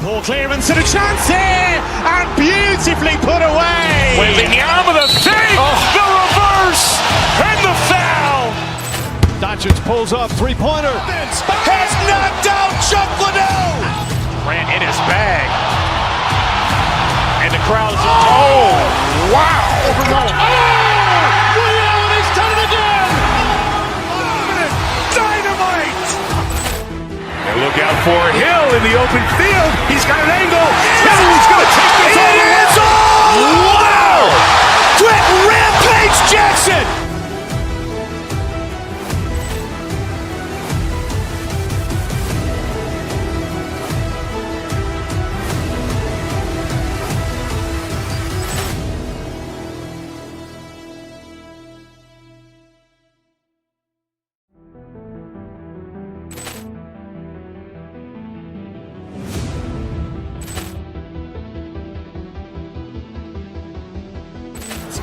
Poor clearance and a chance here, and beautifully put away. Waving the arm of the save, the reverse, and the foul. Doncic pulls up, three-pointer. Has knocked out Chuck Liddell. Ran in his bag. And the crowd is, oh, wow. Liddell, he's done it again. Dynamite. And look out for Hill in the open field. He's got an angle. He's going to take this all the way. Wow. Quick Rampage Jackson.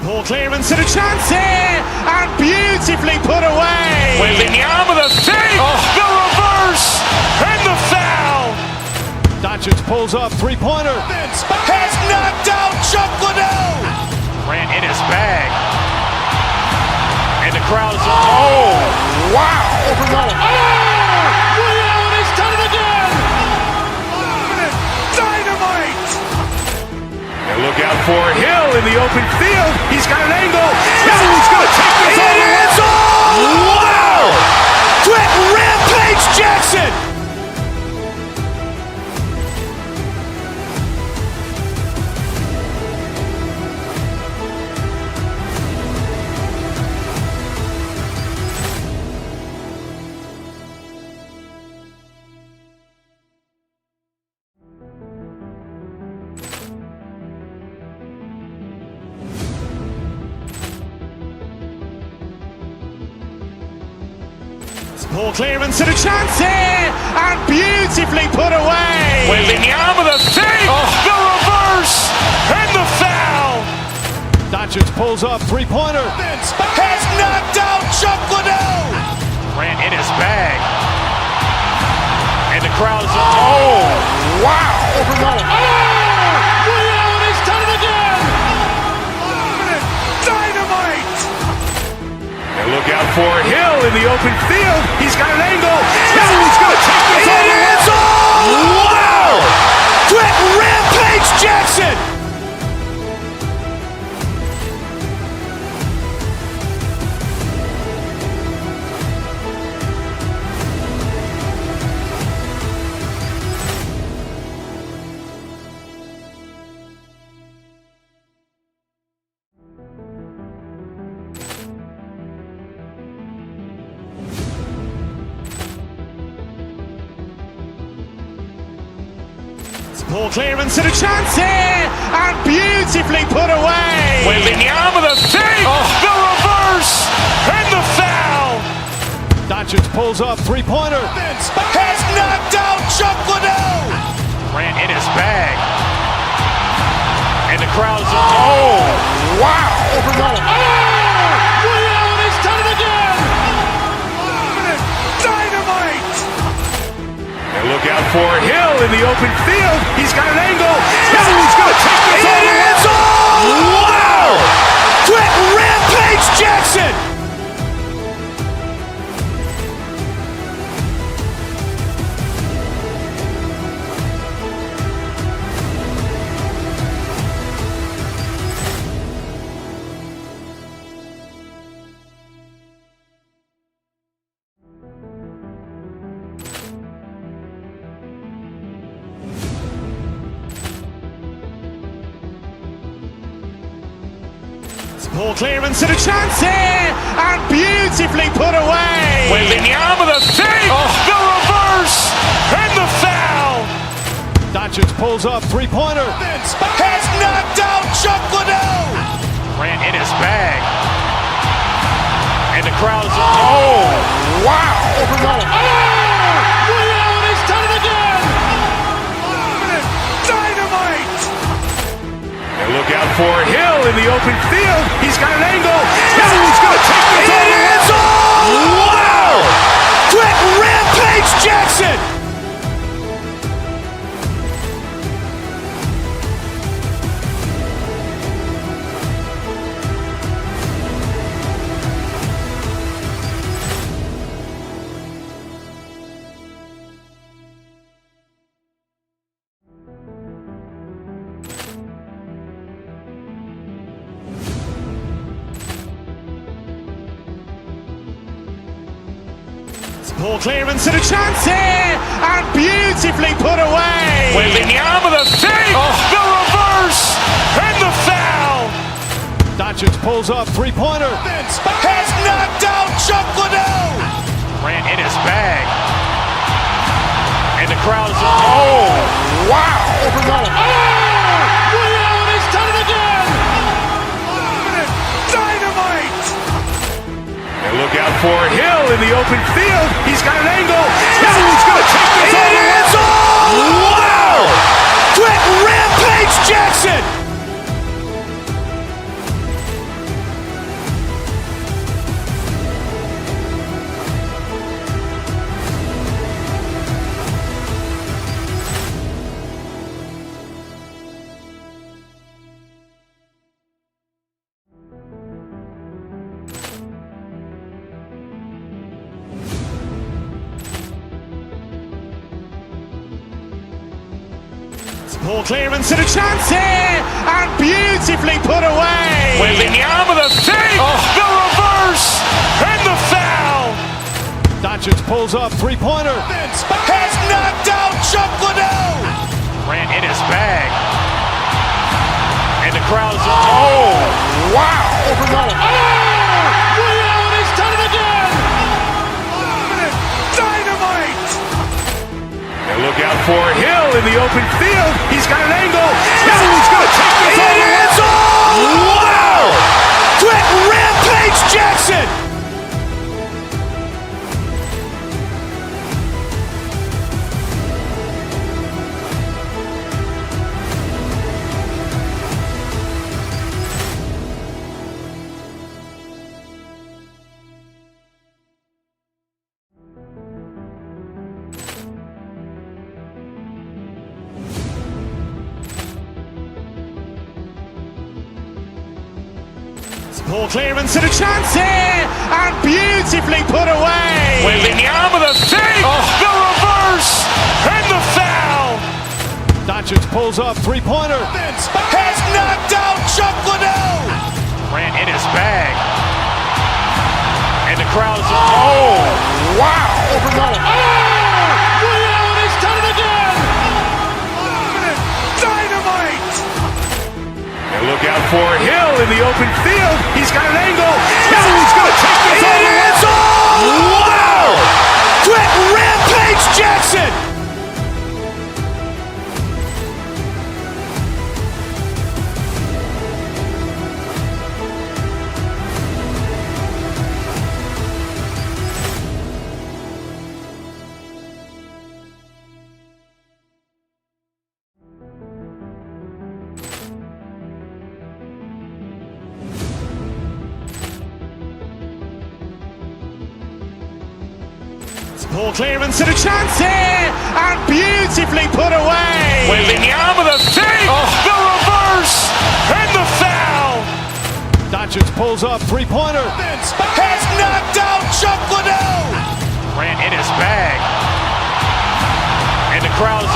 Poor clearance and a chance here, and beautifully put away. Waving the arm of the save, the reverse, and the foul. Doncic pulls up, three-pointer. Has knocked out Chuck Liddell. Ran in his bag. And the crowd is, oh, wow. Liddell, he's done it again. Dynamite. And look out for Hill in the open field. He's got an angle. He's going to take this all the way. Wow. Quick Rampage Jackson. Poor clearance and a chance here, and beautifully put away. Waving the arm of the save, the reverse, and the foul. Doncic pulls up, three-pointer. Has knocked out Chuck Liddell. Ran in his bag. And the crowd is, oh, wow. Liddell, he's done it again. Dynamite. And look out for Hill in the open field. He's got an angle. He's going to take this all the way. Wow. Quick Rampage Jackson. Poor clearance and a chance here, and beautifully put away. Waving the arm of the save, the reverse, and the foul. Doncic pulls up, three-pointer. Has knocked out Chuck Liddell. Ran in his bag. And the crowd is, oh, wow. Liddell, he's done it again. Dynamite. And look out for Hill in the open field. He's got an angle. He's going to take this all the way. Wow. Quick Rampage Jackson. Poor clearance and a chance here, and beautifully put away. Waving the arm of the save, the reverse, and the foul. Doncic pulls up, three-pointer. Has knocked out Chuck Liddell. Ran in his bag. And the crowd is, oh, wow. Liddell, he's done it again. Dynamite. And look out for Hill in the open field. He's got an angle. He's going to take this all the way. Wow. Quick Rampage Jackson. Poor clearance and a chance here, and beautifully put away. Waving the arm of the fake, the reverse, and the foul. Doncic pulls up, three-pointer. Has knocked out Chuck Liddell. Ran in his bag. And the crowd is, wow. He's done it again. Dynamite. And look out for Hill in the open field. He's got an angle. Hill's going to take this all the way. Wow! Quick Rampage Jackson. Poor clearance and a chance here, and beautifully put away. Waving the arm of the fake, the reverse, and the foul. Doncic pulls up, three-pointer. Has knocked out Chuck Liddell. Ran in his bag. And the crowd is, wow. He's done it again. Dynamite. And look out for Hill in the open field. He's got an angle. Hill's going to take this all the way. Wow! Quick Rampage Jackson. Poor clearance and a chance here, and beautifully put away. Waving the arm of the fake, the reverse, and the foul. Doncic pulls up, three-pointer. Has knocked out Chuck Liddell. Ran in his bag. And the crowd is, wow. He's done it again. Dynamite. And look out for Hill in the open field. He's got an angle. Hill's going to take this all the way. Wow! Quick Rampage Jackson. Poor clearance and a chance here, and beautifully put away. Waving the arm of the fake, the reverse, and the foul. Doncic pulls up, three-pointer. Has knocked out Chuck Liddell. Ran in his bag. And the crowd is,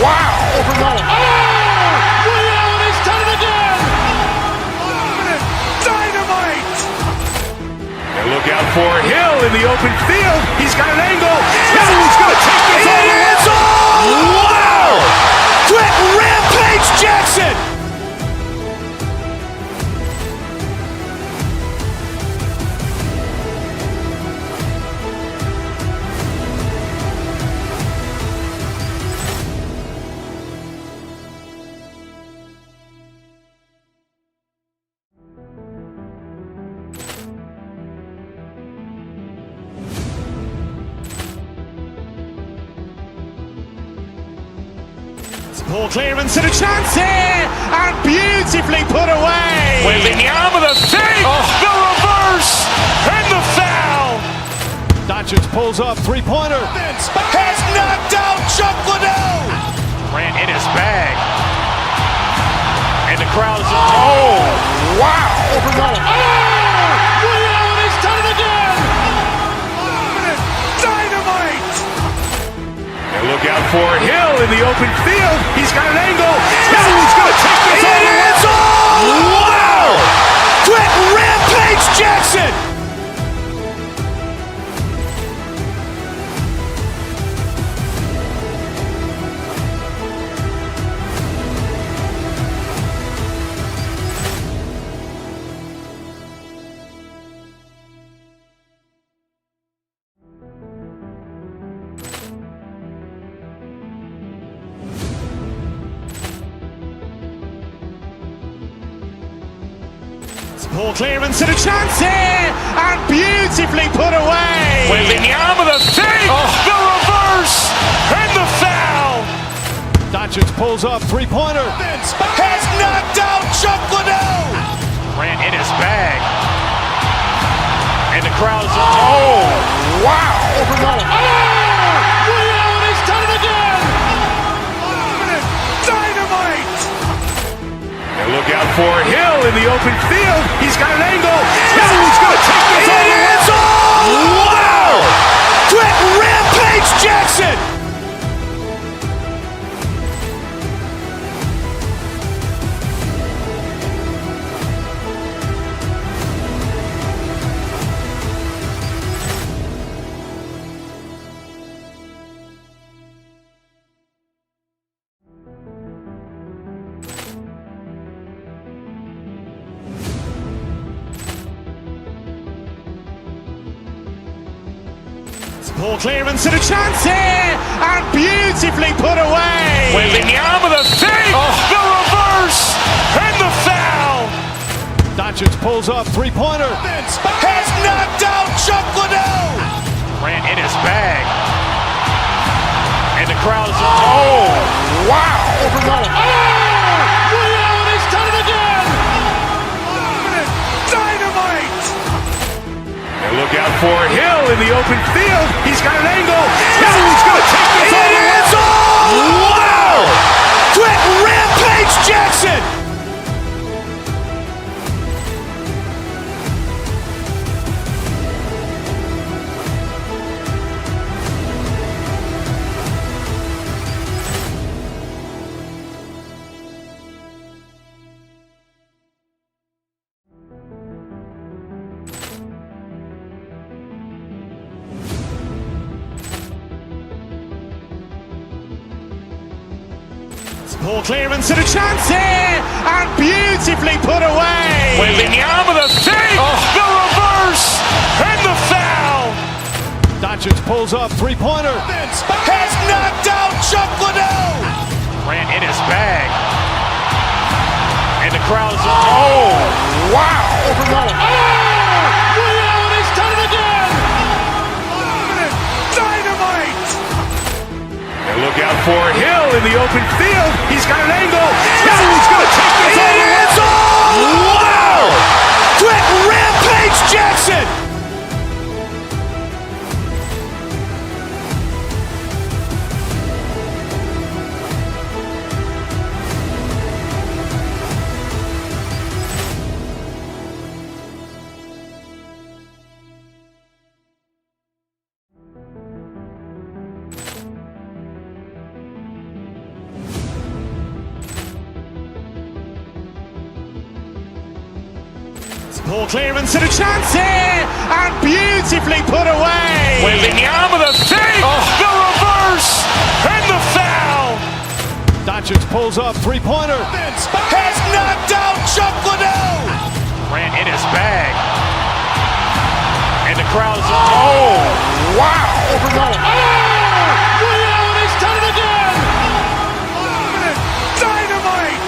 wow. He's done it again. Dynamite. And look out for Hill in the open field. He's got an angle. Hill's going to take this all the way. Wow! Quick Rampage Jackson. Poor clearance and a chance here, and beautifully put away. Waving the arm of the fake, the reverse, and the foul. Doncic pulls up, three-pointer. Has knocked out Chuck Liddell. Ran in his bag. And the crowd is, wow. He's done it again. Dynamite. And look out for Hill in the open field. He's got an angle. Hill's going to take this all the way. Wow! Quick Rampage Jackson. Poor clearance and a chance here, and beautifully put away. Wembanyama the fake, the reverse, and the foul. Doncic pulls up, three-pointer. Has knocked out Chuck Liddell. Grant in his bag. And the crowd's oh, wow. Ray Allen has done it again. Dynamite. And look out for Hill in the open field. He's got an angle. Hill's going to take this all the way. Wow! Quick Rampage Jackson. Poor clearance and a chance here, and beautifully put away. Wembanyama the fake, the reverse, and the foul. Doncic pulls up, three-pointer. Has knocked out Chuck Liddell. Grant in his bag. And the crowd's oh, wow. Ray Allen has done it again. Dynamite. And look out for Hill in the open field. He's got an angle. Hill's going to take this all the way. Wow! Quick Rampage Jackson. Poor clearance and a chance here, and beautifully put away. Wembanyama the fake, the reverse, and the foul. Doncic pulls up, three-pointer. Has knocked out Chuck Liddell. Grant in his bag. And the crowd's oh, wow. Ray Allen has done it again. Dynamite. And look out for Hill in the open field. He's got an angle. Hill's going to take this all the way. Wow! Quick Rampage Jackson. Poor clearance and a chance here, and beautifully put away. Wembanyama the fake, the reverse, and the foul. Doncic pulls up, three-pointer. Has knocked out Chuck Liddell. Grant in his bag. And the crowd's oh, wow. Ray Allen has done it again. Dynamite.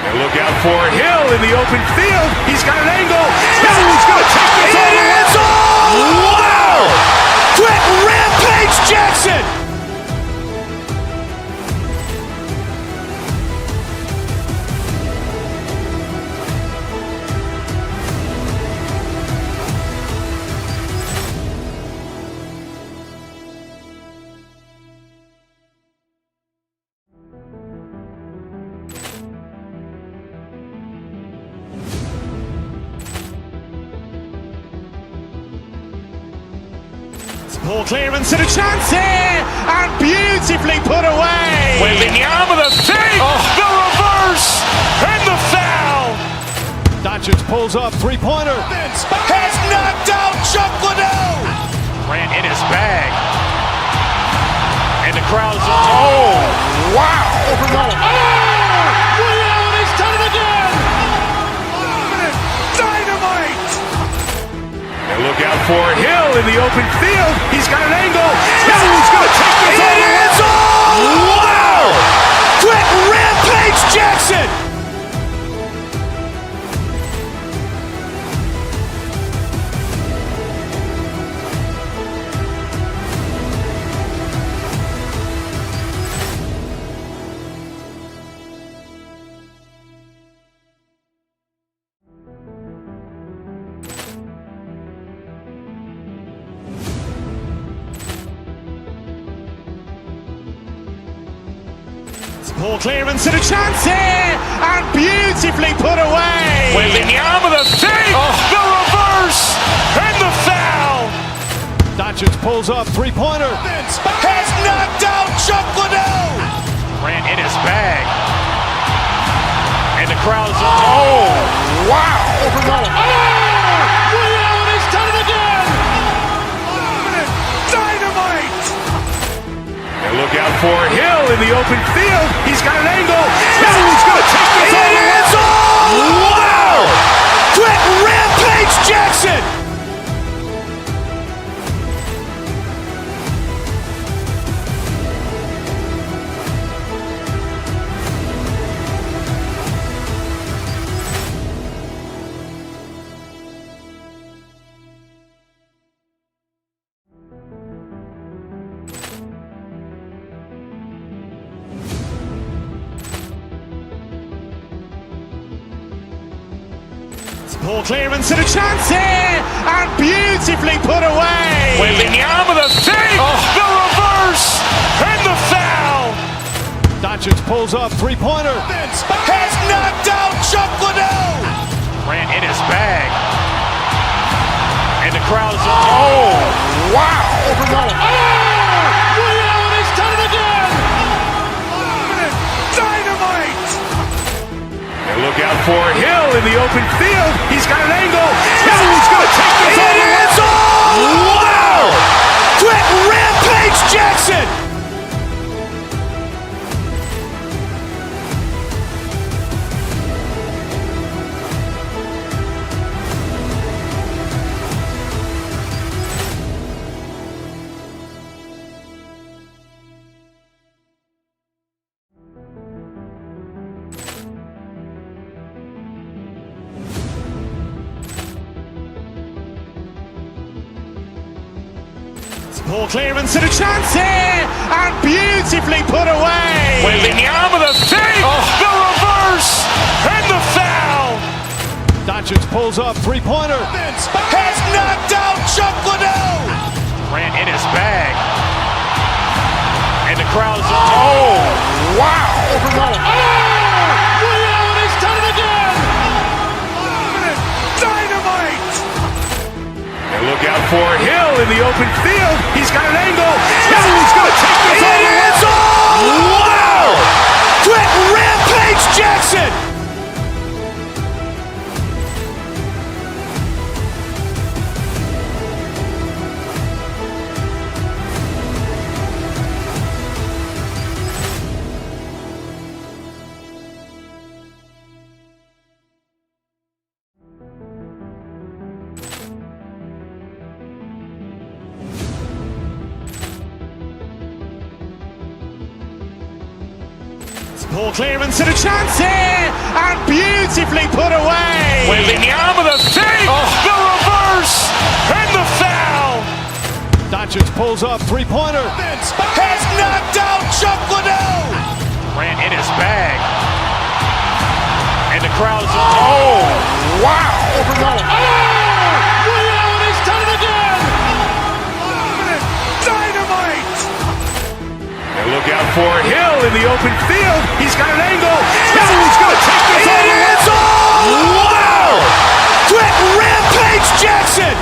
And look out for Hill in the open field. He's got an angle. Hill's going to take this all the way. Wow! Quick Rampage Jackson. Poor clearance and a chance here, and beautifully put away. Wembanyama the fake, the reverse, and the foul. Doncic pulls up, three-pointer. Has knocked out Chuck Liddell. Grant in his bag. And the crowd's oh, wow. Ray Allen has done it again. Dynamite. And look out for Hill in the open field. He's got an angle. Hill's going to take this all the way. Wow! Quick Rampage Jackson. Poor clearance and a chance here, and beautifully put away. Wembanyama the fake, the reverse, and the foul. Doncic pulls up, three-pointer. Has knocked out Chuck Liddell. Grant in his bag. And the crowd's oh, wow. Ray Allen has done it again. Dynamite. And look out for Hill in the open field. He's got an angle. He's going to take this all the way. Wow. Quick Rampage Jackson. Poor clearance and a chance here, and beautifully put away. Wembanyama the fake, the reverse, and the foul. Doncic pulls up, three-pointer. Has knocked out Chuck Liddell. Grant in his bag. And the crowd's oh, wow. Ray Allen has done it again. Dynamite. And look out for Hill in the open field. He's got an angle. He's going to take this all the way. Wow. Quick Rampage Jackson. Poor clearance and a chance here, and beautifully put away. Wembanyama the fake, the reverse, and the foul. Doncic pulls up, three-pointer. Has knocked out Chuck Liddell. Grant in his bag. And the crowd's oh, wow. Ray Allen has done it again. Dynamite. And look out for Hill in the open field. He's got an angle. He's going to take this all the way. Wow. Quick Rampage Jackson. Poor clearance and a chance here, and beautifully put away. Wembanyama the fake, the reverse, and the foul. Doncic pulls up, three-pointer. Has knocked out Chuck Liddell. Grant in his bag. And the crowd's oh, wow. Ray Allen has done it again. Dynamite. And look out for Hill in the open field. He's got an angle. He's going to take this all the way. Wow. Quick Rampage Jackson.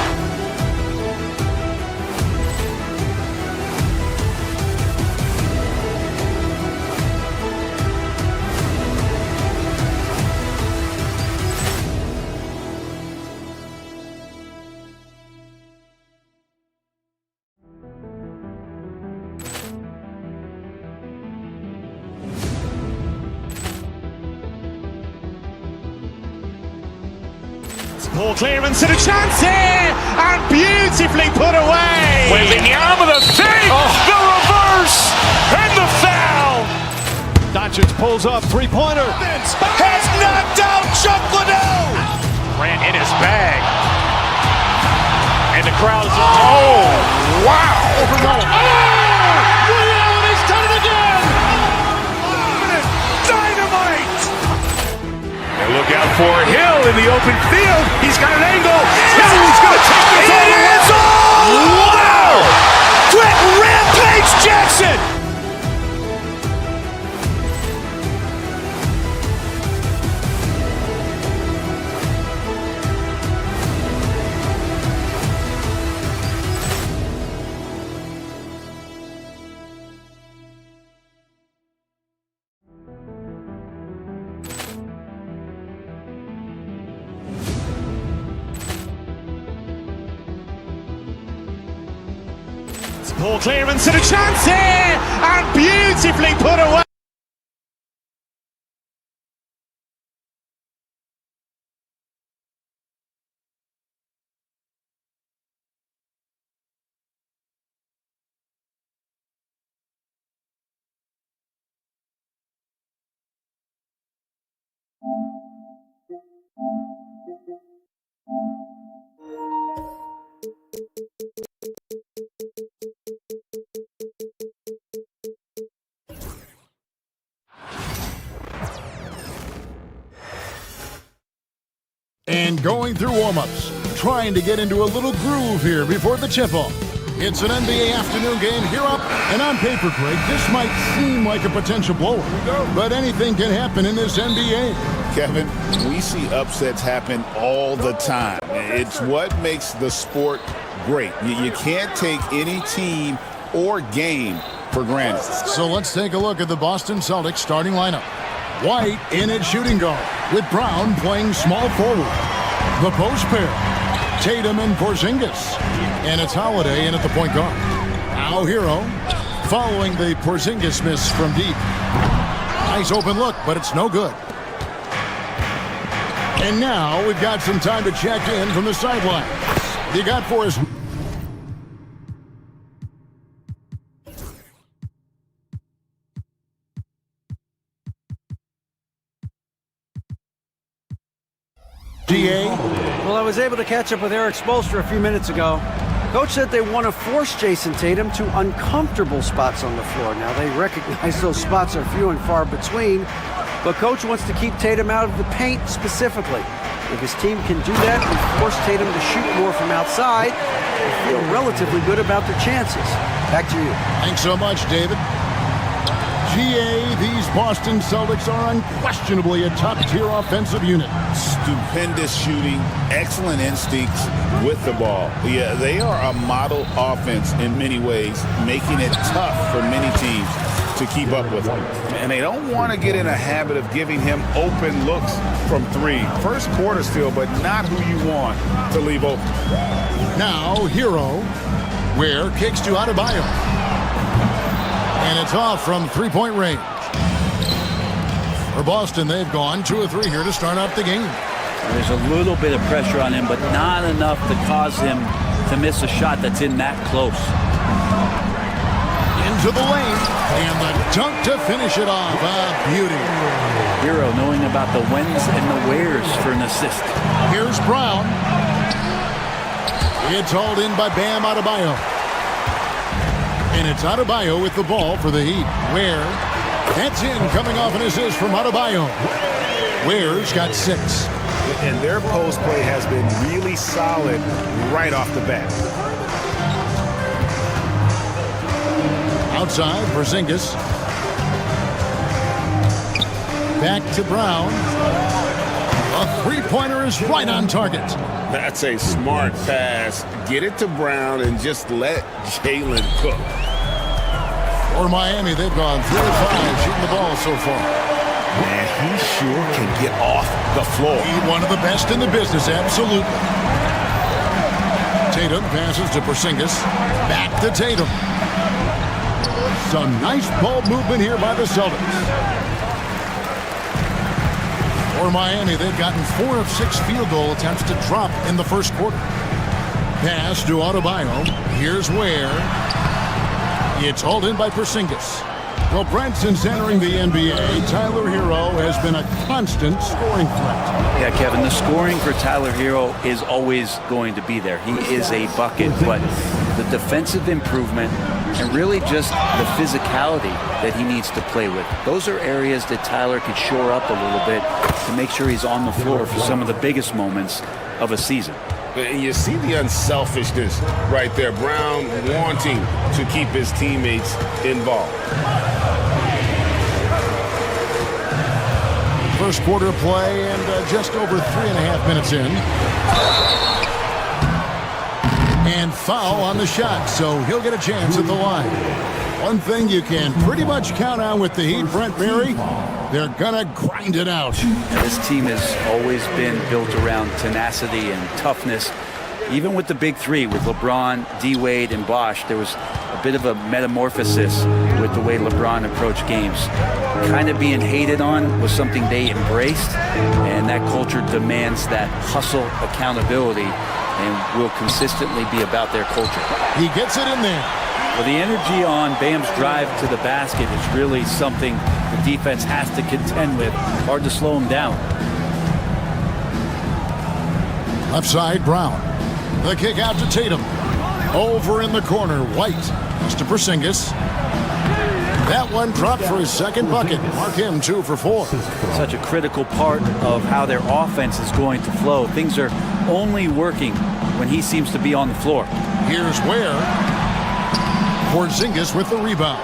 Poor clearance and a chance here, and beautifully put away. Wembanyama the fake, the reverse, and the foul. Doncic pulls up, three-pointer. Has knocked out Chuck Liddell. Grant in his bag. And the crowd's oh, wow. Ray Allen has done it again. Dynamite. And look out for Hill in the open field. He's got an angle. He's going to take this all the way. Wow. Quick Rampage Jackson. Poor clearance and a chance here, and beautifully put away. And going through warm-ups, trying to get into a little groove here before the tip-off. It's an NBA afternoon game here up, and on paper, Greg, this might seem like a potential blowout, but anything can happen in this NBA. Kevin, we see upsets happen all the time. It's what makes the sport great. You can't take any team or game for granted. So let's take a look at the Boston Celtics starting lineup. White in at shooting guard, with Brown playing small forward. The post pair, Tatum and Porzingis. And it's Holiday in at the point guard. Now Hero, following the Porzingis miss from deep. Nice open look, but it's no good. And now we've got some time to check in from the sideline. You got for us... DA? Well, I was able to catch up with Eric Spoelstra a few minutes ago. Coach said they want to force Jason Tatum to uncomfortable spots on the floor. Now, they recognize those spots are few and far between, but Coach wants to keep Tatum out of the paint specifically. If his team can do that and force Tatum to shoot more from outside, they feel relatively good about their chances. Back to you. Thanks so much, David. GA, these Boston Celtics are unquestionably a top-tier offensive unit. Stupendous shooting, excellent instincts with the ball. Yeah, they are a model offense in many ways, making it tough for many teams to keep up with them. And they don't want to get in a habit of giving him open looks from three. First quarter still, but not who you want to leave open. Now, Hero, where kicks to Adebayo. And it's off from three-point range. For Boston, they've gone 2 of 3 here to start out the game. There's a little bit of pressure on him, but not enough to cause him to miss a shot that's in that close. Into the lane, and the dunk to finish it off. Beauty. Hero knowing about the whens and the wheres for an assist. Here's Brown. It's hauled in by Bam Adebayo. And it's Adebayo with the ball for the Heat. Ware, that's in, coming off an assist from Adebayo. Ware's got 6. And their post play has been really solid right off the bat. Outside, Porzingis. Back to Brown. A three-pointer is right on target. That's a smart pass. Get it to Brown and just let Jalen cook. For Miami, they've gone 3 of 5 shooting the ball so far. Man, he sure can get off the floor. He's one of the best in the business, absolutely. Tatum passes to Porzingis. Back to Tatum. Some nice ball movement here by the Celtics. For Miami, they've gotten 4 of 6 field goal attempts to drop in the first quarter. Pass to Adebayo. Here's Ware. It's hauled in by Porzingis. Well, Brent, since entering the NBA, Tyler Hero has been a constant scoring threat. Yeah, Kevin, the scoring for Tyler Hero is always going to be there. He is a bucket, but the defensive improvement and really just the physicality that he needs to play with. Those are areas that Tyler could shore up a little bit to make sure he's on the floor for some of the biggest moments of a season. You see the unselfishness right there. Brown wanting to keep his teammates involved. First quarter play and just over 3.5 minutes in. And foul on the shot, so he'll get a chance at the line. One thing you can pretty much count on with the Heat, Brent Berry, they're gonna grind it out. This team has always been built around tenacity and toughness. Even with the big three, with LeBron, D-Wade, and Bosh, there was a bit of a metamorphosis with the way LeBron approached games. Kind of being hated on was something they embraced, and that culture demands that hustle accountability and will consistently be about their culture. He gets it in there. Well, the energy on Bam's drive to the basket is really something the defense has to contend with. Hard to slow him down. Left side, Brown. The kick out to Tatum. Over in the corner, White. Pass to Porzingis. That one dropped for his second bucket. Mark him 2 for 4. Such a critical part of how their offense is going to flow. Things are only working when he seems to be on the floor. Here's Ware. Porzingis with the rebound.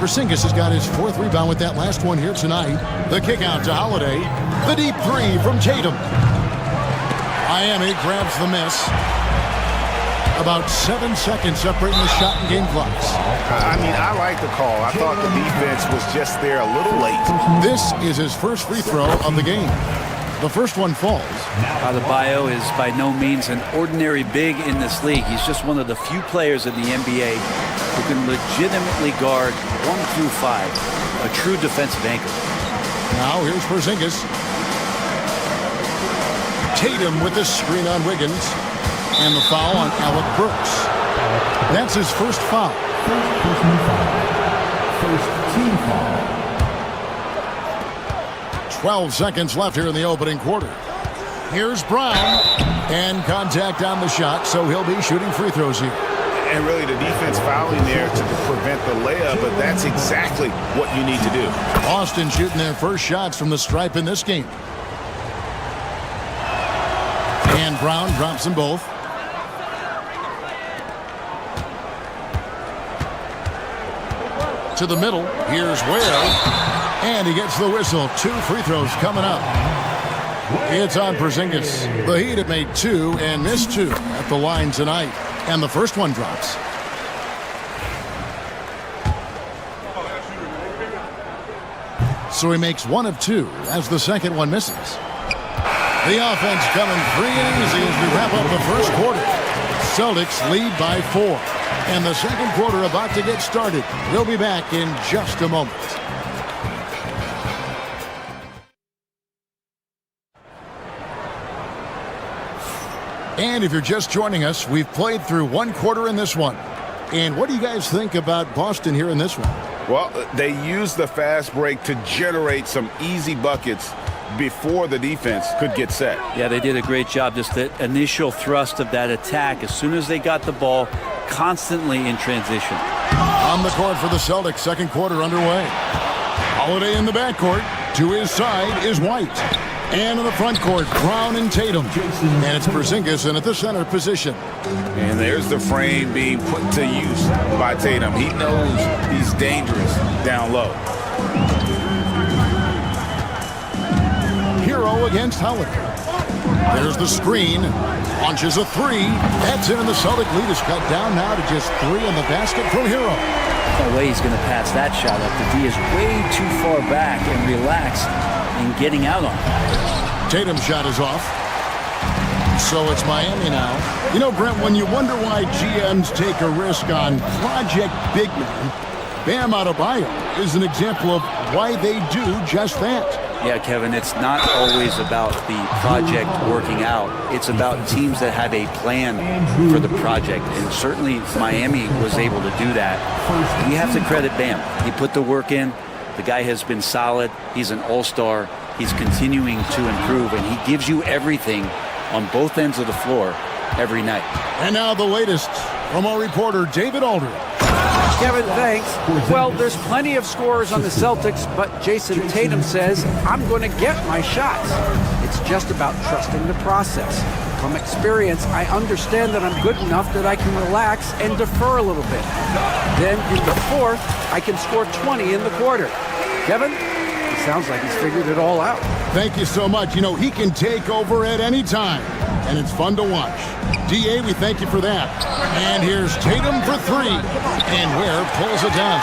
Porzingis has got his 4th rebound with that last one here tonight. The kick out to Holiday. The deep 3 from Tatum. Miami grabs the miss. About 7 seconds separating the shot and game clocks. I mean, I like the call. I thought the defense was just there a little late. This is his first free throw of the game. The first one falls. Adebayo is by no means an ordinary big in this league. He's just one of the few players in the NBA who can legitimately guard 1 through 5. A true defensive anchor. Now here's Porzingis. Tatum with the screen on Wiggins. And the foul on Alec Burks. That's his first foul. First team foul. 12 seconds left here in the opening quarter. Here's Brown. And contact on the shot, so he'll be shooting free throws here. And really the defense fouling there to prevent the layup, but that's exactly what you need to do. Boston shooting their first shots from the stripe in this game. And Brown drops them both. To the middle. Here's Ware. And he gets the whistle. 2 free throws coming up. It's on Porzingis. The Heat have made 2 and missed 2 at the line tonight. And the first one drops. So he makes 1 of 2 as the second one misses. The offense coming free and easy as we wrap up the first quarter. Celtics lead by 4. And the second quarter about to get started. We'll be back in just a moment. And if you're just joining us, we've played through 1 quarter in this one. And what do you guys think about Boston here in this one? Well, they used the fast break to generate some easy buckets before the defense could get set. Yeah, they did a great job. Just the initial thrust of that attack, as soon as they got the ball, constantly in transition. On the court for the Celtics, second quarter underway. Holiday in the backcourt. To his side is White. And in the front court, Brown and Tatum. And it's Porzingis in at the center position. And there's the frame being put to use by Tatum. He knows he's dangerous down low. Hero against Holiday. There's the screen. Launches a 3. That's in, and the Celtic lead is cut down now to just 3 in the basket from Hero. No way he's going to pass that shot up. The D is way too far back and relaxed in getting out on it. Tatum's shot is off. So it's Miami now. You know, Brent, when you wonder why GMs take a risk on project big men, Bam Adebayo is an example of why they do just that. Yeah, Kevin, it's not always about the project working out. It's about teams that have a plan for the project, and certainly Miami was able to do that. We have to credit Bam. He put the work in. The guy has been solid. He's an all-star. He's continuing to improve, and he gives you everything on both ends of the floor every night. And now the latest from our reporter, David Aldridge. Kevin, thanks. Well, there's plenty of scorers on the Celtics, but Jason Tatum says, I'm going to get my shots. It's just about trusting the process. From experience, I understand that I'm good enough that I can relax and defer a little bit. Then in the fourth, I can score 20 in the quarter. Kevin, it sounds like he's figured it all out. Thank you so much. You know, he can take over at any time, and it's fun to watch. D.A., we thank you for that. And here's Tatum for 3. And Ware pulls it down.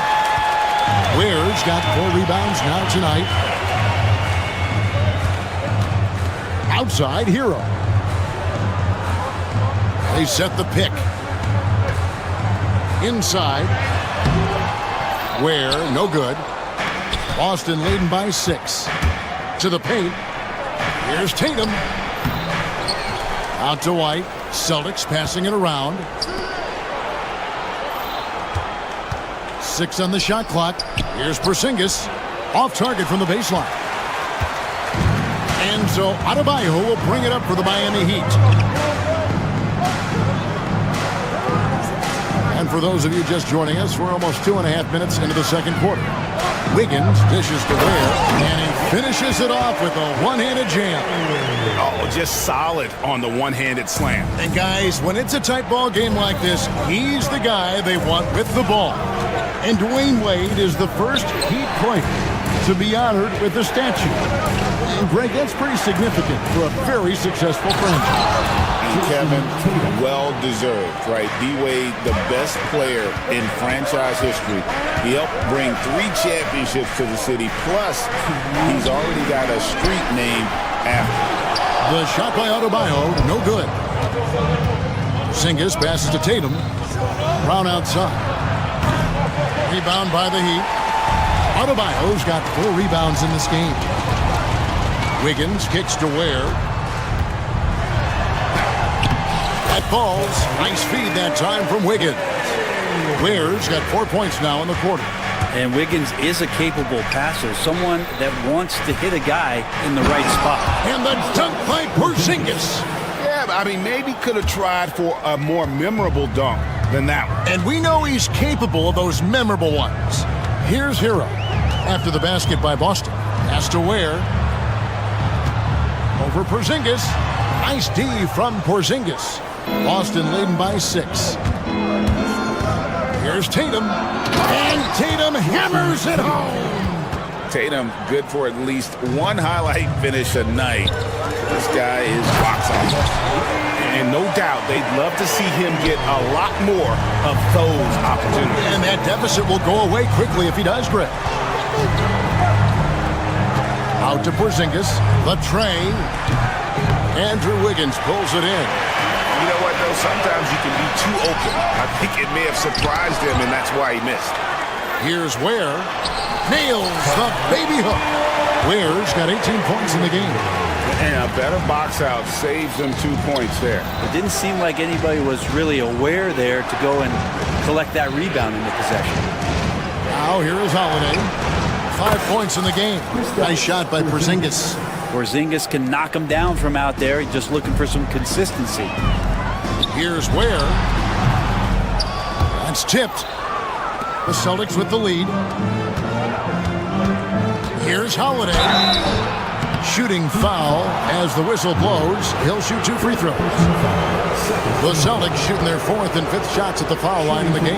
Ware's got 4 rebounds now tonight. Outside, Hero. They set the pick. Inside. Ware, no good. Boston leading by 6. To the paint. Here's Tatum. Out to White. Celtics passing it around. 6 on the shot clock. Here's Porzingis. Off target from the baseline. And so Adebayo will bring it up for the Miami Heat. And for those of you just joining us, we're almost 2.5 minutes into the second quarter. Wiggins dishes to Ware, and he finishes it off with a one-handed jam. Oh, just solid on the one-handed slam. And guys, when it's a tight ball game like this, he's the guy they want with the ball. And Dwayne Wade is the first Heat player to be honored with a statue. And Greg, that's pretty significant for a very successful franchise. And Kevin, well-deserved, right? D-Wade, the best player in franchise history. He helped bring 3 championships to the city, plus he's already got a street named after. The shot by Adebayo, no good. Porzingis passes to Tatum. Brown outside. Rebound by the Heat. Adebayo's got 4 rebounds in this game. Wiggins kicks to Ware. That falls. Nice feed that time from Wiggins. Ware's got 4 points now in the quarter. And Wiggins is a capable passer, someone that wants to hit a guy in the right spot. And the dunk by Porzingis. Yeah, I mean, maybe could have tried for a more memorable dunk than that one. And we know he's capable of those memorable ones. Here's Hero. After the basket by Boston. Pass to Ware. Over Porzingis. Nice D from Porzingis. Boston leading by 6. Here's Tatum. And Tatum hammers it home. Tatum, good for at least one highlight finish a night. This guy is rock solid. And no doubt, they'd love to see him get a lot more of those opportunities. And that deficit will go away quickly if he does, Greg. Out to Porzingis. The tray. Andrew Wiggins pulls it in. You know what, though? Sometimes you can be too open. I think it may have surprised him, and that's why he missed. Here's Ware. Nails the baby hook. Ware's got 18 points in the game. And a better box out saves them 2 points there. It didn't seem like anybody was really aware there to go and collect that rebound in the possession. Now here is Holiday. 5 points in the game. Nice shot by Porzingis. Porzingis can knock him down from out there. He's just looking for some consistency. Here's Ware. That's tipped. The Celtics with the lead. Here's Holiday. Shooting foul as the whistle blows. He'll shoot 2 free throws. The Celtics shooting their 4th and 5th shots at the foul line in the game.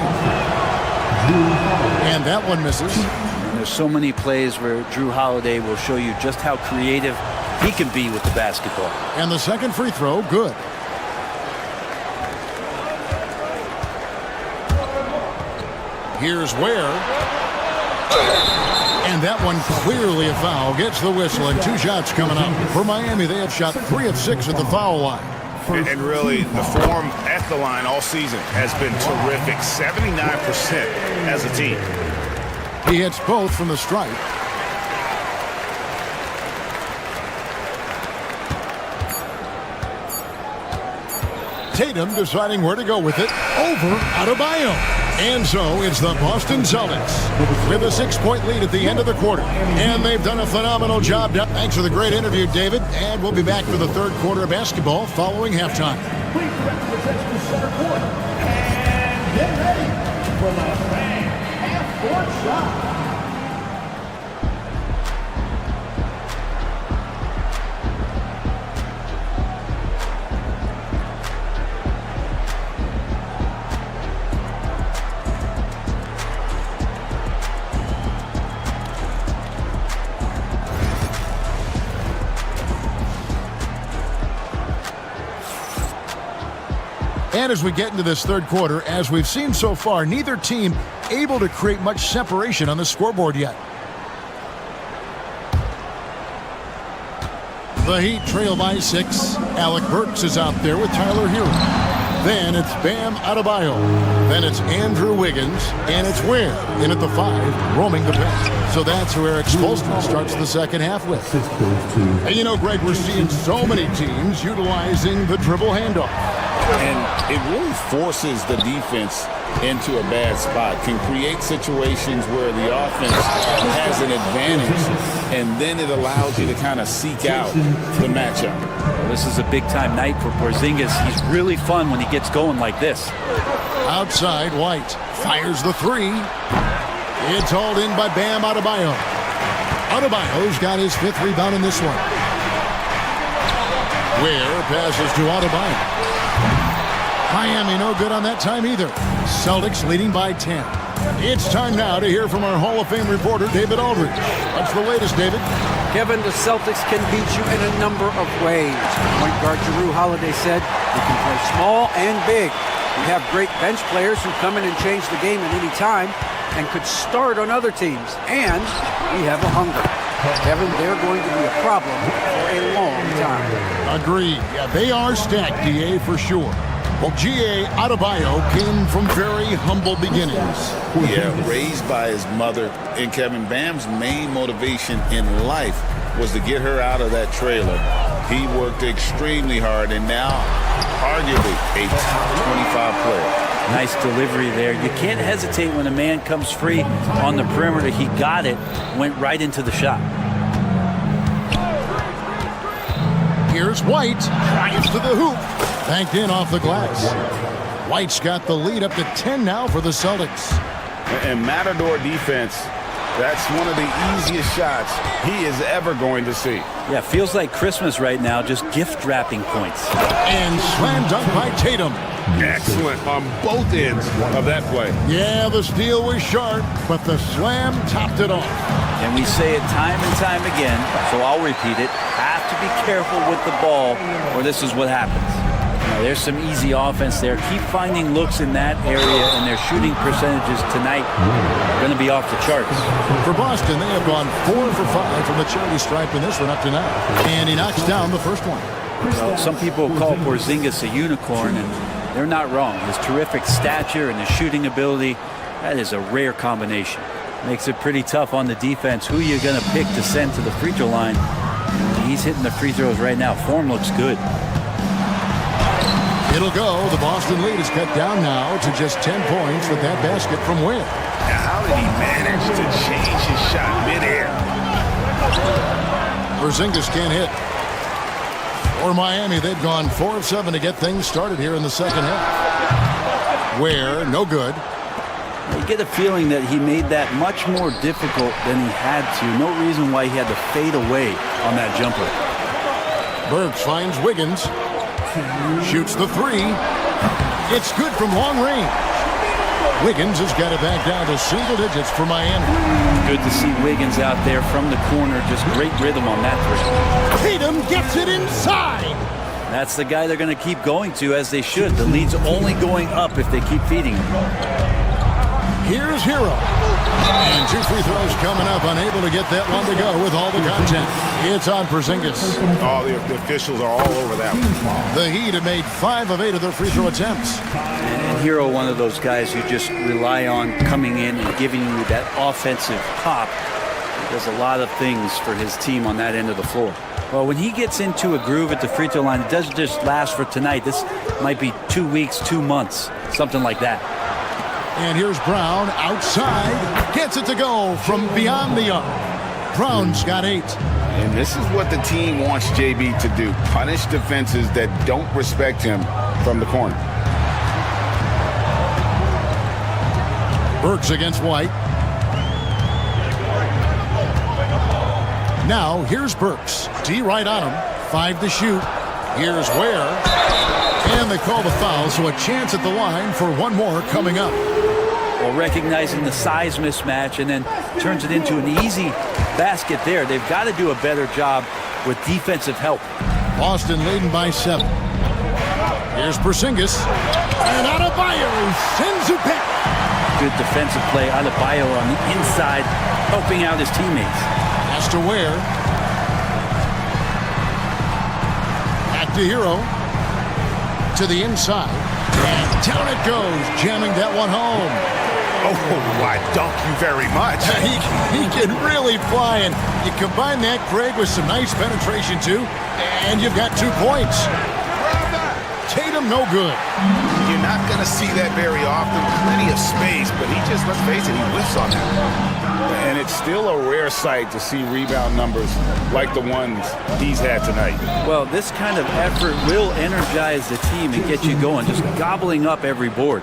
And that one misses. And there's so many plays where Drew Holiday will show you just how creative he can be with the basketball. And the second free throw, good. Here's Ware. And that one clearly a foul. Gets the whistle and 2 shots coming up. For Miami, they have shot 3 of 6 at the foul line. And really, the form at the line all season has been terrific. 79% as a team. He hits both from the stripe. Tatum deciding where to go with it. Over Adebayo. And so it's the Boston Celtics with a 6-point lead at the end of the quarter. And they've done a phenomenal job. Thanks for the great interview, David. And we'll be back for the third quarter of basketball following halftime. Please represent the center court. And get ready for the half-court shot. And as we get into this third quarter, as we've seen so far, neither team able to create much separation on the scoreboard yet. The Heat trail by 6. Alec Burks is out there with Tyler Hero. Then it's Bam Adebayo. Then it's Andrew Wiggins. And it's Ware in at the 5, roaming the pass. So that's who Eric Spoelstra starts the second half with. And you know, Greg, we're seeing so many teams utilizing the dribble handoff. And it really forces the defense into a bad spot, can create situations where the offense has an advantage, and then it allows you to kind of seek out the matchup. Well, this is a big-time night for Porzingis. He's really fun when he gets going like this. Outside, White fires the 3. It's hauled in by Bam Adebayo. Adebayo's got his 5th rebound in this one. Ware passes to Adebayo. Miami no good on that time either. Celtics leading by 10. It's time now to hear from our Hall of Fame reporter, David Aldridge. What's the latest, David? Kevin, the Celtics can beat you in a number of ways. Point guard Jrue Holiday said, "We can play small and big. We have great bench players who come in and change the game at any time and could start on other teams. And we have a hunger." Kevin, they're going to be a problem for a long time. Agreed. Yeah, they are stacked, DA, for sure. Well, G.A. Adebayo came from very humble beginnings. Yeah, raised by his mother. And Kevin, Bam's main motivation in life was to get her out of that trailer. He worked extremely hard and now arguably a top 25 player. Nice delivery there. You can't hesitate when a man comes free on the perimeter. He got it, went right into the shot. Here's White, drives to the hoop, banked in off the glass. White's got the lead up to 10 now for the Celtics. And Matador defense, that's one of the easiest shots he is ever going to see. Yeah, feels like Christmas right now, just gift wrapping points. And slam dunk by Tatum. Excellent on both ends of that play. Yeah, the steal was sharp, but the slam topped it off. And we say it time and time again, so I'll repeat it. Have to be careful with the ball, or this is what happens. Now, there's some easy offense there. Keep finding looks in that area, and their shooting percentages tonight are going to be off the charts. For Boston, they have gone 4 for 5 from the charity stripe in this one up to now. And he knocks down the first one. Well, some people call Porzingis a unicorn, and they're not wrong. His terrific stature and his shooting ability, that is a rare combination. Makes it pretty tough on the defense. Who you're going to pick to send to the free throw line? He's hitting the free throws right now. Form looks good. It'll go. The Boston lead is cut down now to just 10 points with that basket from Ware. Now, how did he manage to change his shot midair? Porzingis can't hit. For Miami, they've gone 4 of 7 to get things started here in the second half. Ware, no good. You get a feeling that he made that much more difficult than he had to. No reason why he had to fade away on that jumper. Burks finds Wiggins. Shoots the 3. It's good from long range. Wiggins has got it back down to single digits for Miami. Good to see Wiggins out there from the corner. Just great rhythm on that 3. Tatum gets it inside. That's the guy they're going to keep going to, as they should. The lead's only going up if they keep feeding him. Here's Hero. And 2 free throws coming up, unable to get that one to go with all the content. It's on Porzingis. Oh, the officials are all over that one. The Heat have made 5 of 8 of their free throw attempts. And Hero, one of those guys you just rely on coming in and giving you that offensive pop. He does a lot of things for his team on that end of the floor. Well, when he gets into a groove at the free throw line, it doesn't just last for tonight. This might be 2 weeks, 2 months, something like that. And here's Brown outside. Gets it to go from beyond the arc. Brown's got 8. And this is what the team wants JB to do. Punish defenses that don't respect him from the corner. Burks against White. Now here's Burks. D right on him. 5 to shoot. Here's Ware. And they call the foul, so a chance at the line for one more coming up. Well, recognizing the size mismatch and then turns it into an easy basket there. They've got to do a better job with defensive help. Boston leading by 7. Here's Porzingis. And Adebayo sends it back. Good defensive play. Adebayo on the inside, helping out his teammates. Has to Ware. Back to Hero. To the inside. And down it goes, jamming that one home. Oh, I dunk you very much. He can really fly, and you combine that, Greg, with some nice penetration, too, and you've got 2 points. Tatum, no good. You're not going to see that very often. Plenty of space, but he just, let's face it, he whiffs on that. And it's still a rare sight to see rebound numbers like the ones he's had tonight. Well, this kind of effort will energize the team and get you going, just gobbling up every board.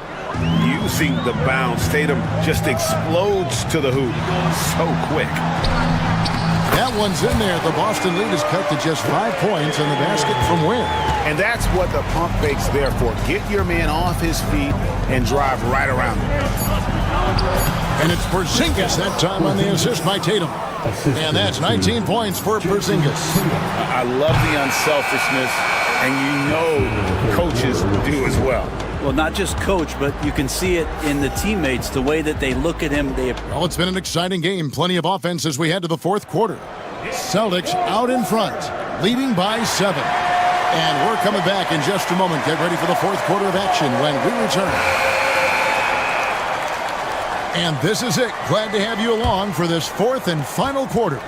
Using the bounce, Tatum just explodes to the hoop so quick. That one's in there. The Boston lead is cut to just 5 points, and the basket from Wynn. And that's what the pump fake's there for. Get your man off his feet and drive right around him. And it's Porzingis that time on the assist by Tatum. And that's 19 points for Porzingis. I love the unselfishness, and you know coaches do as well. Well, not just coach, but you can see it in the teammates, the way that they look at him. Well, it's been an exciting game. Plenty of offense as we head to the fourth quarter. Celtics out in front, leading by 7. And we're coming back in just a moment. Get ready for the fourth quarter of action when we return. And this is it. Glad to have you along for this fourth and final quarter.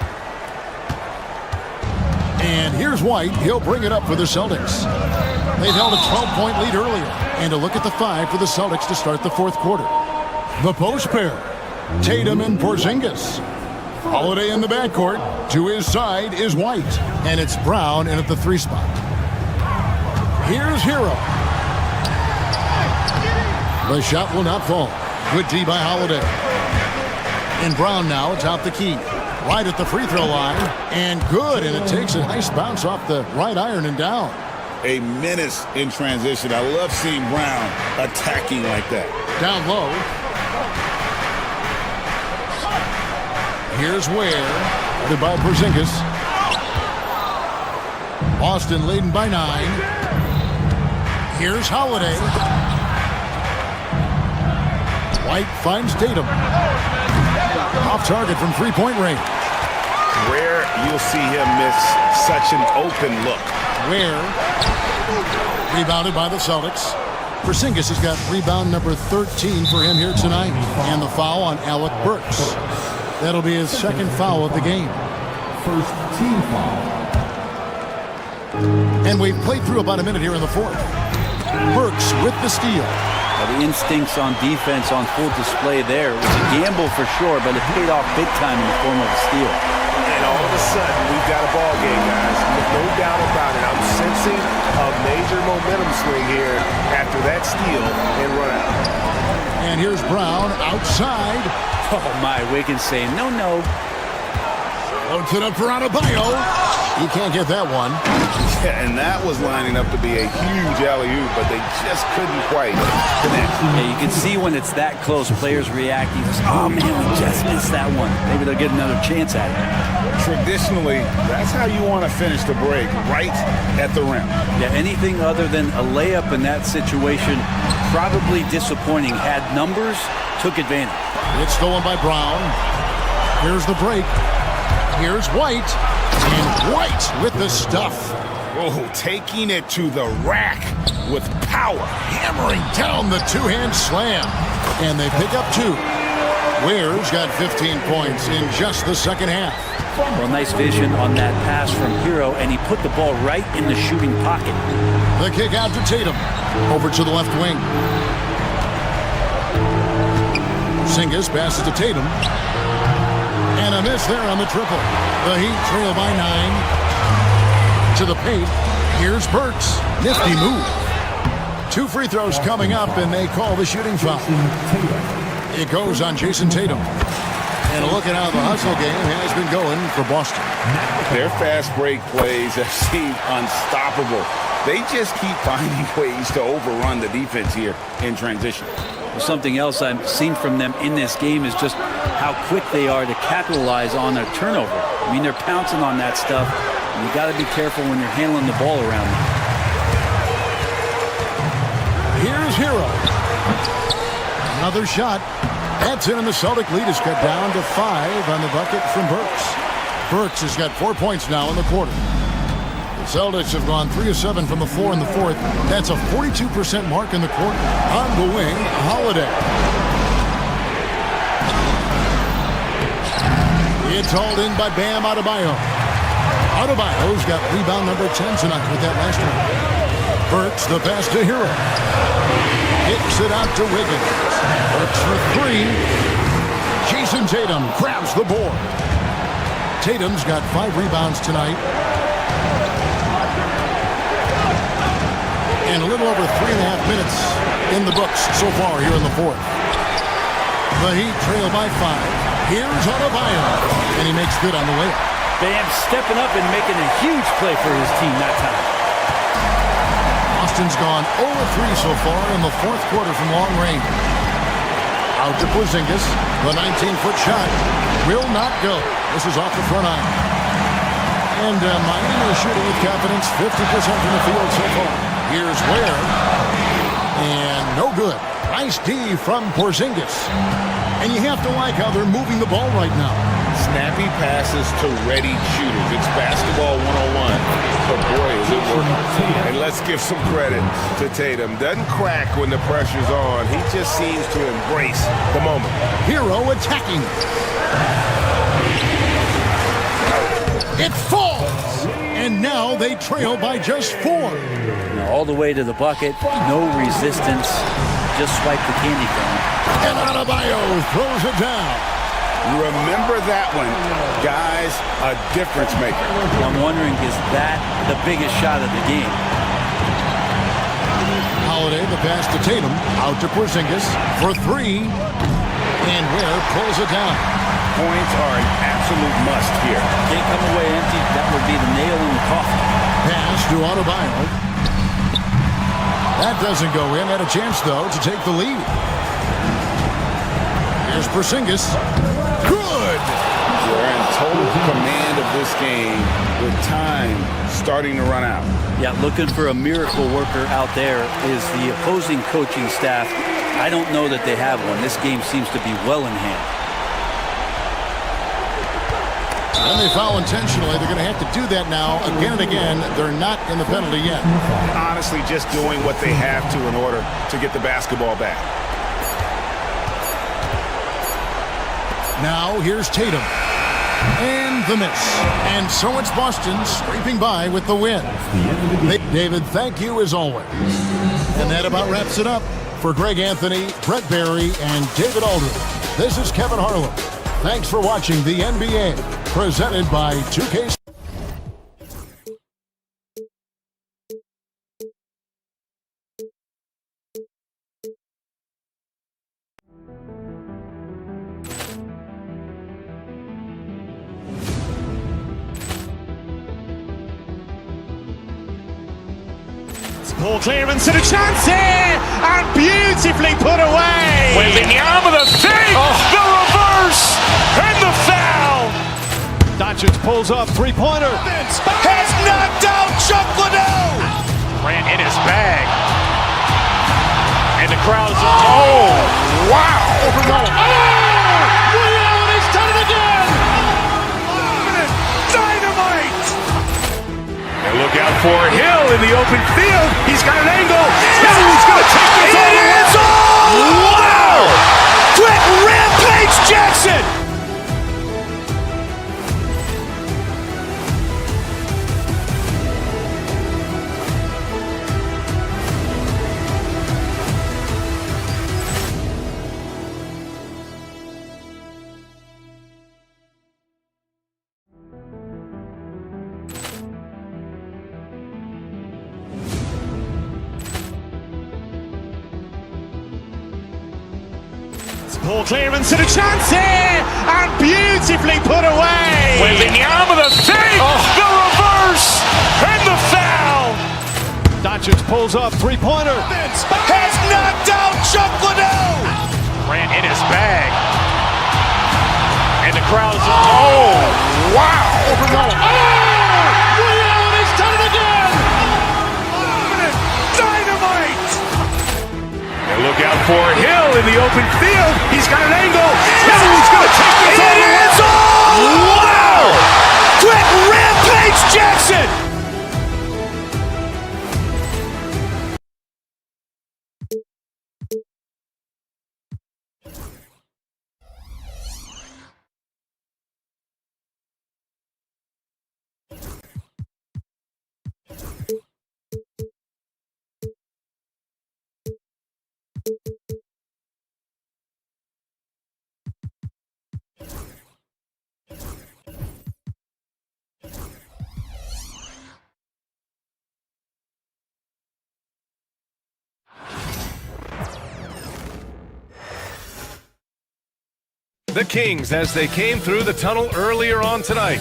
And here's White. He'll bring it up for the Celtics. They've held a 12-point lead earlier. And a look at the 5 for the Celtics to start the fourth quarter. The post pair, Tatum and Porzingis. Holiday in the backcourt. To his side is White. And it's Brown in at the 3 spot. Here's Hero. The shot will not fall. Good D by Holiday. And Brown now atop the key. Right at the free throw line. And good. And it takes a nice bounce off the right iron and down. A menace in transition. I love seeing Brown attacking like that. Down low. Here's Ware. Headed by Porzingis. Boston leading by 9. Here's Holiday. White finds Tatum. Off target from three-point range. Rare you'll see him miss such an open look. Ware. Rebounded by the Celtics. Porzingis has got rebound number 13 for him here tonight. And the foul on Alec Burks. That'll be his second foul of the game. First team foul. And we've played through about a minute here in the fourth. Burks with the steal. The instincts on defense on full display there. It was a gamble for sure, but it paid off big time in the form of a steal. And all of a sudden, we've got a ball game, guys. No doubt about it. I'm sensing a major momentum swing here after that steal and run out. And here's Brown outside. Oh, my. Wiggins saying, no, no. Loads it up for Adebayo. He can't get that one. Yeah, and that was lining up to be a huge alley-oop, but they just couldn't quite connect. Yeah, you can see when it's that close, players reacting. Oh, man, we just missed that one. Maybe they'll get another chance at it. Traditionally, that's how you want to finish the break, right at the rim. Yeah, anything other than a layup in that situation, probably disappointing. Had numbers, took advantage. It's stolen by Brown. Here's the break. Here's White. And White with the stuff. Oh, taking it to the rack with power. Hammering down the two-hand slam. And they pick up 2. Ware's got 15 points in just the second half. Well, nice vision on that pass from Hero, and he put the ball right in the shooting pocket. The kick out to Tatum. Over to the left wing. Porzingis passes to Tatum. And a miss there on the triple. The Heat trail by 9. To the paint. Here's Burks. Nifty move. 2 free throws coming up, and they call the shooting foul. It goes on Jason Tatum. And look at how the hustle game has been going for Boston. Their fast break plays have seemed unstoppable. They just keep finding ways to overrun the defense here in transition. Something else I've seen from them in this game is just how quick they are to capitalize on a turnover. I mean, they're pouncing on that stuff. And you got to be careful when you're handling the ball around them. Here's Hero. Another shot. That's in, and the Celtic lead is cut down to 5 on the bucket from Burks. Burks has got 4 points now in the quarter. Celtics have gone 3 of 7 from the floor in the fourth. That's a 42% mark in the quarter. On the wing, Holiday. It's hauled in by Bam Adebayo. Adebayo's got rebound number 10 tonight with that last one. Burks the pass to Hero. Kicks it out to Wiggins. Burks for 3. Jason Tatum grabs the board. Tatum's got 5 rebounds tonight. And a little over 3.5 minutes in the books so far here in the fourth. The Heat trail by 5. Here's Adebayo, and he makes good on the way. Bam stepping up and making a huge play for his team that time. Boston's gone 0-3 so far in the fourth quarter from long range. Out to Porzingis. The 19-foot shot will not go. This is off the front iron. And Miami is shooting with confidence, 50% from the field so far. Here's Ware. And no good. Nice D from Porzingis. And you have to like how they're moving the ball right now. Snappy passes to ready shooters. It's basketball 101. But boy, is it working. And let's give some credit to Tatum. Doesn't crack when the pressure's on. He just seems to embrace the moment. Hero attacking. It falls. And now they trail by just 4. All the way to the bucket. No resistance. Just swipe the candy cane. And Adebayo throws it down. Remember that one. Guys, a difference maker. I'm wondering, is that the biggest shot of the game? Holiday, the pass to Tatum. Out to Porzingis for 3. And Ware pulls it down. Points are an absolute must here. Can't come away empty. That would be the nail in the coffin. Pass to Adebayo. That doesn't go in. Had a chance, though, to take the lead. Here's Porzingis. Good! We're in total command of this game with time starting to run out. Yeah, looking for a miracle worker out there is the opposing coaching staff. I don't know that they have one. This game seems to be well in hand. And they foul intentionally. They're going to have to do that now again and again. They're not in the penalty yet. Honestly, just doing what they have to in order to get the basketball back. Now here's Tatum. And the miss. And so it's Boston scraping by with the win. David, thank you as always. And that about wraps it up. For Greg Anthony, Brett Barry, and David Aldridge, this is Kevin Harlan. Thanks for watching the NBA, presented by 2K. Ball clearance and a chance here, and beautifully put away. Wembanyama the fake, the reverse, and the foul. Doncic pulls up, three-pointer. Has knocked out Chuck Liddell. Ran in his bag. And the crowd is, oh, wow. He's done it again. Dynamite. And look out for Hill in the open field. He's got an angle. Now he's going to take this all the way. Wow. Quick Rampage Jackson. Ball clearance and a chance here, and beautifully put away. Wembanyama the fake, the reverse, and the foul. Doncic pulls up, three-pointer. Has knocked out Chuck Liddell. Ran in his bag. And the crowd is, oh, wow. He's done it again. Dynamite. And look out for Hill in the open field. He's got an angle. Now he's going to take this all the way. Wow. Quick Rampage Jackson. the Kings as they came through the tunnel earlier on tonight.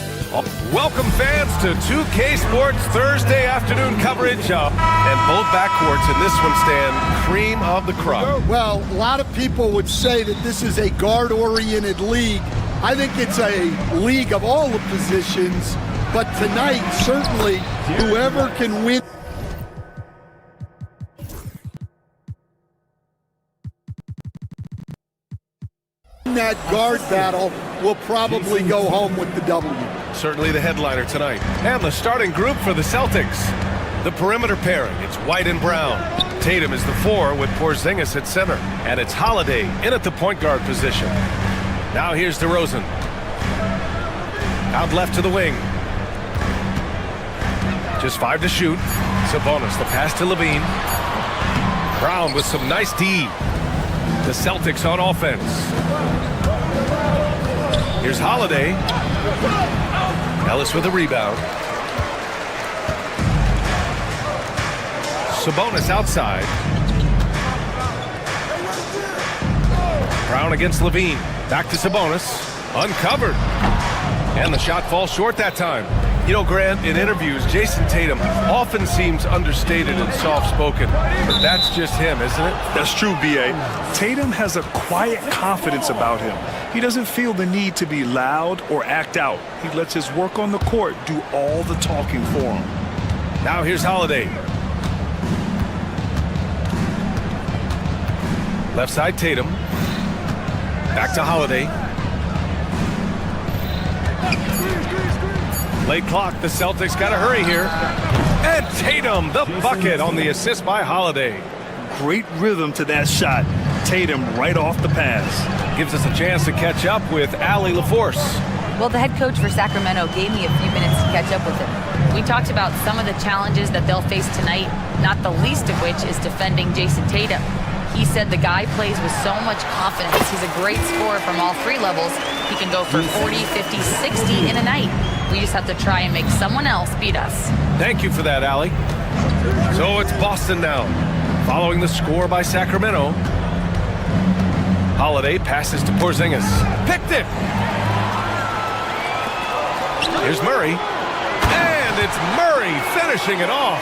Welcome fans to 2K Sports Thursday afternoon coverage and both backcourts in this one stand cream of the crop. Well, a lot of people would say that this is a guard-oriented league. I think it's a league of all the positions, but tonight, certainly, whoever can win that guard battle will probably go home with the W. Certainly the headliner tonight. And the starting group for the Celtics. The perimeter pairing, it's White and Brown. Tatum is the 4 with Porzingis at center. And it's Holiday in at the point guard position. Now here's DeRozan. Out left to the wing. Just 5 to shoot. Sabonis, the pass to Levine. Brown with some nice D. The Celtics on offense. Here's Holiday. Ellis with a rebound. Sabonis outside. Brown against Levine. Back to Sabonis. Uncovered. And the shot falls short that time. You know, Grant, in interviews, Jason Tatum often seems understated and soft-spoken. But that's just him, isn't it? That's true, B.A. Tatum has a quiet confidence about him. He doesn't feel the need to be loud or act out. He lets his work on the court do all the talking for him. Now here's Holiday. Left side Tatum. Back to Holiday. Late clock, the Celtics got to hurry here. And Tatum, the bucket on the assist by Holiday. Great rhythm to that shot. Tatum right off the pass. Gives us a chance to catch up with Allie LaForce. Well, the head coach for Sacramento gave me a few minutes to catch up with him. We talked about some of the challenges that they'll face tonight, not the least of which is defending Jason Tatum. He said the guy plays with so much confidence. He's a great scorer from all 3 levels. He can go for 40, 50, 60 in a night. We just have to try and make someone else beat us. Thank you for that, Allie. So it's Boston now, following the score by Sacramento. Holiday passes to Porzingis. Picked it! Here's Murray. And it's Murray finishing it off.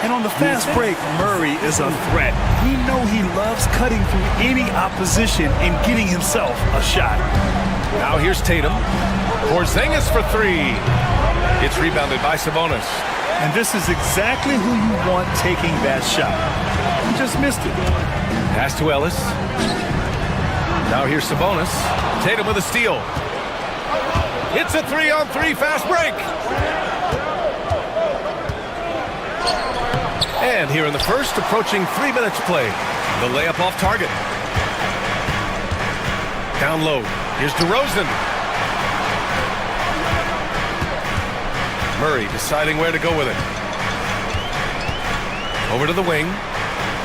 And on the fast break, Murray is a threat. We know he loves cutting through any opposition and getting himself a shot. Now here's Tatum. Porzingis for 3. It's rebounded by Sabonis. And this is exactly who you want taking that shot. He just missed it. Pass to Ellis. Now here's Sabonis. Tatum with a steal. It's a 3-on-3 fast break. And here in the first, approaching 3 minutes play. The layup off target. Down low. Here's DeRozan. Murray deciding where to go with it. Over to the wing.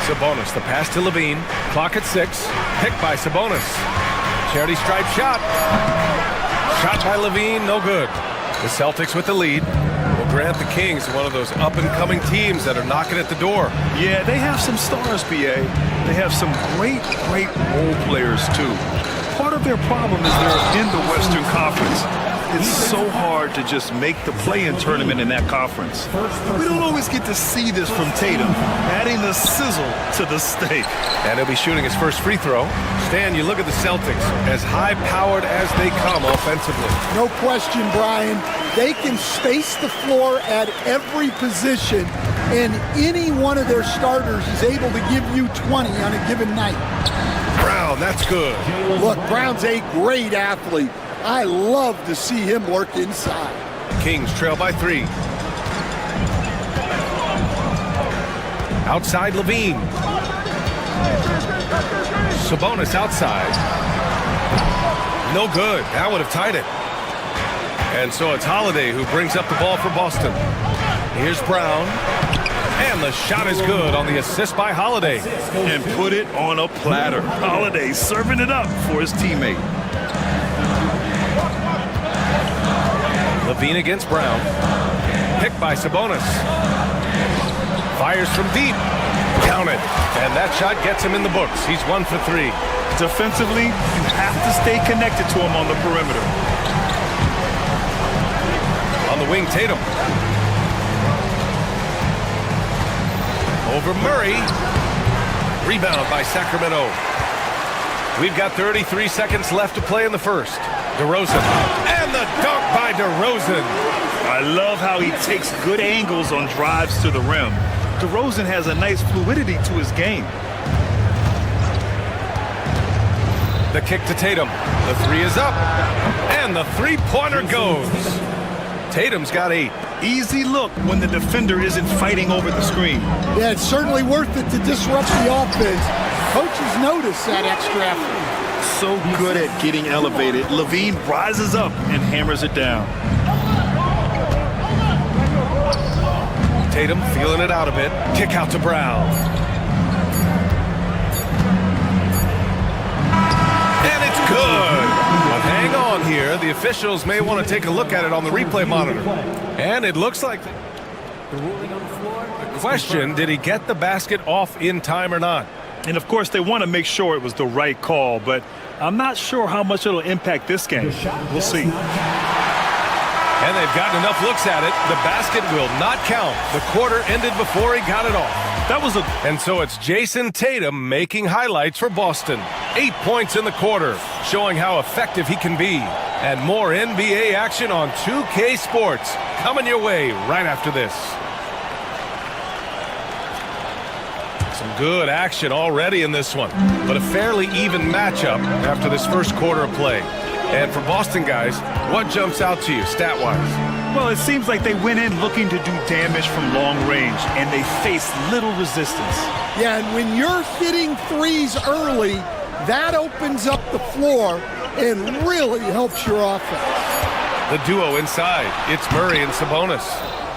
Sabonis, the pass to Levine. Clock at 6. Picked by Sabonis. Charity stripe shot. Shot by Levine, no good. The Celtics with the lead. Well, Grant, the Kings, one of those up-and-coming teams that are knocking at the door. Yeah, they have some stars, B.A. They have some great role players, too. Part of their problem is they're in the Western Conference. It's so hard to just make the play-in tournament in that conference. We don't always get to see this from Tatum, adding the sizzle to the steak. And he'll be shooting his first free throw. Stan, you look at the Celtics, as high-powered as they come offensively. No question, Brian. They can space the floor at every position, and any one of their starters is able to give you 20 on a given night. Brown, that's good. Look, Brown's a great athlete. I love to see him work inside. Kings trail by 3. Outside Levine. Sabonis outside. No good. That would have tied it. And so it's Holiday who brings up the ball for Boston. Here's Brown. And the shot is good on the assist by Holiday. And put it on a platter. Holiday serving it up for his teammate. Levine against Brown. Picked by Sabonis. Fires from deep. Count it. And that shot gets him in the books. He's 1 for 3. Defensively, you have to stay connected to him on the perimeter. On the wing, Tatum. Over Murray. Rebound by Sacramento. We've got 33 seconds left to play in the first. DeRozan. And the dunk by DeRozan. I love how he takes good angles on drives to the rim. DeRozan has a nice fluidity to his game. The kick to Tatum. The three is up. And the three-pointer goes. Tatum's got 8. Easy look when the defender isn't fighting over the screen. Yeah, it's certainly worth it to disrupt the offense. Coaches notice that extra effort. So good at getting elevated. Levine rises up and hammers it down. Tatum feeling it out a bit. Kick out to Brown. And it's good. But hang on here. The officials may want to take a look at it on the replay monitor. And it looks like the question, did he get the basket off in time or not? And of course, they want to make sure it was the right call, but I'm not sure how much it'll impact this game. We'll see. And they've gotten enough looks at it. The basket will not count. The quarter ended before he got it off. And so it's Jason Tatum making highlights for Boston. 8 points in the quarter, showing how effective he can be. And more NBA action on 2K Sports coming your way right after this. Some good action already in this one, but a fairly even matchup after this first quarter of play. And for Boston guys, what jumps out to you stat-wise? Well, it seems like they went in looking to do damage from long range, and they faced little resistance. Yeah, and when you're hitting threes early, that opens up the floor and really helps your offense. The duo inside, it's Murray and Sabonis.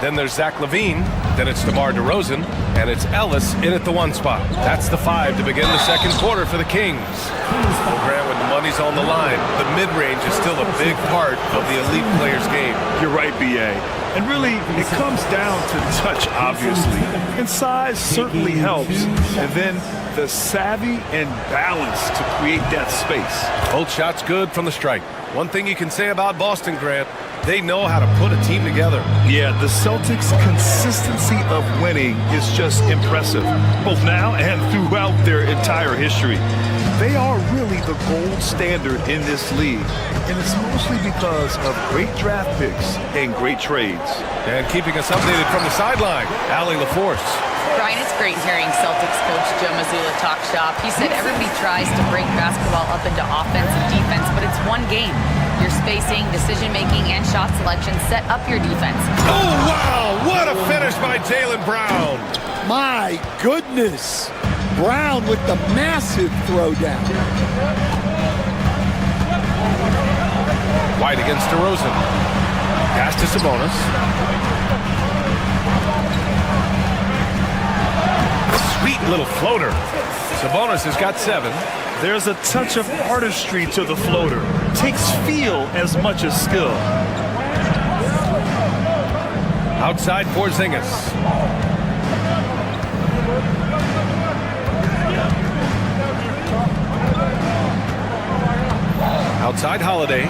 Then there's Zach LaVine, then it's DeMar DeRozan, and it's Ellis in at the 1 spot. That's the 5 to begin the second quarter for the Kings. Well, Grant, when the money's on the line, the mid-range is still a big part of the elite player's game. You're right, B.A. And really, it comes down to touch, obviously. And size certainly helps. And then the savvy and balance to create that space. Both shots good from the stripe. One thing you can say about Boston, Grant, they know how to put a team together. Yeah, the Celtics' consistency of winning is just impressive, both now and throughout their entire history. They are really the gold standard in this league, and it's mostly because of great draft picks and great trades. And keeping us updated from the sideline, Allie LaForce. Brian, it's great hearing Celtics coach Joe Mazzulla talk shop. He said everybody tries to break basketball up into offense and defense, but it's one game. Your spacing, decision-making, and shot selection set up your defense. Oh, wow! What a finish by Jaylen Brown! My goodness! Brown with the massive throwdown. White against DeRozan. Pass to Sabonis. Sweet little floater. Sabonis has got 7. There's a touch of artistry to the floater. Takes feel as much as skill. Outside Porzingis. Outside Holiday.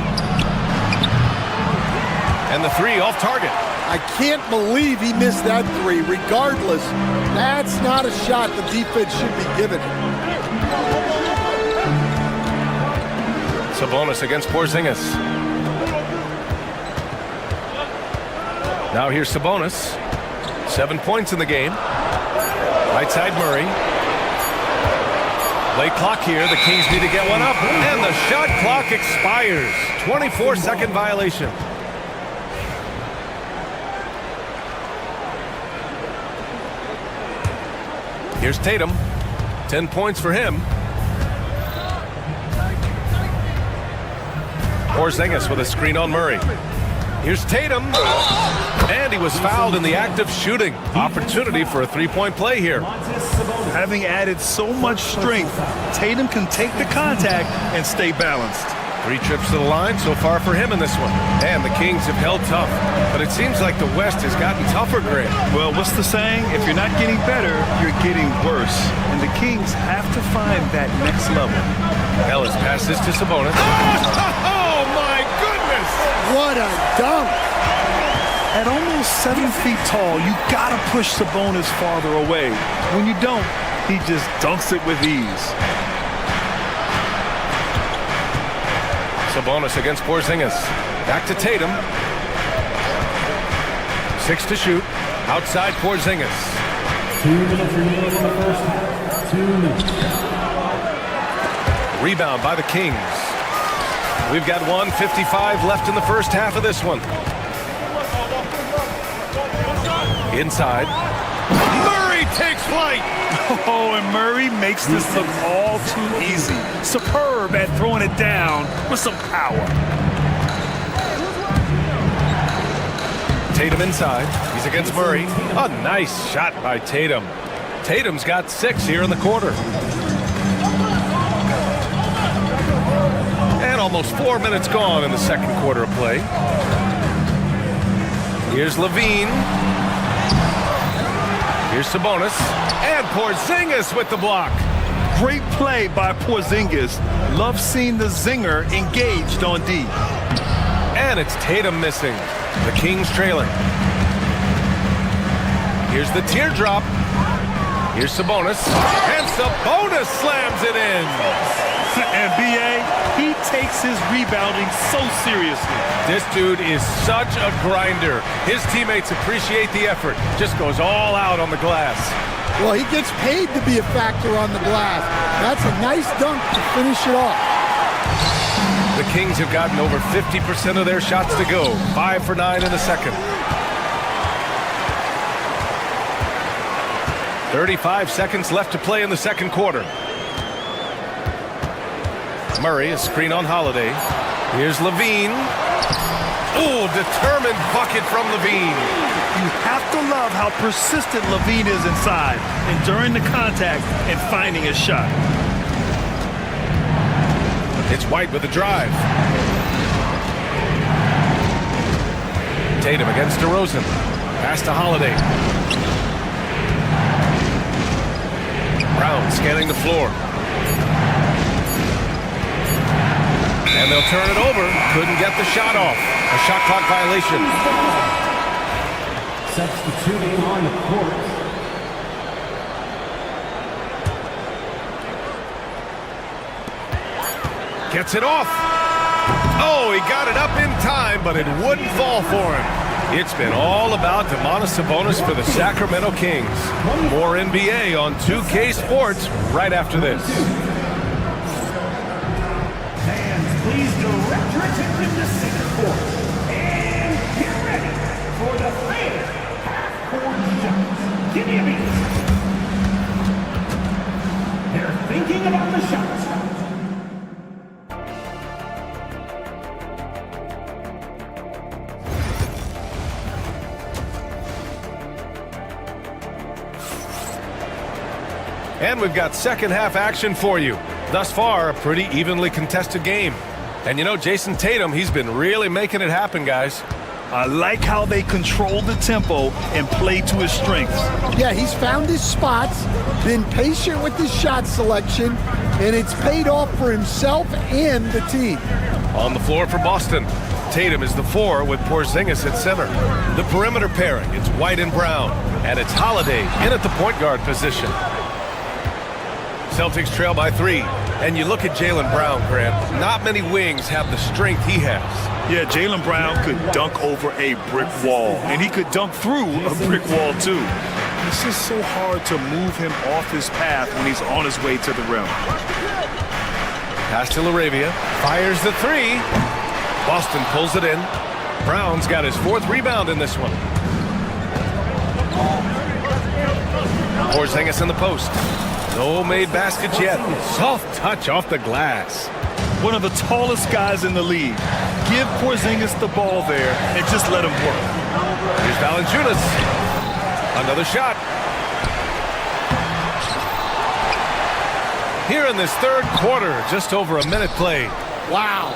And the 3 off target. I can't believe he missed that 3. Regardless, that's not a shot the defense should be giving him. Sabonis against Porzingis. Now here's Sabonis. 7 points in the game. Right side Murray. Late clock here. The Kings need to get one up. And the shot clock expires. 24-second violation. Here's Tatum. 10 points for him. Porzingis with a screen on Murray. Here's Tatum. And he was fouled in the act of shooting. Opportunity for a 3-point play here. Having added so much strength, Tatum can take the contact and stay balanced. 3 trips to the line so far for him in this one. And the Kings have held tough. But it seems like the West has gotten tougher, Grant. Well, what's the saying? If you're not getting better, you're getting worse. And the Kings have to find that next level. Ellis passes to Sabonis. Oh, my goodness! What a dunk! At almost 7 feet tall, you gotta push Sabonis farther away. When you don't, he just dunks it with ease. Sabonis against Porzingis. Back to Tatum. 6 to shoot. Outside Porzingis. 2 minutes remaining in the first half. 2 minutes. Rebound by the Kings. We've got 1:55 left in the first half of this one. Inside. Murray takes flight. Oh, and Murray makes this look all too easy. Superb at throwing it down with some power. Tatum inside. He's against Murray. A nice shot by Tatum. Tatum's got 6 here in the quarter. And almost 4 minutes gone in the second quarter of play. Here's Levine. Here's Sabonis. And Porzingis with the block. Great play by Porzingis. Love seeing the zinger engaged on D. And it's Tatum missing. The Kings trailing. Here's the teardrop. Here's Sabonis. And Sabonis slams it in. And B.A., he takes his rebounding so seriously. This dude is such a grinder. His teammates appreciate the effort. Just goes all out on the glass. Well, he gets paid to be a factor on the glass. That's a nice dunk to finish it off. The Kings have gotten over 50% of their shots to go. 5 for 9 in the second. 35 seconds left to play in the second quarter. Murray, a screen on Holiday. Here's Levine. Oh, determined bucket from Levine. You have to love how persistent Levine is inside, enduring the contact and finding his shot. It's White with the drive. Tatum against DeRozan. Pass to Holiday. Brown scanning the floor. And they'll turn it over. Couldn't get the shot off. A shot clock violation. Substituting on the court. Gets it off. Oh, he got it up in time, but it wouldn't fall for him. It's been all about Domantas Sabonis for the Sacramento Kings. More NBA on 2K Sports right after this. Fans, please direct your attention to center court. And get ready for the famous half-court shots. Give me a beat. They're thinking about the shots. And we've got second half action for you. Thus far, a pretty evenly contested game. And you know, Jason Tatum, he's been really making it happen, guys. I like how they control the tempo and play to his strengths. Yeah, he's found his spots, been patient with his shot selection, and it's paid off for himself and the team. On the floor for Boston, Tatum is the 4 with Porzingis at center. The perimeter pairing, it's White and Brown. And it's Holiday in at the point guard position. Celtics trail by 3. And you look at Jaylen Brown, Grant. Not many wings have the strength he has. Yeah, Jaylen Brown could dunk over a brick wall, and he could dunk through a brick wall, too. It's just so hard to move him off his path when he's on his way to the rim. Pass to LaRavia. Fires the 3. Boston pulls it in. Brown's got his 4th rebound in this one. Porzingis in the post. No made baskets yet. Soft touch off the glass. One of the tallest guys in the league. Give Porzingis the ball there and just let him work. Here's Valanciunas. Another shot. Here in this third quarter, just over a minute played. Wow.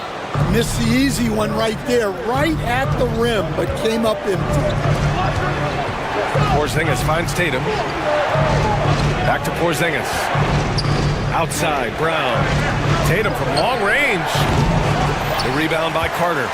Missed the easy one right there, right at the rim, but came up empty. Porzingis finds Tatum. Back to Porzingis. Outside, Brown. Tatum from long range. The rebound by Carter.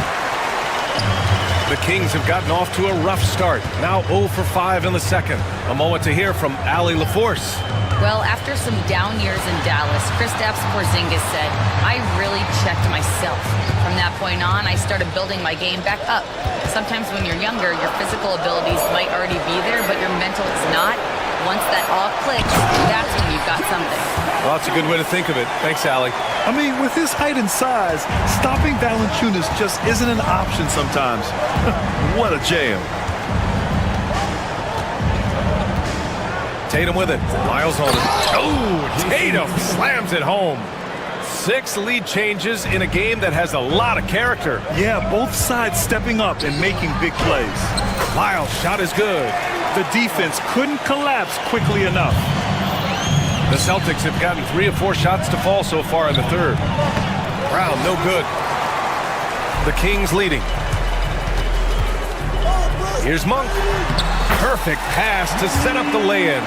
The Kings have gotten off to a rough start. Now 0 for 5 in the second. A moment to hear from Allie LaForce. Well, after some down years in Dallas, Kristaps Porzingis said, I really checked myself. From that point on, I started building my game back up. Sometimes when you're younger, your physical abilities might already be there, but your mental is not. Once that all clicks, that's when you've got something. Well, that's a good way to think of it. Thanks, Allie. I mean, with his height and size, stopping Valanciunas just isn't an option sometimes. What a jam. Tatum with it. Lyles on it. Oh, Tatum slams it home. 6 lead changes in a game that has a lot of character. Yeah, both sides stepping up and making big plays. Lyles' shot is good. The defense couldn't collapse quickly enough. The Celtics have gotten 3 of 4 shots to fall so far in the third. Brown, no good. The Kings leading. Here's Monk. Perfect pass to set up the lay-in.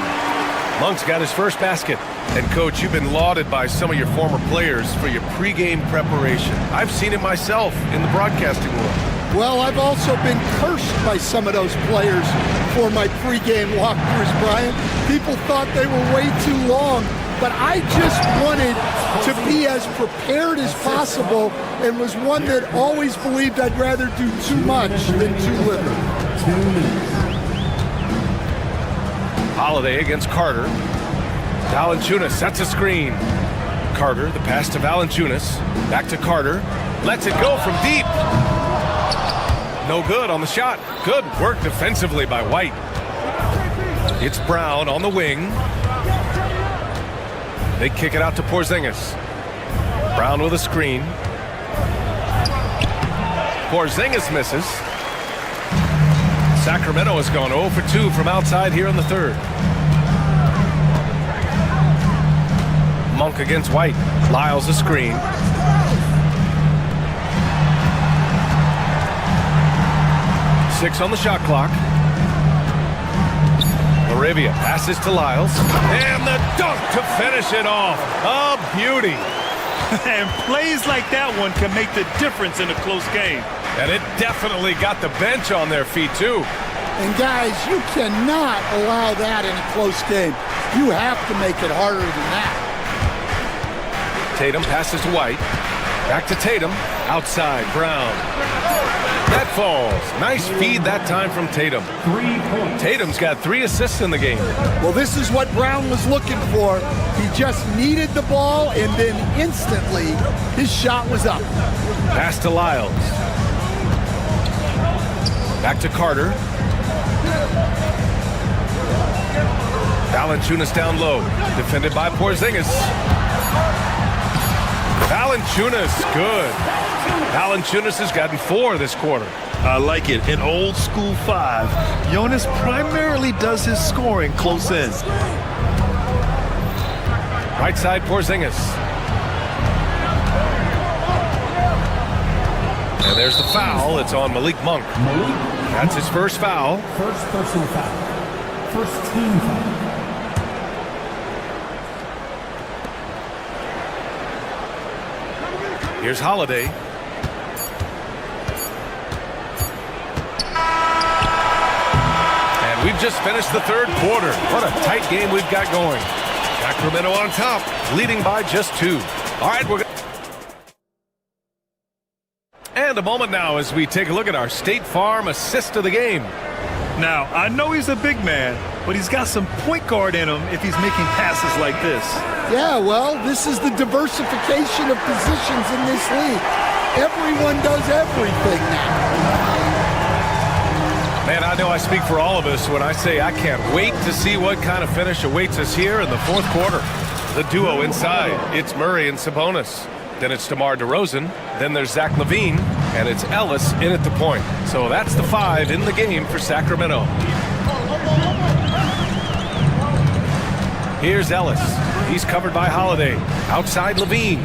Monk's got his first basket. And, Coach, you've been lauded by some of your former players for your pregame preparation. I've seen it myself in the broadcasting world. Well, I've also been cursed by some of those players for my pregame walkthroughs, Brian. People thought they were way too long, but I just wanted to be as prepared as possible and was one that always believed I'd rather do too much than too little. Holiday against Carter. Valanciunas sets a screen. Carter, the pass to Valanciunas. Back to Carter. Lets it go from deep. No good on the shot. Good work defensively by White. It's Brown on the wing. They kick it out to Porzingis. Brown with a screen. Porzingis misses. Sacramento has gone 0 for 2 from outside here in the third. Monk against White. Lyles a screen. Six on the shot clock. Laravia passes to Lyles. And the dunk to finish it off. A beauty. And plays like that one can make the difference in a close game. And it definitely got the bench on their feet, too. And, guys, you cannot allow that in a close game. You have to make it harder than that. Tatum passes to White. Back to Tatum. Outside, Brown. That falls. Nice feed that time from Tatum. Tatum's got 3 assists in the game. Well, this is what Brown was looking for. He just needed the ball, and then instantly his shot was up. Pass to Lyles. Back to Carter. Valanciunas down low. Defended by Porzingis. Valanciunas, good. Valanciunas has gotten 4 this quarter. I like it. An old school 5. Jonas primarily does his scoring close in. Right side, Porzingis. And there's the foul. It's on Malik Monk. That's his first foul. First personal foul. First team foul. Here's Holiday. And we've just finished the third quarter. What a tight game we've got going. Sacramento on top, leading by just 2. All right, we're and a moment now as we take a look at our State Farm assist of the game. Now, I know he's a big man, but he's got some point guard in him if he's making passes like this. Yeah, well, this is the diversification of positions in this league. Everyone does everything now. Man, I know I speak for all of us when I say I can't wait to see what kind of finish awaits us here in the fourth quarter. The duo inside, it's Murray and Sabonis. Then it's DeMar DeRozan. Then there's Zach LaVine. And it's Ellis in at the point. So that's the 5 in the game for Sacramento. Here's Ellis. He's covered by Holiday. Outside LaVine.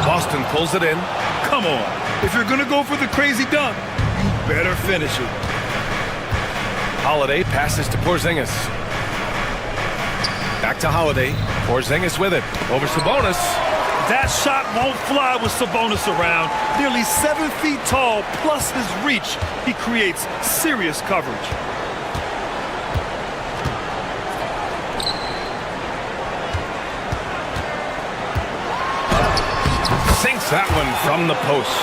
Boston pulls it in. Come on. If you're going to go for the crazy dunk, you better finish it. Holiday passes to Porzingis. Back to Holiday. Porzingis with it. Over Sabonis. That shot won't fly with Sabonis around. Nearly 7 feet tall, plus his reach. He creates serious coverage. Sinks that one from the post.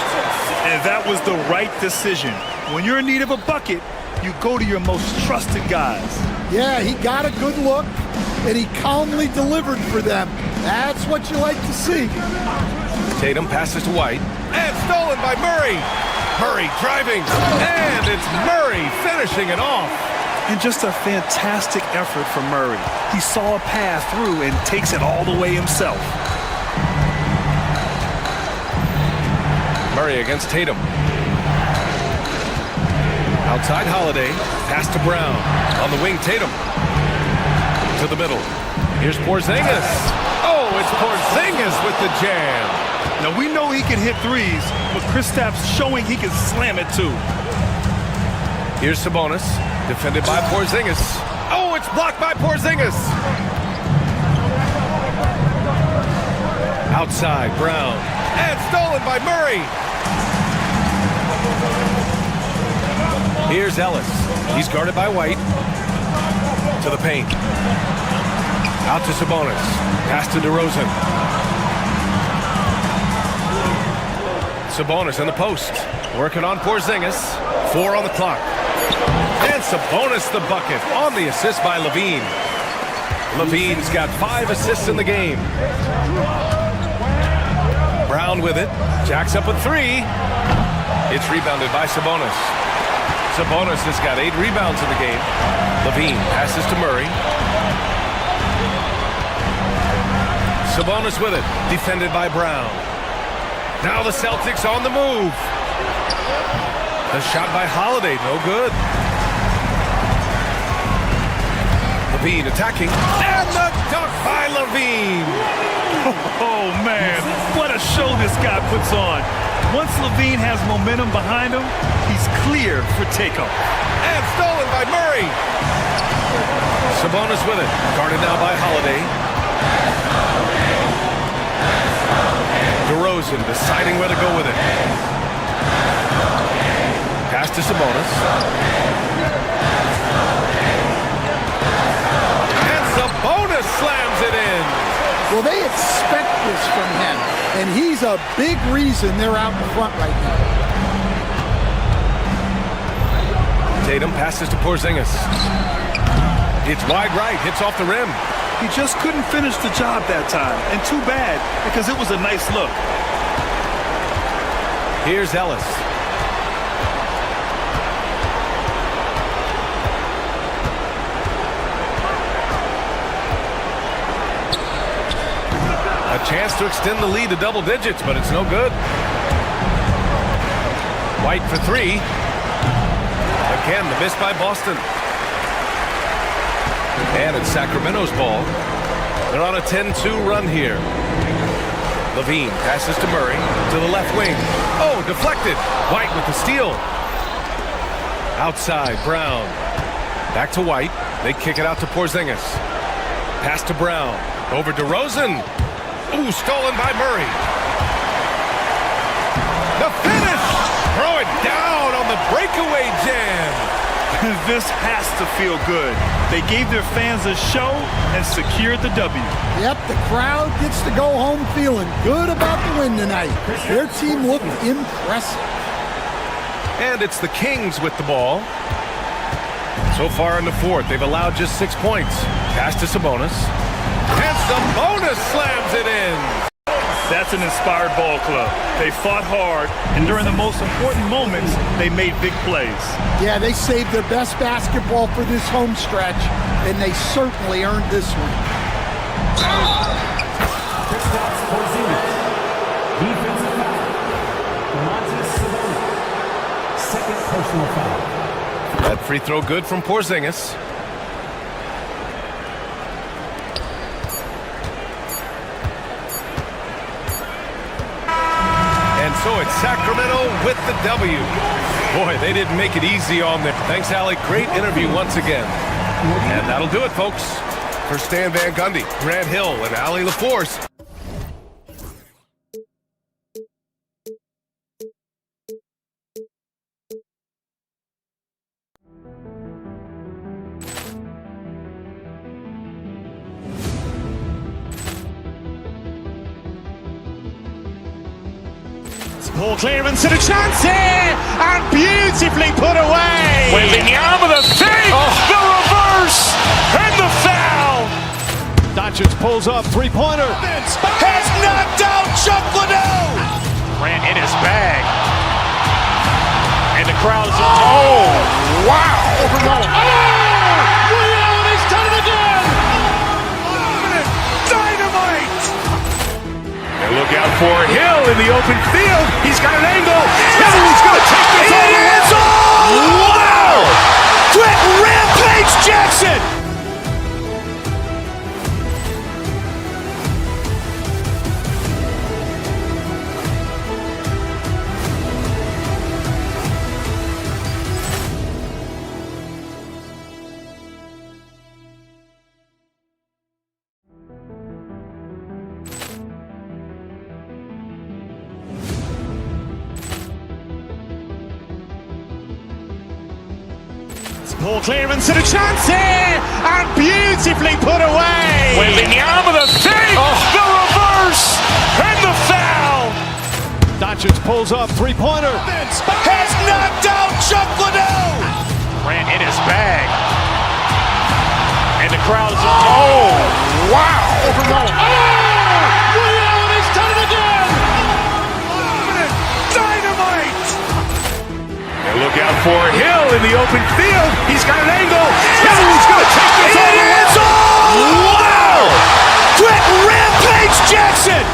And that was the right decision. When you're in need of a bucket, you go to your most trusted guys. Yeah, he got a good look, and he calmly delivered for them. That's what you like to see. Tatum passes to White. And stolen by Murray. Murray driving. And it's Murray finishing it off. And just a fantastic effort from Murray. He saw a path through and takes it all the way himself. Murray against Tatum. Outside Holiday. Pass to Brown. On the wing, Tatum. To the middle. Here's Porzingis. Oh, it's Porzingis with the jam. Now, we know he can hit threes, but Kristaps showing he can slam it too. Here's Sabonis. Defended by Porzingis. Oh, it's blocked by Porzingis. Outside, Brown. And stolen by Murray. Here's Ellis. He's guarded by White. To the paint. Out to Sabonis. Pass to DeRozan. Sabonis in the post. Working on Porzingis. 4 on the clock. And Sabonis the bucket on the assist by Levine. Levine's got 5 assists in the game. Brown with it. Jacks up a 3. It's rebounded by Sabonis. Sabonis has got 8 rebounds in the game. Levine passes to Murray. Sabonis with it. Defended by Brown. Now the Celtics on the move. The shot by Holiday, no good. Levine attacking. And the dunk by Levine. Oh, man, what a show this guy puts on. Once Levine has momentum behind him, he's clear for takeoff. And stolen by Murray. Sabonis with it. Guarded now by Holiday. DeRozan deciding where to go with it. Pass to Sabonis. And Sabonis slams it in. Well, they expect this from him, and he's a big reason they're out in front right now. Tatum passes to Porzingis. It's wide right, hits off the rim. He just couldn't finish the job that time, and too bad, because it was a nice look. Here's Ellis. A chance to extend the lead to double digits, but it's no good. White for 3. Again, the miss by Boston. And it's Sacramento's ball. They're on a 10-2 run here. Levine passes to Murray to the left wing. Oh, deflected. White with the steal. Outside, Brown. Back to White. They kick it out to Porzingis. Pass to Brown. Over DeRozan. Ooh, stolen by Murray. The finish! Throw it down on the breakaway jam. This has to feel good. They gave their fans a show and secured the W. Yep, the crowd gets to go home feeling good about the win tonight. Their team looked impressive. And it's the Kings with the ball. So far in the 4th, they've allowed just 6 points. Pass to Sabonis. And Sabonis slams it in. That's an inspired ball club. They fought hard, and during the most important moments, they made big plays. Yeah, they saved their best basketball for this home stretch, and they certainly earned this one. Defensive foul. Domantas Sabonis. Second personal foul. That free throw good from Porzingis. So it's Sacramento with the W. Boy, they didn't make it easy on them. Thanks, Allie. Great interview once again. And that'll do it, folks. for Stan Van Gundy, Grant Hill, and Allie LaForce. Poor clearance and a chance here, and beautifully put away. Wembanyama with a fake, the reverse, and the foul. Doncic pulls up, three-pointer. Has knocked out Chuck Liddell. Grant in his bag. And the crowd is, oh, wow. He's done it again. Dynamite. And look out for Hill in the open field. He's got an angle. He's going to take this all the way. Wow. Quick Rampage Jackson. Poor clearance and a chance here, and beautifully put away. Wembanyama with a fake, the reverse, and the foul. Doncic pulls up, three-pointer. Has knocked out Chuck Liddell. Grant in his bag. And the crowd is, oh, wow. He's done it again. Dynamite. And look out for Hill in the open field. He's got an angle. He's going to take this all the way. Wow. Quick Rampage Jackson.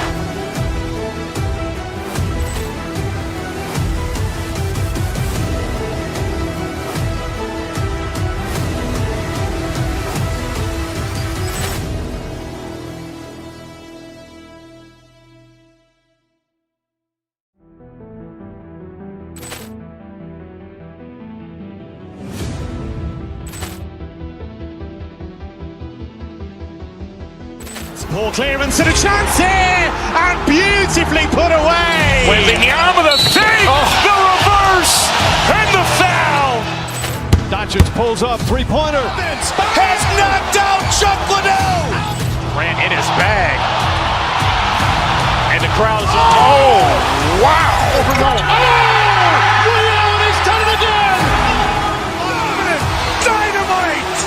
Poor clearance and a chance here, and beautifully put away. Wembanyama with a fake, the reverse, and the foul. Doncic pulls up, three-pointer. Has knocked out Chuck Liddell. Grant in his bag. And the crowd is, oh, wow. He's done it again. Dynamite.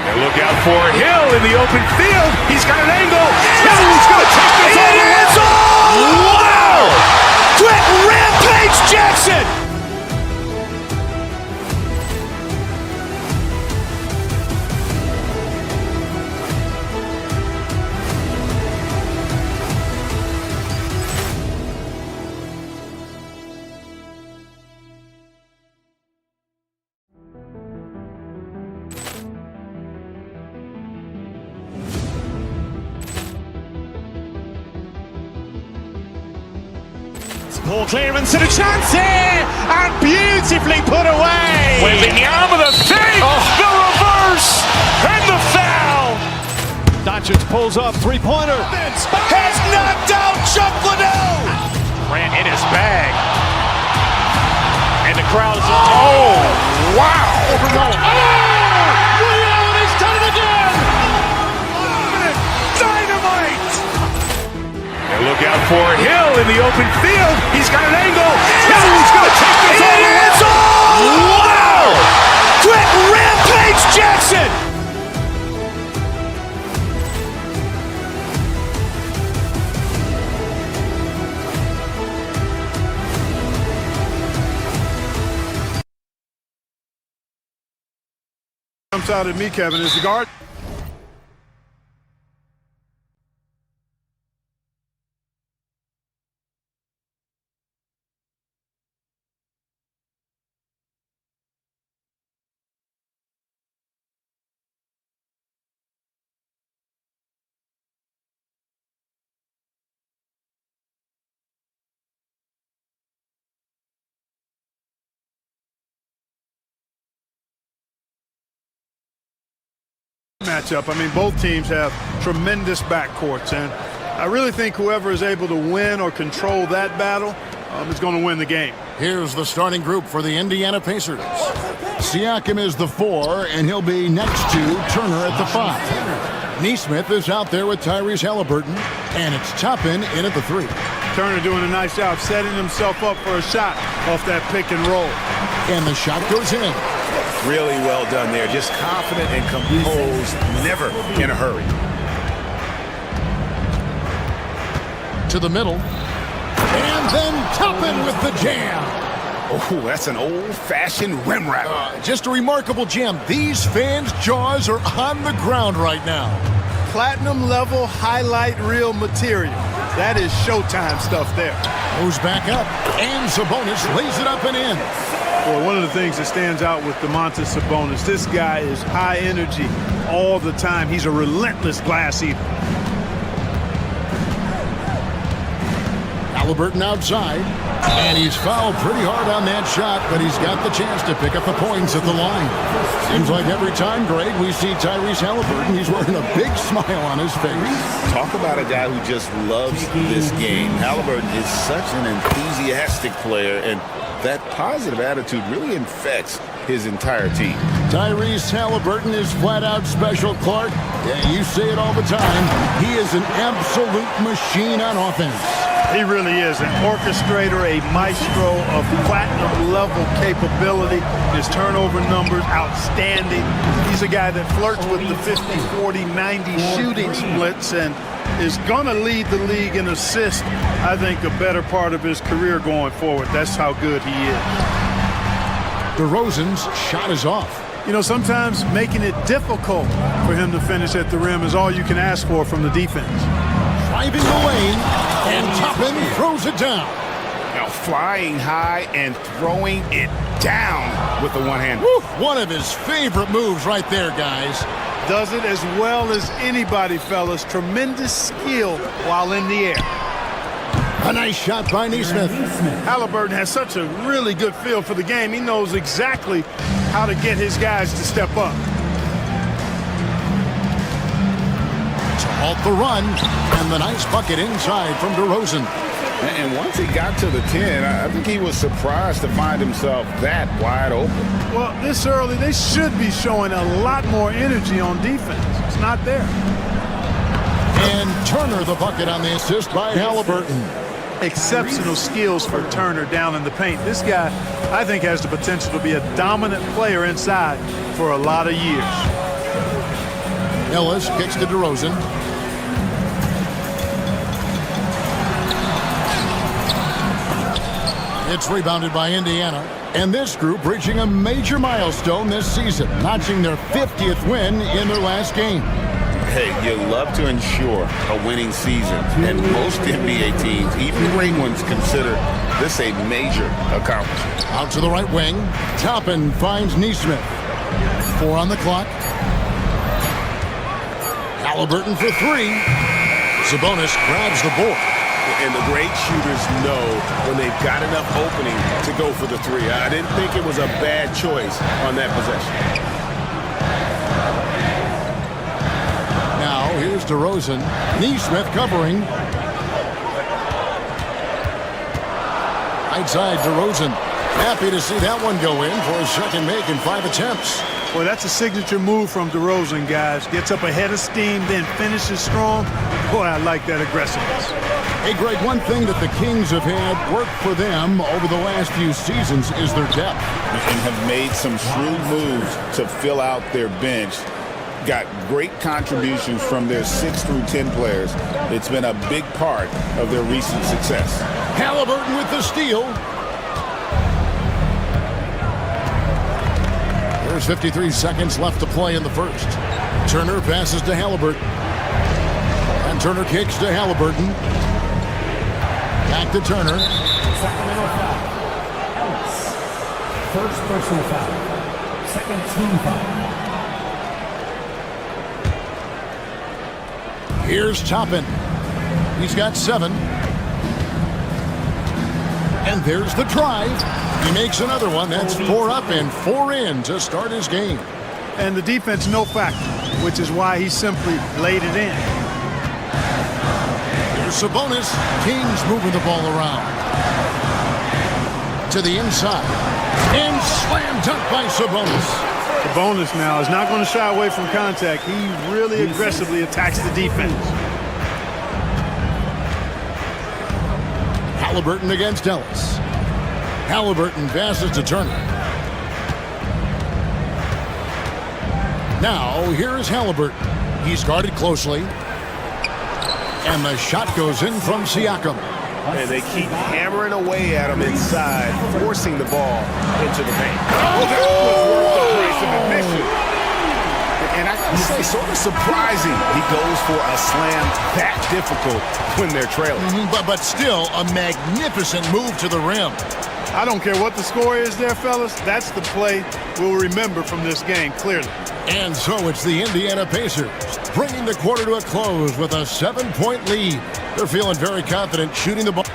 And look out for Hill in the open field. He's got an angle. He's going to take this all the way. Wow. Quick Rampage Jackson. Poor clearance and a chance here, and beautifully put away. Wembanyama with a fake, the reverse, and the foul. Doncic pulls up, three-pointer. Has knocked out Chuck Liddell. Grant in his bag. And the crowd is, oh, wow. He's done it again. Dynamite. And look out for Hill in the open field. He's got an angle. He's going to take this all the way. Wow. Quick Rampage Jackson. Jumps out at me, Kevin, is the guard. matchup. I mean, both teams have tremendous backcourts, and I really think whoever is able to win or control that battle is going to win the game. Here's the starting group for the Indiana Pacers. Siakam is the 4, and he'll be next to Turner at the 5. Nesmith is out there with Tyrese Halliburton, and it's Toppin in at the 3. Turner doing a nice job setting himself up for a shot off that pick and roll. And the shot goes in. Really well done there. Just confident and composed, never in a hurry. To the middle. And then Toppin with the jam. Oh, that's an old-fashioned rim wrap. Just a remarkable jam. These fans' jaws are on the ground right now. Platinum level highlight reel material. That is Showtime stuff there. Goes back up, and Sabonis lays it up and in. Well, one of the things that stands out with Domantas Sabonis, this guy is high energy all the time. He's a relentless glass eater. Halliburton outside, and he's fouled pretty hard on that shot, but he's got the chance to pick up the points at the line. Seems like every time, Greg, we see Tyrese Halliburton, he's wearing a big smile on his face. Talk about a guy who just loves this game. Halliburton is such an enthusiastic player, and that positive attitude really infects his entire team. Tyrese Halliburton is flat out special, Clark. Yeah, you say it all the time. He is an absolute machine on offense. He really is an orchestrator, a maestro of platinum-level capability. His turnover numbers, outstanding. He's a guy that flirts with the 50, 40, 90 shooting splits and is going to lead the league in assists, I think, a better part of his career going forward. That's how good he is. DeRozan's shot is off. You know, sometimes making it difficult for him to finish at the rim is all you can ask for from the defense. Driving the lane, and Toppin throws it down. Now flying high and throwing it down with the one hand. One of his favorite moves right there, guys. Does it as well as anybody, fellas. Tremendous skill while in the air. A nice shot by Nesmith. Halliburton has such a really good feel for the game. He knows exactly how to get his guys to step up. To halt the run, and the nice bucket inside from DeRozan. And once he got to the 10, I think he was surprised to find himself that wide open. Well, this early, they should be showing a lot more energy on defense. It's not there. And Turner the bucket on the assist by Halliburton. Exceptional skills for Turner down in the paint. This guy, I think, has the potential to be a dominant player inside for a lot of years. Ellis kicks to DeRozan. It's rebounded by Indiana. And this group reaching a major milestone this season, notching their 50th win in their last game. Hey, you love to ensure a winning season, and most NBA teams, even great ones, consider this a major accomplishment. Out to the right wing, Toppin finds Nesmith. 4 on the clock. Halliburton for 3. Sabonis grabs the board. And the great shooters know when they've got enough opening to go for the 3. I didn't think it was a bad choice on that possession. Now here's DeRozan. Nesmith covering. Right side DeRozan. Happy to see that one go in for a second make in 5 attempts. Well, that's a signature move from DeRozan, guys. Gets up ahead of steam, then finishes strong. Boy, I like that aggressiveness. Hey, Greg, one thing that the Kings have had work for them over the last few seasons is their depth. And have made some shrewd moves to fill out their bench. Got great contributions from their 6 through 10 players. It's been a big part of their recent success. Halliburton with the steal. There's 53 seconds left to play in the first. Turner passes to Halliburton. And Turner kicks to Halliburton. Back to Turner. Sacramento foul. Ellis. First personal foul. Second team foul. Here's Toppin. He's got 7. And there's the drive. He makes another one. That's 4 up and 4 in to start his game. And the defense, no factor. which is why he simply laid it in. Here's Sabonis. Kings moving the ball around. To the inside. And slam dunk by Sabonis. Sabonis now is not going to shy away from contact. He really aggressively attacks the defense. Halliburton against Ellis. Halliburton passes to Turner. Now, here is Halliburton. He's guarded closely. And the shot goes in from Siakam. And they keep hammering away at him inside, forcing the ball into the paint. Oh, that was worth the price of admission. And I gotta say, sort of surprising he goes for a slam that difficult when they're trailing. But still, a magnificent move to the rim. I don't care what the score is there, fellas. That's the play we'll remember from this game, clearly. And so it's the Indiana Pacers, bringing the quarter to a close with a 7-point lead. They're feeling very confident shooting the ball.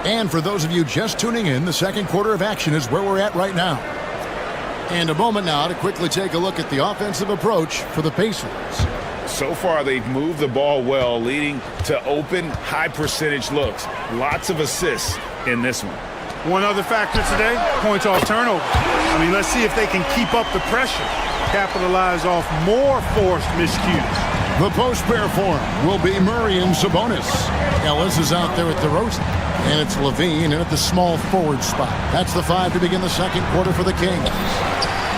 And for those of you just tuning in, the second quarter of action is where we're at right now. And a moment now to quickly take a look at the offensive approach for the Pacers. So far, they've moved the ball well, leading to open, high-percentage looks. Lots of assists in this one. One other factor today, points off turnover. I mean, let's see if they can keep up the pressure, capitalize off more forced miscues. The post pair form will be Murray and Sabonis. Ellis is out there at DeRozan. And it's Levine in at the small forward spot. That's the 5 to begin the second quarter for the Kings.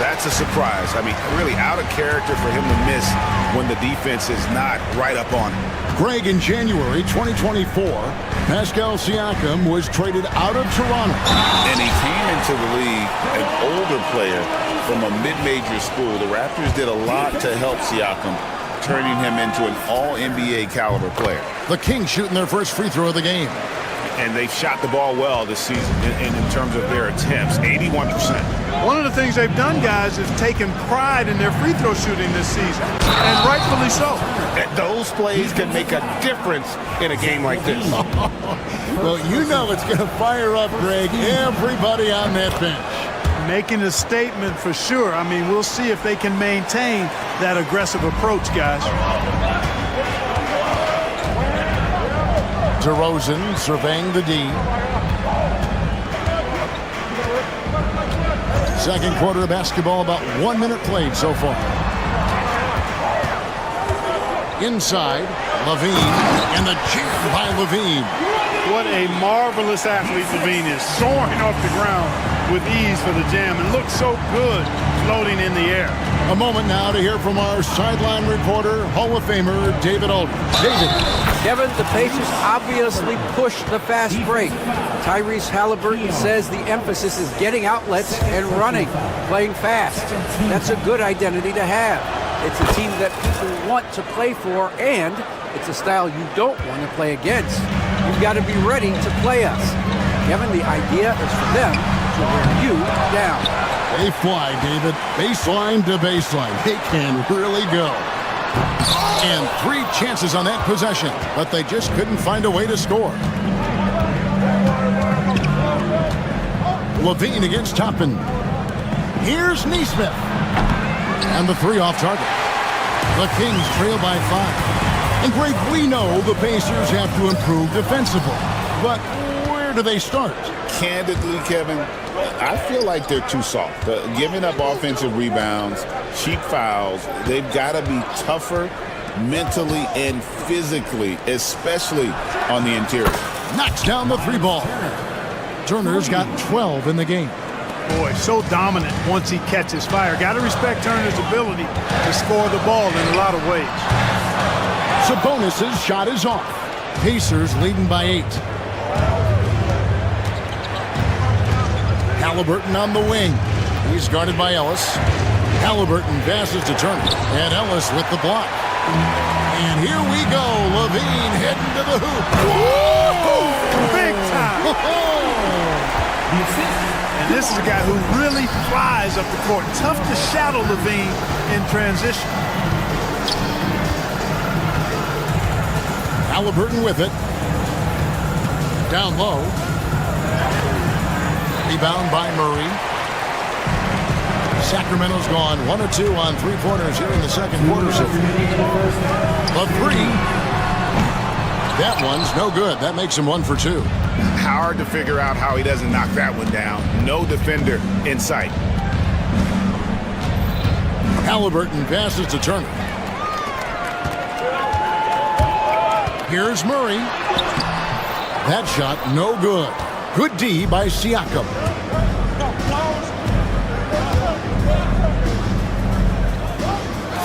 That's a surprise. I mean, really out of character for him to miss when the defense is not right up on him. Greg, in January 2024, Pascal Siakam was traded out of Toronto. And he came into the league an older player from a mid-major school. The Raptors did a lot to help Siakam, turning him into an all-NBA caliber player. The Kings shooting their first free throw of the game. And they've shot the ball well this season in terms of their attempts, 81%. One of the things they've done, guys, is taken pride in their free throw shooting this season, and rightfully so. Those plays can make a difference in a game like this. Well, you know it's going to fire up, Greg, everybody on that bench. Making a statement for sure. I mean, we'll see if they can maintain that aggressive approach, guys. DeRozan surveying the D. Second quarter of basketball, about 1 minute played so far. Inside, Levine, and the jam by Levine. What a marvelous athlete Levine is, soaring off the ground with ease for the jam, and looks so good floating in the air. A moment now to hear from our sideline reporter, Hall of Famer David Aldridge. David. Kevin, the Pacers obviously pushed the fast break. Tyrese Halliburton says the emphasis is getting outlets and running, playing fast. That's a good identity to have. It's a team that people want to play for, and it's a style you don't want to play against. You've got to be ready to play us. Kevin, the idea is for them to wear you down. They fly, David. Baseline to baseline. They can really go. And 3 chances on that possession, but they just couldn't find a way to score. Levine against Toppin. Here's Neesmith. And the 3 off target. The Kings trail by 5. And Greg, we know the Pacers have to improve defensively. But where do they start? Candidly, Kevin, I feel like they're too soft. Giving up offensive rebounds, cheap fouls, they've got to be tougher mentally and physically, especially on the interior. Knocks down the 3 ball. Turner's got 12 in the game. Boy, so dominant once he catches fire. Got to respect Turner's ability to score the ball in a lot of ways. Sabonis' shot is off. Pacers leading by 8. Halliburton on the wing. He's guarded by Ellis. Halliburton passes to Turner. And Ellis with the block. And here we go. Levine heading to the hoop. Whoa! Big time. And this is a guy who really flies up the court. Tough to shadow Levine in transition. Halliburton with it. Down low. Rebound by Murray. Sacramento's gone 1 of 2 on three-pointers here in the second quarter. So the three. That one's no good. That makes him 1 for 2. Hard to figure out how he doesn't knock that one down. No defender in sight. Halliburton passes to Turner. Here's Murray. That shot no good. Good D by Siakam.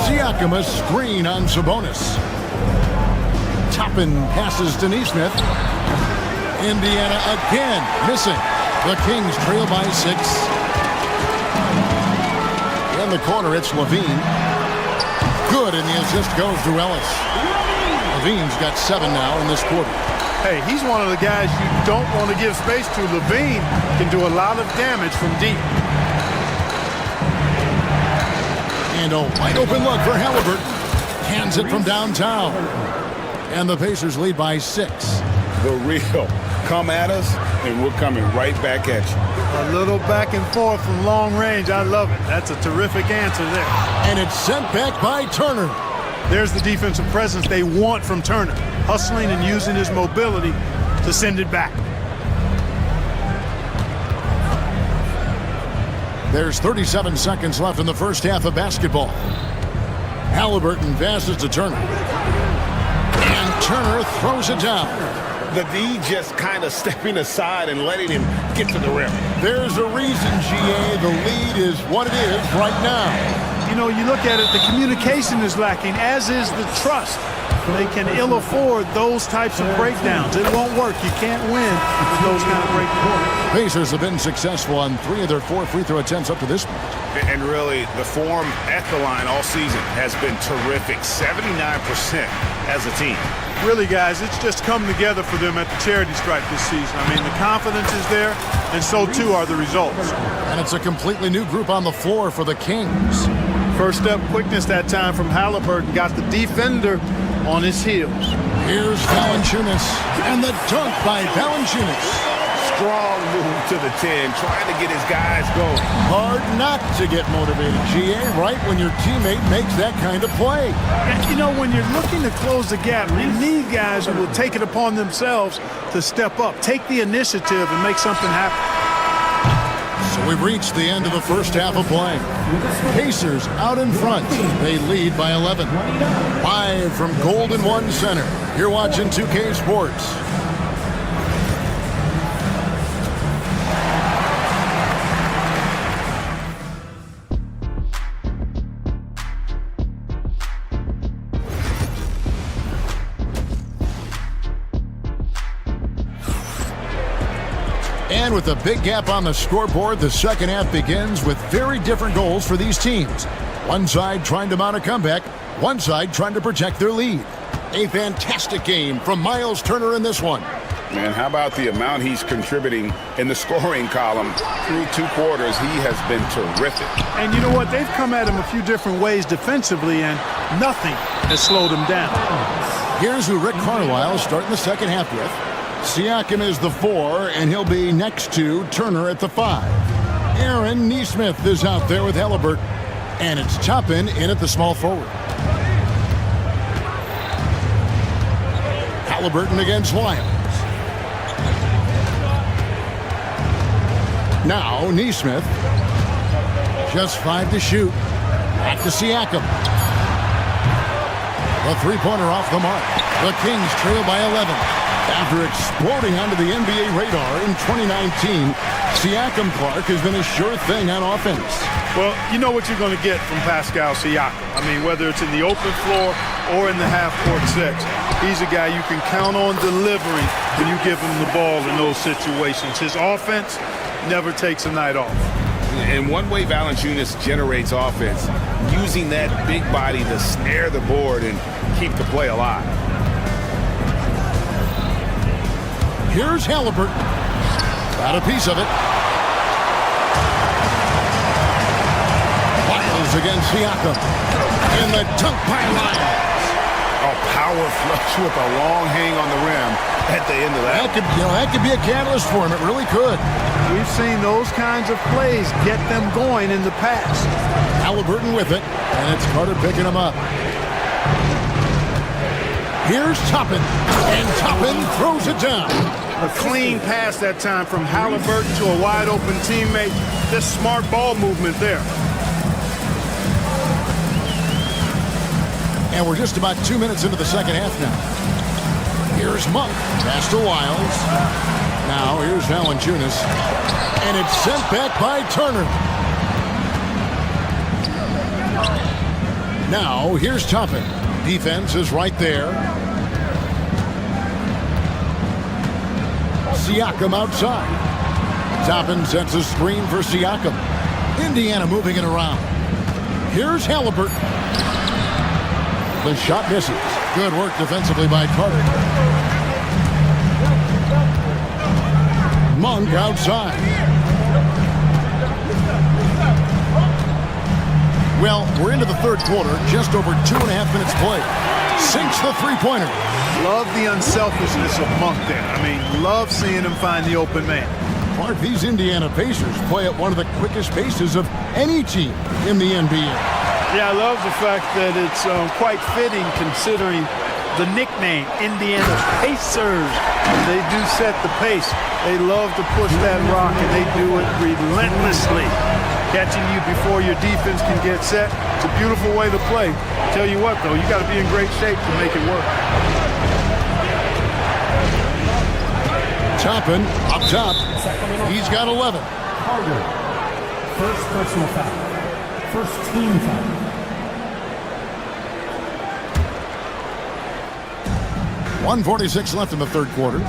Siakam a screen on Sabonis. Toppin passes to Neesmith. Indiana again missing. The Kings trail by 6. In the corner, it's Levine. Good, and the assist goes to Ellis. Levine's got 7 now in this quarter. Hey, he's one of the guys you don't want to give space to. Levine can do a lot of damage from deep. And a wide open look for Halliburton. Hands it from downtown. And the Pacers lead by 6. The real. Come at us, and we're coming right back at you. A little back and forth from long range. I love it. That's a terrific answer there. And it's sent back by Turner. There's the defensive presence they want from Turner. Hustling and using his mobility to send it back. There's 37 seconds left in the first half of basketball. Halliburton passes to Turner. And Turner throws it down. The D just kind of stepping aside and letting him get to the rim. There's a reason, GA. The lead is what it is right now. You know, you look at it, the communication is lacking, as is the trust. They can ill afford those types of breakdowns. It won't work. You can't win with those kind of breakdowns. Pacers have been successful on 3 of their 4 free throw attempts up to this point. And really, the form at the line all season has been terrific. 79% as a team. Really, guys, it's just come together for them at the charity stripe this season. I mean, the confidence is there, and so too are the results. And it's a completely new group on the floor for the Kings. First step quickness that time from Halliburton. Got the defender on his heels. Here's Valanciunas, and the dunk by Valanciunas. Strong move to the 10, trying to get his guys going. Hard not to get motivated, GA, right when your teammate makes that kind of play. You know, when you're looking to close the gap, you need guys who will take it upon themselves to step up, take the initiative, and make something happen. So we've reached the end of the first half of play. Pacers out in front. They lead by 11. Live from Golden One Center. You're watching 2K Sports. And with a big gap on the scoreboard, the second half begins with very different goals for these teams. One side trying to mount a comeback, one side trying to protect their lead. A fantastic game from Miles Turner in this one. Man, how about the amount he's contributing in the scoring column? Through 2 quarters, he has been terrific. And you know what? They've come at him a few different ways defensively, and nothing has slowed him down. Here's who Rick Carlisle starting the second half with. Siakam is the 4, and he'll be next to Turner at the 5. Aaron Neesmith is out there with Halliburton. And it's Toppin in at the small forward. Halliburton against Lyons. Now Neesmith. Just 5 to shoot. Back to Siakam. A three-pointer off the mark. The Kings trail by 11. After exploding onto the NBA radar in 2019, Siakam Clark has been a sure thing on offense. Well, you know what you're going to get from Pascal Siakam. I mean, whether it's in the open floor or in the half-court sets, he's a guy you can count on delivering when you give him the ball in those situations. His offense never takes a night off. And one way Valanciunas generates offense, using that big body to snare the board and keep the play alive. Here's Halliburton. Got a piece of it. Lyles against Siakam. In the dunk by Lyles. A power flush with a long hang on the rim. at the end of that. That could be a catalyst for him. It really could. We've seen those kinds of plays get them going in the past. Halliburton with it, and it's Carter picking him up. Here's Toppin, and Toppin throws it down. A clean pass that time from Halliburton to a wide-open teammate. Just smart ball movement there. And we're just about 2 minutes into the second half now. Here's Monk, pass to Wiles. Now here's Valanciunas, and it's sent back by Turner. Now here's Toppin. Defense is right there. Siakam outside. Toppin sets a screen for Siakam. Indiana moving it around. Here's Halliburton. The shot misses. Good work defensively by Carter. Monk outside. Well, we're into the third quarter, just over 2.5 minutes played. Sinks the three-pointer. Love the unselfishness of Monk there. I mean, love seeing him find the open man. Clark, these Indiana Pacers play at one of the quickest paces of any team in the NBA. Yeah, I love the fact that it's quite fitting considering the nickname, Indiana Pacers. They do set the pace. They love to push that rock, and they do it relentlessly. Catching you before your defense can get set. It's a beautiful way to play. Tell you what, though, you got to be in great shape to make it work. Toppin up top. He's got 11. Carter, first personal foul. First team foul. .146 left in the third quarter.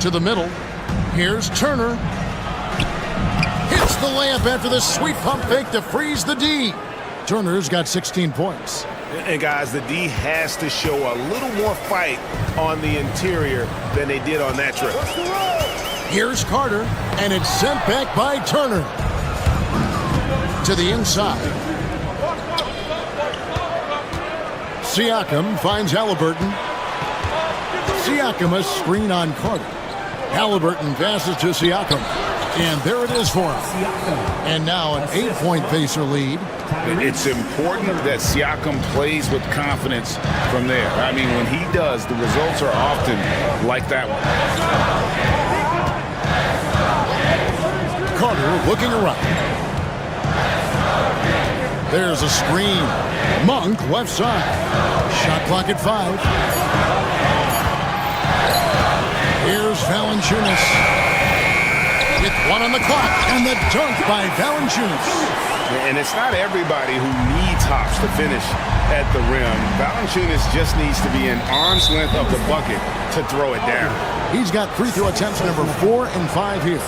To the middle. Here's Turner. Hits the layup after the sweet pump fake to freeze the D. Turner's got 16 points. And guys, the D has to show a little more fight on the interior than they did on that trip. Here's Carter, and it's sent back by Turner. To the inside. Siakam finds Halliburton. Siakam a screen on Carter. Halliburton passes to Siakam. And there it is for him. And now an 8-point Pacer lead. It's important that Siakam plays with confidence from there. I mean, when he does, the results are often like that one. Carter looking around. There's a screen. Monk left side. Shot clock at 5. Here's Valanciunas. With 1 on the clock, and the dunk by Valanciunas. And it's not everybody who needs hops to finish at the rim. Valanciunas just needs to be an arm's length of the bucket to throw it down. He's got free throw attempts number 4 and 5 here.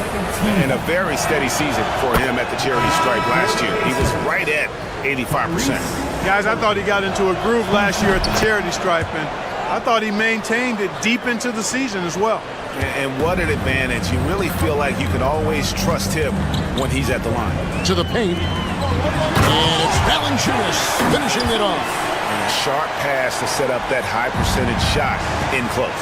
And a very steady season for him at the charity stripe last year. He was right at 85%. Guys, I thought he got into a groove last year at the charity stripe, and I thought he maintained it deep into the season as well. And what an advantage. You really feel like you can always trust him when he's at the line. To the paint. And it's Valanciunas finishing it off. And a sharp pass to set up that high percentage shot in close.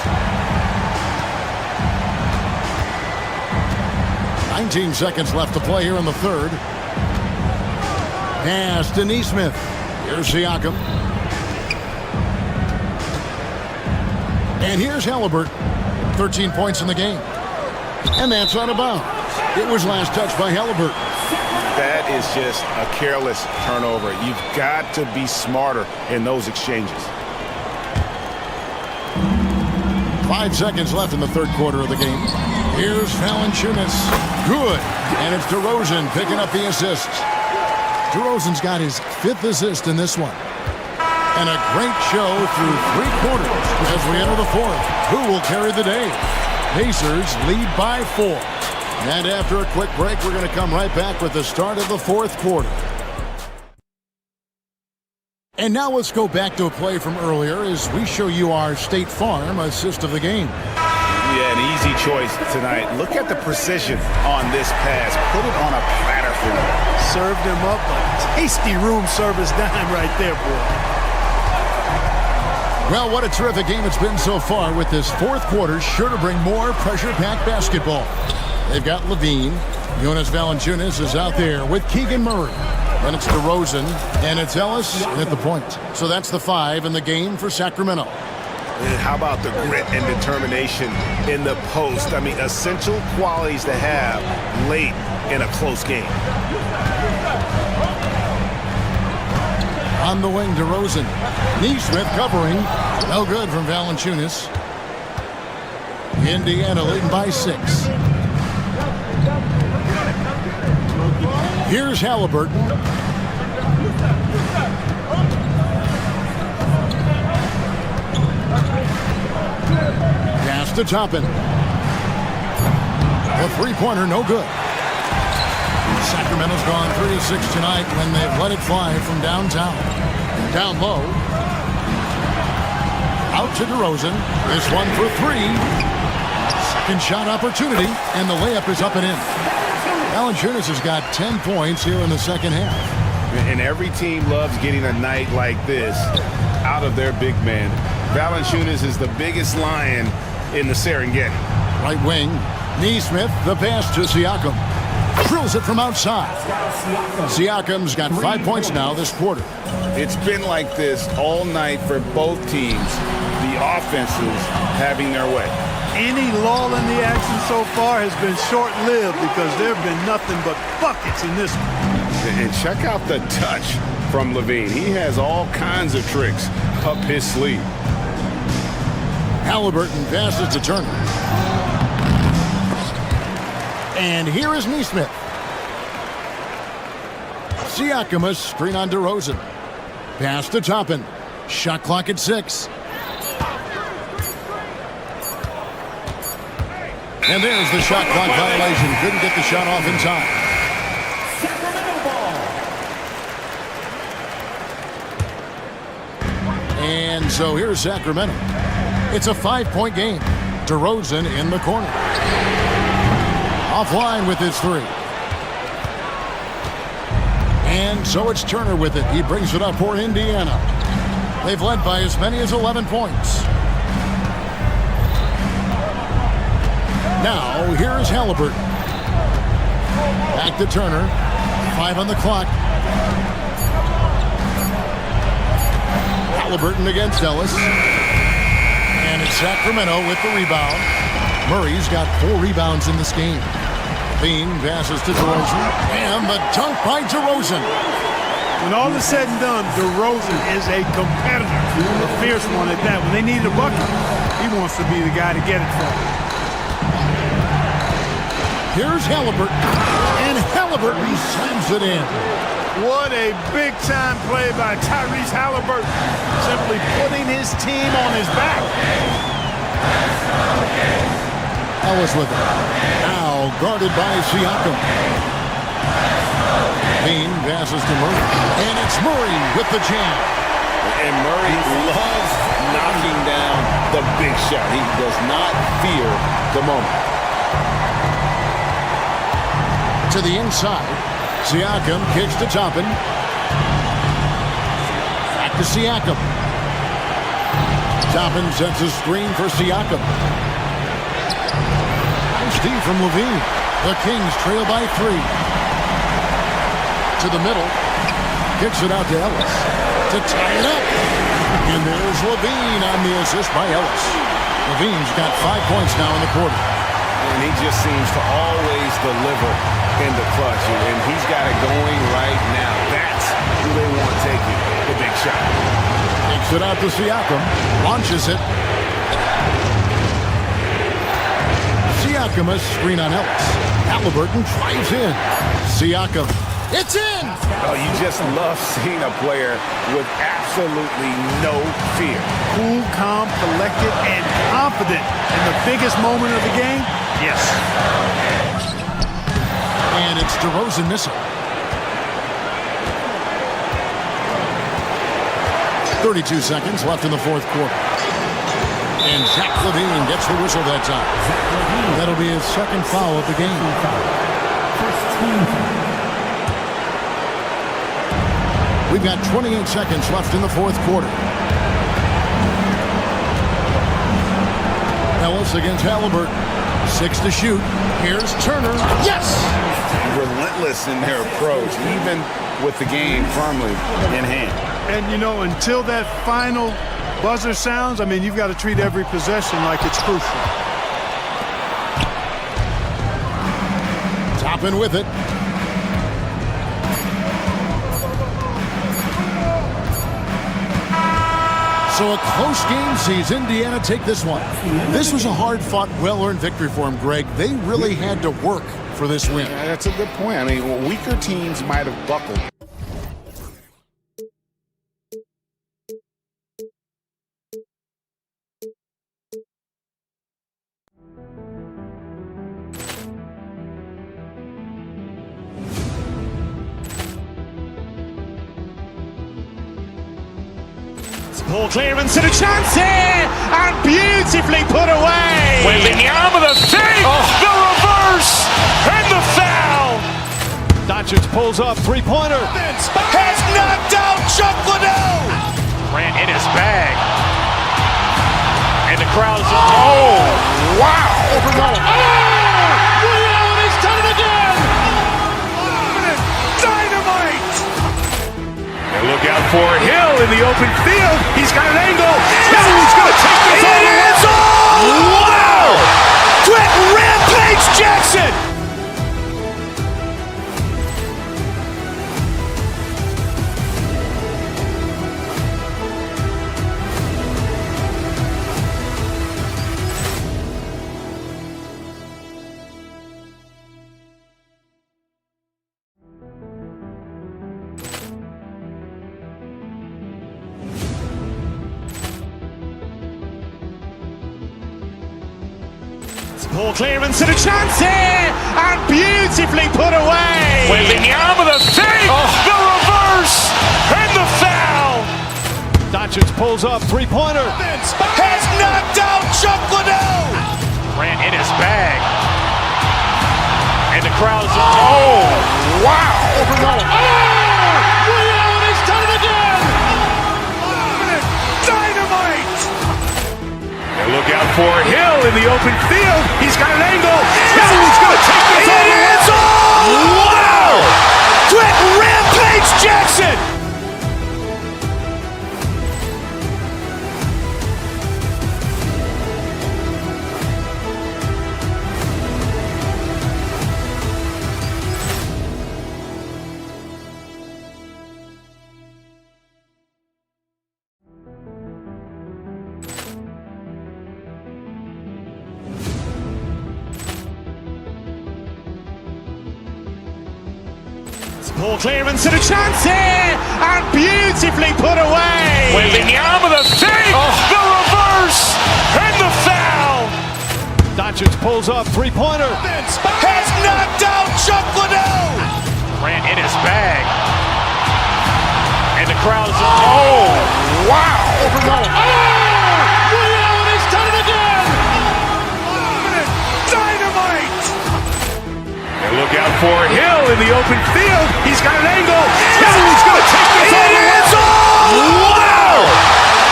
19 seconds left to play here in the third. Pass to Nesmith. Here's Siakam. And here's Halliburton. 13 points in the game. And that's out of bounds. It was last touched by Halliburton. That is just a careless turnover. You've got to be smarter in those exchanges. 5 seconds left in the third quarter of the game. Here's Valanciunas. Good. And it's DeRozan picking up the assist. DeRozan's got his 5th assist in this one. And a great show through 3 quarters as we enter the fourth. Who will carry the day? Pacers lead by 4. And after a quick break, we're going to come right back with the start of the fourth quarter. And now let's go back to a play from earlier as we show you our State Farm assist of the game. Yeah, an easy choice tonight. Look at the precision on this pass. Put it on a platter for him. Served him up a tasty room service dime right there, boy. Well, what a terrific game it's been so far, with this fourth quarter sure to bring more pressure-packed basketball. They've got Levine. Jonas Valanciunas is out there with Keegan Murray. Then it's DeRozan, and it's Ellis at the point. So that's the 5 in the game for Sacramento. And how about the grit and determination in the post? I mean, essential qualities to have late in a close game. On the wing, DeRozan. Neesmith covering. No good from Valanciunas. Indiana leading by 6. Here's Halliburton. Pass to Toppin. The three-pointer, no good. Sacramento's gone 3 of 6 tonight when they've let it fly from downtown. Down low. Out to DeRozan. This one for 3. Second shot opportunity, and the layup is up and in. Valanciunas has got 10 points here in the second half. And every team loves getting a night like this out of their big man. Valanciunas is the biggest lion in the Serengeti. Right wing, Neesmith, the pass to Siakam. Drills it from outside. Siakam's got 5 points now this quarter. It's been like this all night for both teams. The offenses having their way. Any lull in the action so far has been short-lived because there have been nothing but buckets in this one. And check out the touch from Levine. He has all kinds of tricks up his sleeve. Halliburton passes to Turner. And here is Neesmith. Siakam, a screen on DeRozan. Pass to Toppin. Shot clock at 6. And there's the shot clock violation. Couldn't get the shot off in time. And so here's Sacramento. It's a 5-point game. DeRozan in the corner. Offline with his 3. And so it's Turner with it. He brings it up for Indiana. They've led by as many as 11 points. Now, here's Halliburton. Back to Turner. 5 on the clock. Halliburton against Ellis. And it's Sacramento with the rebound. Murray's got 4 rebounds in this game. Bean passes to DeRozan. And the dunk by DeRozan. When all is said and done, DeRozan is a competitor. A fierce one at that. When they need a bucket, he wants to be the guy to get it for them. Here's Halliburton. And Halliburton slams it in. What a big-time play by Tyrese Halliburton. Simply putting his team on his back. Ellis with it. Now guarded by Siakam. Bean passes to Murray. And it's Murray with the jam. And Murray loves knocking down the big shot. He does not fear the moment. To the inside. Siakam kicks to Toppin. Back to Siakam. Toppin sets a screen for Siakam. Steve from Levine. The Kings trail by 3. To the middle. Kicks it out to Ellis. To tie it up. And there's Levine on the assist by Ellis. Levine's got 5 points now in the quarter. And he just seems to always deliver in the clutch. And he's got it going right now. That's who they want taking the big shot. Kicks it out to Siakam. Launches it. Siakam, a screen on Ellis. Halliburton drives in. Siakam. It's in! Oh, you just love seeing a player with absolutely no fear. Cool, calm, collected, and confident in the biggest moment of the game. Yes. And it's DeRozan missing. 32 seconds left in the fourth quarter. And Zach Levine gets the whistle that time. That'll be his second foul of the game. We've got 28 seconds left in the fourth quarter. Ellis against Halliburton. 6 to shoot. Here's Turner. Yes! Relentless in their approach, even with the game firmly in hand. And, you know, until that final buzzer sounds, I mean, you've got to treat every possession like it's crucial. Toppin with it. So a close game sees Indiana take this one. This was a hard-fought, well-earned victory for them, Greg. They really had to work for this win. Yeah, that's a good point. I mean, weaker teams might have buckled. Ball clearance and a chance here, and beautifully put away. Wembanyama the save, the reverse, and the foul. Doncic pulls up, three-pointer. Has knocked out Chuck Liddell. Grant in his bag. And the crowd's, oh, wow. He's done it again. Dynamite. And look out for Hill in the open field. He's got an angle. Hill's going to take this all the way. Wow. Quick rampage Jackson. Ball clearance and a chance here, and beautifully put away. Wembanyama the save, the reverse, and the foul. Doncic pulls up, three-pointer. Has knocked out Chuck Liddell. Grant in his bag. And the crowd's, oh, wow. He's done it again. Dynamite. And look out for Hill in the open field. He's got an angle. Hill's going to take this all the way. Wow. Quick rampage Jackson. Ball clearance and a chance here, and beautifully put away. Wembanyama the save, the reverse, and the foul. Doncic pulls up, three-pointer. Has knocked out Chuck Liddell. Grant in his bag. And the crowd's, oh, wow. He's done it again. Dynamite. And look out for Hill in the open field. He's got an angle. Hill's going to take this all the way. Wow.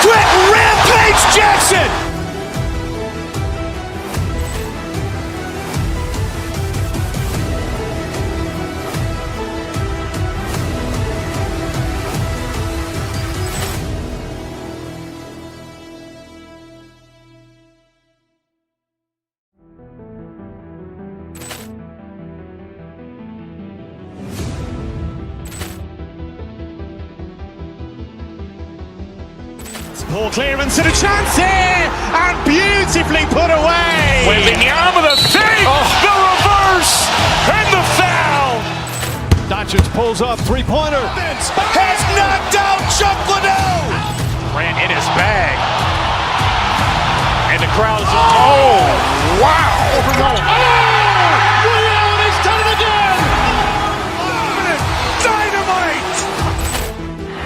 Quick rampage Jackson. Ball clearance and a chance here, and beautifully put away. Wembanyama the save, the reverse, and the foul. Doncic pulls up, three-pointer. Has knocked out Chuck Liddell. Grant in his bag. And the crowd's, oh, wow. He's done it again. Dynamite.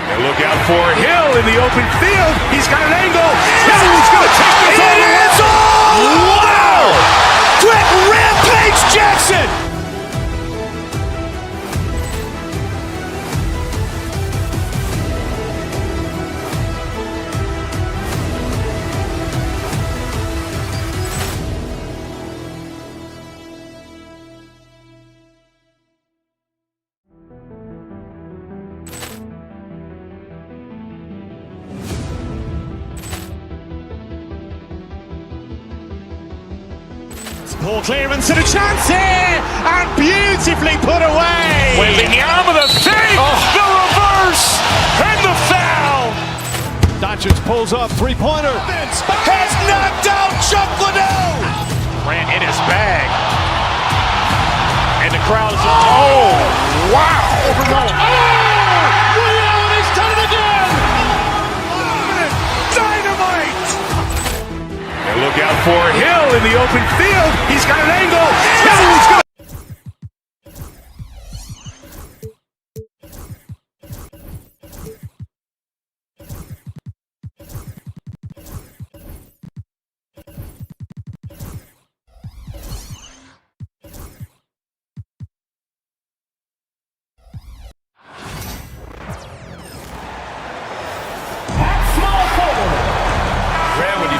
And look out for Hill in the open field. He's got an angle. Hill's going to take this all the way. Wow. Quick rampage Jackson. Poor clearance and a chance here, and beautifully put away. Wembanyama the save, the reverse, and the foul. Doncic pulls up, three-pointer. Has knocked out Chuck Liddell. Grant in his bag. And the crowd is, oh, wow. He's done it again. Dynamite. And look out for Hill in the open field. He's got an angle. Hill's gonna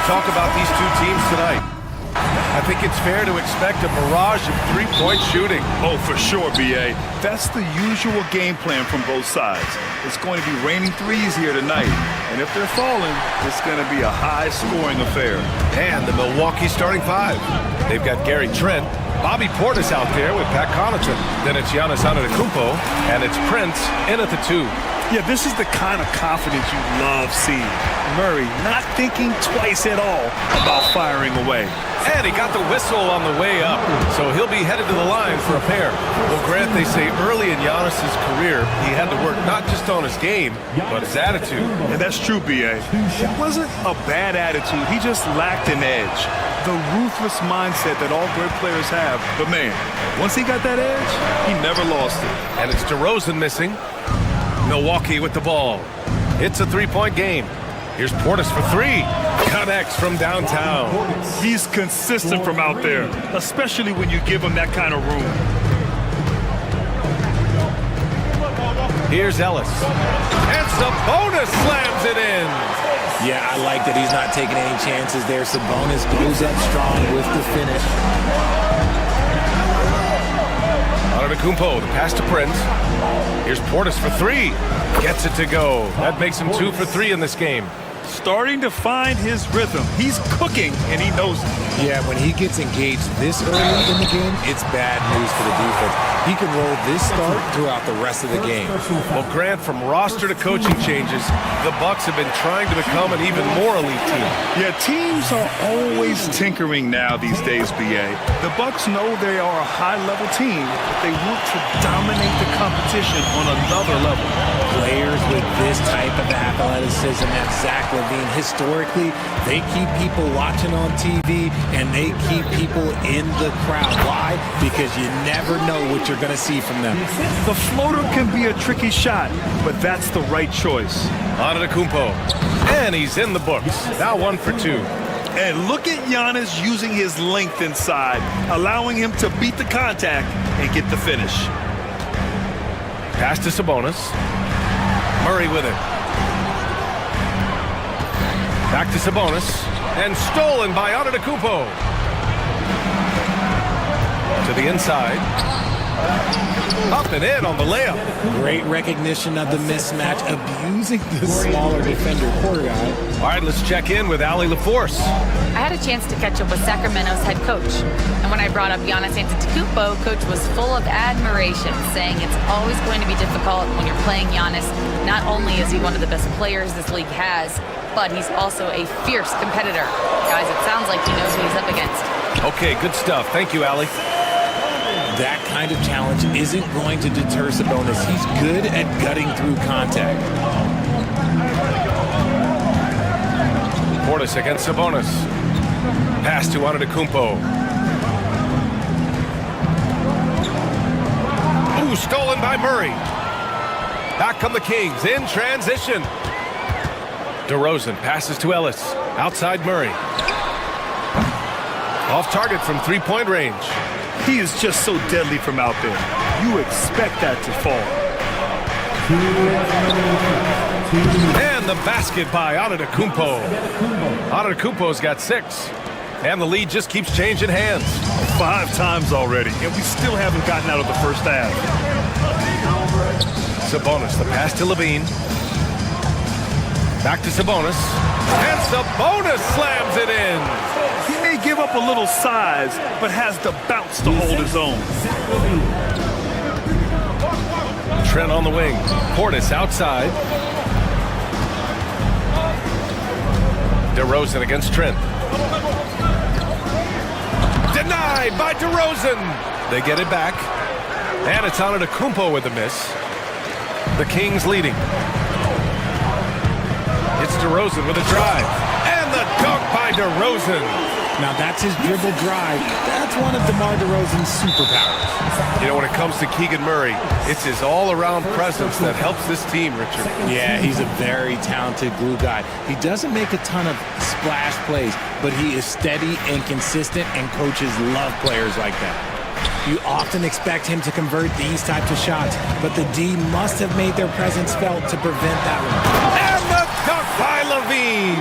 talk about these two teams tonight. I think it's fair to expect a barrage of three-point shooting. Oh, for sure, B.A. That's the usual game plan from both sides. It's going to be raining threes here tonight. And if they're falling, it's going to be a high-scoring affair. And the Milwaukee starting five. They've got Gary Trent, Bobby Portis out there with Pat Connaughton. Then it's Giannis Antetokounmpo, and it's Prince in at the two. Yeah, this is the kind of confidence you love seeing. Murray not thinking twice at all about firing away. And he got the whistle on the way up, so he'll be headed to the line for a pair. Well, Grant, they say early in Giannis' career, he had to work not just on his game, but his attitude. And that's true, B.A. It wasn't a bad attitude. He just lacked an edge. The ruthless mindset that all great players have. But, man, once he got that edge, he never lost it. And it's DeRozan missing. Milwaukee with the ball. It's a three-point game. Here's Portis for three. Connects from downtown. He's consistent from out there, especially when you give him that kind of room. Here's Ellis. And Sabonis slams it in. Yeah, I like that he's not taking any chances there. Sabonis goes up strong with the finish. Antetokounmpo, the pass to Prince. Here's Portis for three. Gets it to go. That makes him 2 for 3 in this game. Starting to find his rhythm. He's cooking, and he knows it. Yeah, when he gets engaged this early in the game, it's bad news for the defense. He can roll this start throughout the rest of the game. Well, Grant, from roster to coaching changes, the Bucks have been trying to become an even more elite team. Yeah, teams are always tinkering now these days, B.A. The Bucks know they are a high-level team, but they want to dominate the competition on another level. Players with this type of athleticism and Zach LaVine, historically, they keep people watching on TV and they keep people in the crowd. Why? Because you never know what you're going to see from them. The floater can be a tricky shot, but that's the right choice. Antetokounmpo, and he's in the books. Now 1 for 2. And look at Giannis using his length inside, allowing him to beat the contact and get the finish. Pass to Sabonis. Murray with it. Back to Sabonis. And stolen by Antetokounmpo. To the inside. Up and in on the layup. Great recognition of the mismatch, abusing the smaller defender, poor guy. All right, let's check in with Allie LaForce. I had a chance to catch up with Sacramento's head coach. And when I brought up Giannis Antetokounmpo, coach was full of admiration, saying it's always going to be difficult when you're playing Giannis. Not only is he one of the best players this league has, but he's also a fierce competitor. Guys, it sounds like he knows what he's up against. Okay, good stuff. Thank you, Allie. That kind of challenge isn't going to deter Sabonis. He's good at gutting through contact. Portis against Sabonis. Pass to Antetokounmpo. Ooh, stolen by Murray. Back come the Kings in transition. DeRozan passes to Ellis. Outside Murray. Off target from three-point range. He is just so deadly from out there. You expect that to fall. And the basket by Antetokounmpo. Antetokounmpo's got 6. And the lead just keeps changing hands. 5 times already, and we still haven't gotten out of the first half. Sabonis, the pass to LaVine. Back to Sabonis. And Sabonis slams it in. He may give give up a little size, but has the bounce to hold his own. Trent on the wing. Portis outside. DeRozan against Trent. Denied by DeRozan. They get it back. And it's Antetokounmpo with the miss. The Kings leading. It's DeRozan with a drive. And the dunk by DeRozan. Now that's his dribble drive. That's one of DeMar DeRozan's superpowers. You know, when it comes to Keegan Murray, it's his all-around presence that helps this team, Richard. Yeah, he's a very talented glue guy. He doesn't make a ton of splash plays, but he is steady and consistent, and coaches love players like that. You often expect him to convert these types of shots, but the D must have made their presence felt to prevent that one. And the dunk by Levine.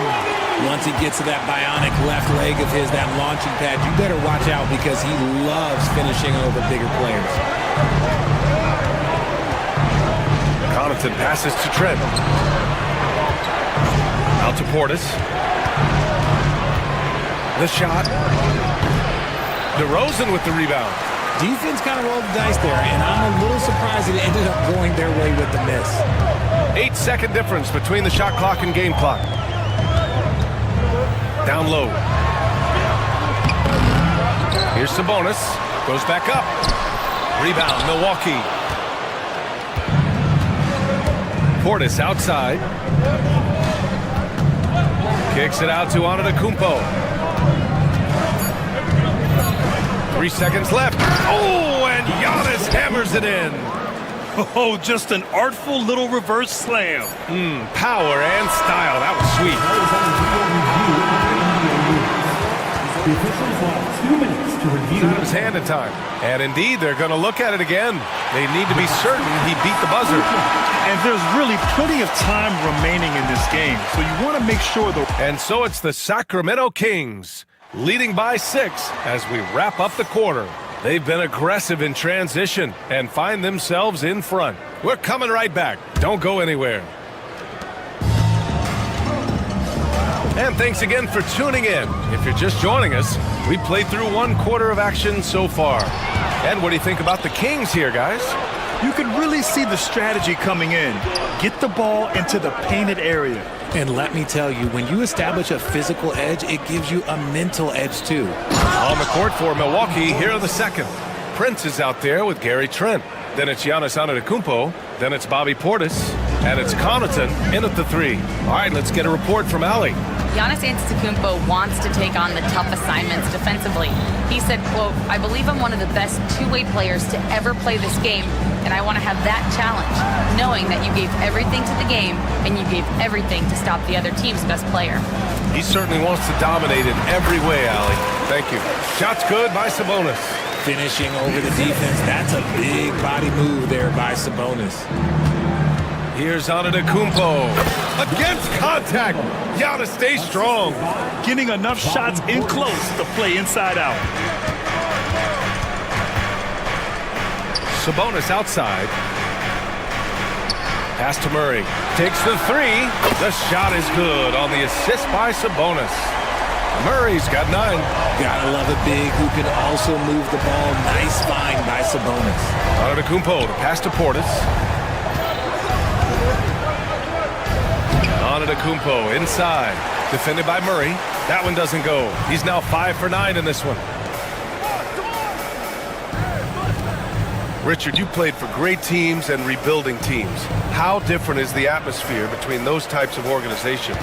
Once he gets to that bionic left leg of his, that launching pad, you better watch out because he loves finishing over bigger players. Connaughton passes to Trent. Out to Portis. The shot. DeRozan with the rebound. Defense kind of rolled the dice there, and I'm a little surprised it ended up going their way with the miss. 8-second difference between the shot clock and game clock. Down low. Here's Sabonis. Goes back up. Rebound, Milwaukee. Portis outside. Kicks it out to Antetokounmpo. 3 seconds left. Oh, and Giannis hammers it in. Oh, just an artful little reverse slam. Power and style. That was sweet. The officials have 2 minutes to review. It was hand in time. And indeed, they're going to look at it again. They need to be certain he beat the buzzer. And there's really plenty of time remaining in this game, so you want to make sure And so it's the Sacramento Kings leading by 6 as we wrap up the quarter. They've been aggressive in transition and find themselves in front. We're coming right back. Don't go anywhere. And thanks again for tuning in. If you're just joining us, we played through 1 quarter of action so far. And what do you think about the Kings here, guys? You can really see the strategy coming in. Get the ball into the painted area. And let me tell you, when you establish a physical edge, it gives you a mental edge too. On the court for Milwaukee, here in the second. Prince is out there with Gary Trent. Then it's Giannis Antetokounmpo. Then it's Bobby Portis. And it's Connaughton in at the 3. All right, let's get a report from Allie. Giannis Antetokounmpo wants to take on the tough assignments defensively. He said, quote, "I believe I'm one of the best two-way players to ever play this game, and I want to have that challenge, knowing that you gave everything to the game and you gave everything to stop the other team's best player." He certainly wants to dominate in every way, Allie. Thank you. Shot's good by Sabonis. Finishing over the defense, that's a big body move there by Sabonis. Here's Antetokounmpo. Against contact. Giannis stays strong. Getting enough shots in close to play inside out. Sabonis outside. Pass to Murray. Takes the 3. The shot is good on the assist by Sabonis. Murray's got 9. Gotta love a big who can also move the ball. Nice find by Sabonis. Antetokounmpo to pass to Portis. Antetokounmpo inside. Defended by Murray. That one doesn't go. He's now 5 for 9 in this one. Richard, you played for great teams and rebuilding teams. How different is the atmosphere between those types of organizations?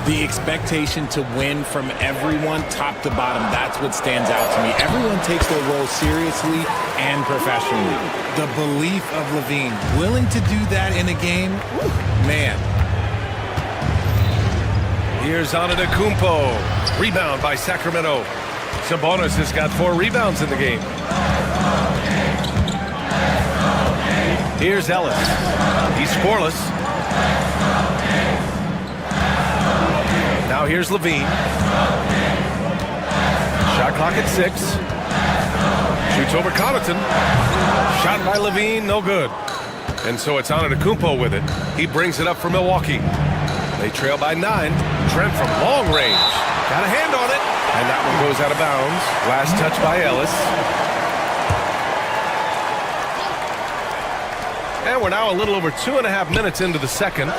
The expectation to win from everyone, top to bottom, that's what stands out to me. Everyone takes their role seriously and professionally. The belief of Levine, willing to do that in a game, man. Here's Antetokounmpo. Rebound by Sacramento. Sabonis has got 4 rebounds in the game. Here's Ellis. He's scoreless. Now here's Levine. Shot clock at 6. Shoots over Connaughton. Shot by Levine, no good. And so it's Antetokounmpo with it. He brings it up for Milwaukee. They trail by 9. Trent from long range. Got a hand on it. And that one goes out of bounds. Last touch by Ellis. And we're now a little over 2.5 minutes into the second.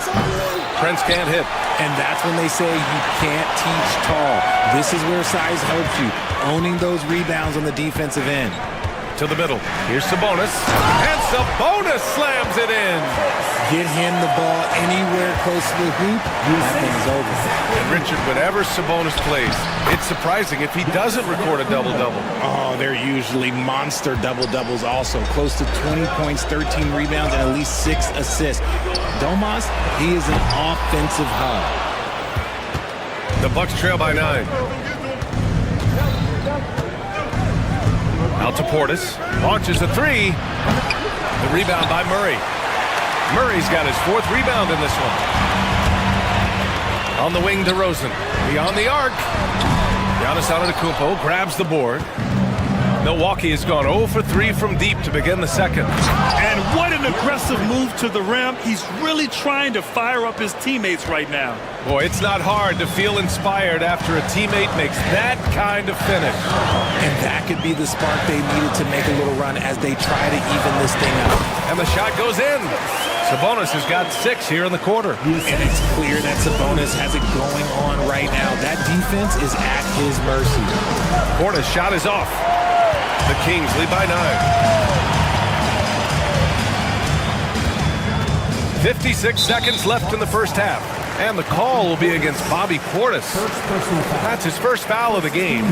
Prince can't hit. And that's when they say you can't teach tall. This is where size helps you. Owning those rebounds on the defensive end. To the middle. Here's Sabonis. And Sabonis slams it in. Get him the ball anywhere close to the hoop, that thing's over. And Richard, whenever Sabonis plays, it's surprising if he doesn't record a double-double. Oh, they're usually monster double-doubles also. Close to 20 points, 13 rebounds, and at least 6 assists. Domas, he is an offensive hub. The Bucks trail by 9. Out to Portis. Launches a 3. The rebound by Murray. Murray's got his 4th rebound in this one. On the wing, DeRozan. Beyond the arc. Giannis Antetokounmpo grabs the board. Milwaukee has gone 0 for 3 from deep to begin the second. And what an aggressive move to the rim. He's really trying to fire up his teammates right now. Boy, it's not hard to feel inspired after a teammate makes that kind of finish. And that could be the spark they needed to make a little run as they try to even this thing up. And the shot goes in. Sabonis has got 6 here in the quarter. And it's clear that Sabonis has it going on right now. That defense is at his mercy. Portis' shot is off. The Kings lead by 9. 56 seconds left in the first half. And the call will be against Bobby Portis. That's his first foul of the game.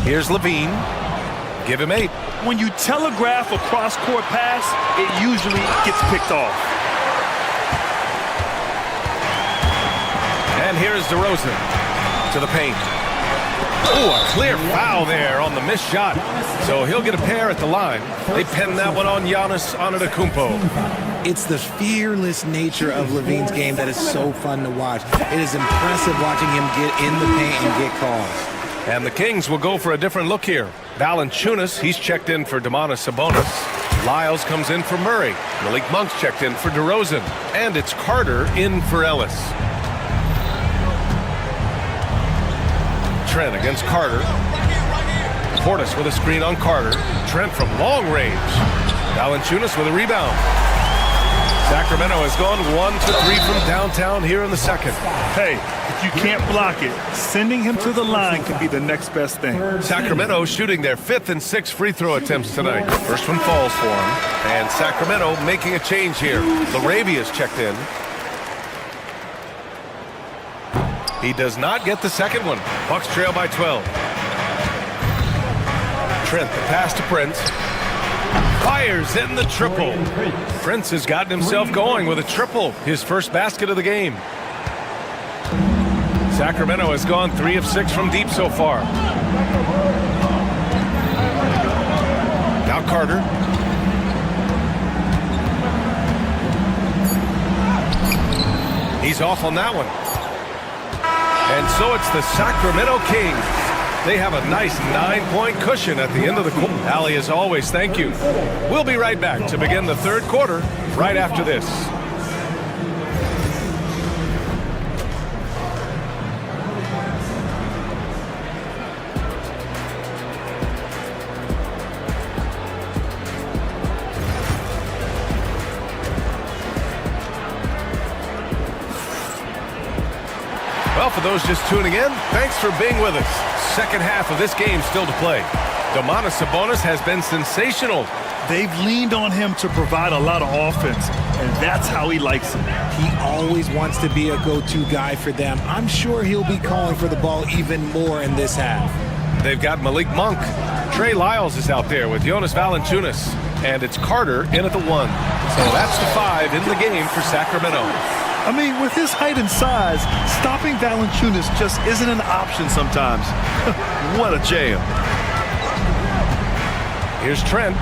Here's Levine. Give him 8. When you telegraph a cross-court pass, it usually gets picked off. And here's DeRozan to the paint. Oh, a clear foul there on the missed shot. So he'll get a pair at the line. They pin that one on Giannis Antetokounmpo. It's the fearless nature of Levine's game that is so fun to watch. It is impressive watching him get in the paint and get calls. And the Kings will go for a different look here. Valanciunas, he's checked in for Domantas Sabonis. Lyles comes in for Murray. Malik Monk's checked in for DeRozan. And it's Carter in for Ellis. Trent against Carter. Portis with a screen on Carter. Trent from long range. Valanciunas with a rebound. Sacramento has gone 1 for 3 from downtown here in the second. Hey, if you can't block it, sending him to the line can be the next best thing. Sacramento shooting their 5th and 6th free throw attempts tonight. First one falls for him. And Sacramento making a change here. Laravia's checked in. He does not get the second one. Bucks trail by 12. Trent, the pass to Prince. Fires in the triple. Prince has gotten himself going with a triple. His first basket of the game. Sacramento has gone 3 of 6 from deep so far. Now Carter. He's off on that one. And so it's the Sacramento Kings. They have a nice 9-point cushion at the end of the quarter. Allie, as always, thank you. We'll be right back to begin the third quarter right after this. Well, for those just tuning in, thanks for being with us. Second half of this game still to play. Domantas Sabonis has been sensational. They've leaned on him to provide a lot of offense, and that's how he likes it. He always wants to be a go-to guy for them. I'm sure he'll be calling for the ball even more in this half. They've got Malik Monk. Trey Lyles is out there with Jonas Valanciunas. And it's Carter in at the 1. So that's the 5 in the game for Sacramento. I mean, with his height and size, stopping Valanciunas just isn't an option sometimes. What a jam. Here's Trent.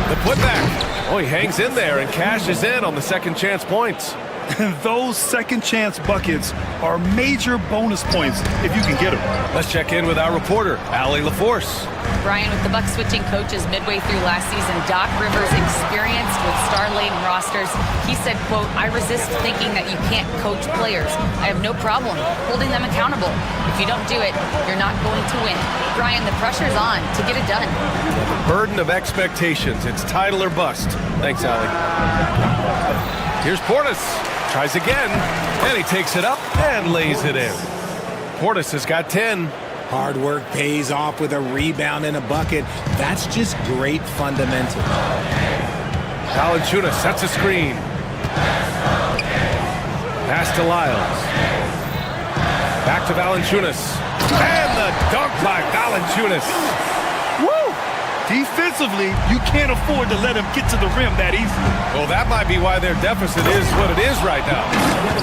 The putback. Oh, he hangs in there and cashes in on the second chance points. And those second chance buckets are major bonus points if you can get them. Let's check in with our reporter, Allie LaForce. Brian, with the Bucks switching coaches midway through last season, Doc Rivers' experience with star-laden rosters, he said, quote, "I resist thinking that you can't coach players. I have no problem holding them accountable. If you don't do it, you're not going to win." Brian, the pressure's on to get it done. The burden of expectations. It's title or bust. Thanks, Allie. Here's Portis. Tries again, and he takes it up and lays it in. Portis has got 10. Hard work pays off with a rebound and a bucket. That's just great fundamentals. Valanciunas sets a screen. Pass to Lyles. Back to Valanciunas. And the dunk by Valanciunas. Woo! Defensively, you can't afford to let him get to the rim that easily. Well, that might be why their deficit is what it is right now.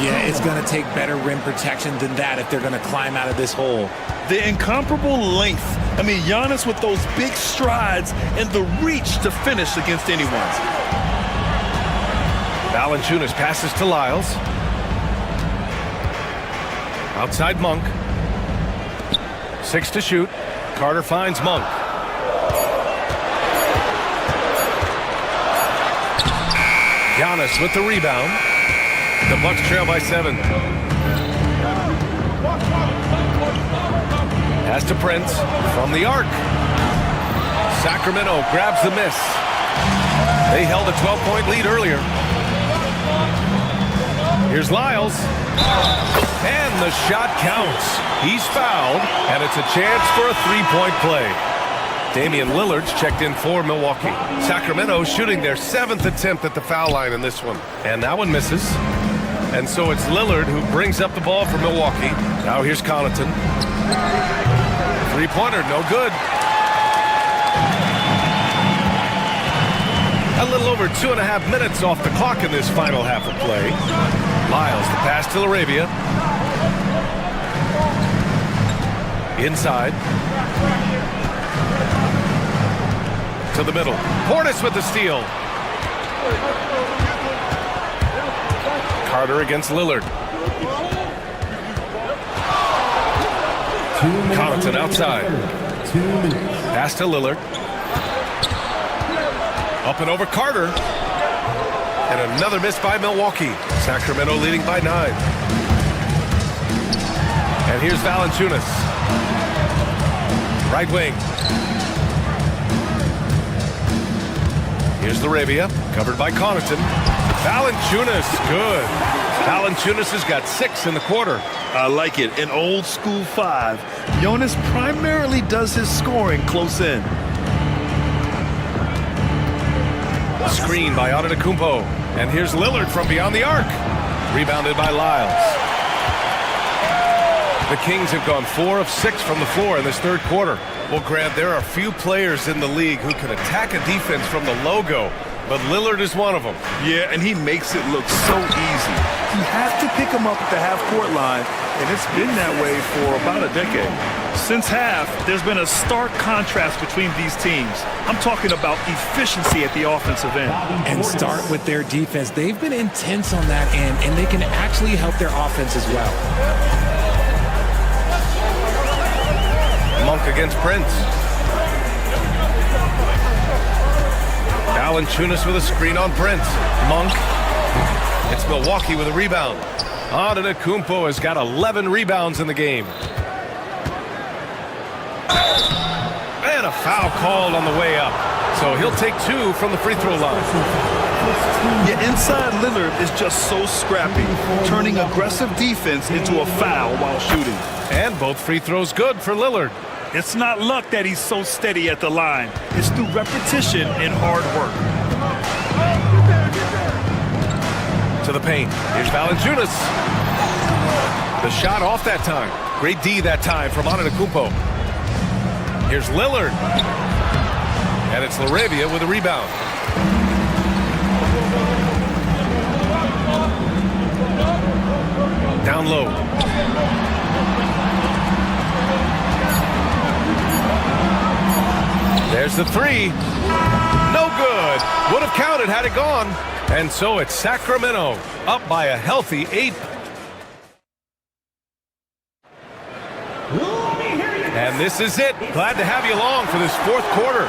Yeah, it's going to take better rim protection than that if they're going to climb out of this hole. The incomparable length. I mean, Giannis with those big strides and the reach to finish against anyone. Valanciunas passes to Lyles. Outside Monk. 6 to shoot. Carter finds Monk. Giannis with the rebound. The Bucks trail by 7. Pass to Prince from the arc. Sacramento grabs the miss. They held a 12-point lead earlier. Here's Lyles. And the shot counts. He's fouled, and it's a chance for a three-point play. Damian Lillard's checked in for Milwaukee. Sacramento shooting their 7th attempt at the foul line in this one. And that one misses. And so it's Lillard who brings up the ball for Milwaukee. Now here's Connaughton. Three-pointer, no good. A little over 2.5 minutes off the clock in this final half of play. Lyles, the pass to Arabia. Inside. To the middle. Portis with the steal. Carter against Lillard. Connaughton outside. Pass to Lillard. Up and over Carter. And another miss by Milwaukee. Sacramento leading by 9. And here's Valanciunas. Right wing. Here's Arabia, covered by Connaughton. Valanciunas, good. Valanciunas has got 6 in the quarter. I like it. An old school 5. Jonas primarily does his scoring close in. Screen by Antetokounmpo. And here's Lillard from beyond the arc. Rebounded by Lyles. The Kings have gone 4 of 6 from the floor in this third quarter. Well, Grant, there are few players in the league who can attack a defense from the logo, but Lillard is one of them. Yeah, and he makes it look so easy. You have to pick him up at the half-court line, and it's been that way for about a decade. Since half, there's been a stark contrast between these teams. I'm talking about efficiency at the offensive end. And start with their defense. They've been intense on that end, and they can actually help their offense as well. Monk against Prince. Valanciunas with a screen on Prince. Monk. It's Milwaukee with a rebound. Antetokounmpo has got 11 rebounds in the game. And a foul called on the way up. So he'll take 2 from the free throw line. Yeah, inside Lillard is just so scrappy, turning aggressive defense into a foul while shooting. And both free throws good for Lillard. It's not luck that he's so steady at the line. It's through repetition and hard work. To the paint. Here's Valanciunas. The shot off that time. Great D that time from Antetokounmpo. Here's Lillard. And it's LaRavia with a rebound. Down low. There's the 3. No good. Would have counted had it gone. And so it's Sacramento up by a healthy 8. And this is it. Glad to have you along for this fourth quarter.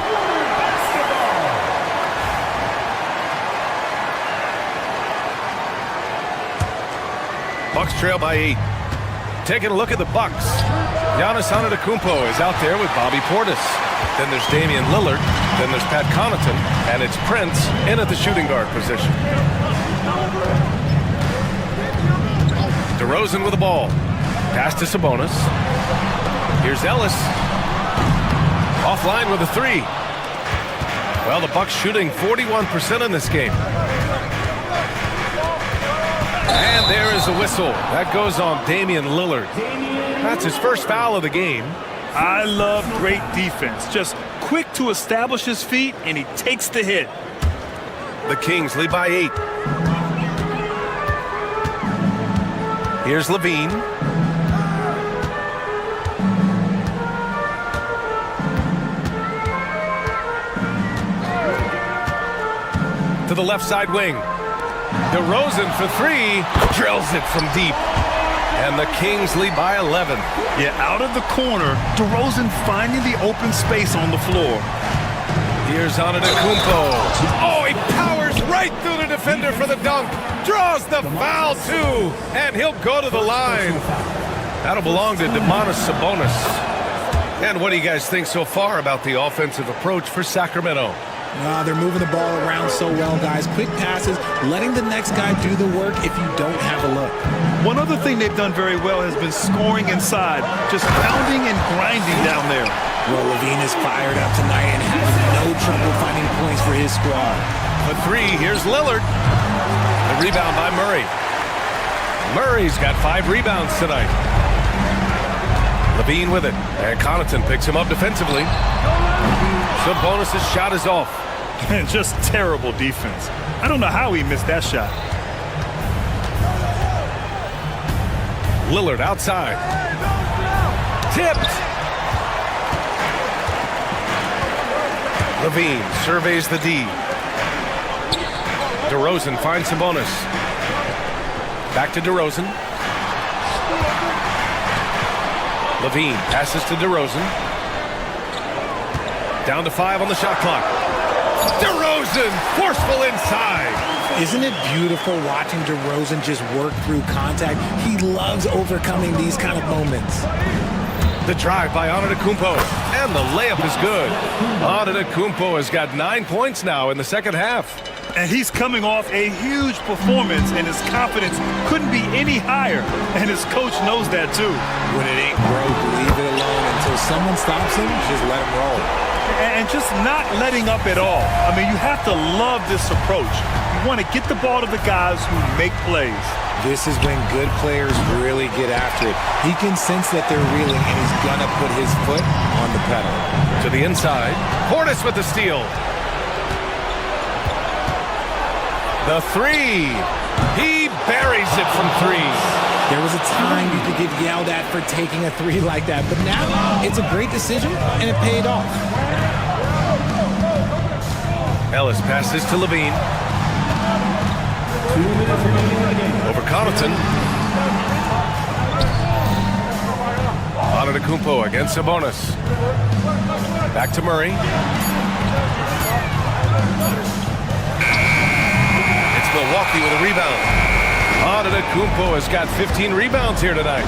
Bucks trail by 8. Taking a look at the Bucks. Giannis Antetokounmpo is out there with Bobby Portis. Then there's Damian Lillard. Then there's Pat Connaughton. And it's Prince in at the shooting guard position. DeRozan with the ball. Pass to Sabonis. Here's Ellis. Offline with a 3. Well, the Bucks shooting 41% in this game. And there is a whistle. That goes on Damian Lillard. That's his first foul of the game. I love great defense. Just quick to establish his feet, and he takes the hit. The Kings lead by 8. Here's Levine. To the left side wing. DeRozan for 3. Drills it from deep. And the Kings lead by 11. Yeah, out of the corner, DeRozan finding the open space on the floor. Here's Antetokounmpo. Oh, he powers right through the defender for the dunk. Draws the foul, too. And he'll go to the line. That'll belong to Domantas Sabonis. And what do you guys think so far about the offensive approach for Sacramento? They're moving the ball around so well, guys. Quick passes, letting the next guy do the work if you don't have a look. One other thing they've done very well has been scoring inside, just pounding and grinding down there. Well, Levine is fired up tonight and has no trouble finding points for his squad. A 3, here's Lillard. The rebound by Murray. Murray's got 5 rebounds tonight. Levine with it, and Connaughton picks him up defensively. Sabonis' shot is off. Just terrible defense. I don't know how he missed that shot. Lillard outside. Tipped. Levine surveys the D. DeRozan finds Sabonis. Back to DeRozan. Levine passes to DeRozan. Down to 5 on the shot clock. DeRozan, forceful inside. Isn't it beautiful watching DeRozan just work through contact? He loves overcoming these kind of moments. The drive by Antetokounmpo, and the layup is good. Antetokounmpo has got 9 points now in the second half. And he's coming off a huge performance, and his confidence couldn't be any higher. And his coach knows that, too. When it ain't broke, leave it alone until someone stops him, just let him roll. And just not letting up at all. I mean, you have to love this approach. You want to get the ball to the guys who make plays. This is when good players really get after it. He can sense that they're reeling, and he's going to put his foot on the pedal. To the inside. Portis with the steal. The 3. He buries it from 3. There was a time you could get yelled at for taking a 3 like that, but now it's a great decision, and it paid off. Ellis passes to Levine. Over Connaughton. Antetokounmpo against Sabonis. Back to Murray. It's Milwaukee with a rebound. Antetokounmpo has got 15 rebounds here tonight.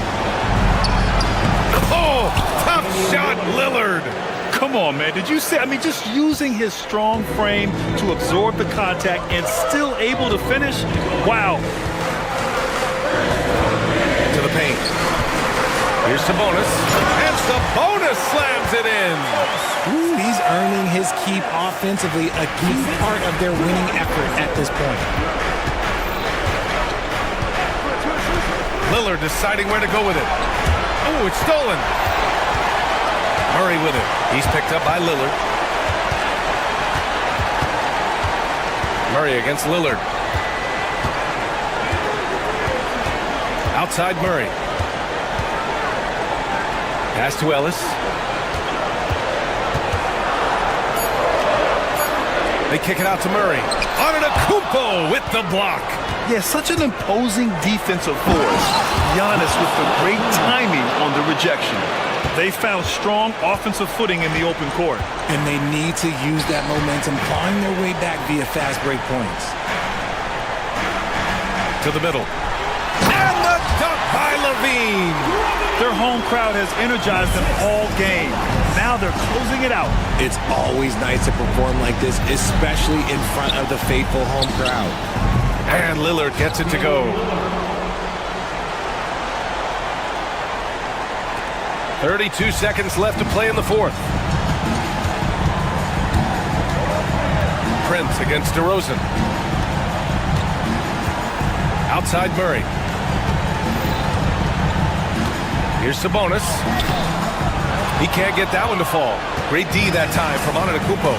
Oh, tough shot, Lillard. Come on, man. Did you see? I mean, just using his strong frame to absorb the contact and still able to finish. Wow. To the paint. Here's Sabonis. And Sabonis slams it in. Ooh, he's earning his keep offensively, a key part of their winning effort at this point. Lillard deciding where to go with it. Oh, it's stolen. Murray with it. He's picked up by Lillard. Murray against Lillard. Outside Murray. Pass to Ellis. They kick it out to Murray. Antetokounmpo with the block. Yeah, such an imposing defensive force. Giannis with the great timing on the rejection. They found strong offensive footing in the open court. And they need to use that momentum, clawing their way back via fast break points. To the middle. And the dunk by Levine. Their home crowd has energized them all game. Now they're closing it out. It's always nice to perform like this, especially in front of the faithful home crowd. And Lillard gets it to go. 32 seconds left to play in the fourth. Prince against DeRozan. Outside Murray. Here's Sabonis. He can't get that one to fall. Great D that time from Antetokounmpo.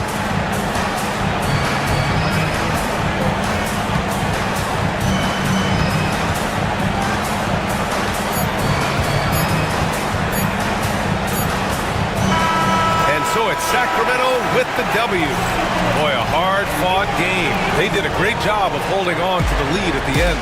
And so it's Sacramento with the W. Boy, a hard-fought game. They did a great job of holding on to the lead at the end.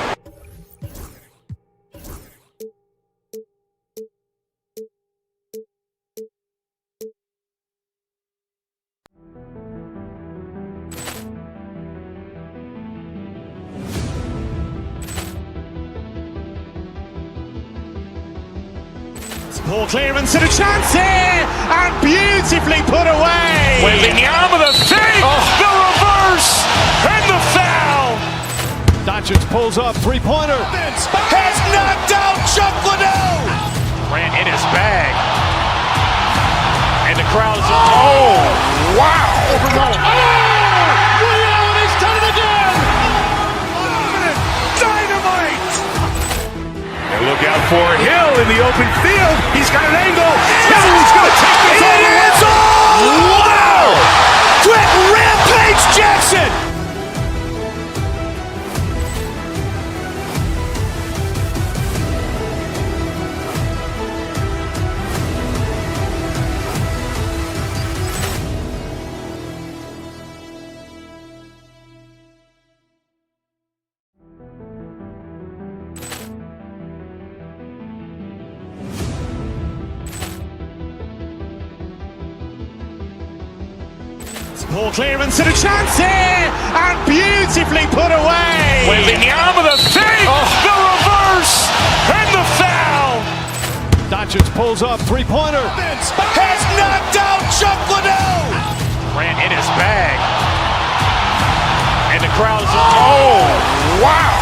Poor clearance and a chance here, and beautifully put away. Wembanyama with a save, the reverse, and the foul. Doncic pulls up, three-pointer. Has knocked out Chuck Liddell. Ran in his bag. And the crowd is, oh, wow. He's done it again. Dynamite. And look out for Hill in the open field. He's got an angle. Hill's going to take this all the way. Wow! Quick Rampage Jackson. Poor clearance and a chance here, and beautifully put away. Wembanyama with a save, the reverse, and the foul. Doncic pulls up, three-pointer. Has knocked out Chuck Liddell. Ran in his bag. And the crowd is, oh, wow.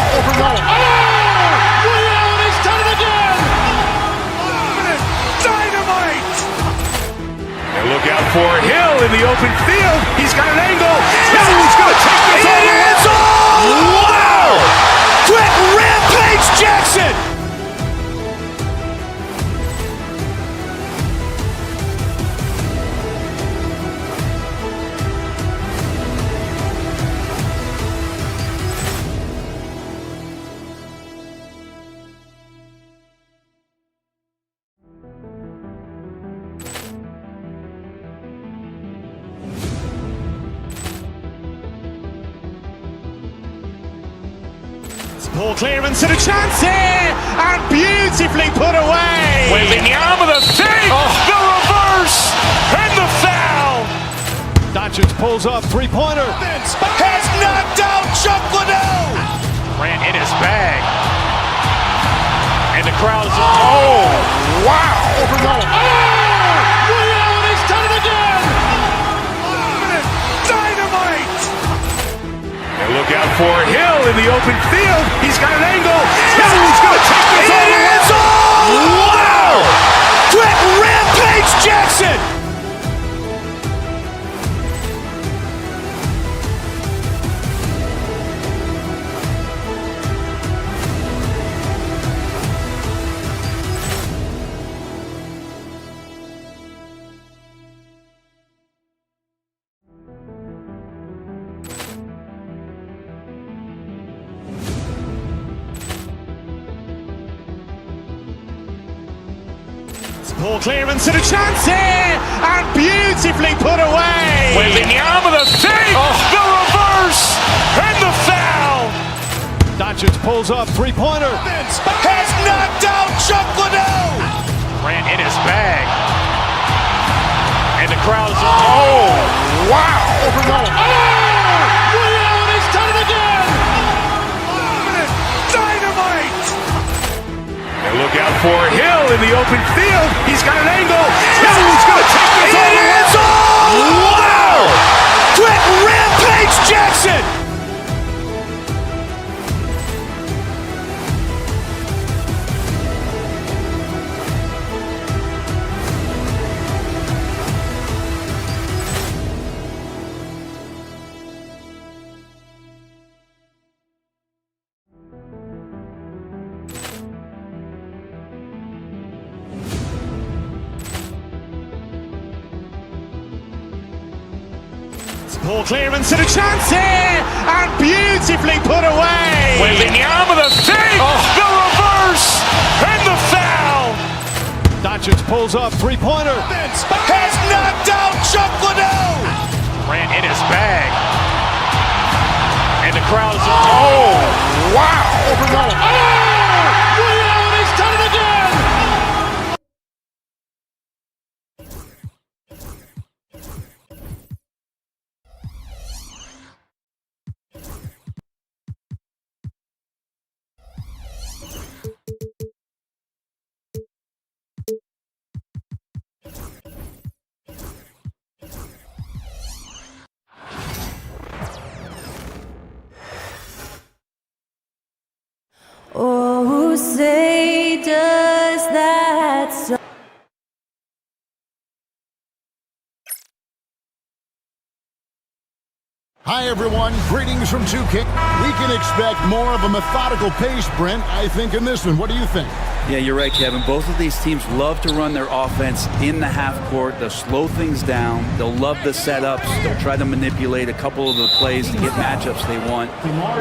He's done it again. Dynamite. And look out for Hill in the open field. He's got an angle. Hill's going to take this all the way. Wow! Quick Rampage Jackson. Poor clearance and a chance here, and beautifully put away. Wembanyama with a save, the reverse, and the foul. Doncic pulls up, three-pointer. Has knocked out Chuck Liddell. Ran in his bag. And the crowd is, oh, wow. He's done it again. Dynamite. And look out for Hill in the open field. He's got an angle. Hill's going to take this all the way. Wow! Quick Rampage Jackson. Poor clearance and a chance here, and beautifully put away. Wembanyama the save, the reverse, and the foul. Doncic pulls up, three-pointer. Has knocked out Chuck Liddell. Grant in his bag. And the crowd is, oh, wow. Rio, and he's done it again. Dynamite. And look out for Hill in the open field. He's got an angle. Hill's going to take this all the way. Wow. Quick Rampage Jackson. Poor clearance and a chance here, and beautifully put away. Wembanyama the save, the reverse, and the foul. Doncic pulls up, three-pointer. Has knocked out Chuck Liddell. Grant in his bag. And the crowd is, oh, wow. Rio, and he's done it again. Oh, say does that so Hi, everyone. Greetings from 2K. We can expect more of a methodical pace, Brent, I think, in this one. What do you think? Yeah, you're right, Kevin. Both of these teams love to run their offense in the half court. They'll slow things down. They'll love the setups. They'll try to manipulate a couple of the plays to get matchups they want.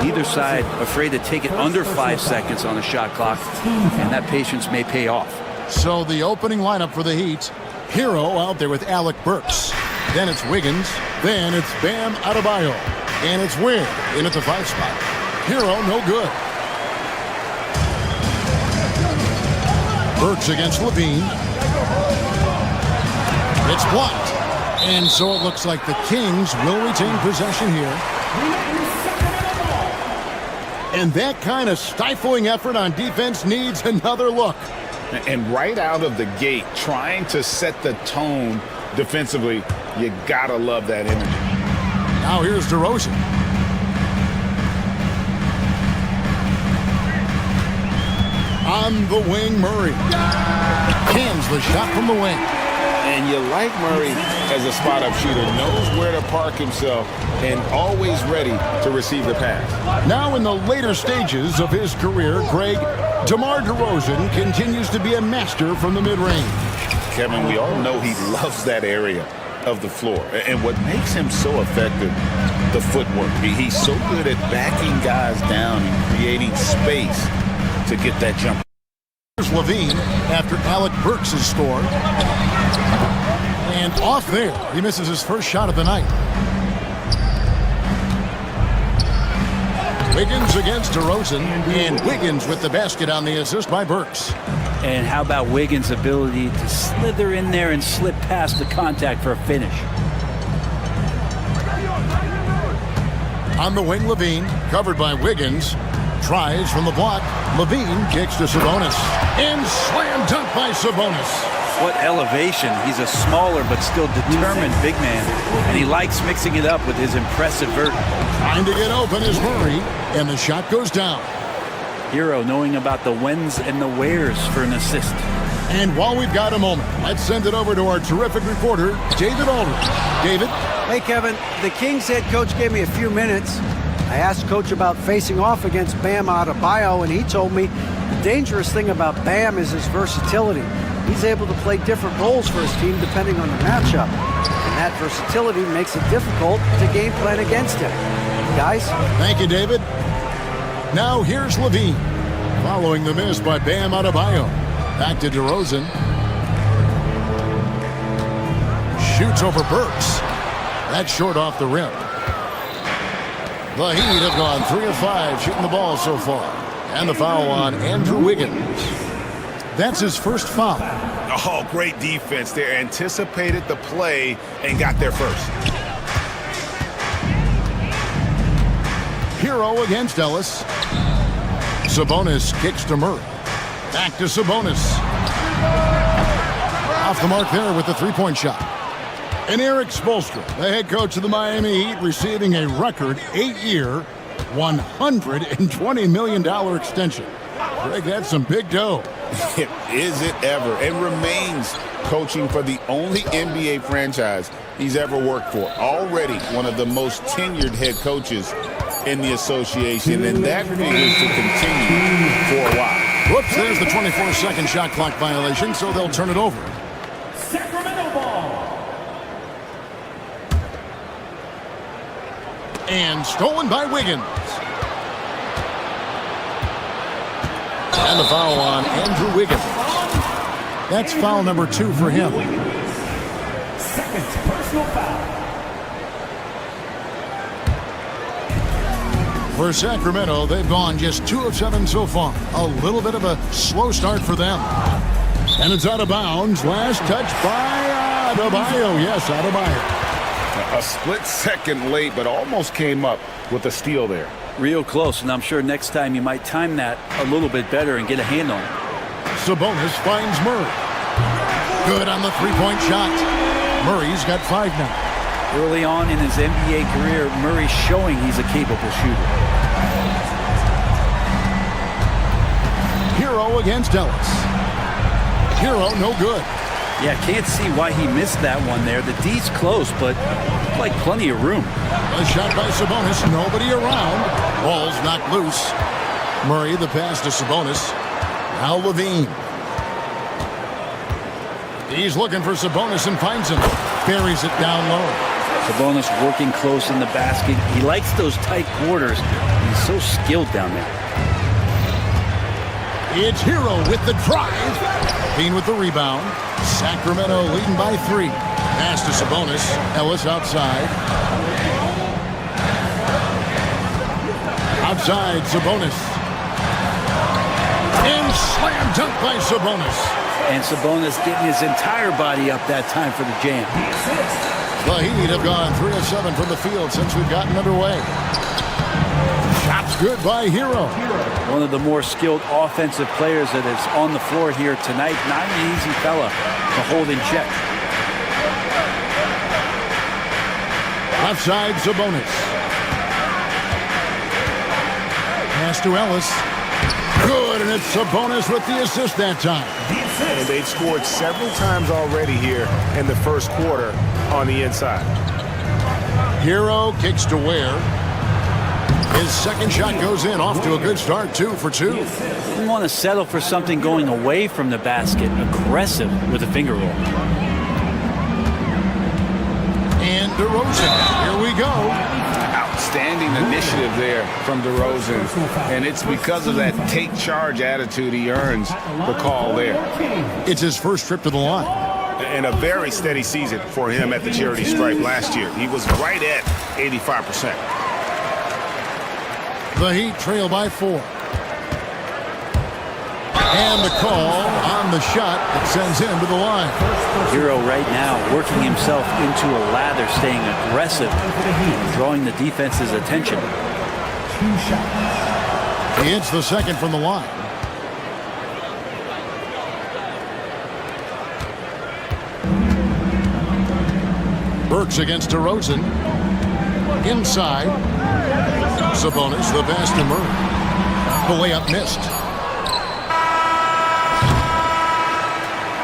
Neither side afraid to take it under 5 seconds on the shot clock, and that patience may pay off. So the opening lineup for the Heat, Hero out there with Alec Burks. Then it's Wiggins. Then it's Bam Adebayo. And it's Wynn in at the 5 spot. Hero, no good. Burks against Levine. It's blocked. And so it looks like the Kings will retain possession here. And that kind of stifling effort on defense needs another look. And right out of the gate, trying to set the tone defensively, you gotta love that energy. Now here's DeRozan. On the wing, Murray. Cans the shot from the wing. And you like Murray as a spot-up shooter, knows where to park himself, and always ready to receive the pass. Now in the later stages of his career, Greg, DeMar DeRozan continues to be a master from the mid-range. Kevin, we all know he loves that area of the floor. And what makes him so effective, the footwork. He's so good at backing guys down and creating space to get that jump. Here's Levine after Alec Burks has scored. And off there, he misses his first shot of the night. Wiggins against DeRozan, and Wiggins with the basket on the assist by Burks. And how about Wiggins' ability to slither in there and slip past the contact for a finish? On the wing, Levine, covered by Wiggins. Tries from the block. Levine kicks to Sabonis. And slam dunk by Sabonis. What elevation. He's a smaller but still determined big man. And he likes mixing it up with his impressive vert. Trying to get open is Murray. And the shot goes down. Hero knowing about the whens and the wheres for an assist. And while we've got a moment, let's send it over to our terrific reporter, David Aldridge. David? Hey, Kevin. The Kings head coach gave me a few minutes. I asked Coach about facing off against Bam Adebayo, and he told me the dangerous thing about Bam is his versatility. He's able to play different roles for his team depending on the matchup. And that versatility makes it difficult to game plan against him. Guys? Thank you, David. Now here's Levine, following the miss by Bam Adebayo. Back to DeRozan. shoots over Burks. That's short off the rim. The Heat have gone 3 of 5 shooting the ball so far. And the foul on Andrew Wiggins. That's his first foul. Oh, great defense. They anticipated the play and got there first. Hero against Ellis. Sabonis kicks to Murray. Back to Sabonis. Off the mark there with the three-point shot. And Eric Spoelstra, the head coach of the Miami Heat, receiving a record 8-year, $120 million extension. Greg, that's some big dough. Is it ever? And remains coaching for the only NBA franchise he's ever worked for. Already one of the most tenured head coaches in the association, and that figures to continue for a while. Whoops, there's the 24-second shot clock violation, so they'll turn it over. Sacramento ball. And stolen by Wiggins. And the foul on Andrew Wiggins. That's foul number 2 for him. Second personal foul. For Sacramento, they've gone just 2 of 7 so far. A little bit of a slow start for them. And it's out of bounds. Last touch by Adebayo. Yes, Adebayo. A split second late, but almost came up with a steal there. Real close, and I'm sure next time you might time that a little bit better and get a hand on it. Sabonis finds Murray. Good on the three-point shot. Murray's got 5 now. Early on in his NBA career, Murray's showing he's a capable shooter. Hero against Ellis. Hero, no good. Yeah, can't see why he missed that one there. The D's close, but like plenty of room. A shot by Sabonis, nobody around. Ball's knocked loose. Murray, the pass to Sabonis. Now Levine. He's looking for Sabonis and finds him. Buries it down low. Sabonis working close in the basket. He likes those tight quarters. He's so skilled down there. It's Hero with the drive. Levine with the rebound. Sacramento leading by 3. Pass to Sabonis. Ellis outside. Outside, Sabonis. And slam dunk by Sabonis. And Sabonis getting his entire body up that time for the jam. The Heat have gone 3 of 7 from the field since we've gotten underway. Shots good by Hero. One of the more skilled offensive players that is on the floor here tonight. Not an easy fella to hold in check. Outside, Sabonis. Pass to Ellis. Good, and it's Sabonis with the assist that time. And they've scored several times already here in the first quarter on the inside. Hero kicks to Ware. His second shot goes in, off to a good start, 2 for 2. You want to settle for something going away from the basket, aggressive with a finger roll. And DeRozan, here we go. Outstanding initiative there from DeRozan, and it's because of that take charge attitude he earns the call there. It's his first trip to the line. And a very steady season for him at the charity stripe last year. He was right at 85%. The Heat trail by 4. And the call on the shot that sends him to the line. Hero right now working himself into a lather, staying aggressive, drawing the defense's attention. He hits the second from the line. Burks against DeRozan. Inside. Sabonis, the pass to Murray. The layup missed.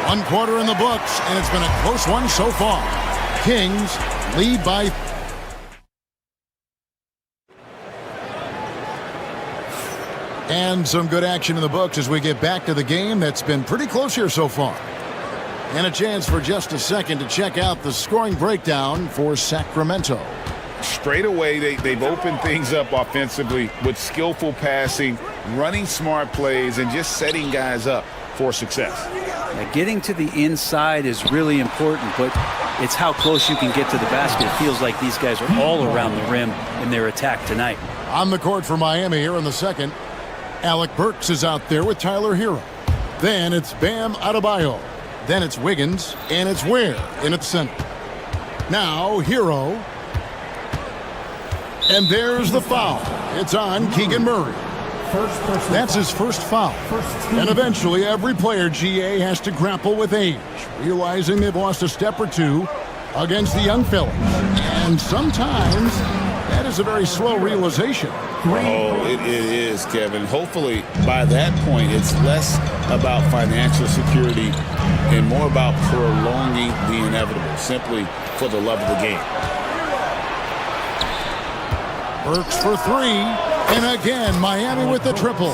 1 quarter in the books, and it's been a close one so far. Kings lead by... And some good action in the books as we get back to the game that's been pretty close here so far. And a chance for just a second to check out the scoring breakdown for Sacramento. Straight away, they've opened things up offensively with skillful passing, running smart plays, and just setting guys up for success. Getting to the inside is really important, but it's how close you can get to the basket. It feels like these guys are all around the rim in their attack tonight. On the court for Miami here in the second, Alec Burks is out there with Tyler Hero. Then it's Bam Adebayo. Then it's Wiggins, and it's Ware in at center. Now Hero. And there's the foul. It's on Keegan Murray. That's his first foul. And eventually every player, GA, has to grapple with age, realizing they've lost a step or two against the young fellas. And sometimes that is a very slow realization. Oh, it is, Kevin. Hopefully by that point it's less about financial security and more about prolonging the inevitable, simply for the love of the game. Burks for three, and again Miami with the triple.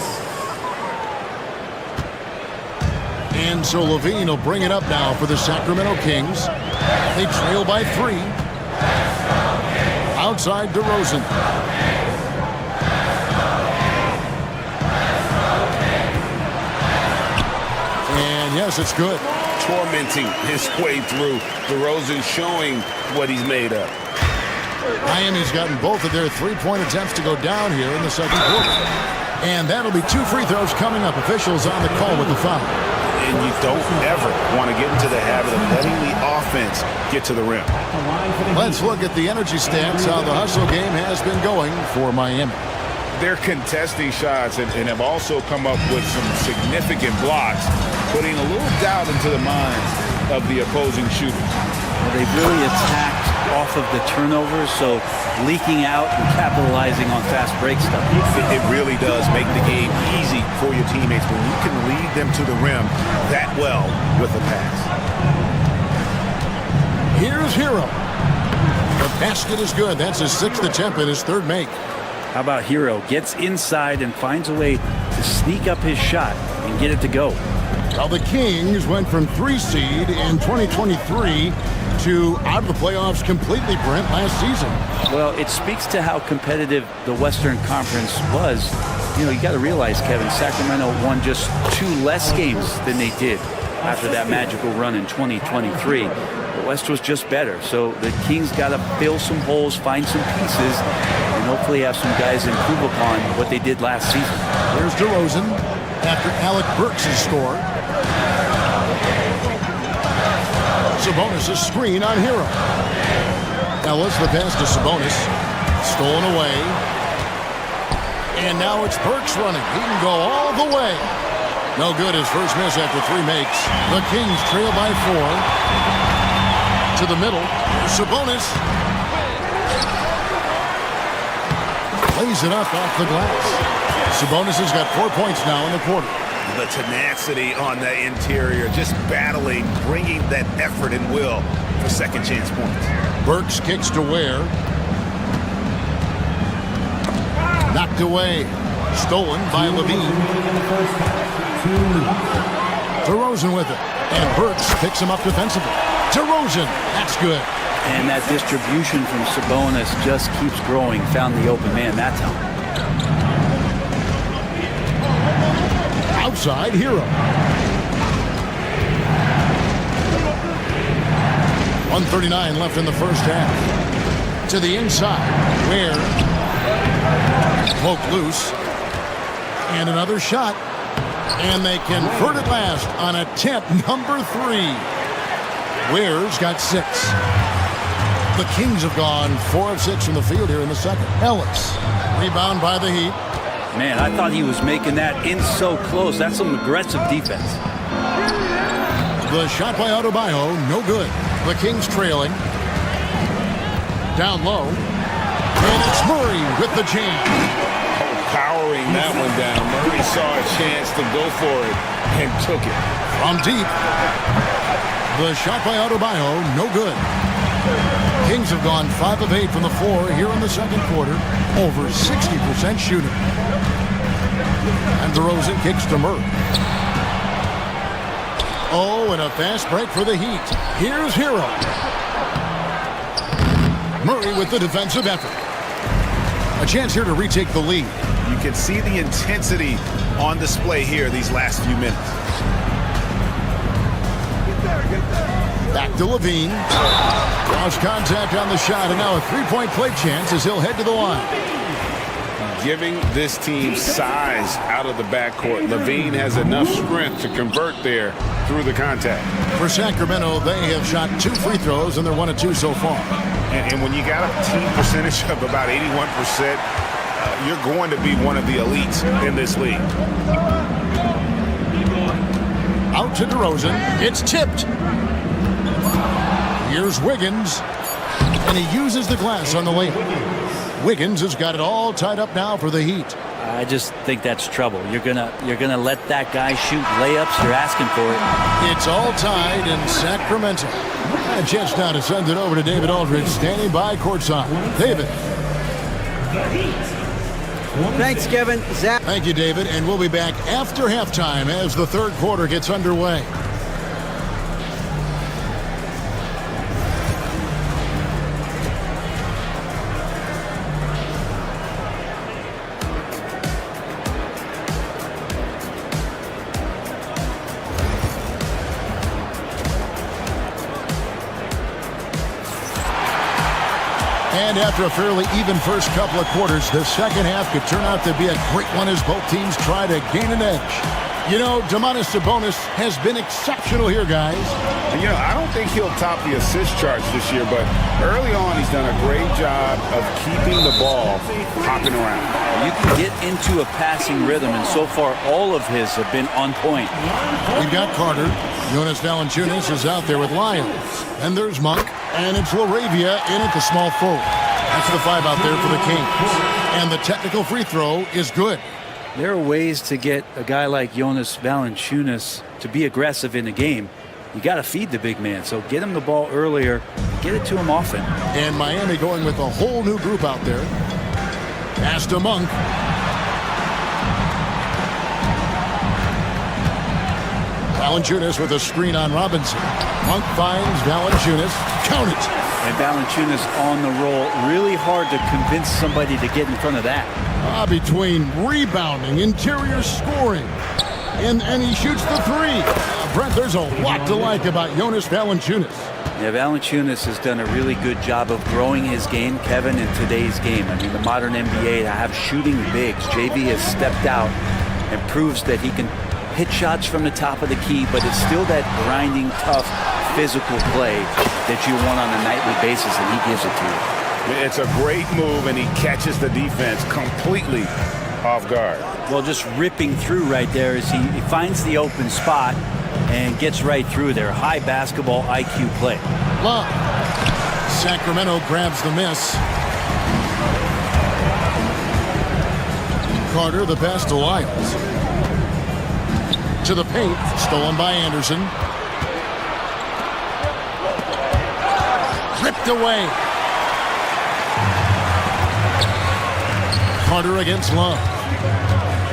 And so Levine will bring it up now for the Sacramento Kings. They trail by 3. Outside DeRozan. And yes, it's good. Tormenting his way through. DeRozan showing what he's made of. Miami's gotten both of their three-point attempts to go down here in the second quarter. And that'll be 2 free throws coming up. Officials on the call with the foul. And you don't ever want to get into the habit of letting the offense get to the rim. Let's look at the energy stats, how the hustle game has been going for Miami. They're contesting shots and have also come up with some significant blocks, putting a little doubt into the minds of the opposing shooters. Well, they've really attacked off of the turnovers, so leaking out and capitalizing on fast break stuff. It really does make the game easy for your teammates when you can lead them to the rim that well with a pass. Here's Hero. The basket is good. That's his 6th attempt and his 3rd make. How about Hero? Gets inside and finds a way to sneak up his shot and get it to go. Well, the Kings went from 3 seed in 2023 to out of the playoffs completely, Brent, last season. Well, it speaks to how competitive the Western Conference was. You know, you got to realize, Kevin, Sacramento won just 2 less games than they did after that magical run in 2023. The West was just better, so the Kings got to fill some holes, find some pieces, and hopefully have some guys improve upon what they did last season. Here's DeRozan after Alec Burks' score. Sabonis' screen on Hero. Ellis, the pass to Sabonis. Stolen away. And now it's Burks running. He can go all the way. No good, his first miss after 3 makes. The Kings trail by 4. To the middle. Sabonis. Lays it up off the glass. Sabonis has got 4 points now in the quarter. The tenacity on the interior, just battling, bringing that effort and will for second chance points. Burks kicks to Ware. Knocked away. Stolen by Levine. DeRozan with it. And Burks picks him up defensively. DeRozan. That's good. And that distribution from Sabonis just keeps growing. Found the open man that time. Outside Hero. 1:39 left in the first half. To the inside. Ware. Poked loose. And another shot. And they convert at last on attempt number 3. Ware's got 6. The Kings have gone 4 of 6 from the field here in the second. Ellis. Rebound by the Heat. Man, I thought he was making that in so close. That's some aggressive defense. The shot by Adebayo, no good. The Kings trailing. Down low. And it's Murray with the jam. Powering that one down. Murray saw a chance to go for it and took it. From deep. The shot by Adebayo, no good. Kings have gone 5 of 8 from the floor here in the second quarter. Over 60% shooting. And DeRozan kicks to Murray. Oh, and a fast break for the Heat. Here's Hero. Murray with the defensive effort. A chance here to retake the lead. You can see the intensity on display here these last few minutes. Back to Levine. Lost contact on the shot, and now a three-point play chance as he'll head to the line. Giving this team size out of the backcourt. Levine has enough strength to convert there through the contact. For Sacramento, they have shot 2 free throws, and they're 1 of 2 so far. And when you got a team percentage of about 81%, you're going to be one of the elites in this league. Out to DeRozan. It's tipped. Here's Wiggins. And he uses the glass on the layup. Wiggins has got it all tied up now for the Heat. I just think that's trouble. You're gonna let that guy shoot layups. You're asking for it. It's all tied in Sacramento. A chance now to send it over to David Aldridge, standing by courtside. David. Thanks, Kevin. Zach. Thank you, David. And we'll be back after halftime as the third quarter gets underway. And after a fairly even first couple of quarters, the second half could turn out to be a great one as both teams try to gain an edge. You know, Domantas Sabonis has been exceptional here, guys. You know, I don't think he'll top the assist charts this year, but early on he's done a great job of keeping the ball hopping around. You can get into a passing rhythm, and so far all of his have been on point. We've got Carter. Jonas Valanciunas is out there with Lyons. And there's Monk. And it's LaRavia in at the small forward. That's the 5 out there for the Kings. And the technical free throw is good. There are ways to get a guy like Jonas Valanciunas to be aggressive in the game. You got to feed the big man, so get him the ball earlier, get it to him often. And Miami going with a whole new group out there. Pass to Monk. Valanciunas with a screen on Robinson. Monk finds Valanciunas. Count it. And Valanciunas on the roll. Really hard to convince somebody to get in front of that. Between rebounding, interior scoring, and he shoots the 3. Brent, there's a lot to like about Jonas Valanciunas. Yeah, Valanciunas has done a really good job of growing his game, Kevin, in today's game. I mean, the modern NBA to have shooting bigs. JV has stepped out and proves that he can hit shots from the top of the key, but it's still that grinding, tough, physical play that you want on a nightly basis, and he gives it to you. It's a great move, and he catches the defense completely off guard. Well, just ripping through right there as he finds the open spot and gets right through there. High basketball IQ play. Love. Sacramento grabs the miss. Carter, the pass to Lyles. To the paint, stolen by Anderson. Ripped away. Carter against Love.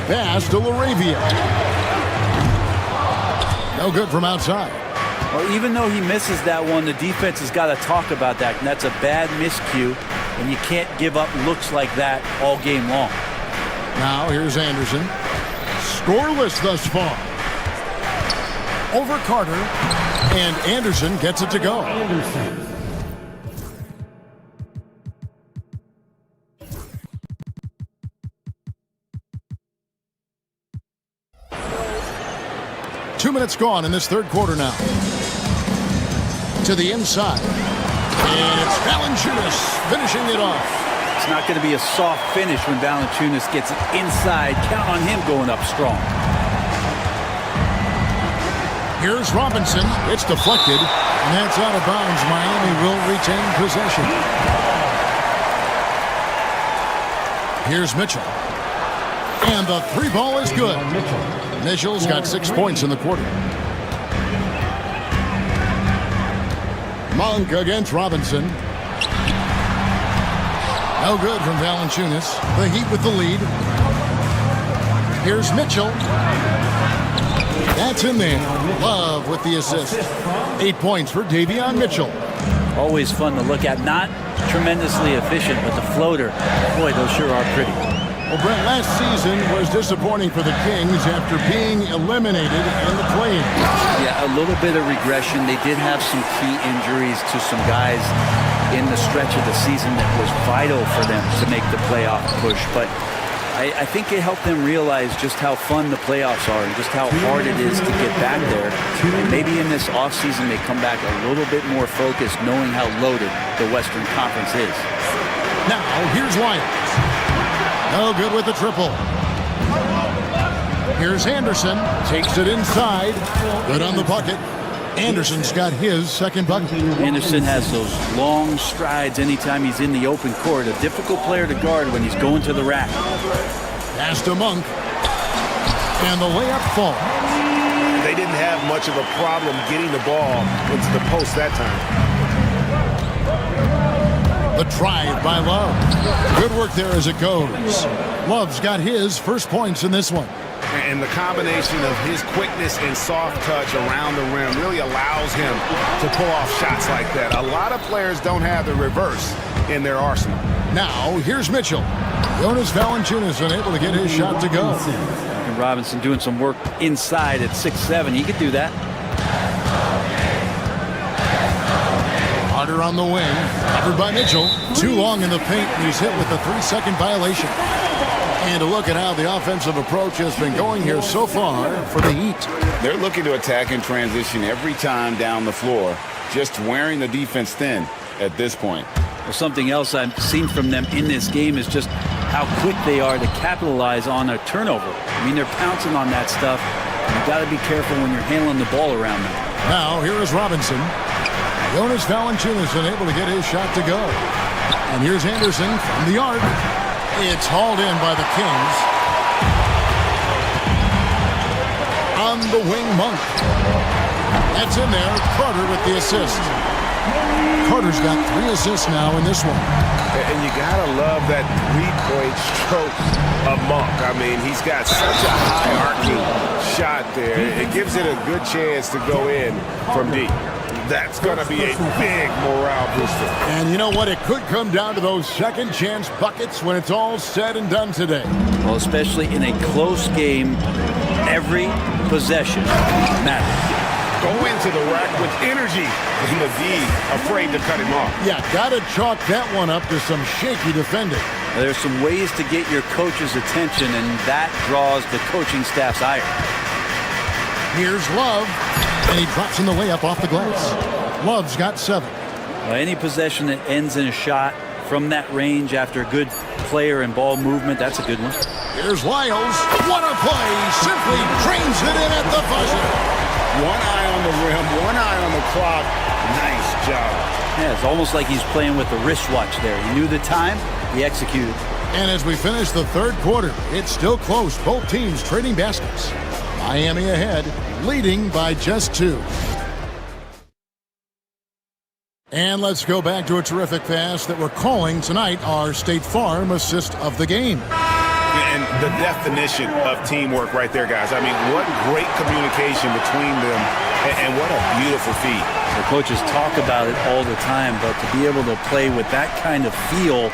Pass to LaRavia. No good from outside. Well, even though he misses that one, the defense has got to talk about that. And that's a bad miscue, and you can't give up looks like that all game long. Now here's Anderson. Scoreless thus far. Over Carter, and Anderson gets it to go. Anderson. 2 minutes gone in this third quarter now. To the inside. And it's Valanciunas finishing it off. It's not going to be a soft finish when Valanciunas gets it inside. Count on him going up strong. Here's Robinson. It's deflected. And that's out of bounds. Miami will retain possession. Here's Mitchell. And the 3 ball is good. Mitchell's got 6 points in the quarter. Monk against Robinson. No good from Valanciunas. The Heat with the lead. Here's Mitchell. That's in there. Love with the assist. 8 points for Davion Mitchell. Always fun to look at. Not tremendously efficient, but the floater, boy, those sure are pretty. Well, Brent, last season was disappointing for the Kings after being eliminated in the play-in. Yeah, a little bit of regression. They did have some key injuries to some guys in the stretch of the season that was vital for them to make the playoff push. But I think it helped them realize just how fun the playoffs are and just how hard it is to get back there. And maybe in this offseason they come back a little bit more focused, knowing how loaded the Western Conference is. Now, here's Lyons. No good with the triple. Here's Anderson. Takes it inside. Good on the bucket. Anderson's got his second bucket. Anderson has those long strides anytime he's in the open court. A difficult player to guard when he's going to the rack. Pass to Monk. And the layup falls. They didn't have much of a problem getting the ball into the post that time. The drive by Love. Good work there as it goes. Love's got his first points in this one. And the combination of his quickness and soft touch around the rim really allows him to pull off shots like that. A lot of players don't have the reverse in their arsenal. Now, here's Mitchell. Jonas Valanciunas unable to get his shot to go. And Robinson doing some work inside at 6'7". He could do that. Carter on the wing. Covered by Mitchell. Too long in the paint, and he's hit with a 3-second violation. And a look at how the offensive approach has been going here so far for the Heat. They're looking to attack in transition every time down the floor, just wearing the defense thin at this point. Well, something else I've seen from them in this game is just how quick they are to capitalize on a turnover. I mean, they're pouncing on that stuff. You've got to be careful when you're handling the ball around them. Now, here is Robinson. Jonas Valanciunas unable to get his shot to go. And here's Anderson from the arc. It's hauled in by the Kings. On the wing, Monk. That's in there. Carter with the assist. Carter's got 3 assists now in this one. And you gotta love that 3-point stroke of Monk. I mean, he's got such a high arcing shot there. It gives it a good chance to go in from deep. That's going to be a big morale booster. And you know what? It could come down to those second chance buckets when it's all said and done today. Well, especially in a close game, every possession matters. Go into the rack with energy. And McGee afraid to cut him off. Yeah, got to chalk that one up to some shaky defending. There's some ways to get your coach's attention, and that draws the coaching staff's ire. Here's Love. And he drops in the layup off the glass. Love's got 7. Well, any possession that ends in a shot from that range after a good player and ball movement, that's a good one. Here's Lyles. What a play. Simply drains it in at the buzzer. One eye on the rim, one eye on the clock. Nice job. Yeah, it's almost like he's playing with the wristwatch there. He knew the time, he executed. And as we finish the third quarter, it's still close. Both teams trading baskets. Miami ahead, leading by just 2. And let's go back to a terrific pass that we're calling tonight our State Farm assist of the game. And the definition of teamwork right there, guys. I mean, what great communication between them, and what a beautiful feat. The coaches talk about it all the time, but to be able to play with that kind of feel,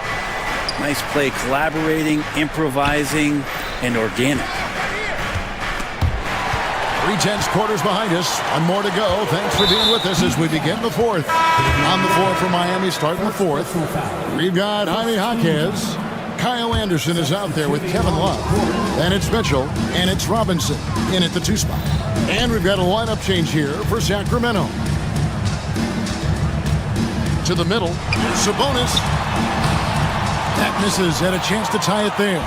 nice play, collaborating, improvising, and organic. 3/10 quarters behind us. One more to go. Thanks for being with us as we begin the fourth. On the floor for Miami, starting the fourth. We've got Jaime Jaquez. Kyle Anderson is out there with Kevin Love. Then it's Mitchell, and it's Robinson in at the 2 spot. And we've got a lineup change here for Sacramento. To the middle, Sabonis. That misses, had a chance to tie it there.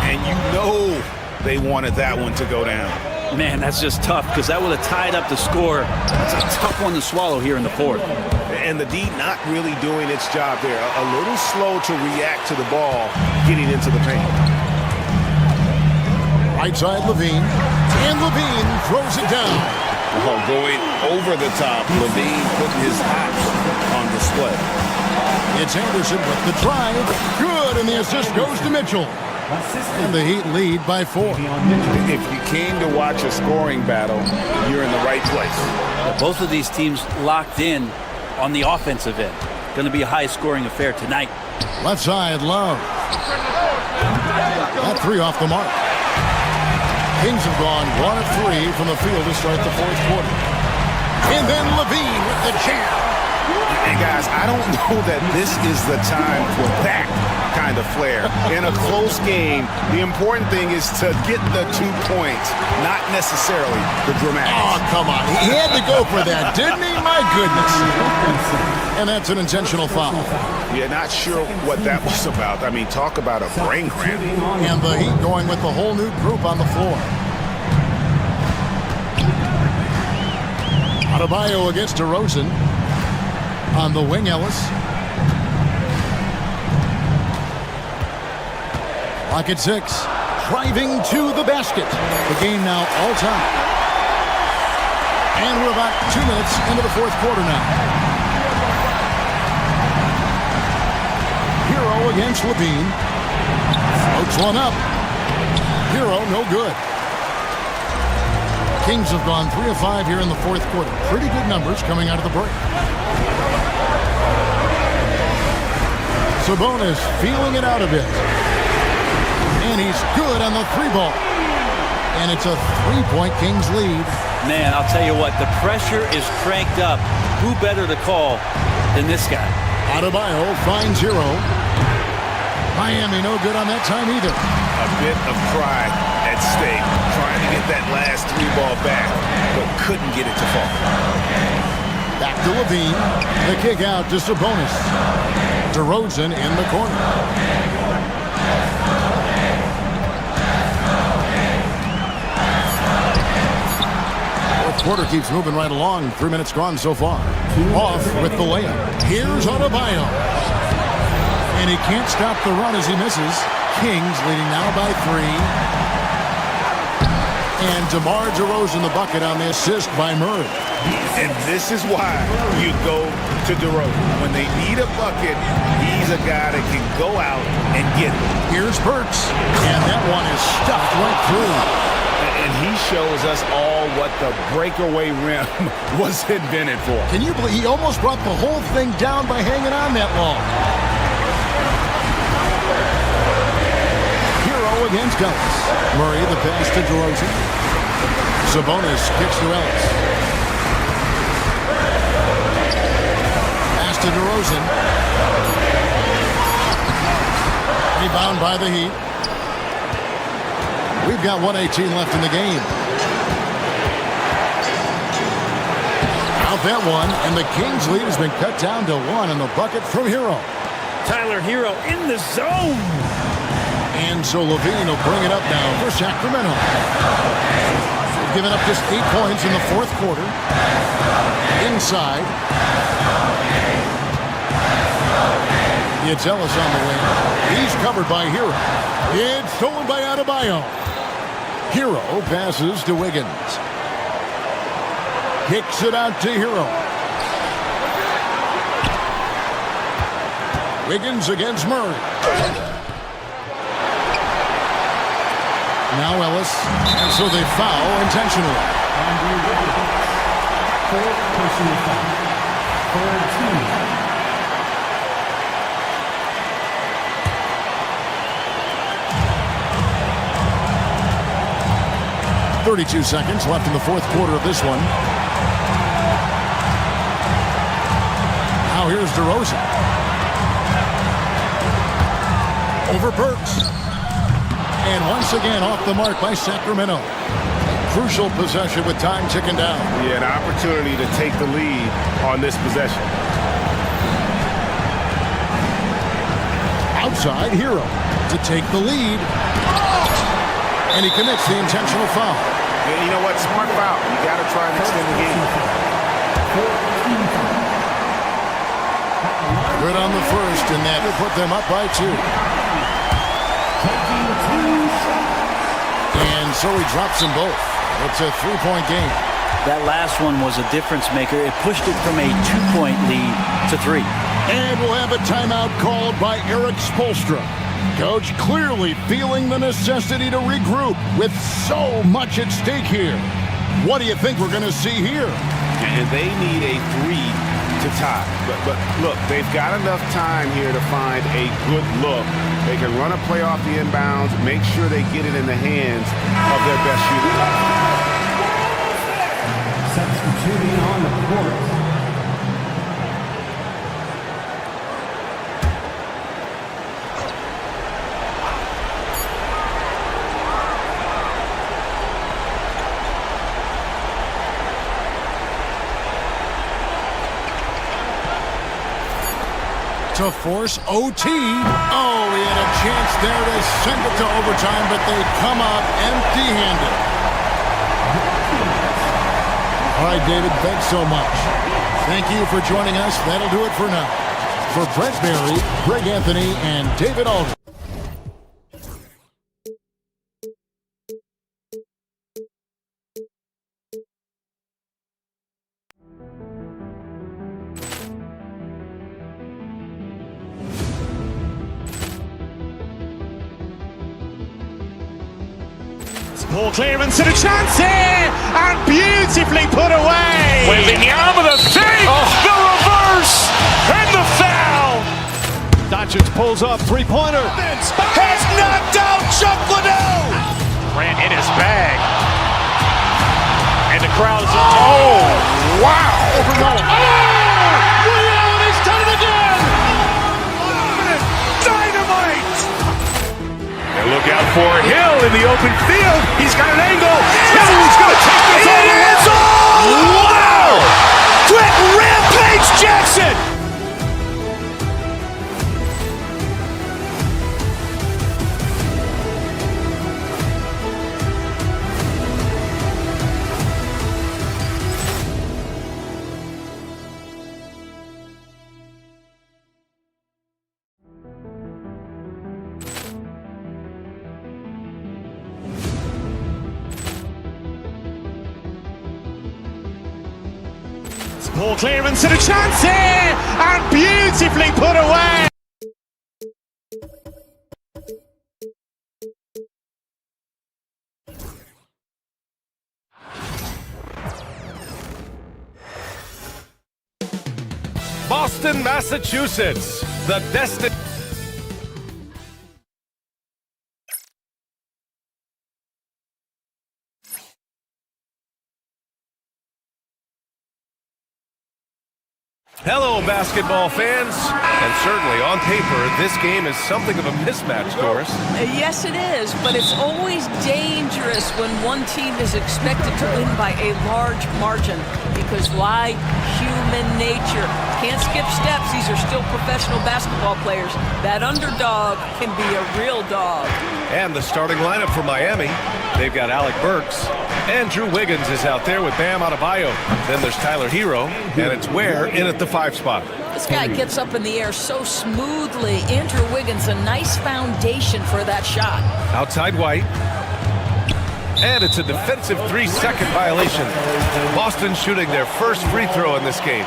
And you know they wanted that one to go down. Man, that's just tough because that would have tied up the score. That's a tough one to swallow here in the fourth. And the D not really doing its job there. A little slow to react to the ball getting into the paint. Right side, Levine. And Levine throws it down. Oh, going over the top. Levine putting his hops on display. It's Anderson with the drive. Good, and the assist goes to Mitchell. And the Heat lead by 4. If you came to watch a scoring battle, you're in the right place. Both of these teams locked in on the offensive end. Going to be a high-scoring affair tonight. Left side, Love. That three off the mark. Kings have gone 1 of 3 from the field to start the fourth quarter. And then Levine with the jam. And guys, I don't know that this is the time for that kind of flair. In a close game, the important thing is to get the 2 points, not necessarily the dramatics. Oh, come on. He had to go for that, didn't he? My goodness. And that's an intentional foul. Yeah, not sure what that was about. I mean, talk about a brain cramp. And the Heat going with the whole new group on the floor. Adebayo against DeRozan. On the wing, Ellis. Clock at 6. Driving to the basket. The game now all time. And we're about 2 minutes into the fourth quarter now. Hero against Levine. Floats one up. Hero, no good. Kings have gone 3 of 5 here in the fourth quarter. Pretty good numbers coming out of the break. Sabonis feeling it out a bit. And he's good on the 3-ball. And it's a 3-point Kings lead. Man, I'll tell you what, the pressure is cranked up. Who better to call than this guy? Adebayo finds Hero. Miami no good on that time either. A bit of pride at stake, trying to get that last 3-ball back, but couldn't get it to fall. Back to Levine. The kick out to Sabonis. DeRozan in the corner. Fourth quarter keeps moving right along. 3 minutes gone so far. Off with the layup. Here's Adebayo. And he can't stop the run as he misses. Kings leading now by 3. And DeMar DeRozan the bucket on the assist by Murray. And this is why you go to DeRozan. When they need a bucket, he's a guy that can go out and get it. Here's Burks. And that one is stuffed right through. And he shows us all what the breakaway rim was invented for. Can you believe he almost brought the whole thing down by hanging on that long? Hero against Ellis. Murray the pass to DeRozan. Sabonis kicks to Ellis. Pass to DeRozan. Rebound by the Heat. We've got 1:18 left in the game. Out that one, and the Kings lead has been cut down to 1 on the bucket from Hero. Tyler Hero in the zone. And so Levine will bring it up now for Sacramento. They've given up just 8 points in the fourth quarter. Inside. It's Ellis on the wing. He's covered by Hero. It's stolen by Adebayo. Hero passes to Wiggins. Kicks it out to Hero. Wiggins against Murray. Now Ellis. And so they foul intentionally. Fourth personal foul. Third team. 32 seconds left in the fourth quarter of this one. Now here's DeRozan. Over Burks. And once again off the mark by Sacramento. Crucial possession with time ticking down. Yeah, an opportunity to take the lead on this possession. Outside, Hero to take the lead. And he commits the intentional foul. Yeah, you know what? Smart foul. You got to try and extend the game. Good on the first, and that will put them up by 2. And so he drops them both. It's a 3-point game. That last one was a difference maker. It pushed it from a 2-point lead to 3. And we'll have a timeout called by Eric Spoelstra. Coach clearly feeling the necessity to regroup with so much at stake here. What do you think we're going to see here? And they need a 3 to to tie. But look, they've got enough time here to find a good look. They can run a play off the inbounds, make sure they get it in the hands of their best shooter. Substituting on the court. To force OT. Oh, he had a chance there to send it to overtime, but they come out empty-handed. All right, David, thanks so much. Thank you for joining us. That'll do it for now. For Brent Berry, Greg Anthony, and David Aldridge. Ball clearance and a chance here, and beautifully put away. Wembanyama the three, the reverse, and the foul. Doncic pulls up, three-pointer. Has knocked out Chuck Liddell. Grant in his bag. And the crowd is, oh, wow. He's done it again. Dynamite. And look out for Hill in the open field. He's got an angle. Hill's going to take this all the way. Wow! Quit Rampage Jackson. Ball clearance and a chance here, and beautifully put away. Boston, Massachusetts, the destination. Hello, basketball fans. And certainly on paper, this game is something of a mismatch, Doris. Yes, it is, but it's always dangerous when one team is expected to win by a large margin. Because why? Human nature. Can't skip steps. These are still professional basketball players. That underdog can be a real dog. And the starting lineup for Miami, they've got Alec Burks. Andrew Wiggins is out there with Bam Adebayo. Then there's Tyler Hero, and it's Ware in at the 5 spot. This guy gets up in the air so smoothly. Andrew Wiggins, a nice foundation for that shot. Outside White. And it's a defensive 3-second violation. Boston shooting their first free throw in this game.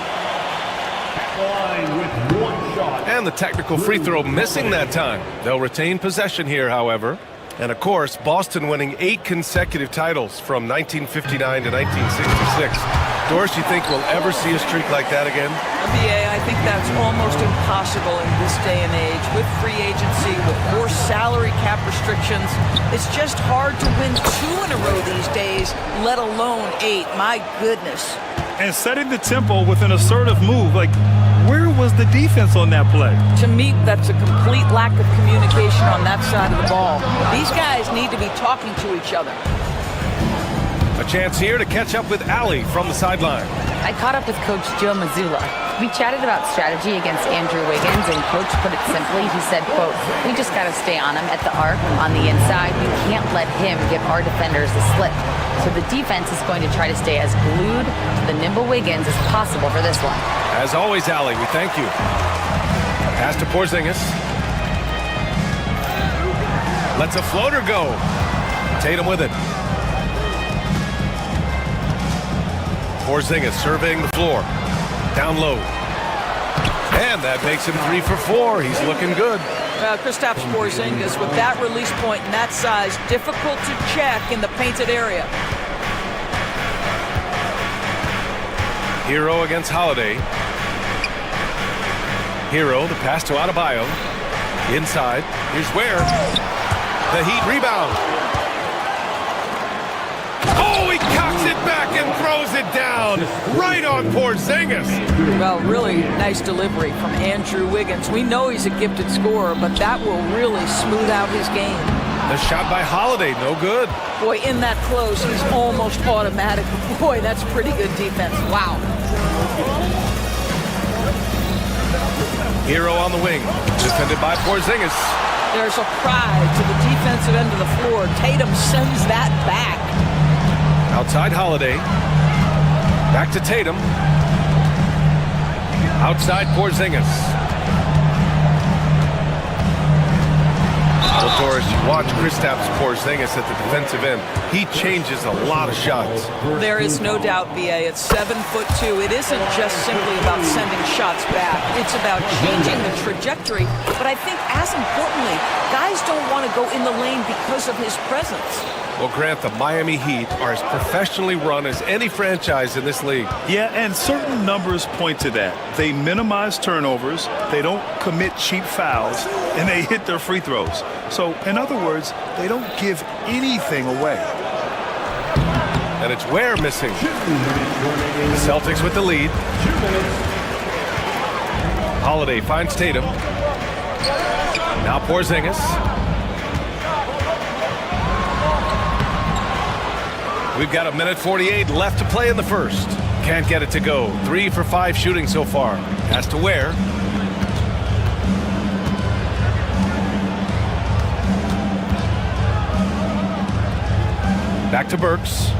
And the technical free throw missing that time. They'll retain possession here, however. And of course, Boston winning 8 consecutive titles from 1959 to 1966. Doris, you think we'll ever see a streak like that again? BA, I think that's almost impossible in this day and age. With free agency, with more salary cap restrictions, it's just hard to win 2 in a row these days, let alone 8. My goodness. And setting the tempo with an assertive move, like, where was the defense on that play? To me, that's a complete lack of communication on that side of the ball. These guys need to be talking to each other. A chance here to catch up with Allie from the sideline. I caught up with Coach Joe Mazzulla. We chatted about strategy against Andrew Wiggins, and Coach put it simply. He said, quote, "We just got to stay on him at the arc, on the inside. We can't let him give our defenders a slip. So the defense is going to try to stay as glued to the nimble Wiggins as possible for this one." As always, Allie, we thank you. Pass to Porzingis. Lets a floater go. Tatum with it. Porzingis surveying the floor. Down low. And that makes him 3 for 4. He's looking good. Kristaps Porzingis with that release point and that size, difficult to check in the painted area. Hero against Holiday. Hero, the pass to Adebayo. Inside. Here's where. The Heat rebound. Oh, he cocks it back and throws it down. Right on Porzingis. Well, really nice delivery from Andrew Wiggins. We know he's a gifted scorer, but that will really smooth out his game. The shot by Holiday, no good. Boy, in that close, he's almost automatic. Boy, that's pretty good defense. Wow. Hero on the wing, defended by Porzingis. There's a pry to the defensive end of the floor. Tatum sends that back. Outside Holiday. Back to Tatum. Outside Porzingis. Well, Doris, you watch Kristaps Porzingis at the defensive end. He changes a lot of shots. There is no doubt, BA. It's 7'2". It isn't just simply about sending shots back. It's about changing the trajectory. But I think, as importantly, guys don't want to go in the lane because of his presence. Well, Grant, the Miami Heat are as professionally run as any franchise in this league. Yeah, and certain numbers point to that. They minimize turnovers, they don't commit cheap fouls, and they hit their free throws. So, in other words, they don't give anything away. And it's Ware missing. The Celtics with the lead. Holiday finds Tatum. Now Porzingis. We've got 1:48 left to play in the first. Can't get it to go. 3 for 5 shooting so far. Has to Ware. Back to Burks.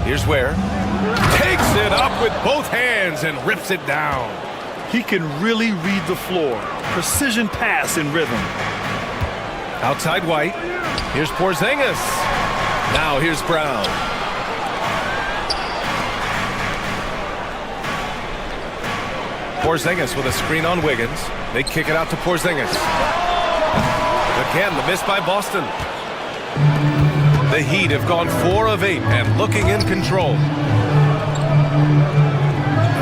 Here's Ware. Takes it up with both hands and rips it down. He can really read the floor. Precision pass in rhythm. Outside White. Here's Porzingis. Now here's Brown. Porzingis with a screen on Wiggins. They kick it out to Porzingis. Again, the miss by Boston. The Heat have gone 4 of 8 and looking in control.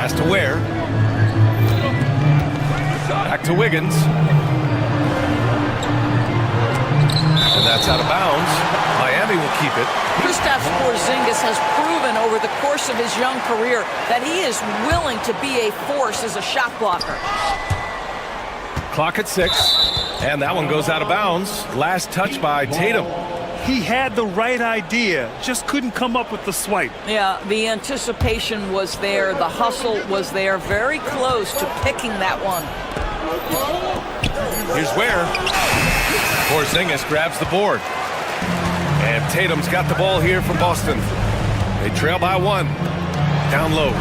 Pass to Ware. Back to Wiggins. And that's out of bounds. Miami will keep it. Kristaps Porzingis has proven over the course of his young career that he is willing to be a force as a shot blocker. Clock at 6, and that one goes out of bounds. Last touch by Tatum. He had the right idea, just couldn't come up with the swipe. Yeah, the anticipation was there, the hustle was there, very close to picking that one. Here's Ware. Porzingis grabs the board. And Tatum's got the ball here from Boston. They trail by 1. Down low.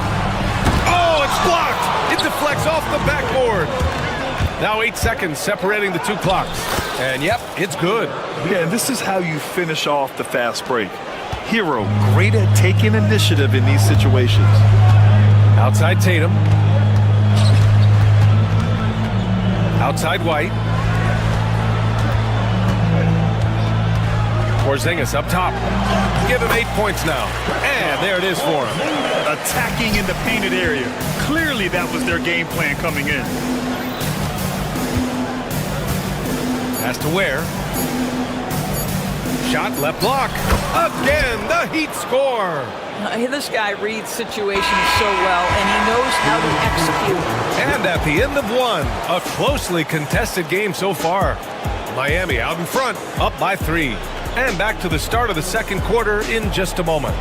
Oh, it's blocked! It deflects off the backboard. Now 8 seconds separating the 2 clocks. And yep, it's good. Yeah, and this is how you finish off the fast break. Hero, great at taking initiative in these situations. Outside Tatum. Outside White. Porzingis up top. Give him 8 points now. And there it is for him. Attacking in the painted area. Clearly that was their game plan coming in. Has to Ware. Shot left block. Again, the Heat score. This guy reads situations so well, and he knows how to execute. And at the end of 1, a closely contested game so far. Miami out in front, up by 3. And back to the start of the second quarter in just a moment.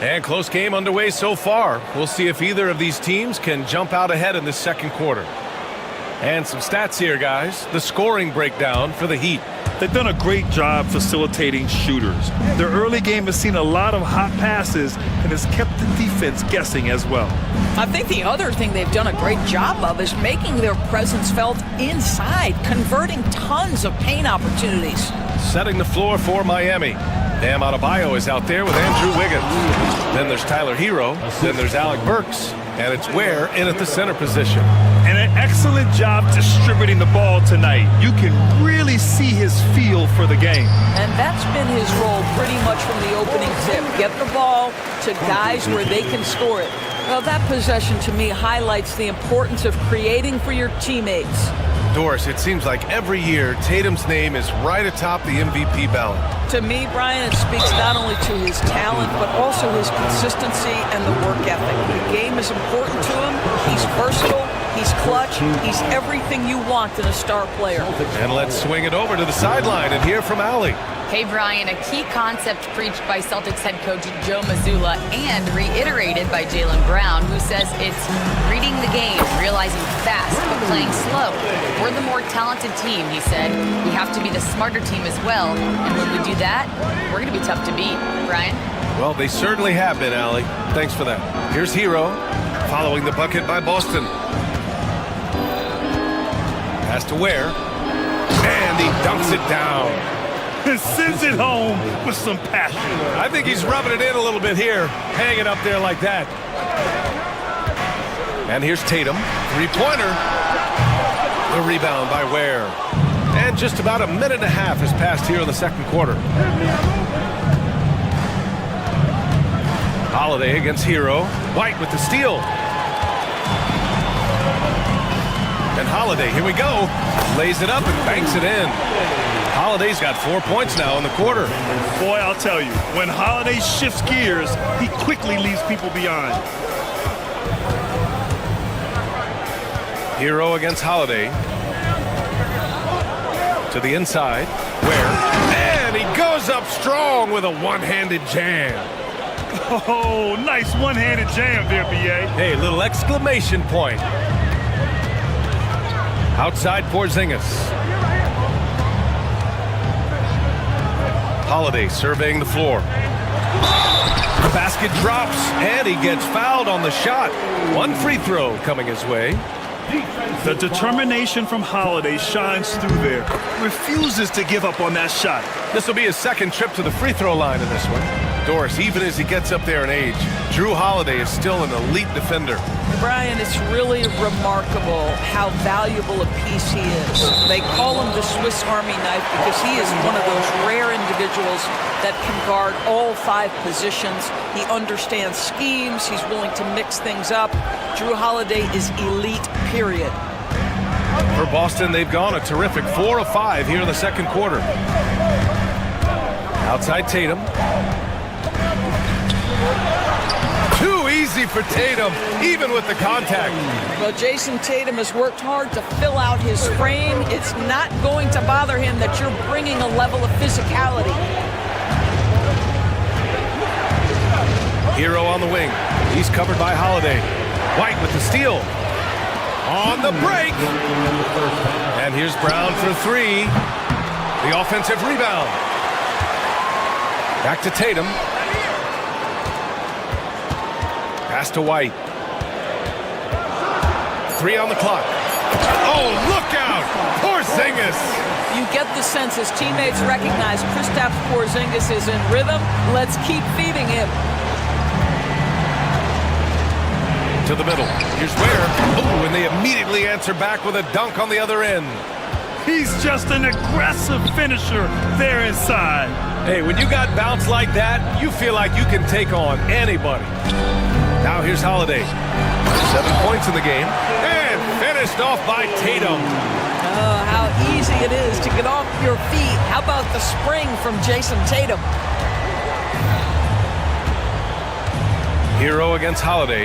And close game underway so far. We'll see if either of these teams can jump out ahead in the second quarter. And some stats here, guys. The scoring breakdown for the Heat. They've done a great job facilitating shooters. Their early game has seen a lot of hot passes and has kept the defense guessing as well. I think the other thing they've done a great job of is making their presence felt inside, converting tons of paint opportunities. Setting the floor for Miami. Bam Adebayo is out there with Andrew Wiggins. Then there's Tyler Hero. Then there's Alec Burks. And it's Ware in at the center position. And an excellent job distributing the ball tonight. You can really see his feel for the game. And that's been his role pretty much from the opening tip. Get the ball to guys where they can score it. Well, that possession to me highlights the importance of creating for your teammates. Doris, it seems like every year Tatum's name is right atop the MVP ballot. To me, Brian, it speaks not only to his talent, but also his consistency and the work ethic. The game is important to him. He's versatile. He's clutch. He's everything you want in a star player. And let's swing it over to the sideline and hear from Allie. Hey, Brian, a key concept preached by Celtics head coach Joe Mazzulla and reiterated by Jaylen Brown, who says it's reading the game, realizing fast, but playing slow. We're the more talented team, he said. We have to be the smarter team as well. And when we do that, we're going to be tough to beat. Brian? Well, they certainly have been, Allie. Thanks for that. Here's Hero, following the bucket by Boston. Pass to Ware, and he dunks it down. Sends it home with some passion. I think he's rubbing it in a little bit here, hanging up there like that. And here's Tatum, three-pointer. The rebound by Ware. And just about a minute and a half has passed here in the second quarter. Holiday against Hero. White with the steal. And Holiday, here we go. Lays it up and banks it in. Holiday's got 4 points now in the quarter. Boy, I'll tell you, when Holiday shifts gears, he quickly leaves people behind. Hero against Holiday. To the inside. Ware. And he goes up strong with a one-handed jam. Oh, nice one-handed jam there, B.A. Hey, little exclamation point. Outside Porzingis. Holiday surveying the floor. The basket drops, and he gets fouled on the shot. One free throw coming his way. The determination from Holiday shines through there. Refuses to give up on that shot. This will be his second trip to the free throw line in this one. Doris, even as he gets up there in age, Drew Holiday is still an elite defender. Brian, it's really remarkable how valuable a piece he is. They call him the Swiss Army knife because he is one of those rare individuals that can guard all 5 positions. He understands schemes. He's willing to mix things up. Drew Holiday is elite, period. For Boston, they've gone a terrific 4 of 5 here in the second quarter. Outside Tatum. Too easy for Tatum, even with the contact. Well, Jason Tatum has worked hard to fill out his frame. It's not going to bother him that you're bringing a level of physicality. Hero on the wing. He's covered by Holiday. White with the steal. On the break. And here's Brown for 3. The offensive rebound. Back to Tatum. Pass to White. 3 on the clock. Oh, look out! Porzingis! You get the sense his teammates recognize Kristaps Porzingis is in rhythm. Let's keep feeding him. To the middle. Here's Ware. Oh, and they immediately answer back with a dunk on the other end. He's just an aggressive finisher there inside. Hey, when you got bounce like that, you feel like you can take on anybody. Now here's Holiday. 7 points in the game. And finished off by Tatum. Oh, how easy it is to get off your feet. How about the spring from Jason Tatum? Hero against Holiday.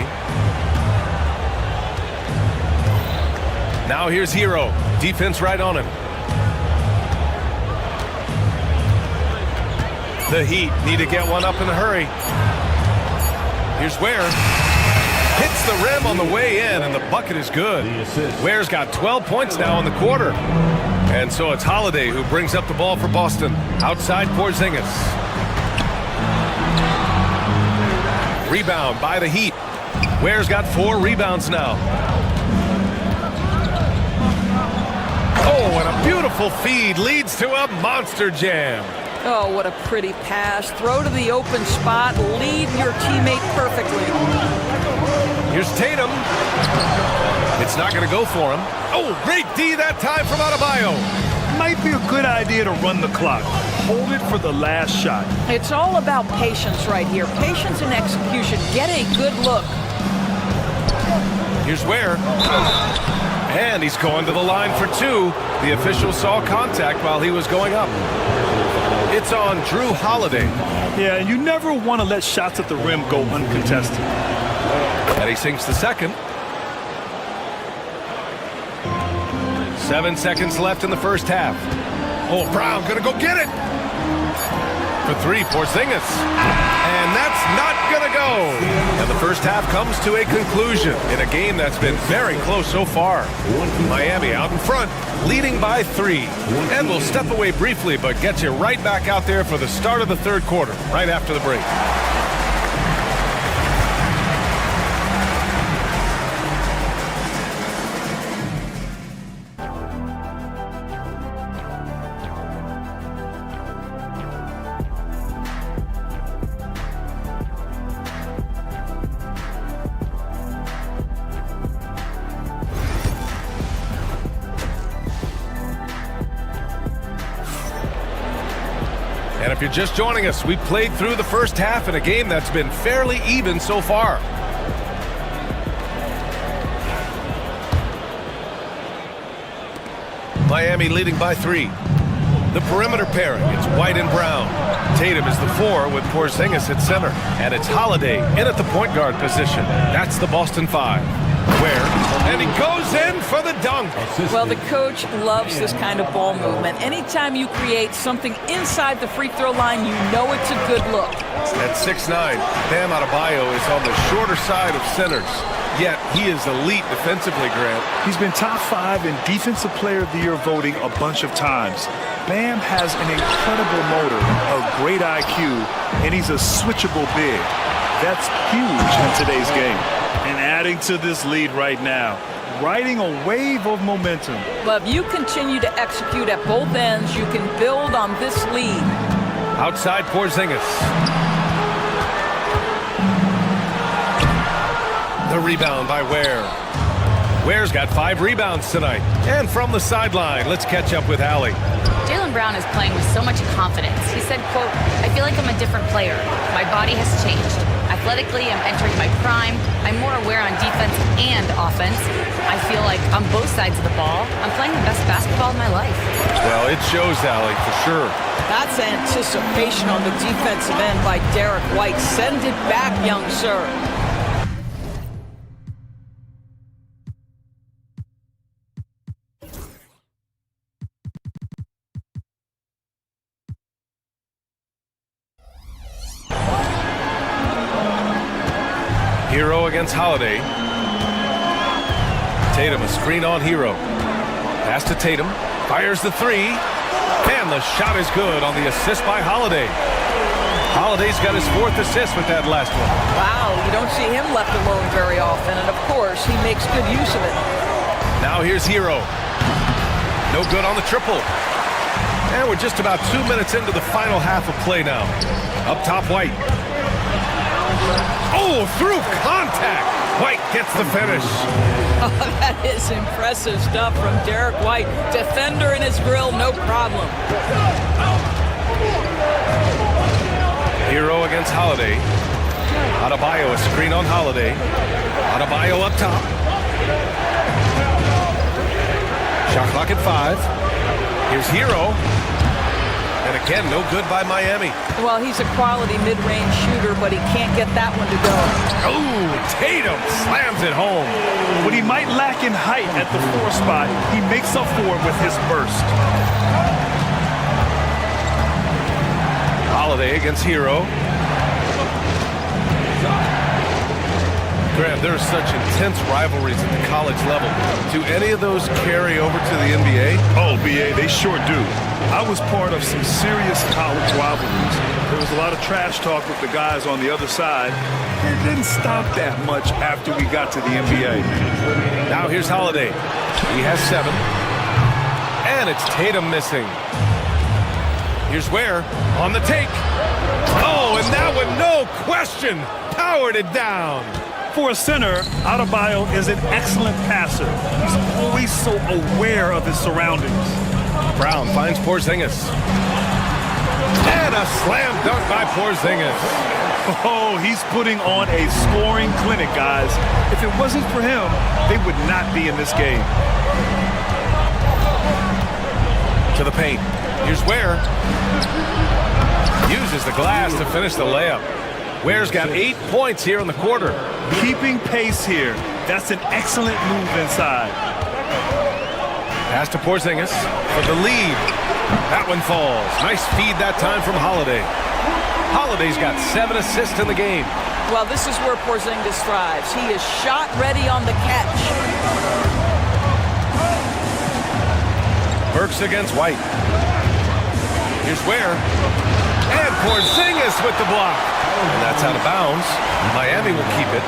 Now here's Hero. Defense right on him. The Heat need to get one up in a hurry. Here's Ware. Hits the rim on the way in, and the bucket is good. Ware's got 12 points now in the quarter. And so it's Holiday who brings up the ball for Boston. Outside Porzingis. Rebound by the Heat. Ware's got 4 rebounds now. Oh, and a beautiful feed leads to a monster jam. Oh, what a pretty pass. Throw to the open spot. Lead your teammate perfectly. Here's Tatum. It's not going to go for him. Oh, great D that time from Adebayo. Might be a good idea to run the clock. Hold it for the last shot. It's all about patience right here. Patience and execution. Get a good look. Here's Ware. And he's going to the line for two. The official saw contact while he was going up. It's on Drew Holiday. Yeah, and you never want to let shots at the rim go uncontested. And he sinks the second. 7 seconds left in the first half. Oh, Brown gonna go get it. For three, Porzingis. And that's not gonna go. And the first half comes to a conclusion in a game that's been very close so far. Miami out in front, leading by 3. And we'll step away briefly, but get you right back out there for the start of the third quarter, right after the break. And if you're just joining us, we played through the first half in a game that's been fairly even so far. Miami leading by 3. The perimeter pairing, it's White and Brown. Tatum is the 4 with Porzingis at center. And it's Holiday in at the point guard position. That's the Boston 5. Ware, and he goes in for the dunk. Well, the coach loves this kind of ball movement. Anytime you create something inside the free throw line, you know it's a good look. At 6'9", Bam Adebayo is on the shorter side of centers. Yet, he is elite defensively, Grant. He's been top 5 in Defensive Player of the Year voting a bunch of times. Bam has an incredible motor, a great IQ, and he's a switchable big. That's huge in today's game. And adding to this lead right now, riding a wave of momentum. Well, if you continue to execute at both ends, you can build on this lead. Outside Porzingis. The rebound by Ware. Ware's got 5 rebounds tonight. And from the sideline, let's catch up with Allie. Jaylen Brown is playing with so much confidence. He said, quote, "I feel like I'm a different player. My body has changed. Athletically, I'm entering my prime. I'm more aware on defense and offense. I feel like on both sides of the ball, I'm playing the best basketball of my life." Well, it shows, Allie, for sure. That's anticipation on the defensive end by Derek White. Send it back, young sir. Hero against Holiday. Tatum, a screen on Hero. Pass to Tatum. Fires the 3. And the shot is good on the assist by Holiday. Holiday's got his 4th assist with that last one. Wow, you don't see him left alone very often. And, of course, he makes good use of it. Now here's Hero. No good on the triple. And we're just about 2 minutes into the final half of play now. Up top, White. Oh, through contact. White gets the finish. Oh, that is impressive stuff from Derek White. Defender in his grill, no problem. Hero against Holiday. Adebayo, a screen on Holiday. Adebayo up top. Shot clock at 5. Here's Hero. And again, no good by Miami. Well, he's a quality mid-range shooter, but he can't get that one to go. Oh, Tatum slams it home. What he might lack in height at the 4 spot, he makes up for it with his burst. Holiday against Hero. Grant, there's such intense rivalries at the college level. Do any of those carry over to the NBA? Oh, BA, they sure do. I was part of some serious college rivalries. There was a lot of trash talk with the guys on the other side. It didn't stop that much after we got to the NBA. Now here's Holiday. He has 7. And it's Tatum missing. Here's Ware on the take. Oh, and that one, no question, powered it down. For a center, Adebayo is an excellent passer. He's always so aware of his surroundings. Brown finds Porzingis. And a slam dunk by Porzingis. Oh, he's putting on a scoring clinic, guys. If it wasn't for him, they would not be in this game. To the paint. Here's Ware. Uses the glass to finish the layup. Ware's got 8 points here in the quarter. Keeping pace here. That's an excellent move inside. Pass to Porzingis for the lead. That one falls. Nice feed that time from Holiday. Holiday's got 7 assists in the game. Well, this is where Porzingis thrives. He is shot ready on the catch. Burks against White. Here's Ware. And Porzingis with the block. And that's out of bounds. Miami will keep it.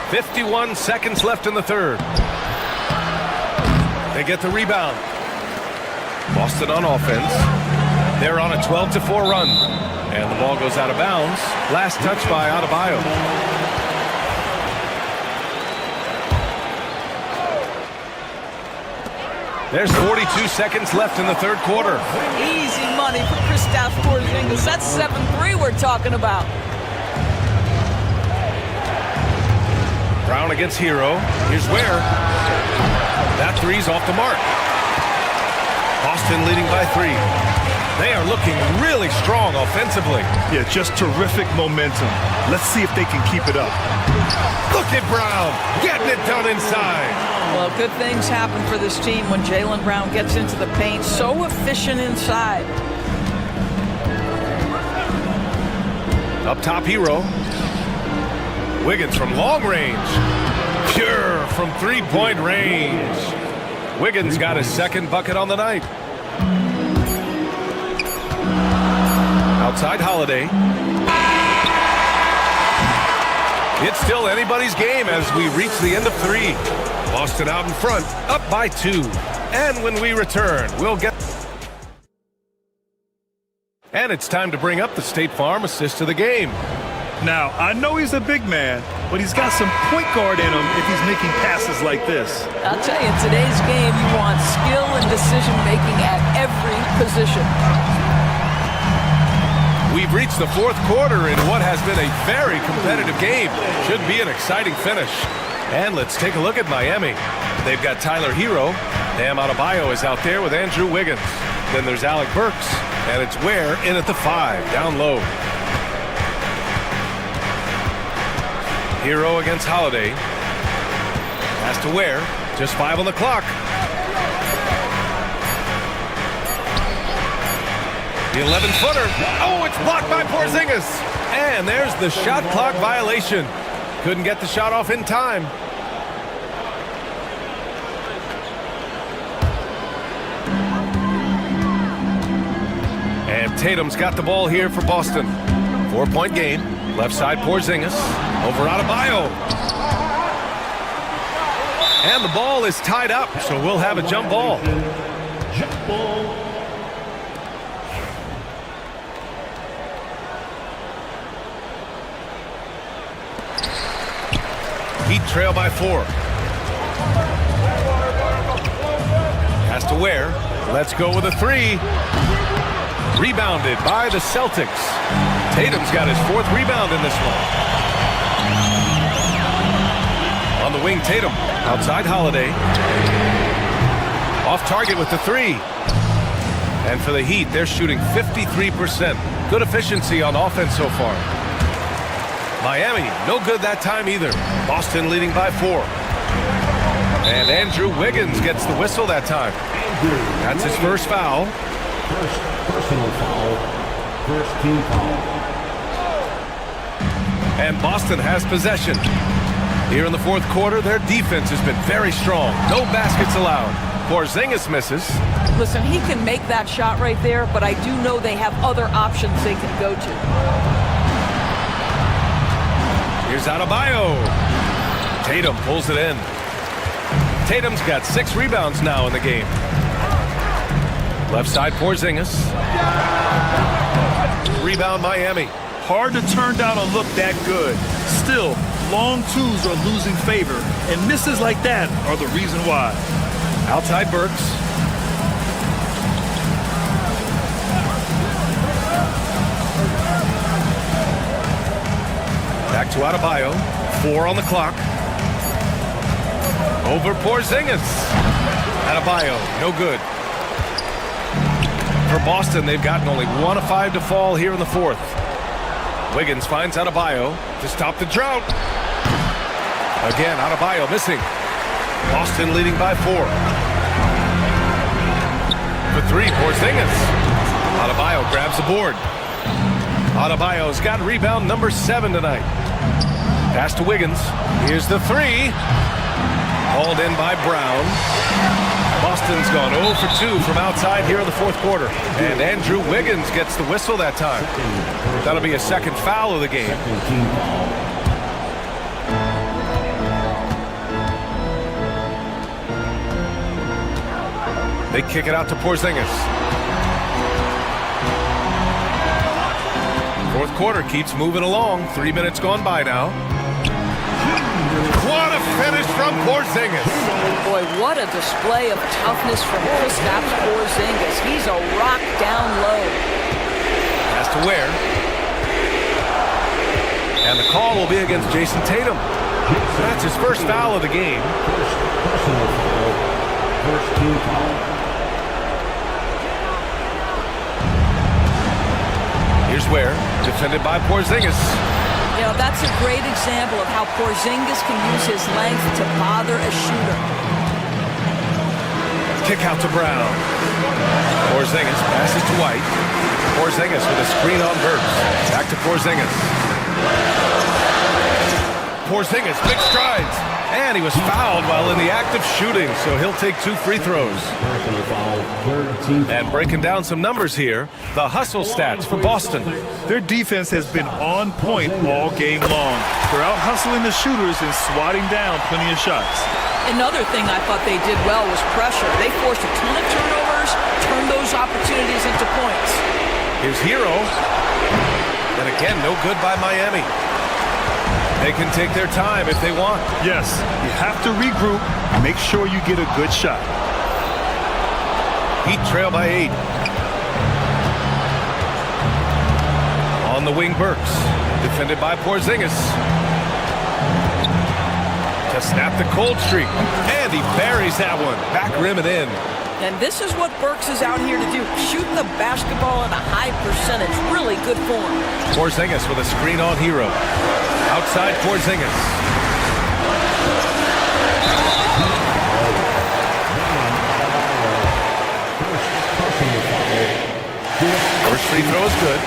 .51 seconds left in the third. They get the rebound. Boston on offense. They're on a 12-4 run. And the ball goes out of bounds. Last touch by Adebayo. There's 42 seconds left in the third quarter. Easy money for Kristaps Porzingis. That's 7-3 we're talking about. Brown against Hero. Here's Ware. That three's off the mark. Boston leading by 3. They are looking really strong offensively. Yeah, just terrific momentum. Let's see if they can keep it up. Look at Brown getting it done inside. Well, good things happen for this team when Jaylen Brown gets into the paint. So efficient inside. Up top, Hero. Wiggins from long range. Pure from three-point range. Wiggins got his second bucket on the night. Outside Holiday. It's still anybody's game as we reach the end of 3. Boston out in front, up by 2. And when we return, we'll get... And it's time to bring up the State Farm assist of the game. Now, I know he's a big man, but he's got some point guard in him if he's making passes like this. I'll tell you, in today's game, you want skill and decision-making at every position. We've reached the fourth quarter in what has been a very competitive game. Should be an exciting finish. And let's take a look at Miami. They've got Tyler Hero. Bam Adebayo is out there with Andrew Wiggins. Then there's Alec Burks. And it's Ware in at the 5, down low. Hero against Holiday. Pass to Ware. Just 5 on the clock. The 11-footer. Oh, it's blocked by Porzingis. And there's the shot clock violation. Couldn't get the shot off in time. And Tatum's got the ball here for Boston. 4-point game. Left side Porzingis. Over Adebayo. And the ball is tied up, so we'll have a jump ball. Jump ball. Heat trail by 4. Pass to Ware. Let's go with a 3. Rebounded by the Celtics. Tatum's got his 4th rebound in this one. On the wing, Tatum. Outside Holiday. Off target with the 3. And for the Heat, they're shooting 53%. Good efficiency on offense so far. Miami, no good that time either. Boston leading by 4. And Andrew Wiggins gets the whistle that time. That's his first foul. First personal foul. First team foul. And Boston has possession. Here in the fourth quarter, their defense has been very strong. No baskets allowed. Porzingis misses. Listen, he can make that shot right there, but I do know they have other options they can go to. Here's Adebayo. Tatum pulls it in. Tatum's got 6 rebounds now in the game. Left side Porzingis. Rebound Miami. Hard to turn down a look that good. Still, long twos are losing favor, and misses like that are the reason why. Outside Burks. Back to Adebayo. 4 on the clock. Over Porzingis. Adebayo, no good. For Boston, they've gotten only 1 of 5 to fall here in the fourth. Wiggins finds Adebayo to stop the drought. Again, Adebayo missing. Boston leading by 4. For 3, Porzingis. Adebayo grabs the board. Adebayo's got rebound number 7 tonight. Pass to Wiggins. Here's the 3. Hauled in by Brown. Boston's gone 0 for 2 from outside here in the fourth quarter. And Andrew Wiggins gets the whistle that time. That'll be a second foul of the game. They kick it out to Porzingis. Fourth quarter keeps moving along. 3 minutes gone by now. What a finish from Porzingis. Boy, what a display of toughness from Kristaps Porzingis. He's a rock down low. Pass to Ware. And the call will be against Jason Tatum. That's his first foul of the game. First team foul. Here's Ware, defended by Porzingis. You know, that's a great example of how Porzingis can use his length to bother a shooter. Kick out to Brown. Porzingis passes to White. Porzingis with a screen on Burks. Back to Porzingis. Porzingis, big strides. And he was fouled while in the act of shooting, so he'll take 2 free throws. And breaking down some numbers here, the hustle stats for Boston. Their defense has been on point all game long. They're out hustling the shooters and swatting down plenty of shots. Another thing I thought they did well was pressure. They forced a ton of turnovers, turned those opportunities into points. Here's Hero. And again, no good by Miami. They can take their time if they want. Yes, you have to regroup, make sure you get a good shot. Heat trail by 8. On the wing, Burks. Defended by Porzingis. To snap the cold streak. And he buries that one. Back rim and in. And this is what Burks is out here to do. Shoot the basketball at a high percentage. Really good form. Porzingis with a screen on Hero. Outside Porzingis. First free throw is good,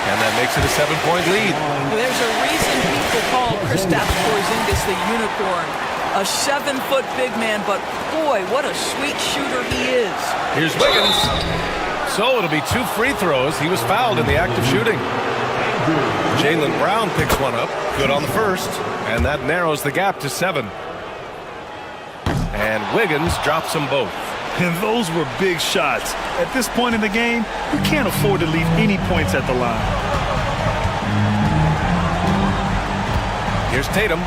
and that makes it a 7-point lead. There's a reason people call Kristaps Porzingis the unicorn. A 7-foot big man, but boy, what a sweet shooter he is. Here's Wiggins. So it'll be 2 free throws. He was fouled in the act of shooting. Jaylen Brown picks one up. Good on the first. And that narrows the gap to 7. And Wiggins drops them both. And those were big shots. At this point in the game, you can't afford to leave any points at the line. Here's Tatum.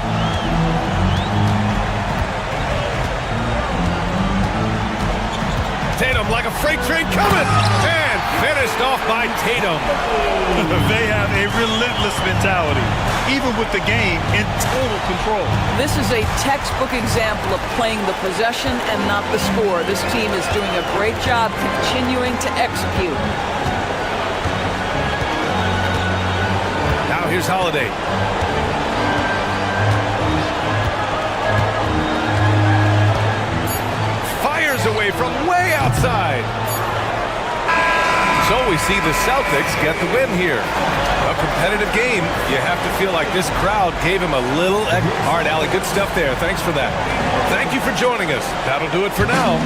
Tatum like a freight train coming. And finished off by Tatum. They have a relentless mentality, even with the game in total control. This is a textbook example of playing the possession and not the score. This team is doing a great job continuing to execute. Now here's Holiday. Fires away from way outside. So we see the Celtics get the win here. A competitive game. You have to feel like this crowd gave him a little... All right, Allie, good stuff there. Thanks for that. Thank you for joining us. That'll do it for now.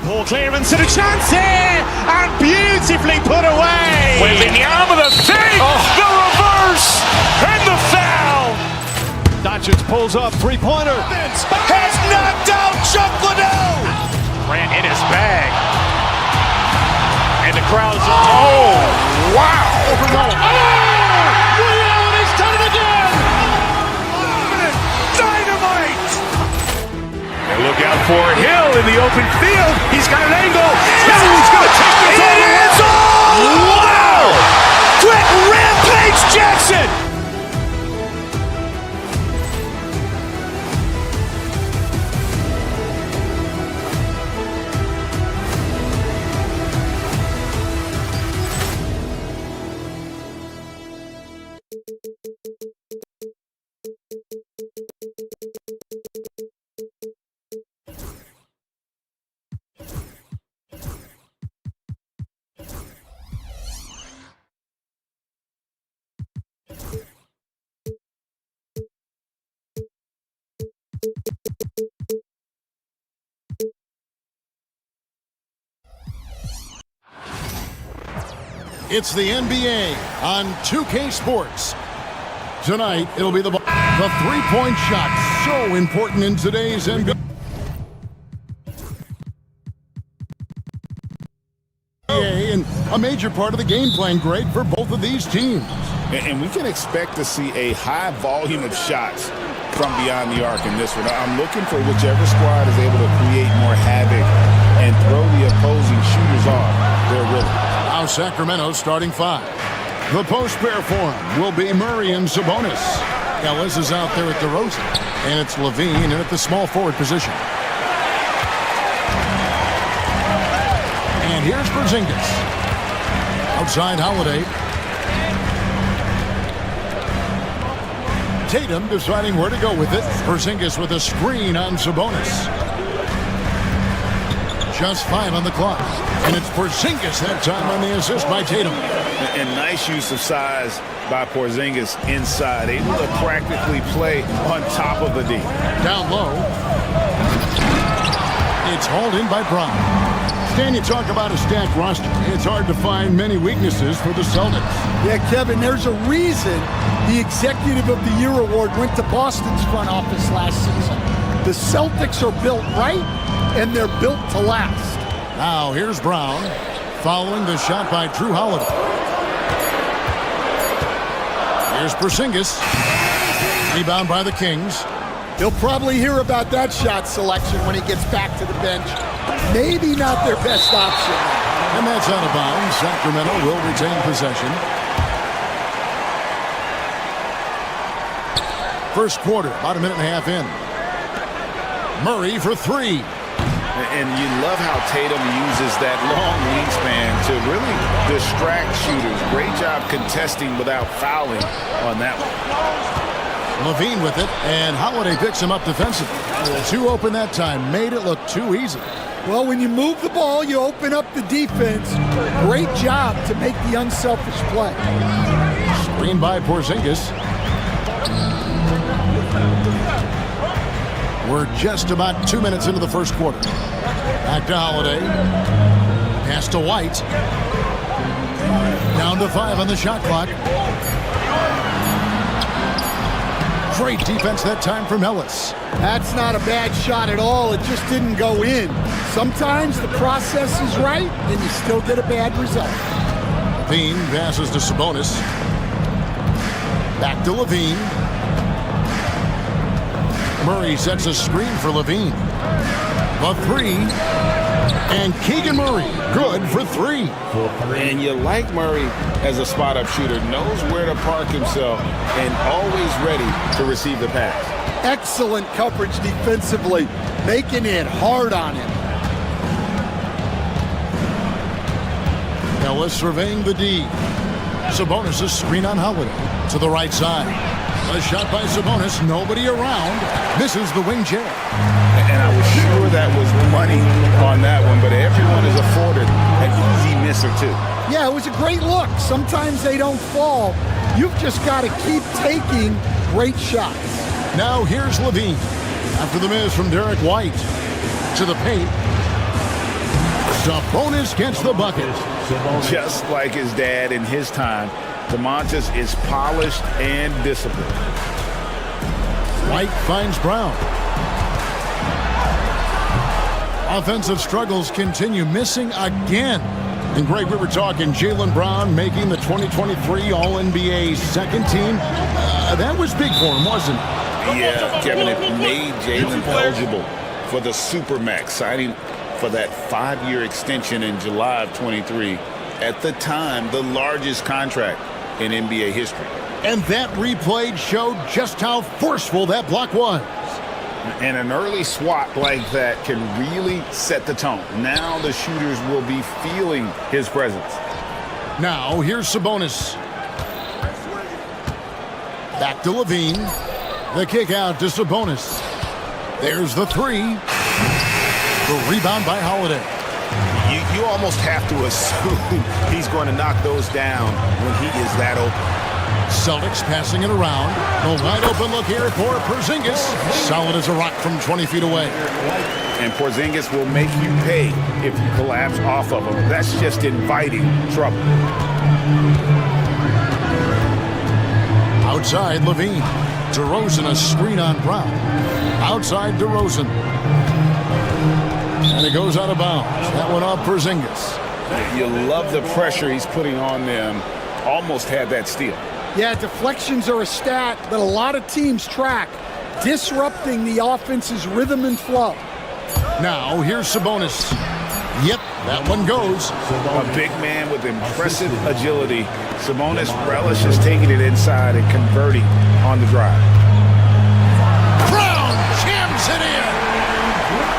Ball clearance and a chance here, and beautifully put away. Wembanyama the fake, the reverse, and the foul. Doncic pulls up, three-pointer. Has knocked out Chuck Liddell. Grant in his bag. And the crowd's oh, wow. He's done it again. Dynamite. And look out for Hill in the open field. He's got an angle. He's going to take this all the way. Wow. Quick Rampage Jackson. It's the NBA on 2K Sports. Tonight, it'll be the three-point shot, so important in today's NBA. And a major part of the game plan, Greg, for both of these teams. And we can expect to see a high volume of shots from beyond the arc in this one. I'm looking for whichever squad is able to create more havoc and throw the opposing shooters off their rhythm. Now Sacramento starting five. The post pair form will be Murray and Sabonis. Ellis is out there at DeRozan, and it's Levine in at the small forward position. And here's Porzingis. Outside Holiday. Tatum deciding where to go with it. Porzingis with a screen on Sabonis. Just 5 on the clock. And it's Porzingis that time on the assist by Tatum. And nice use of size by Porzingis inside. Able to practically play on top of the D. Down low. It's hauled in by Brown. Stan, you talk about a stacked roster. It's hard to find many weaknesses for the Celtics. Yeah, Kevin, there's a reason the Executive of the Year award went to Boston's front office last season. The Celtics are built right, and they're built to last. Now here's Brown, following the shot by Drew Holiday. Here's Porzingis. Rebound by the Kings. He'll probably hear about that shot selection when he gets back to the bench. Maybe not their best option. And that's out of bounds. Sacramento will retain possession. First quarter, about a minute and a half in. Murray for three. And you love how Tatum uses that long wingspan to really distract shooters. Great job contesting without fouling on that one. Levine with it, and Holiday picks him up defensively. Too open that time, made it look too easy. Well, when you move the ball, you open up the defense. Great job to make the unselfish play. Screen by Porzingis. We're just about 2 minutes into the first quarter. Back to Holiday. Pass to White. Down to 5 on the shot clock. Great defense that time from Ellis. That's not a bad shot at all. It just didn't go in. Sometimes the process is right, and you still get a bad result. Levine passes to Sabonis. Back to Levine. Murray sets a screen for Levine. A three. And Keegan Murray, good for three. And you like Murray as a spot-up shooter. Knows where to park himself and always ready to receive the pass. Excellent coverage defensively, making it hard on him. Ellis surveying the D. Sabonis' screen on Holiday to the right side. A shot by Sabonis, nobody around. Misses the wing chair. And I was sure that was money on that one, but everyone is afforded an easy misser too. Yeah, it was a great look. Sometimes they don't fall. You've just got to keep taking great shots. Now here's Levine. After the miss from Derek White. To the paint. Sabonis gets the bucket. Just like his dad in his time, Domantas is polished and disciplined. White finds Brown. Offensive struggles continue, missing again. And Greg, we were talking Jaylen Brown making the 2023 All-NBA second team. That was big for him, wasn't it? Yeah, Kevin, it made Jaylen eligible for the Supermax, signing for that 5-year extension in July of 23. At the time, the largest contract in NBA history. And that replay showed just how forceful that block was. And an early swat like that can really set the tone. Now the shooters will be feeling his presence. Now here's Sabonis. Back to Levine. The kick out to Sabonis. There's the three. The rebound by Holiday. You almost have to assume he's going to knock those down when he is that open. Celtics passing it around. The wide open look here for Porzingis. Solid as a rock from 20 feet away. And Porzingis will make you pay if you collapse off of him. That's just inviting trouble. Outside, Levine. DeRozan a screen on Brown. Outside, DeRozan. And it goes out of bounds. That one off Porzingis. You love the pressure he's putting on them. Almost had that steal. Yeah, deflections are a stat that a lot of teams track, disrupting the offense's rhythm and flow. Now, here's Sabonis. Yep, that one goes. A big man with impressive agility. Sabonis relishes taking it inside and converting on the drive. Brown jams it in.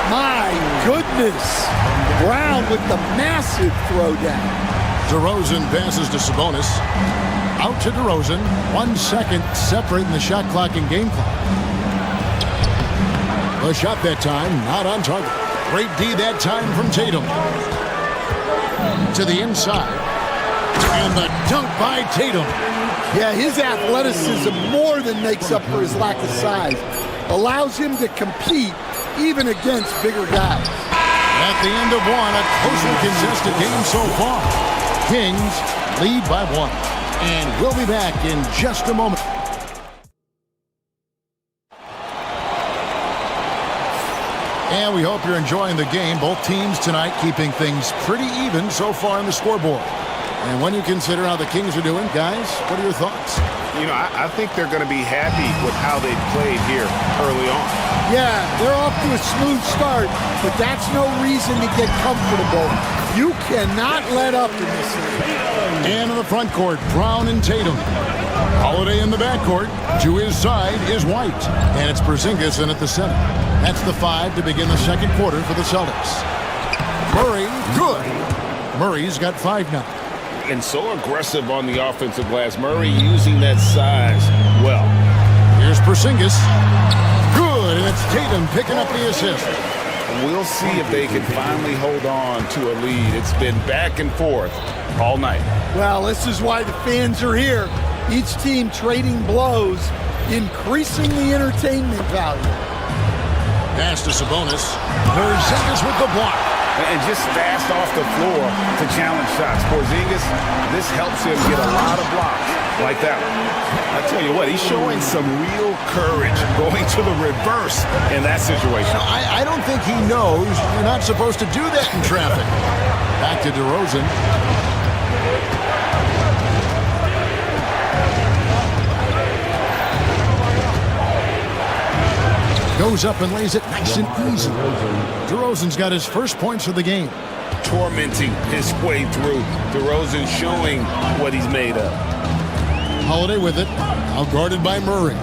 My goodness. Brown with the massive throwdown. DeRozan passes to Sabonis. Out to DeRozan. 1 second separating the shot clock and game clock. The shot that time, not on target. Great D that time from Tatum. To the inside. And the dunk by Tatum. Yeah, his athleticism more than makes up for his lack of size. Allows him to compete even against bigger guys. At the end of one, a closely contested game so far. Kings lead by 1. And we'll be back in just a moment. And we hope you're enjoying the game. Both teams tonight keeping things pretty even so far on the scoreboard. And when you consider how the Kings are doing, guys, what are your thoughts? You know, I think they're going to be happy with how they played here early on. Yeah, they're off to a smooth start, but that's no reason to get comfortable. You cannot let up in this game. And in the front court, Brown and Tatum. Holiday in the backcourt. To his side is White. And it's Porzingis in at the center. That's the 5 to begin the second quarter for the Celtics. Murray, good. Murray's got 5 now. And so aggressive on the offensive glass. Murray using that size well. Here's Porzingis. Good, and it's Tatum picking up the assist. We'll see if they can finally hold on to a lead. It's been back and forth all night. Well, this is why the fans are here. Each team trading blows, increasing the entertainment value. Pass to Sabonis. Porzingis with the block. And just fast off the floor to challenge shots. Porzingis, this helps him get a lot of blocks like that one. I tell you what, he's showing some real courage going to the reverse in that situation. I don't think he knows you're not supposed to do that in traffic. Back to DeRozan. Goes up and lays it nice and easy. DeRozan's got his first points of the game. Tormenting his way through. DeRozan showing what he's made of. Holiday with it. Now guarded by Murray.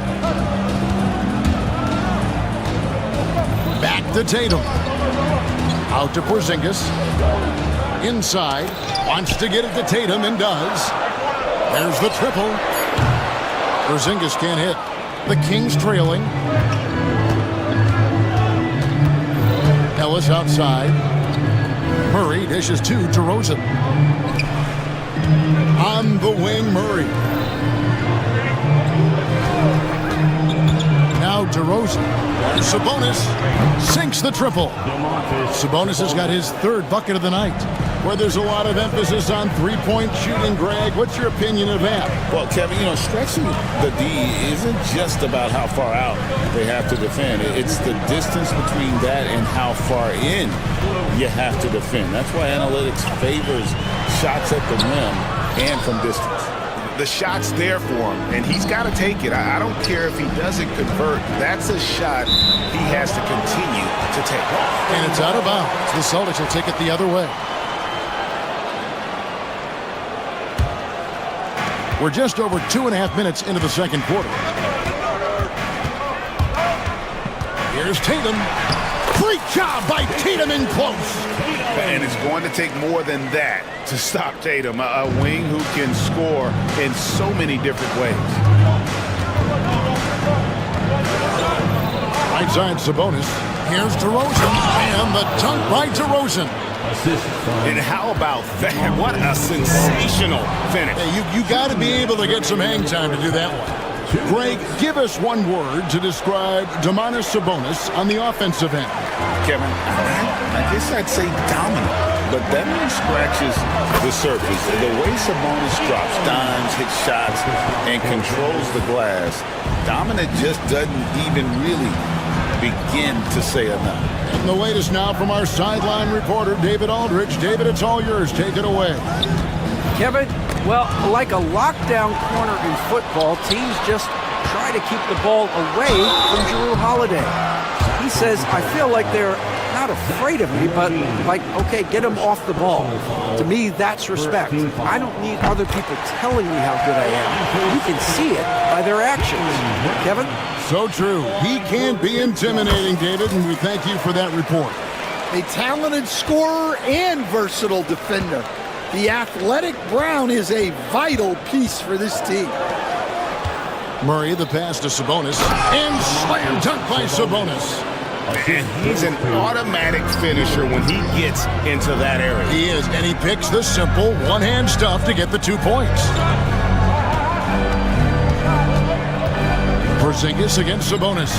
Back to Tatum. Out to Porzingis. Inside. Wants to get it to Tatum and does. There's the triple. Porzingis can't hit. The Kings trailing. Ellis outside. Murray dishes to DeRozan. On the wing, Murray. Now Now DeRozan. Sabonis sinks the triple. Sabonis has got his third bucket of the night. Where there's a lot of emphasis on three-point shooting, Greg. What's your opinion of that? Well, Kevin, stretching the D isn't just about how far out they have to defend. It's the distance between that and how far in you have to defend. That's why analytics favors shots at the rim and from distance. The shot's there for him, and he's got to take it. I don't care if he doesn't convert. That's a shot he has to continue to take. And it's out of bounds. The Celtics will take it the other way. We're just over 2.5 minutes into the second quarter. Here's Tatum. Great job by Tatum in close. And it's going to take more than that to stop Tatum, a wing who can score in so many different ways. Right side Sabonis. Here's DeRozan. And the dunk by DeRozan. And how about that? What a sensational finish. Hey, you got to be able to get some hang time to do that one. Greg, give us one word to describe Domantas Sabonis on the offensive end. Kevin, I guess I'd say dominant, but that one scratches the surface. The way Sabonis drops dimes, hits shots, and controls the glass, dominant just doesn't even really begin to say enough. And the latest now from our sideline reporter, David Aldridge. David, it's all yours. Take it away. Kevin, well, like a lockdown corner in football, teams just try to keep the ball away from Jrue Holiday. He says, I feel like they're not afraid of me, but like, okay, get him off the ball. To me, that's respect. I don't need other people telling me how good I am. You can see it by their actions. Kevin? So true. He can be intimidating, David, and we thank you for that report. A talented scorer and versatile defender. The athletic Brown is a vital piece for this team. Murray, the pass to Sabonis, and slam dunk by Sabonis. And he's an automatic finisher when he gets into that area. He is, and he picks the simple one-hand stuff to get the 2 points. Porzingis against Sabonis.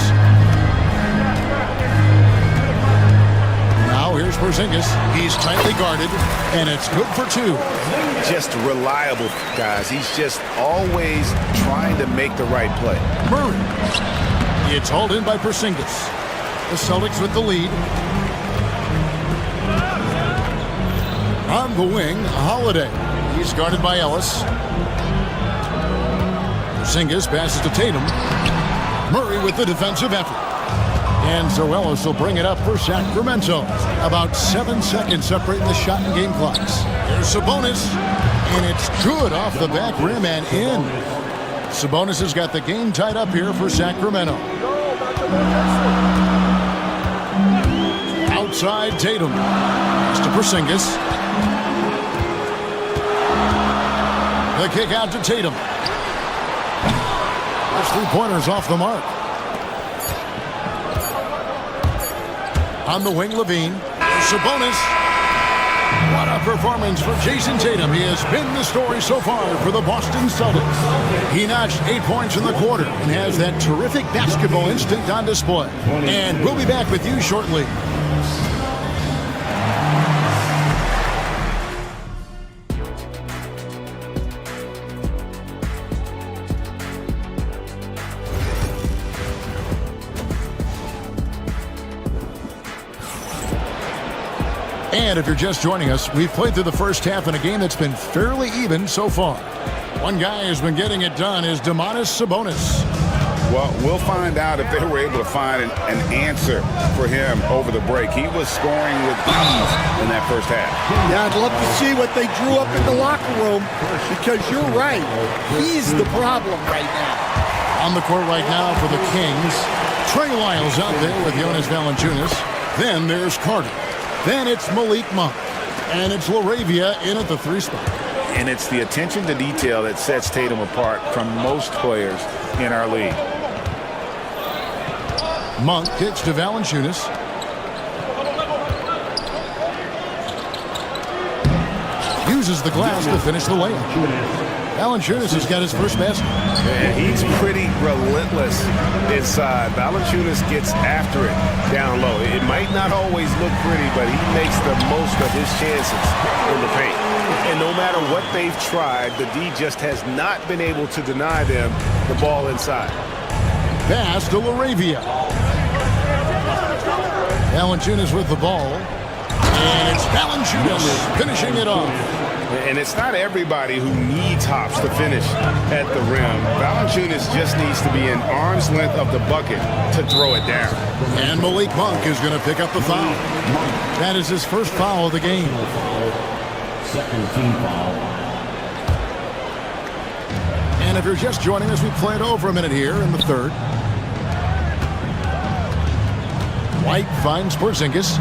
Now here's Porzingis. He's tightly guarded, and it's good for 2. Just reliable, guys. He's just always trying to make the right play. Murray. It's hauled in by Porzingis. The Celtics with the lead. On the wing, Holiday. He's guarded by Ellis. Porzingis passes to Tatum. Murray with the defensive effort. And so Ellis will bring it up for Sacramento. About 7 seconds separating the shot and game clocks. Here's Sabonis. And it's good off the back rim and in. Sabonis has got the game tied up here for Sacramento. Outside Tatum. Pass to Porzingis. The kick out to Tatum. Those 3-pointers off the mark. On the wing, Levine. Sabonis. What a performance for Jason Tatum. He has been the story so far for the Boston Celtics. He notched 8 points in the quarter and has that terrific basketball instinct on display. And we'll be back with you shortly. And if you're just joining us, we've played through the first half in a game that's been fairly even so far. One guy who's been getting it done is Domantas Sabonis. Well, we'll find out if they were able to find an answer for him over the break. He was scoring with ease in that first half. Yeah, I'd love to see what they drew up in the locker room, because you're right. He's the problem right now. On the court right now for the Kings, Trey Lyles out there with Jonas Valanciunas. Then there's Carter. Then it's Malik Monk. And it's LaRavia in at the 3 spot. And it's the attention to detail that sets Tatum apart from most players in our league. Monk kicks to Valanciunas. uses the glass to finish the layup. Valanciunas has got his first basket. And he's pretty relentless inside. Valanciunas gets after it down low. It might not always look pretty, but he makes the most of his chances in the paint. And no matter what they've tried, the D just has not been able to deny them the ball inside. Pass to LaRavia. Valanciunas with the ball. And it's Valanciunas finishing it off. And it's not everybody who needs hops to finish at the rim. Valanciunas just needs to be an arm's length of the bucket to throw it down. And Malik Monk is going to pick up the foul. That is his first foul of the game. Second team foul. And if you're just joining us, we played over a minute here in the third. White finds Porzingis.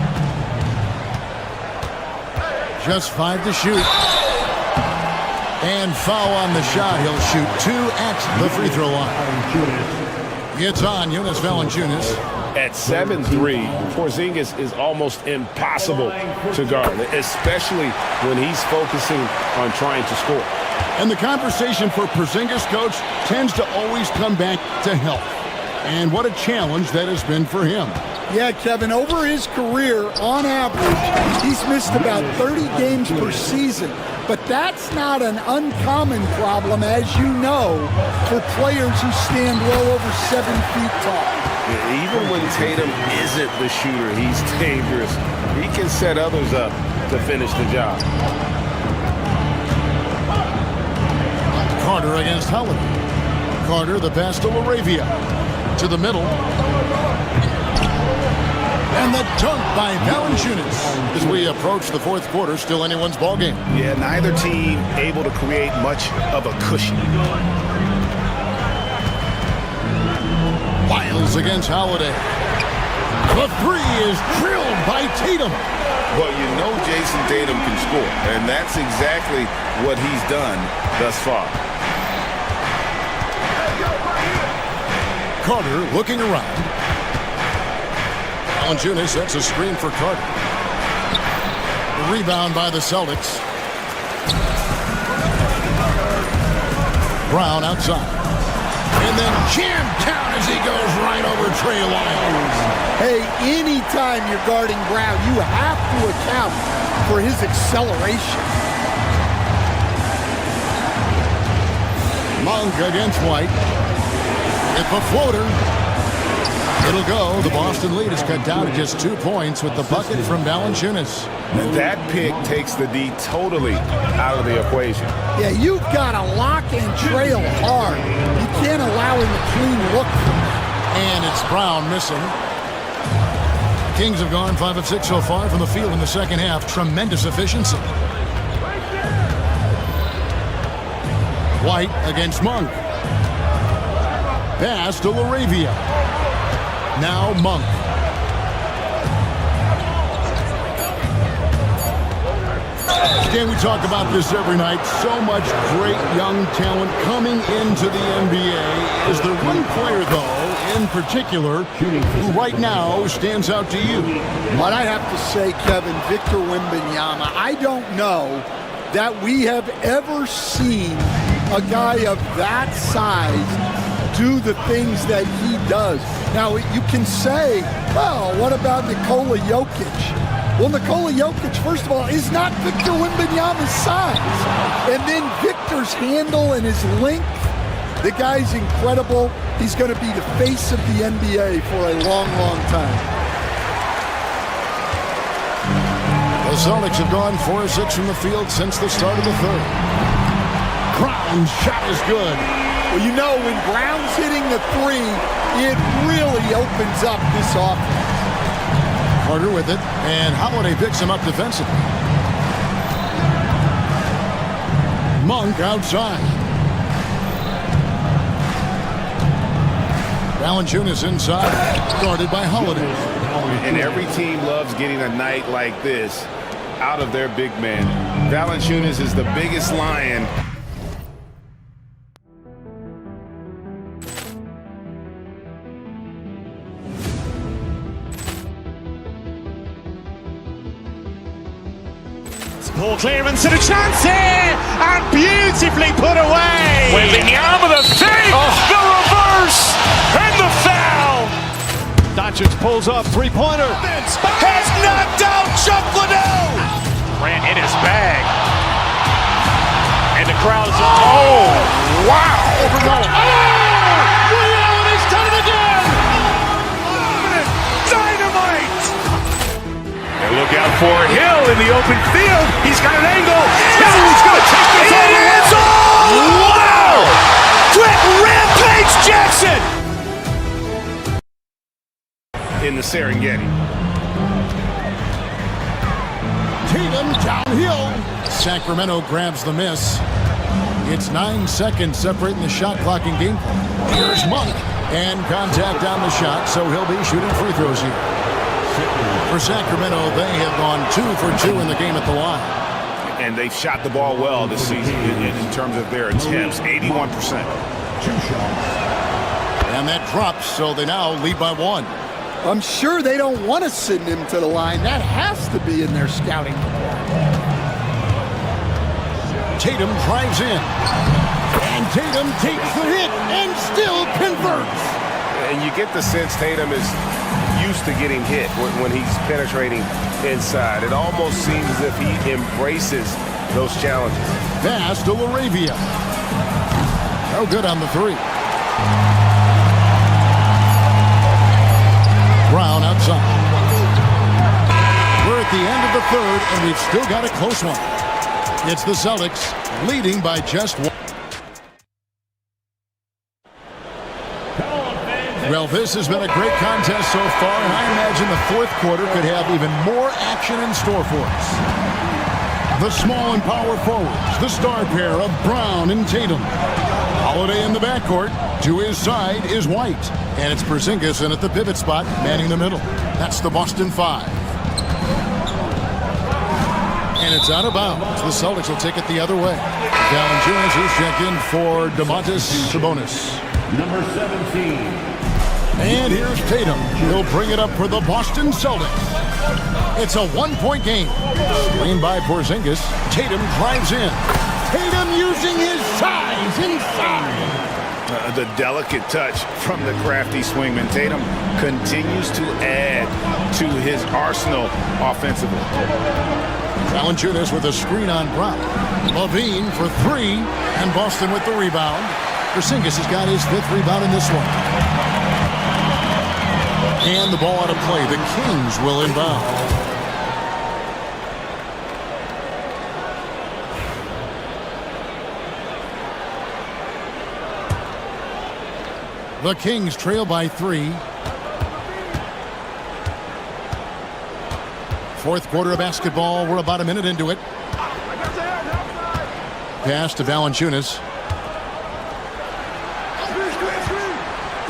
Just 5 to shoot. And foul on the shot. He'll shoot 2 at the free throw line. It's on Jonas Valanciunas. At 7'3", Porzingis is almost impossible to guard, especially when he's focusing on trying to score. And the conversation for Porzingis, coach, tends to always come back to health. And what a challenge that has been for him. Yeah, Kevin, over his career, on average, he's missed about 30 games per season. But that's not an uncommon problem, as you know, for players who stand well over 7 feet tall. Even when Tatum isn't the shooter, he's dangerous. He can set others up to finish the job. Carter against Holiday. Carter, the pass to LaRavia. To the middle. And the dunk by Valanciunas. As we approach the fourth quarter, still anyone's ballgame. Yeah, neither team able to create much of a cushion. Wiles against Holiday. The three is drilled by Tatum. Well, you know Jason Tatum can score, and that's exactly what he's done thus far. Carter looking around. Valanciunas sets a screen for Carter. The rebound by the Celtics. Brown outside. And then jammed down as he goes right over Trey Lyles. Hey, anytime you're guarding Brown, you have to account for his acceleration. Monk against White. It's a floater. It'll go. The Boston lead is cut down to just 2 points with the bucket from Valanciunas. And that pick takes the D totally out of the equation. Yeah, you've got to lock and trail hard. You can't allow him a clean look from that. And it's Brown missing. Kings have gone 5 of 6 so far from the field in the second half. Tremendous efficiency. White against Monk. Pass to LaRavia. Now Monk. Again, we talk about this every night. So much great young talent coming into the NBA. Is there one player, though, in particular, who right now stands out to you? But I have to say, Kevin, Victor Wembanyama, I don't know that we have ever seen a guy of that size do the things that he does. Now, you can say, well, what about Nikola Jokic? Well, Nikola Jokic, first of all, is not Victor Wembanyama's size. And then Victor's handle and his length, the guy's incredible. He's going to be the face of the NBA for a long, long time. The Celtics have gone 4 of 6 from the field since the start of the third. Brown's shot is good. Well, you know, when Brown's hitting the three, it really opens up this offense. Carter with it, and Holiday picks him up defensively. Monk outside. Valanciunas inside, guarded by Holiday. And every team loves getting a night like this out of their big man. Valanciunas is the biggest lion. Poor clearance and a chance here, and beautifully put away. Wembanyama the fake, the reverse, and the foul. Doncic pulls up, three-pointer. Has knocked out Chuck Liddell. Ran in his bag. And the crowd is, oh, wow. He's done it again. Dynamite. And look out for Hill in the open field. He's got an angle. Hill's going to take this all the way. Wow. Quick rampage Jackson. In the Serengeti. Tatum downhill. Sacramento grabs the miss. It's 9 seconds separating the shot clock in game play. Here's Monk. And contact on the shot, so he'll be shooting free throws here. For Sacramento, they have gone 2 for 2 in the game at the line. And they've shot the ball well this season in terms of their attempts, 81%. And that drops, so they now lead by 1. I'm sure they don't want to send him to the line. That has to be in their scouting report. Tatum drives in. And Tatum takes the hit and still converts. And you get the sense Tatum is used to getting hit when he's penetrating inside. It almost seems as if he embraces those challenges. Pass to LaRavia. No good on the three. Brown outside. We're at the end of the third, and we've still got a close one. It's the Celtics leading by just 1. Well, this has been a great contest so far, and I imagine the fourth quarter could have even more action in store for us. The small and power forwards, the star pair of Brown and Tatum. Holiday in the backcourt. To his side is White. And it's Porzingis in at the pivot spot, manning the middle. That's the Boston 5. And it's out of bounds. The Celtics will take it the other way. Valanciunas is checked in for Domantas Sabonis. Number 17. And here's Tatum. He'll bring it up for the Boston Celtics. It's a one-point game. Screened by Porzingis. Tatum drives in. Tatum using his size inside. The delicate touch from the crafty swingman. Tatum continues to add to his arsenal offensively. Valanciunas with a screen on Brown. Levine for 3, and Boston with the rebound. Porzingis has got his 5th rebound in this one. And the ball out of play. The Kings will inbound. The Kings trail by 3. Fourth quarter of basketball. We're about a minute into it. Pass to Valanciunas.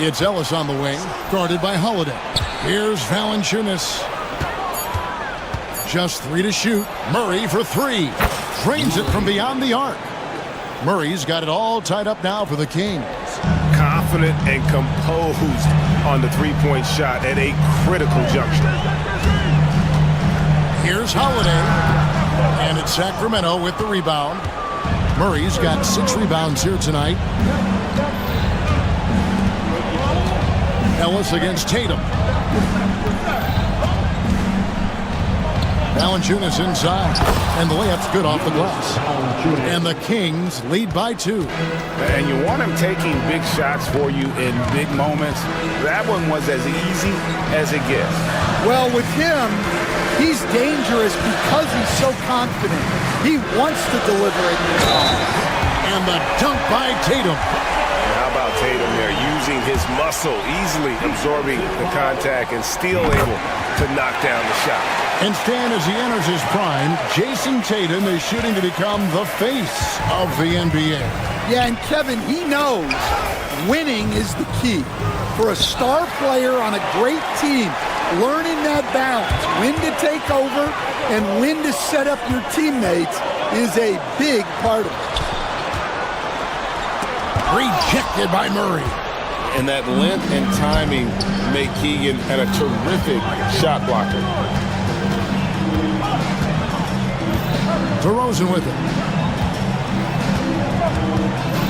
It's Ellis on the wing, guarded by Holiday. Here's Valanciunas. Just 3 to shoot. Murray for 3. Drains it from beyond the arc. Murray's got it all tied up now for the Kings. Confident and composed on the three-point shot at a critical juncture. Here's Holiday. And it's Sacramento with the rebound. Murray's got 6 rebounds here tonight. Ellis against Tatum. Valanciunas inside. And the layup's good off the glass. And the Kings lead by 2. And you want him taking big shots for you in big moments. That one was as easy as it gets. Well, with him, he's dangerous because he's so confident. He wants to deliver it. And the dunk by Tatum. How about Tatum there using his muscle, easily absorbing the contact and still able to knock down the shot. And Stan, as he enters his prime, Jason Tatum is shooting to become the face of the NBA. Yeah, and Kevin, he knows winning is the key. For a star player on a great team, learning that balance, when to take over and when to set up your teammates is a big part of it. Rejected by Murray. And that length and timing make Keegan a terrific shot blocker. DeRozan with it.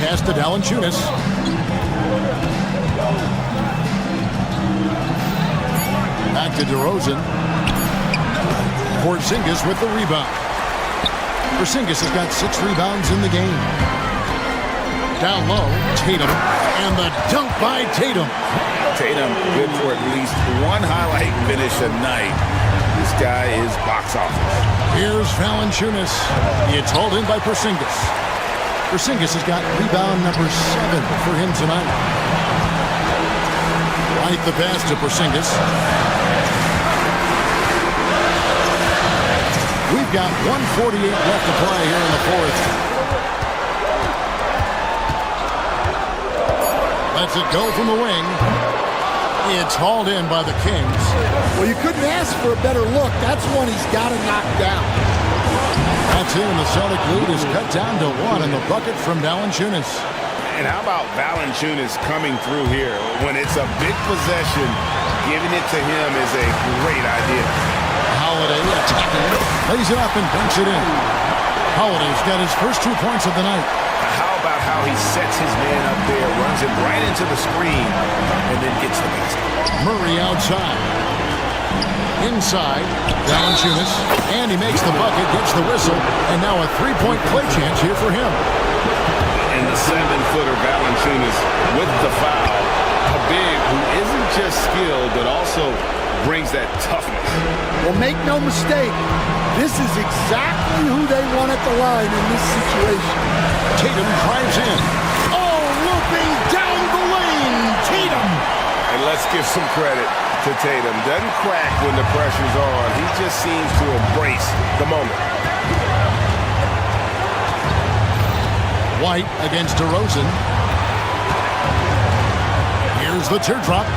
Pass to Valanciunas. Back to DeRozan. Porzingis with the rebound. Porzingis has got 6 rebounds in the game. Down low, Tatum, and the dunk by Tatum. Tatum good for at least one highlight finish a night. This guy is box office. Here's Valanciunas. It's hauled in by Porzingis. Porzingis has got rebound number 7 for him tonight. Right the pass to Porzingis. We've got 1:48 left to play here in the fourth. Lets it go from the wing. It's hauled in by the Kings. Well, you couldn't ask for a better look. That's one he's got to knock down. That's it, and the Celtic lead is cut down to 1 in the bucket from Valanciunas. And how about Valanciunas coming through here? When it's a big possession, giving it to him is a great idea. Holiday attacking, lays it up and banks it in. Holiday's got his first 2 points of the night. How about how he sets his man up there, runs it right into the screen, and then gets the basket. Murray outside. Inside, Valanciunas, and he makes the bucket, gets the whistle, and now a 3-point play chance here for him. And the 7-footer Valanciunas with the foul. A big who isn't just skilled, but also brings that toughness. Well, make no mistake, this is exactly who they want at the line in this situation. Tatum drives in. Oh, looping down the lane, Tatum! And let's give some credit to Tatum. Doesn't crack when the pressure's on. He just seems to embrace the moment. White against DeRozan. Here's the teardrop.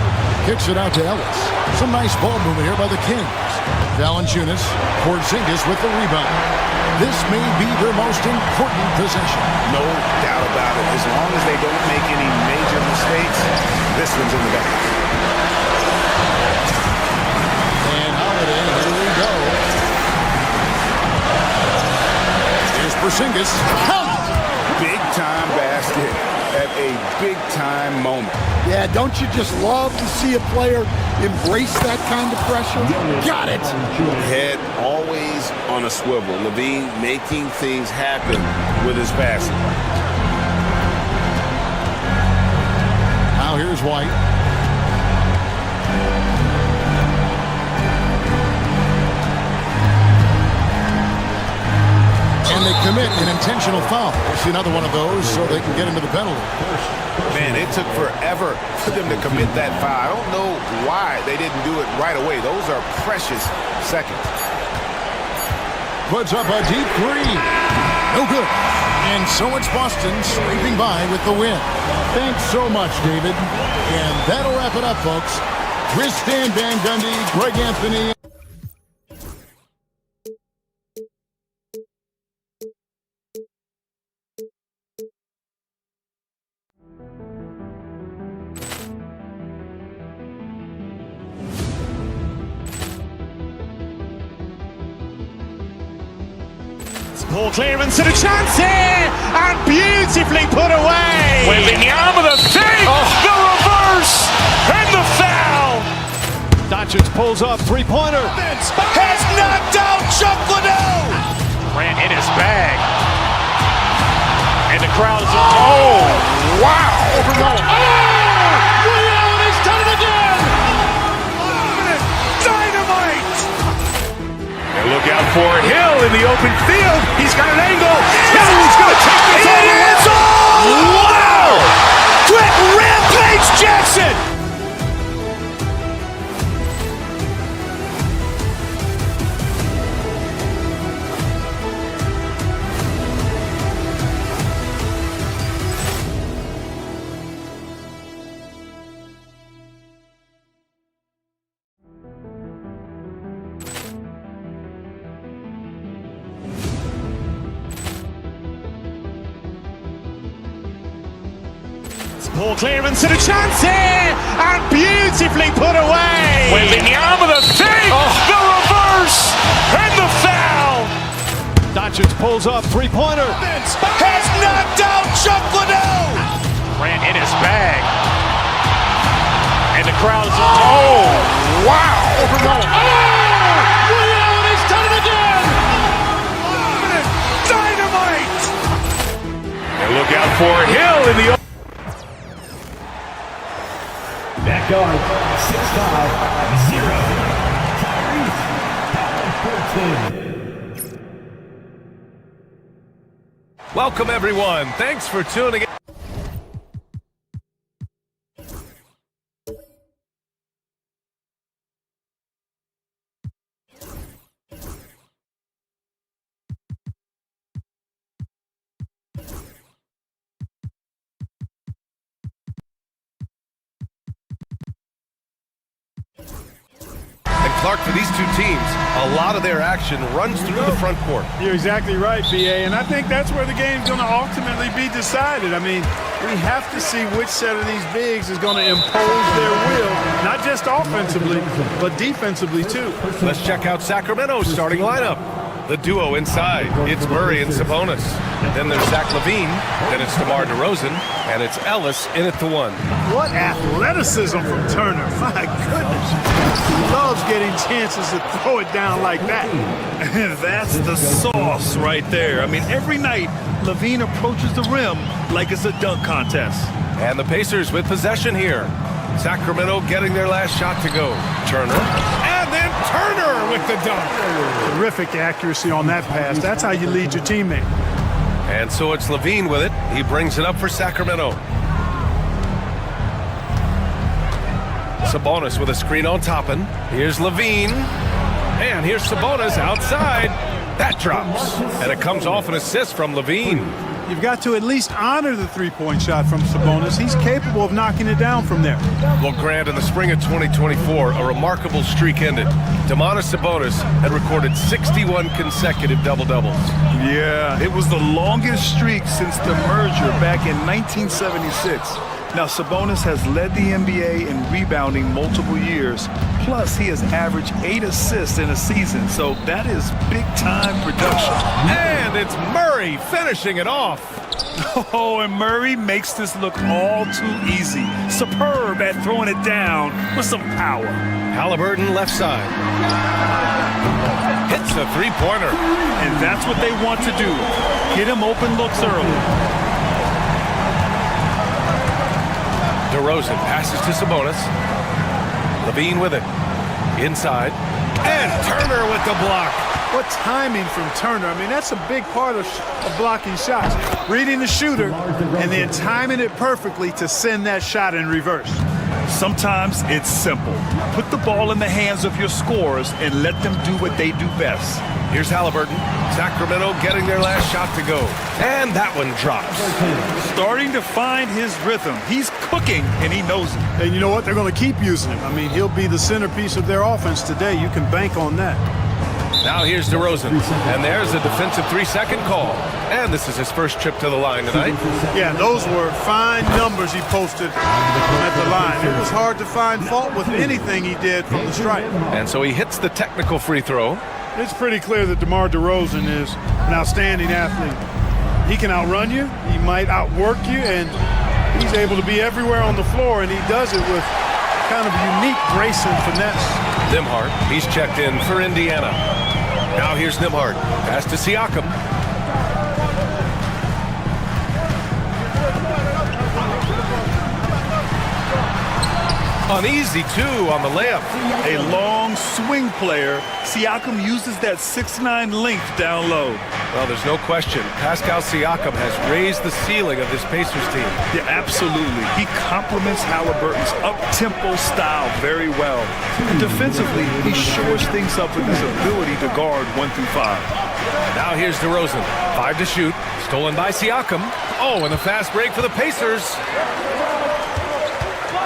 Kicks it out to Ellis. Some nice ball movement here by the Kings. Valanciunas, Porzingis with the rebound. This may be their most important possession. No doubt about it. As long as they don't make any major mistakes, this one's in the bag. And Holiday, here we go. Here's Porzingis. Big-time basket at a big-time moment. Yeah, don't you just love to see a player embrace that kind of pressure? Got it! Head always on a swivel. Levine making things happen with his passing. Now here's White. And they commit an intentional foul. We'll see another one of those so they can get into the penalty. Man, it took forever for them to commit that foul. I don't know why they didn't do it right away. Those are precious seconds. Puts up a deep 3. No good. And so it's Boston scraping by with the win. Thanks so much, David. And that'll wrap it up, folks. With Stan Van Gundy, Greg Anthony. Poor clearance and a chance here, and beautifully put away. Wembanyama the save, the reverse, and the foul. Doncic pulls up, three-pointer. Has knocked out Chuck Liddell. Ran in his bag. And the crowd is, oh, wow. Liddell has done it again. Dynamite. And look out for Hill in the open field. He's got an angle. Hill's going to take this all the way. Wow! Quick rampage Jackson. Poor clearance and a chance here, and beautifully put away. Wembanyama the save, the reverse, and the foul. Doncic pulls up, three-pointer. Has knocked out Chuck Liddell. Ran in his bag. And the crowd is... Oh, wow. overrolling. Oh! Ray Allen has done it again! Dynamite. And look out for Hill in the... Back guard, 6'5", 0. Tyrese, 14. Welcome, everyone. Thanks for tuning in. Clark, for these two teams, a lot of their action runs through the front court. You're exactly right, BA, and I think that's where the game's going to ultimately be decided. I mean, we have to see which set of these bigs is going to impose their will, not just offensively, but defensively too. Let's check out Sacramento's starting lineup. The duo inside, it's Murray and Sabonis. Then there's Zach LaVine, then it's DeMar DeRozan, and it's Ellis in at the one. What athleticism from Turner, my goodness. He loves getting chances to throw it down like that. That's the sauce right there. I mean, every night, LaVine approaches the rim like it's a dunk contest. And the Pacers with possession here. Sacramento getting their last shot to go. Turner, and then Turner with the dunk. Terrific accuracy on that pass. That's how you lead your teammate. And so it's LaVine with it. He brings it up for Sacramento. Sabonis with a screen on Toppin. Here's LaVine. And here's Sabonis outside. That drops. And it comes off an assist from LaVine. You've got to at least honor the three-point shot from Sabonis. He's capable of knocking it down from there. Well, Grant, in the spring of 2024, a remarkable streak ended. Domantas Sabonis had recorded 61 consecutive double-doubles. Yeah, it was the longest streak since the merger back in 1976. Now, Sabonis has led the NBA in rebounding multiple years. Plus, he has averaged 8 assists in a season, so that is big-time production. And it's Murray finishing it off. Oh, and Murray makes this look all too easy. Superb at throwing it down with some power. Halliburton left side. Hits a three-pointer. And that's what they want to do. Get him open looks early. DeRozan passes to Sabonis. LaVine with it. Inside. And Turner with the block. What timing from Turner. I mean, that's a big part of blocking shots. Reading the shooter and then timing it perfectly to send that shot in reverse. Sometimes it's simple. Put the ball in the hands of your scorers and let them do what they do best. Here's Halliburton. Sacramento getting their last shot to go. And that one drops. Starting to find his rhythm. He's cooking, and he knows it. And you know what? They're going to keep using him. I mean, he'll be the centerpiece of their offense today. You can bank on that. Now here's DeRozan. And there's a defensive 3-second call. And this is his first trip to the line tonight. Yeah, those were fine numbers he posted at the line. It was hard to find fault with anything he did from the stripe. And so he hits the technical free throw. It's pretty clear that DeMar DeRozan is an outstanding athlete. He can outrun you, he might outwork you, and he's able to be everywhere on the floor, and he does it with kind of unique grace and finesse. Nembhard, he's checked in for Indiana. Now here's Nembhard. Pass to Siakam. Uneasy, too, on the layup. A long swing player. Siakam uses that 6'9" length down low. Well, there's no question. Pascal Siakam has raised the ceiling of this Pacers team. Yeah, absolutely. He complements Halliburton's up-tempo style very well. And defensively, he shores things up with his ability to guard 1 through 5. Now here's DeRozan. 5 to shoot. Stolen by Siakam. Oh, and the fast break for the Pacers.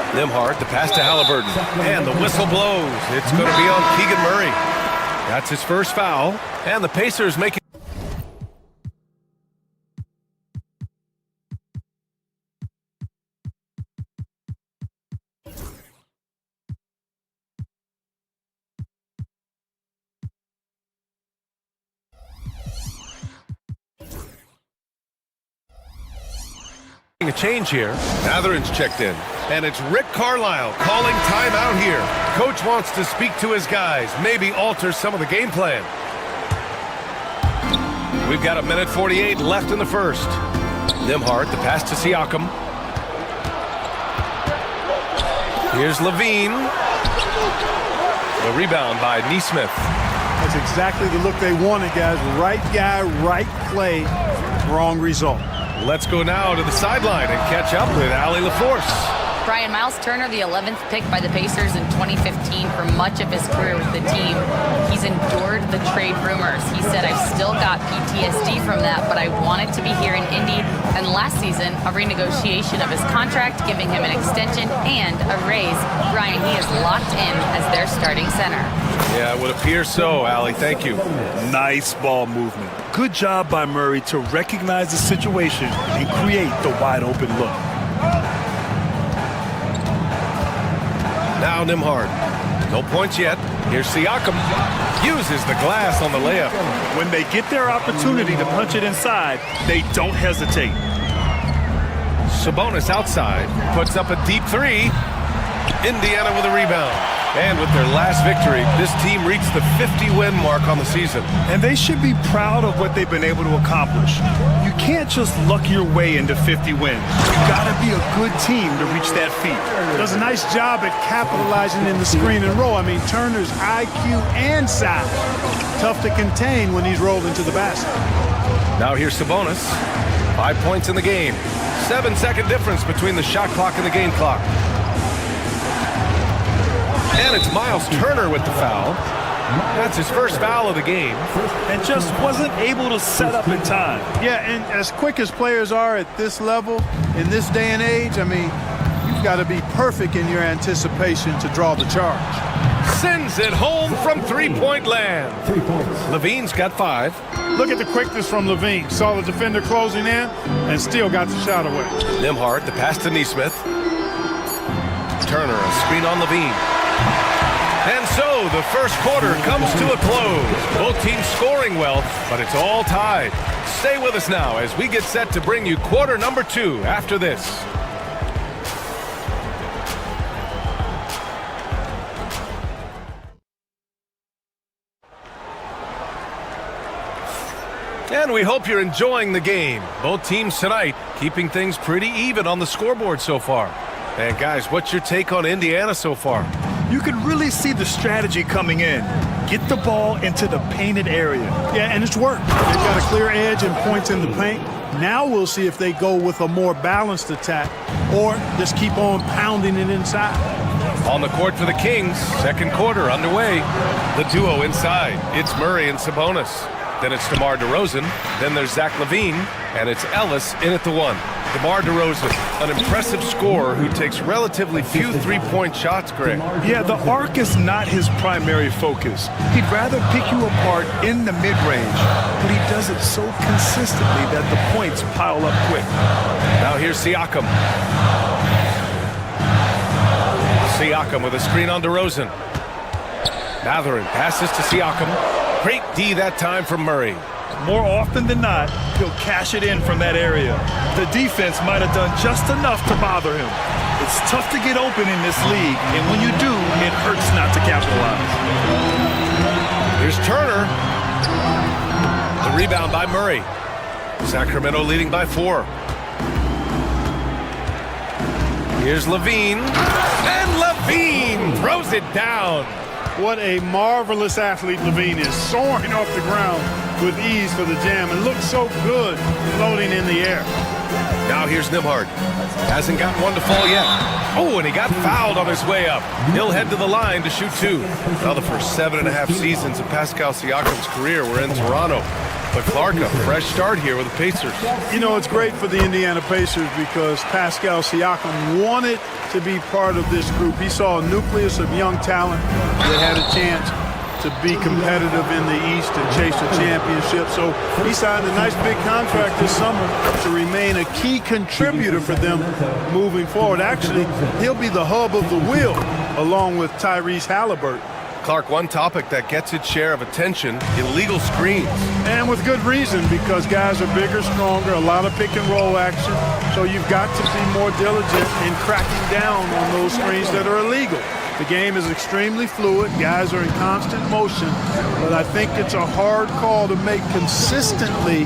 Nembhard, the pass to Halliburton. And the whistle blows. It's going to be on Keegan Murray. That's his first foul. And the Pacers making... a change here. Matherin's checked in. And it's Rick Carlisle calling timeout here. Coach wants to speak to his guys, maybe alter some of the game plan. We've got 1:48 left in the first. Nembhard, the pass to Siakam. Here's Levine. The rebound by Nesmith. That's exactly the look they wanted, guys. Right guy, right play, wrong result. Let's go now to the sideline and catch up with Allie LaForce. Brian, Miles Turner, the 11th pick by the Pacers in 2015 for much of his career with the team. He's endured the trade rumors. He said, I've still got PTSD from that, but I wanted to be here in Indy. And last season, a renegotiation of his contract, giving him an extension and a raise. Brian, he is locked in as their starting center. Yeah, it would appear so, Allie. Thank you. Nice ball movement. Good job by Murray to recognize the situation and create the wide open look. Now Nembhard. No points yet. Here's Siakam. Uses the glass on the layup. When they get their opportunity to punch it inside, they don't hesitate. Sabonis outside. Puts up a deep three. Indiana with a rebound. And with their last victory, this team reached the 50-win mark on the season. And they should be proud of what they've been able to accomplish. You can't just luck your way into 50 wins. You gotta be a good team to reach that feat. Does a nice job at capitalizing in the screen and roll. I mean, Turner's IQ and size. Tough to contain when he's rolled into the basket. Now here's Sabonis. 5 points in the game. 7-second difference between the shot clock and the game clock. And it's Miles Turner with the foul. That's his first foul of the game. And just wasn't able to set up in time. Yeah, and as quick as players are at this level, in this day and age, I mean, you've got to be perfect in your anticipation to draw the charge. Sends it home from three-point land. 3 points. Levine's got 5. Look at the quickness from Levine. Saw the defender closing in and still got the shot away. Nembhard, the pass to Nesmith. Turner, a screen on Levine. And so the first quarter comes to a close. Both teams scoring well, but it's all tied. Stay with us now as we get set to bring you quarter number 2 after this. And we hope you're enjoying the game. Both teams tonight keeping things pretty even on the scoreboard so far. And guys, what's your take on Indiana so far? You can really see the strategy coming in. Get the ball into the painted area. Yeah, and it's worked. They've got a clear edge and points in the paint. Now we'll see if they go with a more balanced attack or just keep on pounding it inside. On the court for the Kings, second quarter underway. The duo inside. It's Murray and Sabonis. Then it's DeMar DeRozan. Then there's Zach LaVine. And it's Ellis in at the 1. DeMar DeRozan, an impressive scorer who takes relatively few three-point shots, Greg. Yeah, the arc is not his primary focus. He'd rather pick you apart in the mid-range, but he does it so consistently that the points pile up quick. Now here's Siakam. Siakam with a screen on DeRozan. Matherin passes to Siakam. Great D that time from Murray. More often than not, he'll cash it in from that area. The defense might have done just enough to bother him. It's tough to get open in this league, and when you do, it hurts not to capitalize. Here's Turner. The rebound by Murray. Sacramento leading by 4. Here's Levine. And Levine throws it down. What a marvelous athlete Levine is, soaring off the ground with ease for the jam, and looks so good floating in the air. Now here's Nembhard. Hasn't got one to fall yet. Oh, and he got fouled on his way up. He'll head to the line to shoot 2. Now the first 7.5 seasons of Pascal Siakam's career were in Toronto. But Clark, a fresh start here with the Pacers. You know, it's great for the Indiana Pacers because Pascal Siakam wanted to be part of this group. He saw a nucleus of young talent that had a chance to be competitive in the East and chase a championship. So he signed a nice big contract this summer to remain a key contributor for them moving forward. Actually, he'll be the hub of the wheel along with Tyrese Halliburton. Clark, one topic that gets its share of attention, illegal screens. And with good reason, because guys are bigger, stronger, a lot of pick and roll action. So you've got to be more diligent in cracking down on those screens that are illegal. The game is extremely fluid. Guys are in constant motion, but I think it's a hard call to make consistently,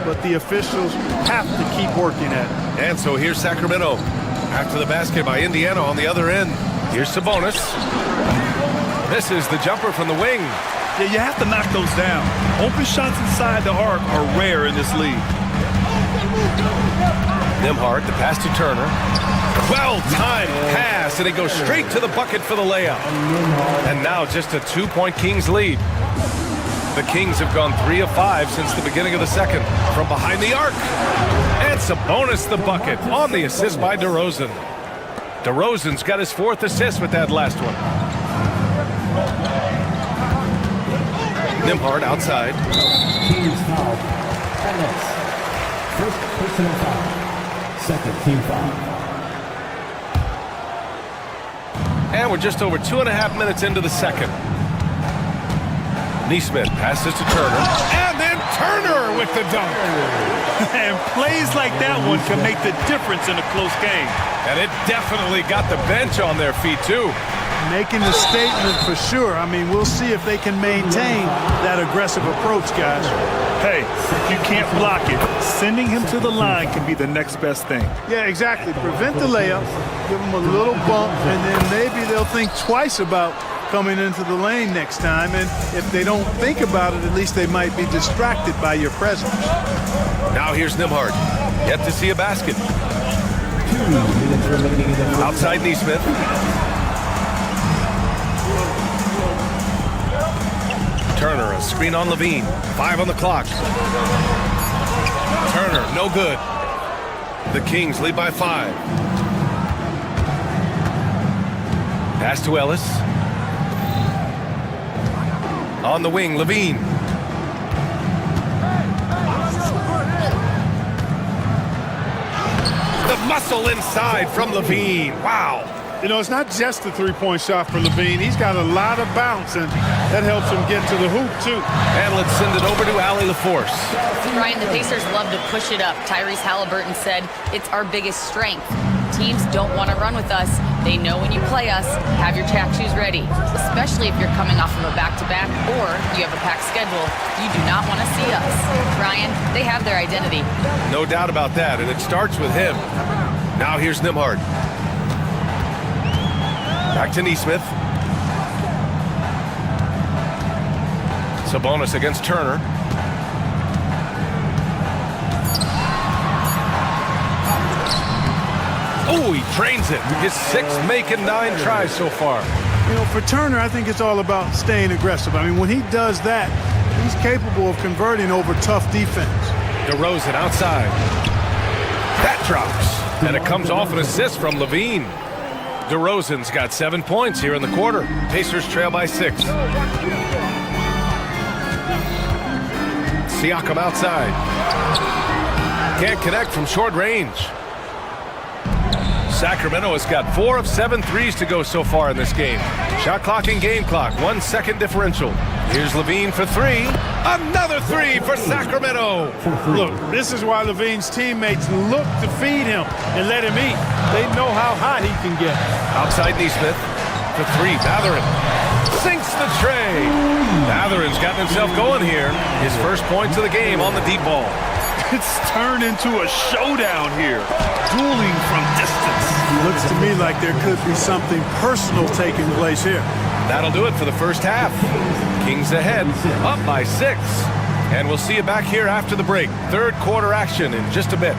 but the officials have to keep working at it. And so here's Sacramento. After the basket by Indiana on the other end. Here's Sabonis. This is the jumper from the wing. Yeah, you have to knock those down. Open shots inside the arc are rare in this league. Nembhard, the pass to Turner. Well-timed pass, and it goes straight to the bucket for the layup. And now just a 2-point Kings lead. The Kings have gone 3 of 5 since the beginning of the second. From behind the arc. And Sabonis the bucket on the assist by DeRozan. DeRozan's got his 4th assist with that last one. Nembhard outside. Team's foul. NX. First personal foul. Second team foul. And we're just over 2.5 minutes into the second. Neesmith passes to Turner. And then Turner with the dunk. And plays like that one can make the difference in a close game. And it definitely got the bench on their feet, too. Making the statement for sure. I mean, we'll see if they can maintain that aggressive approach, guys. Hey, if you can't block it, sending him to the line can be the next best thing. Yeah, exactly. Prevent the layup, give them a little bump, and then maybe they'll think twice about coming into the lane next time. And if they don't think about it, at least they might be distracted by your presence. Now here's Nembhard. Yet to see a basket. Outside Neesmith. Turner, a screen on Levine. 5 on the clock. Turner, no good. The Kings lead by 5. Pass to Ellis. On the wing, Levine. The muscle inside from Levine. Wow. You know, it's not just the three-point shot for Levine. He's got a lot of bounce, and that helps him get to the hoop, too. And let's send it over to Allie LaForce. Ryan, the Pacers love to push it up. Tyrese Halliburton said, it's our biggest strength. Teams don't want to run with us. They know when you play us, have your track shoes ready, especially if you're coming off of a back-to-back or you have a packed schedule. You do not want to see us. Ryan, they have their identity. No doubt about that, and it starts with him. Now here's Nembhard. Back to Neesmith. Sabonis against Turner. Oh, he trains it. His 6th make and 9 tries so far. You know, for Turner, I think it's all about staying aggressive. I mean, when he does that, he's capable of converting over tough defense. DeRozan outside. That drops. And it comes off an assist from Levine. DeRozan's got 7 points here in the quarter. Pacers trail by 6. Siakam outside. Can't connect from short range. Sacramento has got 4 of 7 threes to go so far in this game. Shot clock and game clock, 1 second differential. Here's Levine for 3. Another 3 for Sacramento. Look, this is why Levine's teammates look to feed him and let him eat. They know how hot he can get. Outside Neesmith for 3. Mathurin sinks the tray. Mathurin's gotten himself going here. His first points of the game on the deep ball. It's turned into a showdown here. Dueling from distance. Looks to me like there could be something personal taking place here. That'll do it for the first half. Kings ahead, up by 6. And we'll see you back here after the break. Third quarter action in just a bit.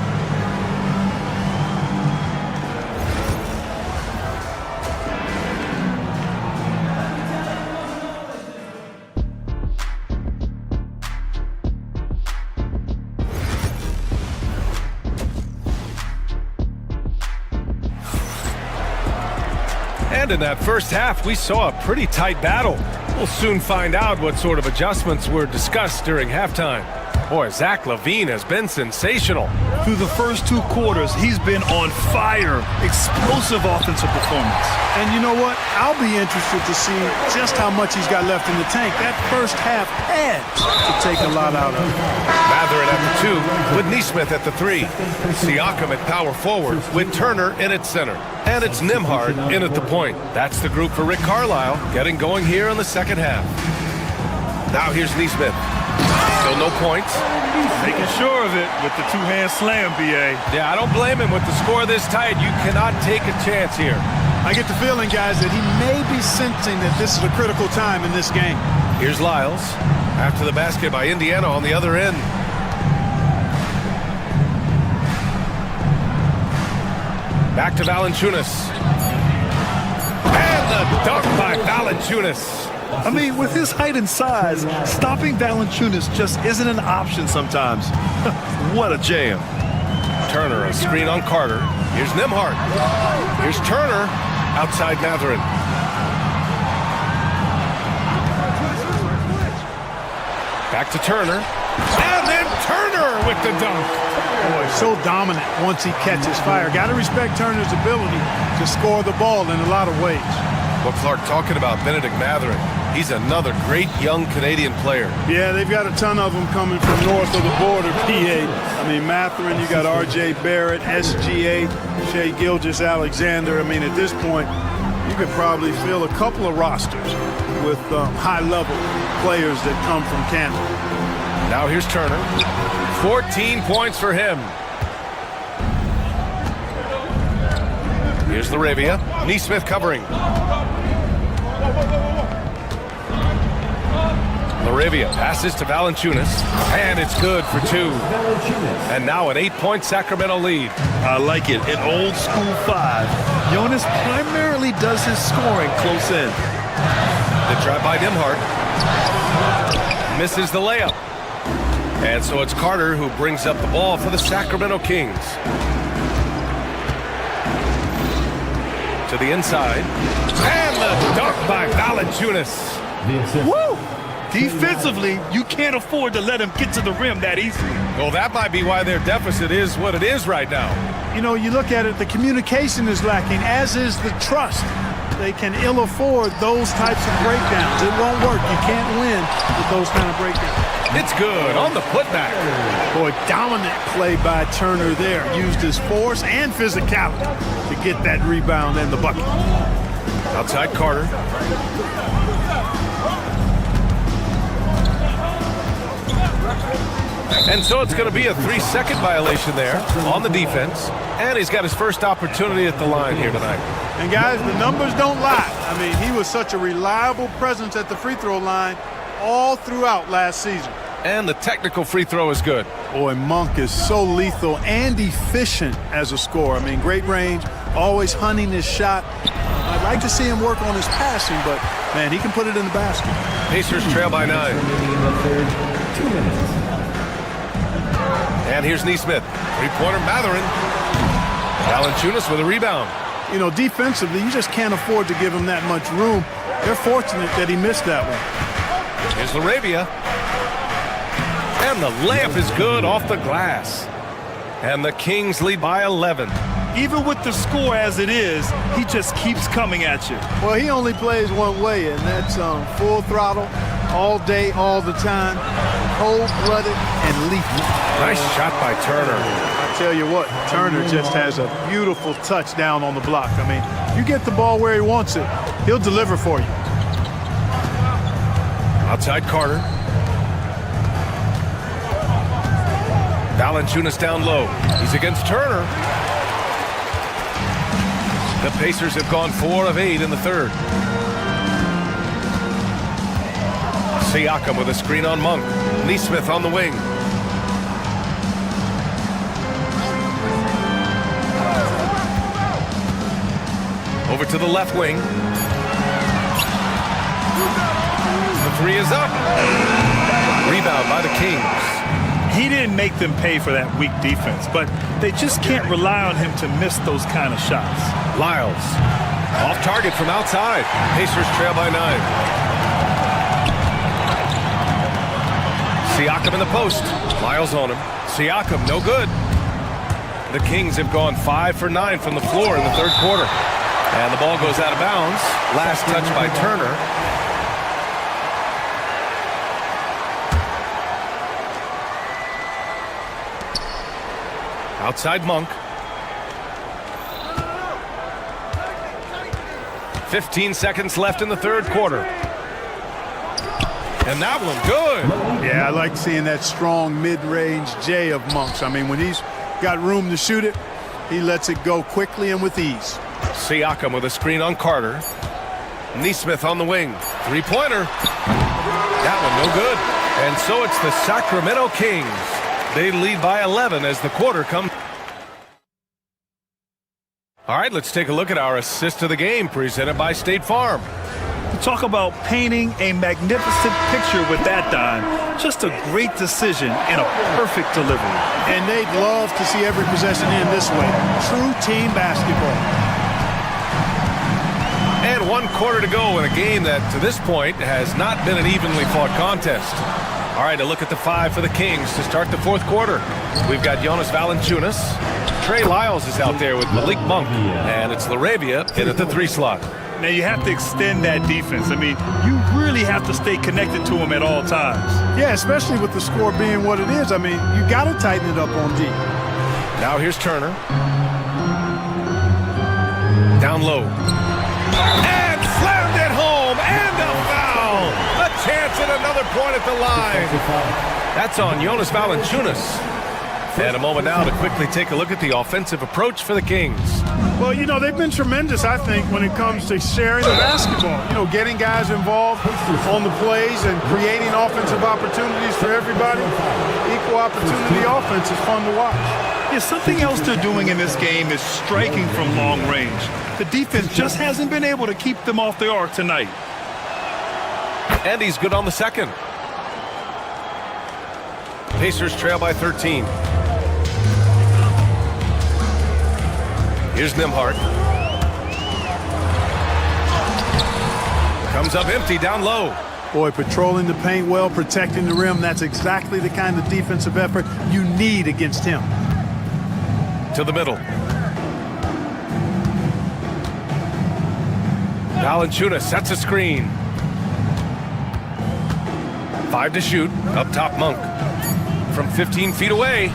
And in that first half, we saw a pretty tight battle. We'll soon find out what sort of adjustments were discussed during halftime. Boy, Zach LaVine has been sensational. Through the first 2 quarters, he's been on fire. Explosive offensive performance. And you know what? I'll be interested to see just how much he's got left in the tank. That first half had to take a lot out of it. Mathurin at the 2 with Neesmith at the 3. Siakam at power forward with Turner in at center. And it's Nembhard in at the point. That's the group for Rick Carlisle getting going here in the second half. Now here's Neesmith. Still no points. Making sure of it with the 2-hand slam, B.A. Yeah, I don't blame him with the score this tight. You cannot take a chance here. I get the feeling, guys, that he may be sensing that this is a critical time in this game. Here's Lyles after the basket by Indiana on the other end. Back to Valanciunas. And the dunk by Valanciunas. I mean, with his height and size, stopping Valanciunas just isn't an option sometimes. What a jam. Turner, a screen on Carter. Here's Nembhard. Here's Turner outside Mathurin. Back to Turner. And then Turner with the dunk. Boy, so dominant once he catches fire. Got to respect Turner's ability to score the ball in a lot of ways. Well, Clark, talking about Benedict Mathurin, he's another great young Canadian player. Yeah, they've got a ton of them coming from north of the border, PA. I mean, Mathurin, you got R.J. Barrett, SGA, Shai Gilgeous-Alexander. I mean, at this point, you could probably fill a couple of rosters with high-level players that come from Canada. Now here's Turner. 14 points for him. Here's Laravia. Neesmith covering. Laravia passes to Valanciunas, and it's good for 2. And now an 8-point Sacramento lead. I like it. An old school 5. Jonas primarily does his scoring close in. The drive by Nembhard. Misses the layup. And so it's Carter who brings up the ball for the Sacramento Kings. To the inside. And the dunk by Valanciunas. Woo! Defensively, you can't afford to let him get to the rim that easily. Well, that might be why their deficit is what it is right now. You know, you look at it, the communication is lacking, as is the trust. They can ill afford those types of breakdowns. It won't work. You can't win with those kind of breakdowns. It's good on the putback. Boy, dominant play by Turner there. Used his force and physicality to get that rebound and the bucket. Outside Carter. And so it's going to be a 3-second violation there on the defense. And he's got his first opportunity at the line here tonight. And guys, the numbers don't lie. I mean, he was such a reliable presence at the free throw line all throughout last season. And the technical free throw is good. Boy, Monk is so lethal and efficient as a scorer. I mean, great range, always hunting his shot. I'd like to see him work on his passing, but, man, he can put it in the basket. Pacers trail by 9. 2 minutes. And here's Neesmith. Three-pointer Mathurin. Valanciunas with a rebound. You know, defensively, you just can't afford to give him that much room. They're fortunate that he missed that one. Here's Laravia. And the layup is good off the glass. And the Kings lead by 11. Even with the score as it is, he just keeps coming at you. Well, he only plays one way, and that's full throttle, all day, all the time, cold-blooded and lethal. Nice shot by Turner. I tell you what, Turner just has a beautiful touchdown on the block. I mean, you get the ball where he wants it, he'll deliver for you. Outside Carter. Valanciunas down low. He's against Turner. The Pacers have gone 4 of 8 in the third. Siakam with a screen on Monk. Neesmith on the wing. Over to the left wing. The 3 is up. Rebound by the Kings. He didn't make them pay for that weak defense, but they just can't rely on him to miss those kind of shots. Lyles. Off target from outside. Pacers trail by 9. Siakam in the post. Lyles on him. Siakam, no good. The Kings have gone 5 for 9 from the floor in the third quarter. And the ball goes out of bounds. Last touch by Turner. Outside Monk. 15 seconds left in the third quarter. And that one good. Yeah, I like seeing that strong mid-range J of Monk's. I mean, when he's got room to shoot it, he lets it go quickly and with ease. Siakam with a screen on Carter. Nesmith on the wing. Three-pointer. That one no good. And so it's the Sacramento Kings. They lead by 11 as the quarter comes. All right, let's take a look at our assist of the game presented by State Farm. Talk about painting a magnificent picture with that dime. Just a great decision and a perfect delivery. And they'd love to see every possession end this way. True team basketball. And 1 quarter to go in a game that, to this point, has not been an evenly fought contest. All right, a look at the 5 for the Kings to start the fourth quarter. We've got Jonas Valanciunas. Trey Lyles is out there with Malik Monk. And it's Laravia in at the 3 slot. Now, you have to extend that defense. I mean, you really have to stay connected to him at all times. Yeah, especially with the score being what it is. I mean, you got to tighten it up on D. Now here's Turner. Down low. And slammed it home. And a foul. A chance at another point at the line. That's on Jonas Valanciunas. And a moment now to quickly take a look at the offensive approach for the Kings. Well, you know, they've been tremendous, I think, when it comes to sharing the basketball. You know, getting guys involved on the plays and creating offensive opportunities for everybody. Equal opportunity offense is fun to watch. Yeah, something else they're doing in this game is striking from long range. The defense just hasn't been able to keep them off the arc tonight. And he's good on the second. Pacers trail by 13. Here's Nembhard. Comes up empty down low. Boy, patrolling the paint well, protecting the rim. That's exactly the kind of defensive effort you need against him. To the middle. Valanciunas sets a screen. 5 to shoot. Up top, Monk. From 15 feet away.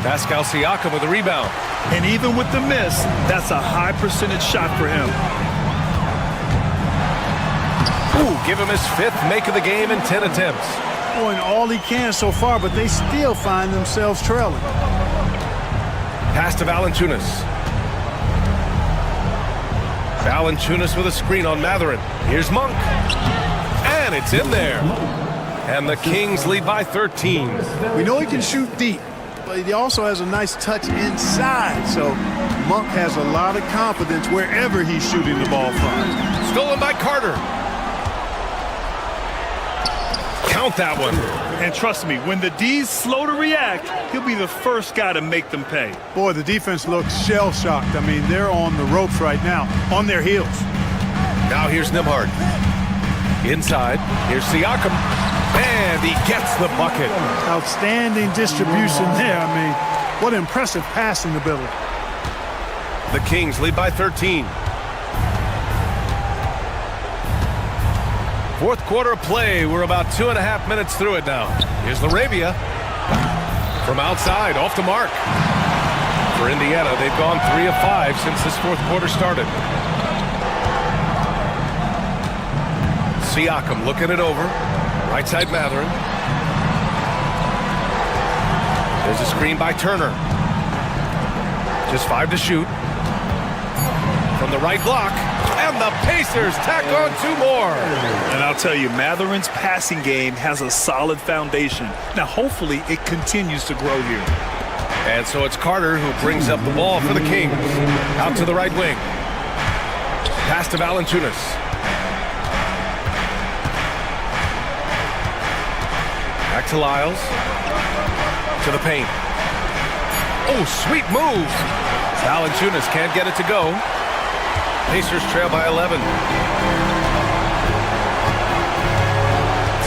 Pascal Siakam with a rebound. And even with the miss, that's a high percentage shot for him. Ooh, give him his 5th make of the game in 10 attempts. Doing all he can so far, but they still find themselves trailing. Pass to Valanciunas. Valanciunas with a screen on Mathurin. Here's Monk. And it's in there. And the Kings lead by 13. We know he can shoot deep, but he also has a nice touch inside. So Monk has a lot of confidence wherever he's shooting the ball from. Stolen by Carter. Count that one. And trust me, when the D's slow to react, he'll be the first guy to make them pay. Boy, the defense looks shell-shocked. I mean, they're on the ropes right now, on their heels. Now here's Nembhard. Inside, here's Siakam. And he gets the bucket. Outstanding distribution there. I mean, what impressive passing ability. The Kings lead by 13. Fourth quarter of play. We're about 2.5 minutes through it now. Here's Laravia. From outside, off the mark. For Indiana, they've gone 3 of 5 since this fourth quarter started. Siakam looking it over. Right side Mathurin. There's a screen by Turner. Just 5 to shoot. From the right block. And the Pacers tack on 2 more. And I'll tell you, Mathurin's passing game has a solid foundation. Now, hopefully, it continues to grow here. And so it's Carter who brings up the ball for the Kings. Out to the right wing. Pass to Valanciunas. Back to Lyles. To the paint. Oh, sweet move. Valanciunas can't get it to go. Pacers trail by 11.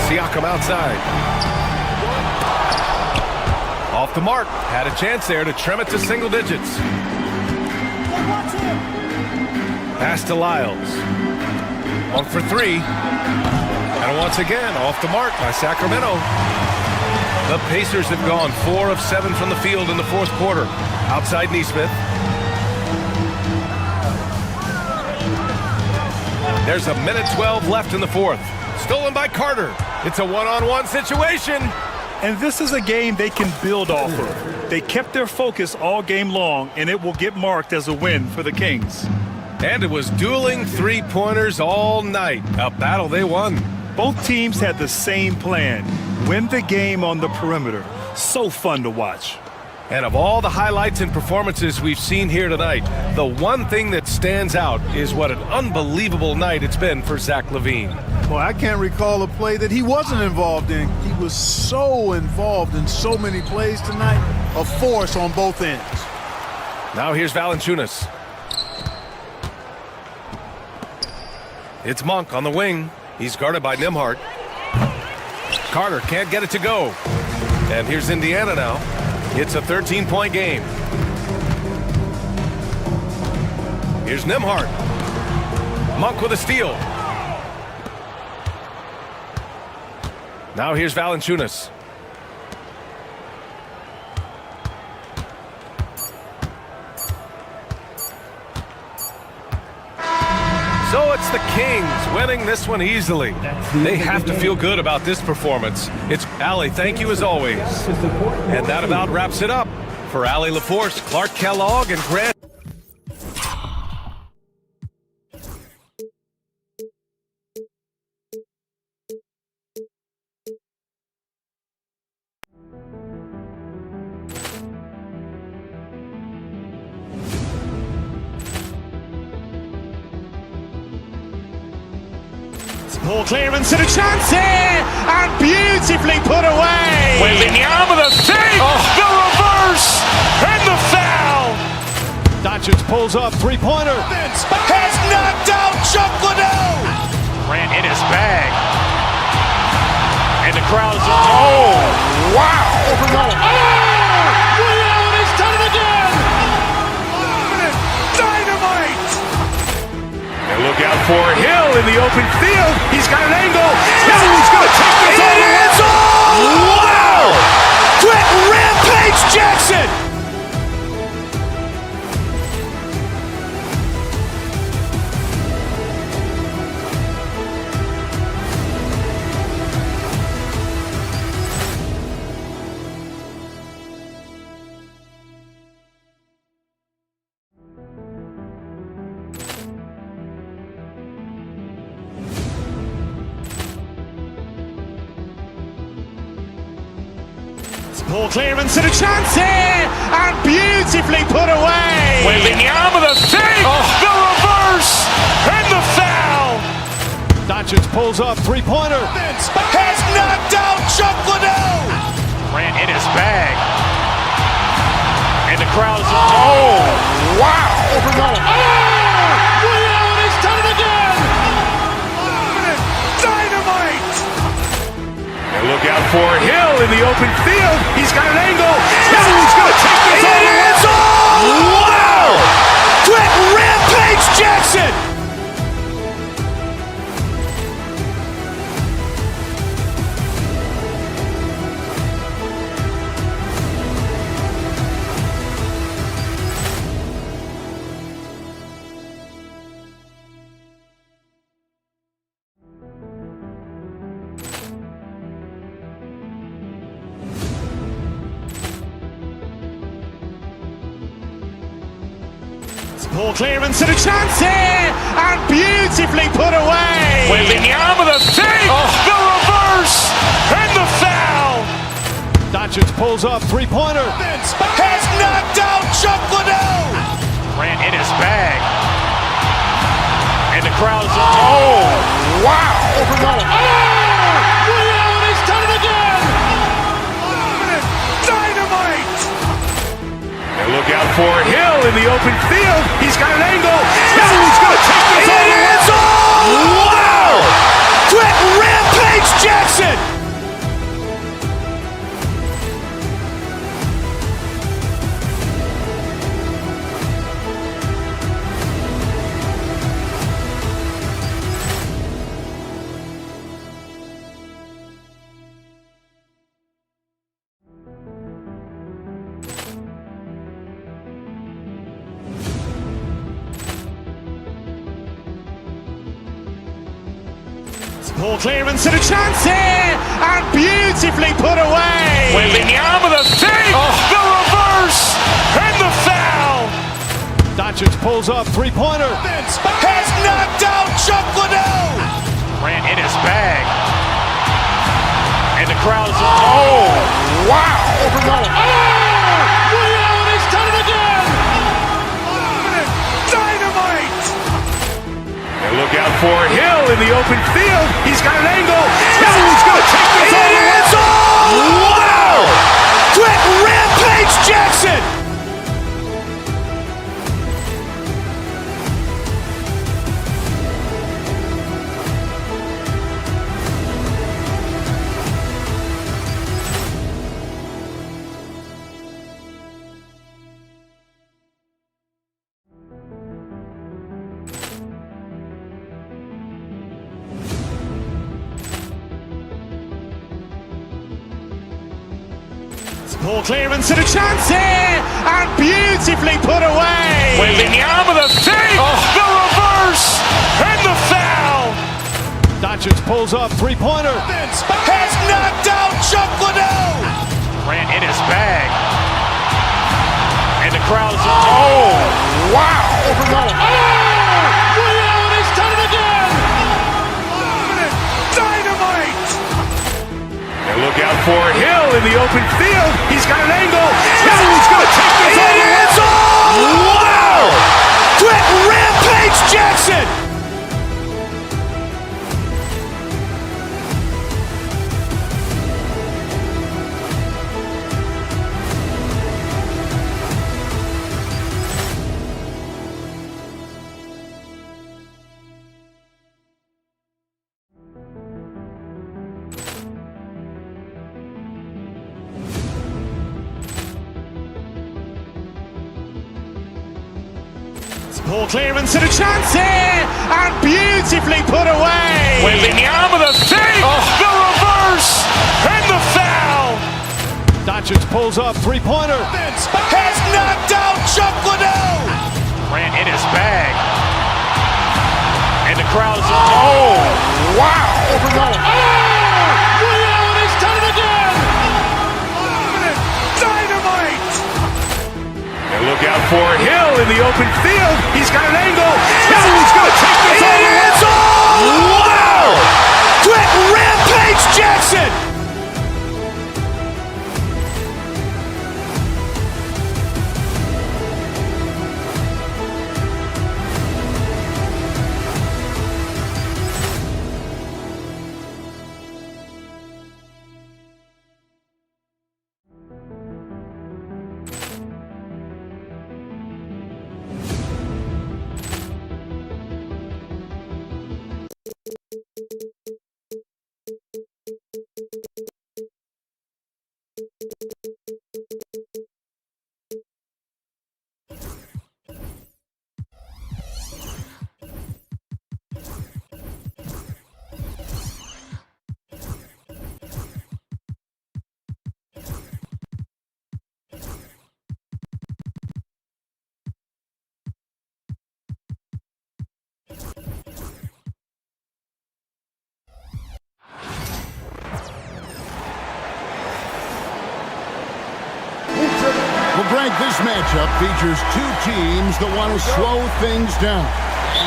Siakam outside. Off the mark. Had a chance there to trim it to single digits. Pass to Lyles. 1 for 3. And once again, off the mark by Sacramento. The Pacers have gone 4 of 7 from the field in the fourth quarter. Outside Neesmith. There's 1:12 left in the fourth. Stolen by Carter. It's a one-on-one situation. And this is a game they can build off of. They kept their focus all game long, and it will get marked as a win for the Kings. And it was dueling three-pointers all night. A battle they won. Both teams had the same plan. Win the game on the perimeter. So fun to watch. And of all the highlights and performances we've seen here tonight, the one thing that stands out is what an unbelievable night it's been for Zach LaVine. Well, I can't recall a play that he wasn't involved in. He was so involved in so many plays tonight. A force on both ends. Now here's Valanciunas. It's Monk on the wing. He's guarded by Nembhard. Carter can't get it to go. And here's Indiana now. It's a 13-point game. Here's Nembhard. Monk with a steal. Now here's Valanciunas. So it's the Kings winning this one easily. They have to feel good about this performance. It's Allie, thank you as always. And that about wraps it up. For Allie LaForce, Clark Kellogg, and Grant. Ball clearance and a chance here, and beautifully put away. Wembanyama with a save, the reverse, and the foul. Doncic pulls up, three-pointer. Has knocked out Chuck Liddell. Ran in his bag. And the crowd is, oh, wow. Liddell, he's done it again. Dynamite. And look out for Hill in the open field. He's got an angle. He's going to take this all the way. Wow! Quick Rampage Jackson. Ball clearance and a chance here, and beautifully put away. Wembanyama with a save, the reverse, and the foul. Doncic pulls up, three-pointer. Has knocked out Chuck Liddell. Ran in his bag. And the crowd is, oh, wow. Liddell, he's done it again. Dynamite. And look out for Hill in the open field. He's got an angle. He's going to take this all the way. Wow! Quick Rampage Jackson. Ball clearance and a chance here, and beautifully put away. Wembanyama with a save, the reverse, and the foul. Doncic pulls up, three-pointer. Has knocked out Chuck Liddell. Ran in his bag. And the crowd is, oh, wow. Liddell, he's done it again. Dynamite. And look out for Hill in the open field. He's got an angle. He's going to take this all the way. Wow! Quick Rampage Jackson. Poor clearance and a chance here, and beautifully put away. Wembanyama the save, the reverse, and the foul. Doncic pulls up, three-pointer. Has knocked out Chuck Liddell. Grant in his bag. And the crowd is, oh, wow. Ray Allen has done it again. Dynamite. And look out for Hill in the open field. He's got an angle. Hill's going to take this all the way. Wow. Quick rampage Jackson. Poor clearance and a chance here, and beautifully put away. Wembanyama the save, the reverse, and the foul. Doncic pulls up, three-pointer. Has knocked out Chuck Liddell. Grant in his bag. And the crowd is, oh, wow. Ray Allen has done it again. Dynamite. And look out for Hill in the open field. He's got an angle. Hill's going to take this all the way. Wow. Quick rampage Jackson. Poor clearance and a chance here, and beautifully put away. Wembanyama the save, the reverse, and the foul. Doncic pulls up, three-pointer. Has knocked out Chuck Liddell. Grant in his bag. And the crowd is, oh, wow. Ray Allen has done it again. Dynamite. And look out for Hill in the open field. He's got an angle. Hill's going to take this all the way. Wow. Quick rampage Jackson. Well, Greg, this matchup features two teams that want to slow things down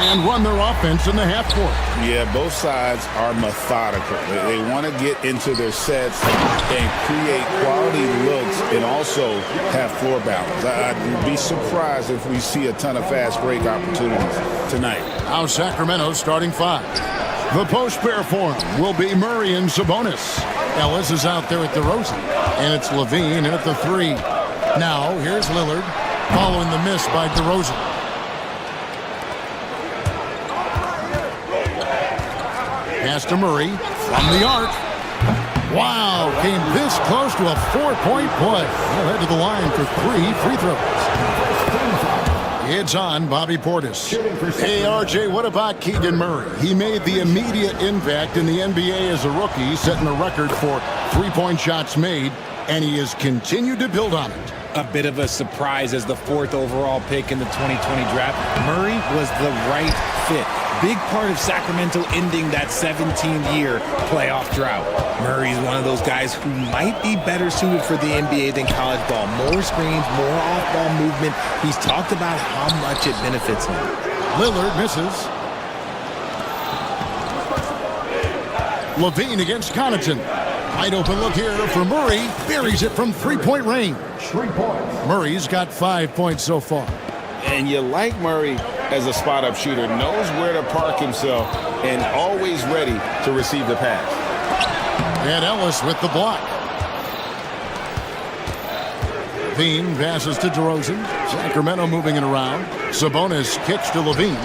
and run their offense in the half court. Yeah, both sides are methodical. They want to get into their sets and create quality looks and also have floor balance. I'd be surprised if we see a ton of fast break opportunities tonight. Now Sacramento's starting five. The post pair for him will be Murray and Sabonis. Ellis is out there at DeRozan, and it's Levine in at the three. Now, here's Lillard, following the miss by DeRozan. Pass to Murray from the arc. Wow, came this close to a four-point play. He'll head to the line for 3 free throws. It's on Bobby Portis. Hey, RJ, what about Keegan Murray? He made the immediate impact in the NBA as a rookie, setting a record for three-point shots made, and he has continued to build on it. A bit of a surprise as the 4th overall pick in the 2020 draft. Murray was the right fit. big part of Sacramento ending that 17-year playoff drought. Murray is one of those guys who might be better suited for the NBA than college ball. More screens, more off-ball movement. He's talked about how much it benefits him. Lillard misses. Levine against Connaughton. Wide open look here for Murray. Buries it from three-point range. Murray's got 5 points so far. And you like Murray as a spot-up shooter, knows where to park himself, and always ready to receive the pass. And Ellis with the block. Levine passes to DeRozan. Sacramento moving it around. Sabonis kicks to Levine.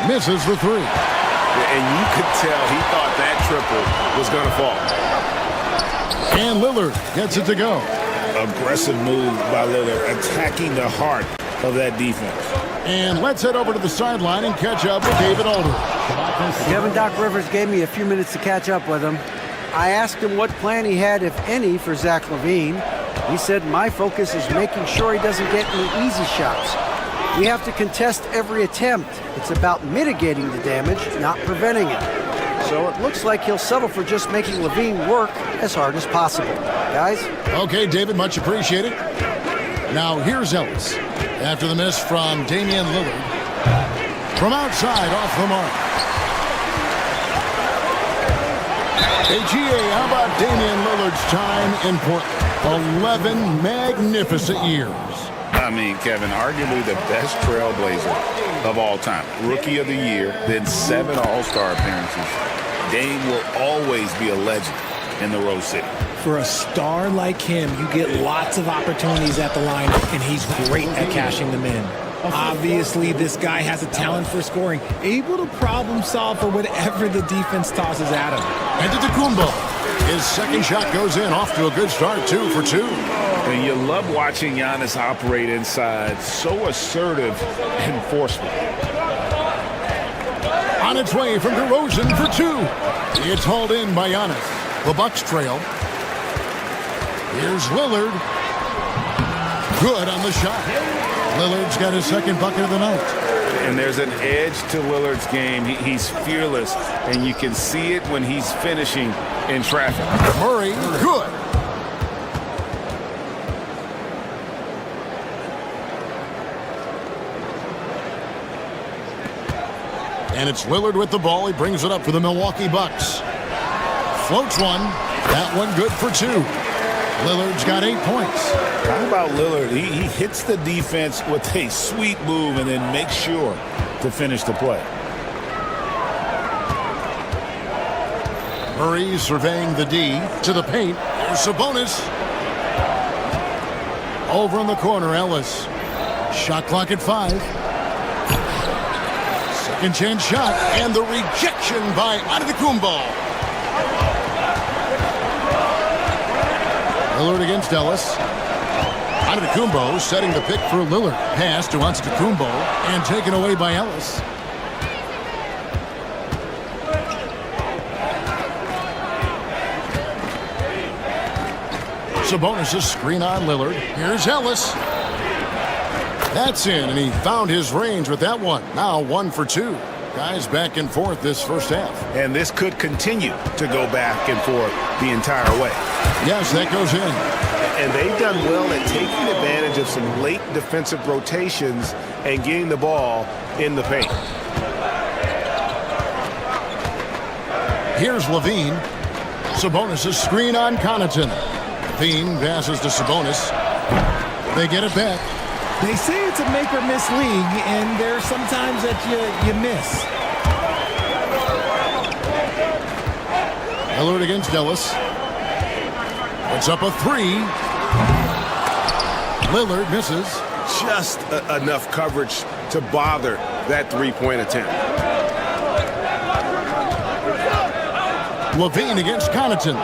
Misses the three. And you could tell he thought that triple was going to fall. And Lillard gets it to go. Aggressive move by Lillard, attacking the heart of that defense. And let's head over to the sideline and catch up with David Aldridge. Kevin Doc Rivers gave me a few minutes to catch up with him. I asked him what plan he had, if any, for Zach LaVine. He said, my focus is making sure he doesn't get any easy shots. We have to contest every attempt. It's about mitigating the damage, not preventing it. So it looks like he'll settle for just making LaVine work as hard as possible. Guys? Okay, David, much appreciated. Now here's Ellis. After the miss from Damian Lillard. From outside, off the mark. Hey, GA, how about Damian Lillard's time in Portland? 11 magnificent years. I mean, Kevin, arguably the best trailblazer of all time. Rookie of the year, then 7 All-Star appearances. Dame will always be a legend in the Rose City. For a star like him, you get lots of opportunities at the line, and he's great at cashing them in. Obviously, this guy has a talent for scoring, able to problem solve for whatever the defense tosses at him. Antetokounmpo. His second shot goes in, off to a good start, 2 for 2. And you love watching Giannis operate inside. So assertive and forceful. On its way from DeRozan for 2. It's hauled in by Giannis. The Bucks trail. Here's Lillard. Good on the shot. Lillard's got his second bucket of the night. And there's an edge to Lillard's game. He's fearless, and you can see it when he's finishing in traffic. Murray, good. And it's Lillard with the ball. He brings it up for the Milwaukee Bucks. Floats one. That one good for 2. Lillard's got 8 points. How about Lillard? He hits the defense with a sweet move and then makes sure to finish the play. Murray surveying the D to the paint. There's Sabonis. Over in the corner, Ellis. Shot clock at 5. Second chance shot, and the rejection by Antetokounmpo. Lillard against Ellis. Antetokounmpo setting the pick for Lillard. Pass to Antetokounmpo and taken away by Ellis. Sabonis' screen on Lillard. Here's Ellis. That's in, and he found his range with that one. Now 1 for 2. Guys back and forth this first half. And this could continue to go back and forth the entire way. Yes, that goes in. And they've done well at taking advantage of some late defensive rotations and getting the ball in the paint. Here's Levine. Sabonis' screen on Connaughton. Levine passes to Sabonis. They get it back. They say it's a make-or-miss league, and there's sometimes that you miss. Lillard against Ellis. Puts up a 3. Lillard misses. Just enough coverage to bother that three-point attempt. Levine against Connaughton.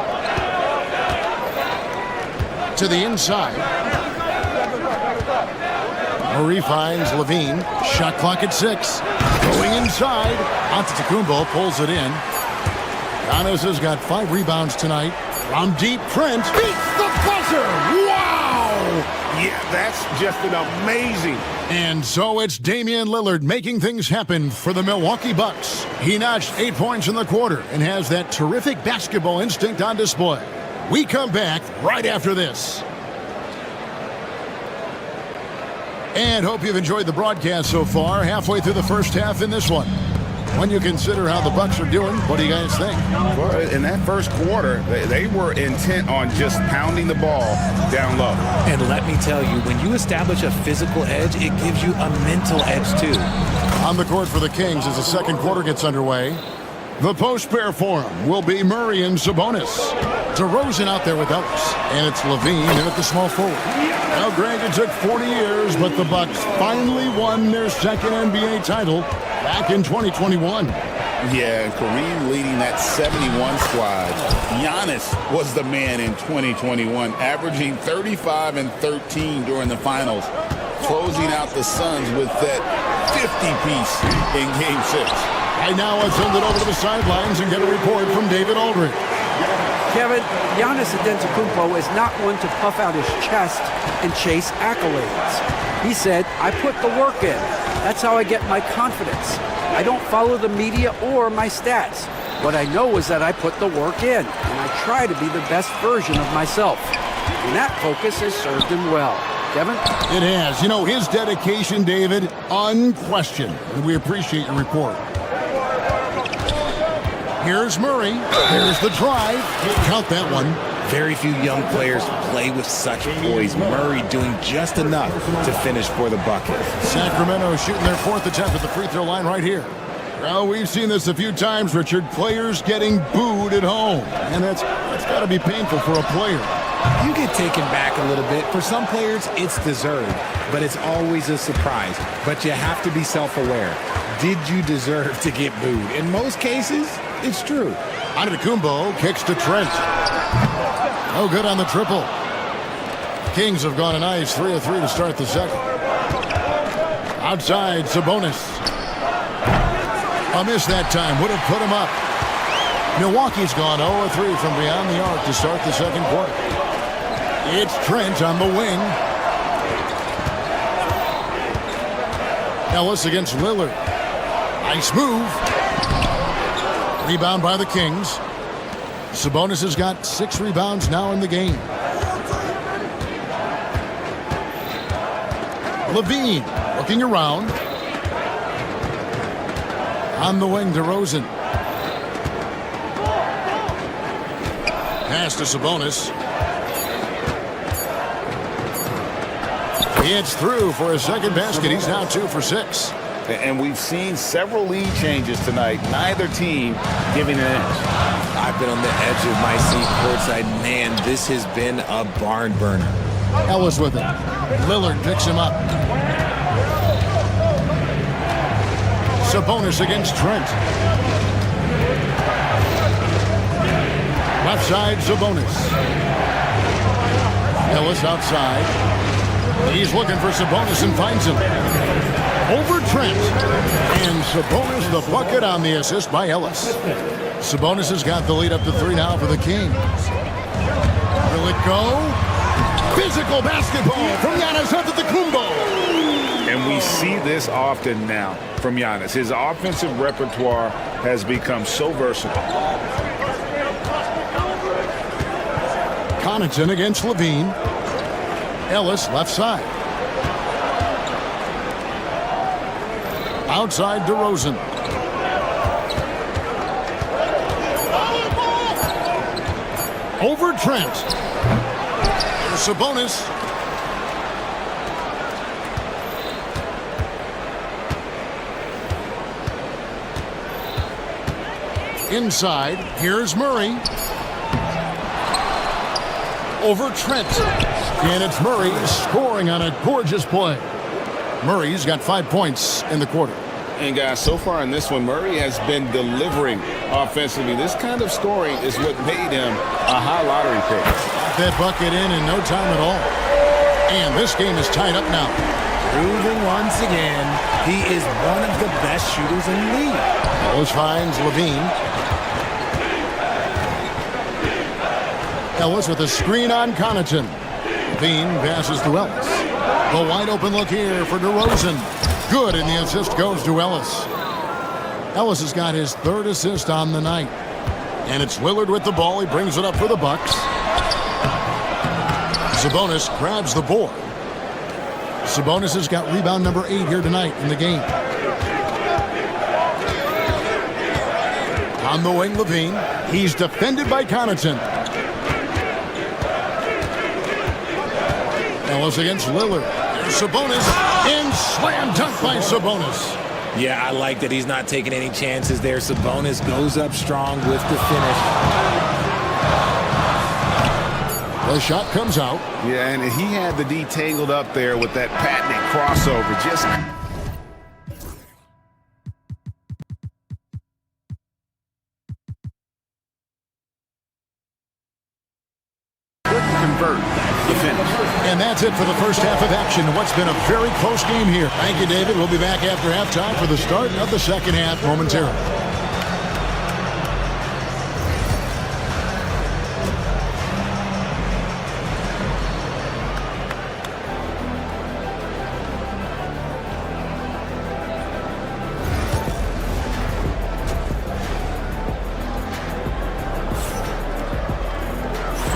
To the inside. Murray finds Levine. Shot clock at 6. Going inside. Antetokounmpo pulls it in. Giannis has got 5 rebounds tonight. From deep, Trent beats the buzzer. Wow! Yeah, that's just an amazing. And so it's Damian Lillard making things happen for the Milwaukee Bucks. He notched 8 points in the quarter and has that terrific basketball instinct on display. We come back right after this. And hope you've enjoyed the broadcast so far, halfway through the first half in this one. When you consider how the Bucks are doing, what do you guys think? Well, in that first quarter, they were intent on just pounding the ball down low. And let me tell you, when you establish a physical edge, it gives you a mental edge too. On the court for the Kings as the second quarter gets underway. The post-pair for him will be Murray and Sabonis. DeRozan out there with Ellis. And it's Levine in at the small forward. Now, Greg, it took 40 years, but the Bucks finally won their second NBA title back in 2021. Yeah, and Kareem leading that 71 squad. Giannis was the man in 2021, averaging 35 and 13 during the finals, closing out the Suns with that 50-piece in Game 6. And now let's send it over to the sidelines and get a report from David Aldridge. Kevin, Giannis Antetokounmpo is not one to puff out his chest and chase accolades. He said, I put the work in. That's how I get my confidence. I don't follow the media or my stats. What I know is that I put the work in, and I try to be the best version of myself. And that focus has served him well. Kevin? It has. You know, his dedication, David, unquestioned. And we appreciate your report. Here's Murray. Here's the drive. Count that one. Very few young players play with such poise. Murray doing just enough to finish for the bucket. Sacramento shooting their fourth attempt at the free throw line right here. Well, we've seen this a few times, Richard. Players getting booed at home. And that's got to be painful for a player. You get taken back a little bit. For some players, it's deserved, but it's always a surprise. But you have to be self-aware. Did you deserve to get booed? In most cases, it's true. Antetokounmpo kicks to Trent. No good on the triple. Kings have gone a nice 3 of 3 to start the second. Outside, Sabonis. A miss that time. Would have put him up. Milwaukee's gone 0 of 3 from beyond the arc to start the second quarter. It's Trent on the wing. Ellis against Lillard. Nice move. Rebound by the Kings. Sabonis has got 6 rebounds now in the game. Levine looking around. On the wing, DeRozan. Pass to Sabonis. It's through for a second basket. He's now 2 for 6. And we've seen several lead changes tonight. Neither team giving an inch. I've been on the edge of my seat courtside. Man, this has been a barn burner. Ellis with it. Lillard picks him up. Sabonis against Trent. Left side, Sabonis. Ellis outside. He's looking for Sabonis and finds him. Over Trent. And Sabonis the bucket on the assist by Ellis. Sabonis has got the lead up to 3 now for the Kings. Will it go? Physical basketball from Giannis Antetokounmpo. And we see this often now from Giannis. His offensive repertoire has become so versatile. Connaughton against Levine. Ellis left side. Outside DeRozan. Over Trent. Sabonis. Inside, here's Murray. Over Trent. And it's Murray scoring on a gorgeous play. Murray's got 5 points in the quarter. And guys, so far in this one, Murray has been delivering offensively. This kind of scoring is what made him a high lottery pick. Got that bucket in no time at all. And this game is tied up now. Proving once again, he is one of the best shooters in the league. Ellis finds Levine. Ellis with a screen on Connaughton. Levine passes to Ellis. The wide open look here for DeRozan. Good, and the assist goes to Ellis. Ellis has got his third assist on the night. And it's Lillard with the ball. He brings it up for the Bucks. Sabonis grabs the board. Sabonis has got rebound number 8 here tonight in the game. On the wing, Levine. He's defended by Connaughton. Ellis against Lillard. Sabonis in slam dunk by Sabonis. Yeah, I like that he's not taking any chances there. Sabonis goes up strong with the finish. The shot comes out. Yeah, and he had the D tangled up there with that patented crossover. Just couldn't convert the finish. And that's it for the first half of action. What's been a very close game here. Thank you, David. We'll be back after halftime for the start of the second half momentarily.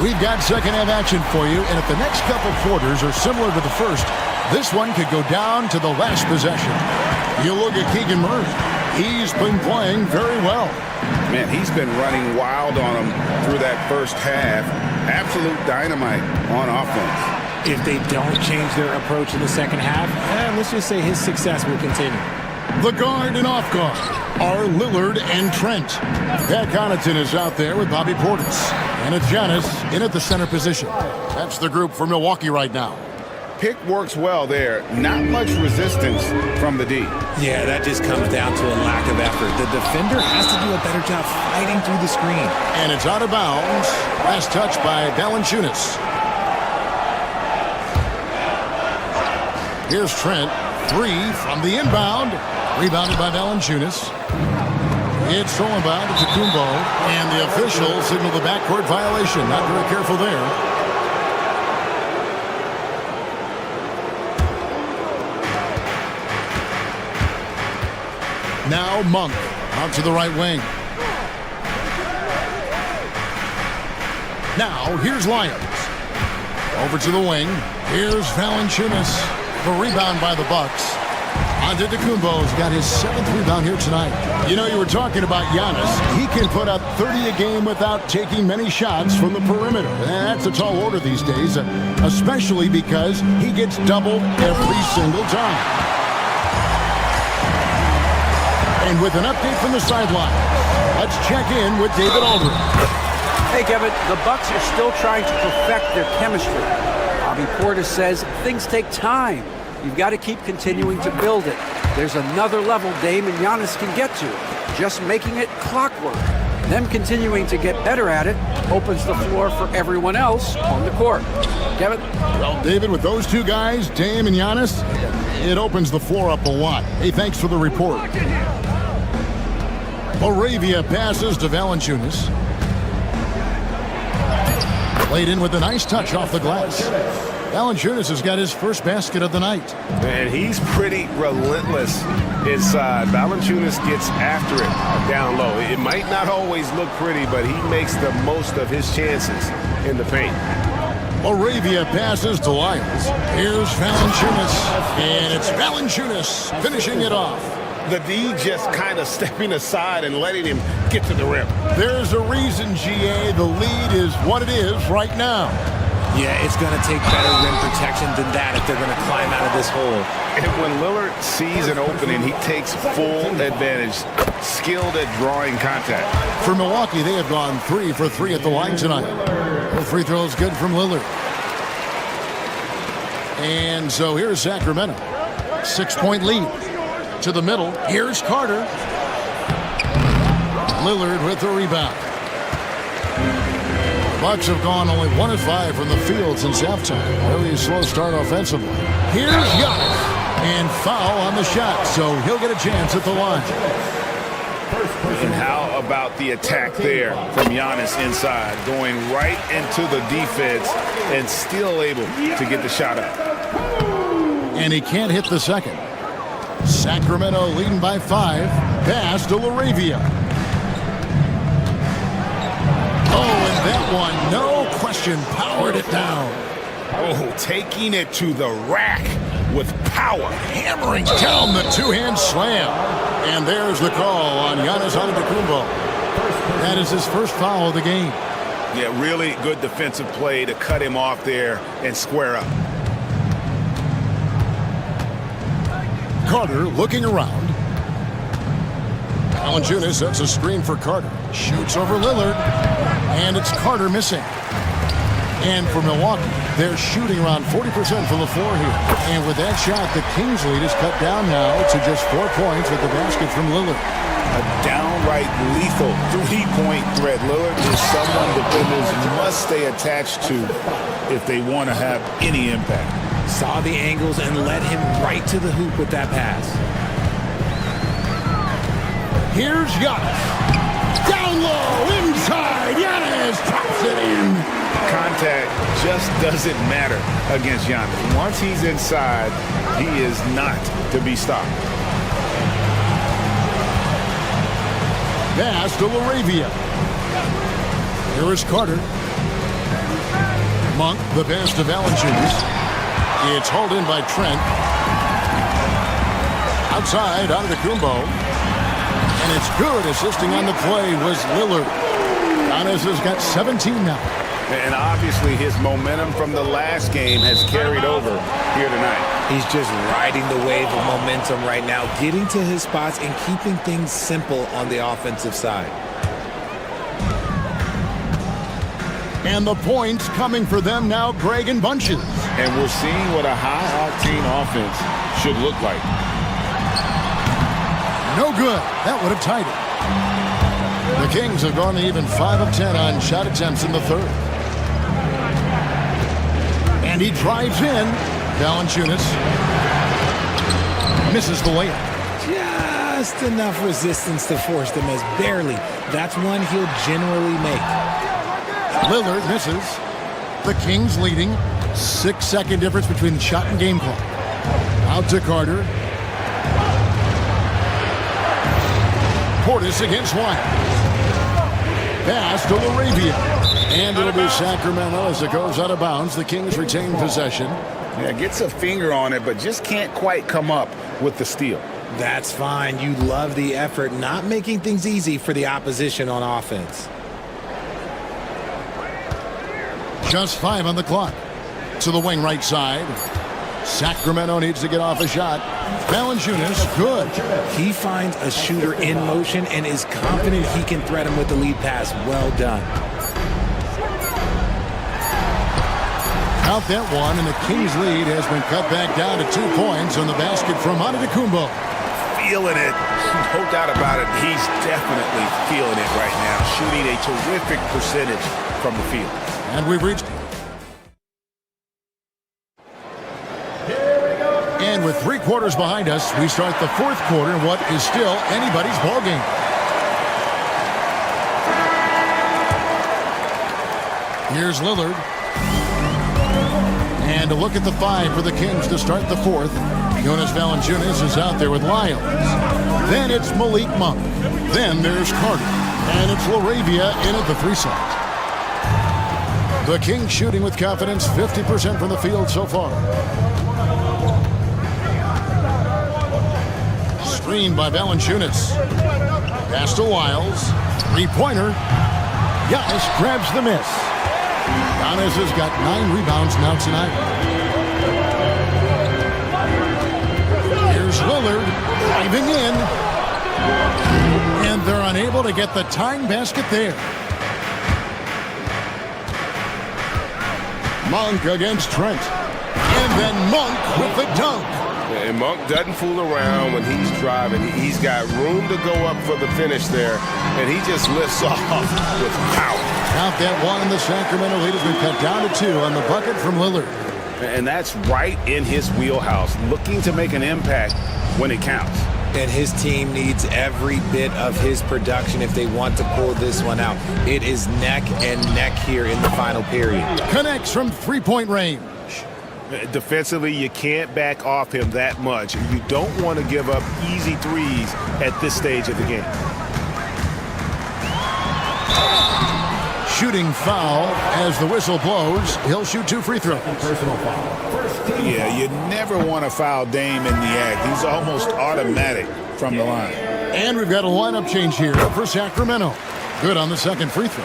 We've got second half action for you, and if the next couple quarters are similar to the first, this one could go down to the last possession. You look at Keegan Murray. He's been playing very well. Man, he's been running wild on him through that first half. Absolute dynamite on offense. If they don't change their approach in the second half, let's just say his success will continue. The guard and off guard are Lillard and Trent. Pat Connaughton is out there with Bobby Portis. And it's Giannis in at the center position. That's the group for Milwaukee right now. Pick works well there. Not much resistance from the D. Yeah, that just comes down to a lack of effort. The defender has to do a better job fighting through the screen. And it's out of bounds. Last touch by Valanciunas. Here's Trent. 3 from the inbound. Rebounded by Valanciunas. It's stolen by Kumbo, and the official signaled the backcourt violation. Not very careful there. Now Monk out to the right wing. Now here's Lyons. Over to the wing. Here's Valanciunas. The rebound by the Bucks. Antetokounmpo's got his 7th rebound here tonight. You know, you were talking about Giannis. He can put up 30 a game without taking many shots from the perimeter. That's a tall order these days, especially because he gets doubled every single time. And with an update from the sideline, let's check in with David Aldridge. Hey, Kevin, the Bucks are still trying to perfect their chemistry. Bobby Portis says things take time. You've got to keep continuing to build it. There's another level Dame and Giannis can get to. Just making it clockwork. Them continuing to get better at it opens the floor for everyone else on the court. Kevin? Well, David, with those two guys, Dame and Giannis, it opens the floor up a lot. Hey, thanks for the report. Moravia passes to Valanciunas. Played in with a nice touch off the glass. Valanciunas has got his first basket of the night. And he's pretty relentless inside. Valanciunas gets after it down low. It might not always look pretty, but he makes the most of his chances in the paint. Moravia passes to Lyons. Here's Valanciunas. And it's Valanciunas finishing it off. The D just kind of stepping aside and letting him get to the rim. There's a reason, GA. The lead is what it is right now. Yeah, it's going to take better rim protection than that if they're going to climb out of this hole. And when Lillard sees an opening, he takes full advantage. Skilled at drawing contact. For Milwaukee, they have gone 3 for 3 at the line tonight. The free throw is good from Lillard. And so here's Sacramento. 6-point lead. To the middle. Here's Carter. Lillard with the rebound. Bucks have gone only 1 of 5 from the field since halftime. Really slow start offensively. Here's Giannis. And foul on the shot, so he'll get a chance at the line. And how about the attack there from Giannis inside, going right into the defense and still able to get the shot up. and he can't hit the second. Sacramento leading by 5. Pass to Laravia. Oh, and that one, no question, powered it down. Oh, taking it to the rack with power. Hammering down the two-hand slam. And there's the call on Giannis Antetokounmpo. That is his first foul of the game. Yeah, really good defensive play to cut him off there and square up. Carter looking around. Valanciunas sets a screen for Carter. Shoots over Lillard. And it's Carter missing. And for Milwaukee, they're shooting around 40% from the floor here. And with that shot, the Kings lead is cut down now to just 4 points with the basket from Lillard. A downright lethal three-point threat. Lillard is someone defenders must stay attached to if they want to have any impact. Saw the angles and led him right to the hoop with that pass. Here's Giannis. Down low, inside. Giannis drops it in. Contact just doesn't matter against Giannis. Once he's inside, he is not to be stopped. Pass to Laravia. Here is Carter. Monk, the pass to Valanciunas. It's hauled in by Trent. Outside, Antetokounmpo. And it's good. Assisting on the play was Lillard. Giannis has got 17 now. And obviously his momentum from the last game has carried over here tonight. He's just riding the wave of momentum right now, getting to his spots and keeping things simple on the offensive side. And the points coming for them now, Greg, in bunches. And we're seeing what a high-octane offense should look like. No good. That would have tied it. The Kings have gone to even 5 of 10 on shot attempts in the third. And he drives in. Valanciunas misses the layup. Just enough resistance to force them as barely. That's one he'll generally make. Lillard misses. The Kings leading. 6-second difference between the shot and game clock. Out to Carter. Portis against White. Pass to Laravia. And it'll be Sacramento as it goes out of bounds. The Kings retain possession. Yeah, gets a finger on it, but just can't quite come up with the steal. That's fine. You love the effort, not making things easy for the opposition on offense. Just 5 on the clock. To the wing right side. Sacramento needs to get off a shot. Valanciunas, good. He finds a shooter in motion and is confident he can threat him with the lead pass. Well done. Count that one, and the Kings lead has been cut back down to 2 points on the basket from Antetokounmpo. Feeling it. No doubt about it. He's definitely feeling it right now. Shooting a terrific percentage from the field. And we've reached. And with 3 quarters behind us, we start the 4th quarter in what is still anybody's ball game. Here's Lillard. And a look at the 5 for the Kings to start the 4th. Jonas Valanciunas is out there with Lyles. Then it's Malik Monk. Then there's Carter. And it's Laravia in at the 3 side. The Kings shooting with confidence, 50% from the field so far. Screen by Valanciunas. Pass to Lyles. 3-pointer. Giannis grabs the miss. Giannis has got 9 rebounds now tonight. Here's Lillard driving in. And they're unable to get the tying basket there. Monk against Trent. And then Monk with the dunk. And Monk doesn't fool around when he's driving. He's got room to go up for the finish there, and he just lifts off with power. Count that one. The Sacramento lead has been cut down to 2 on the bucket from Lillard. And that's right in his wheelhouse, looking to make an impact when it counts. And his team needs every bit of his production if they want to pull this one out. It is neck and neck here in the final period. Connects from 3-point range. Defensively, you can't back off him that much. You don't want to give up easy threes at this stage of the game. Shooting foul as the whistle blows. He'll shoot 2 free throws. Personal foul. Yeah, you never want to foul Dame in the act. He's almost automatic from the line. And we've got a lineup change here for Sacramento. Good on the second free throw.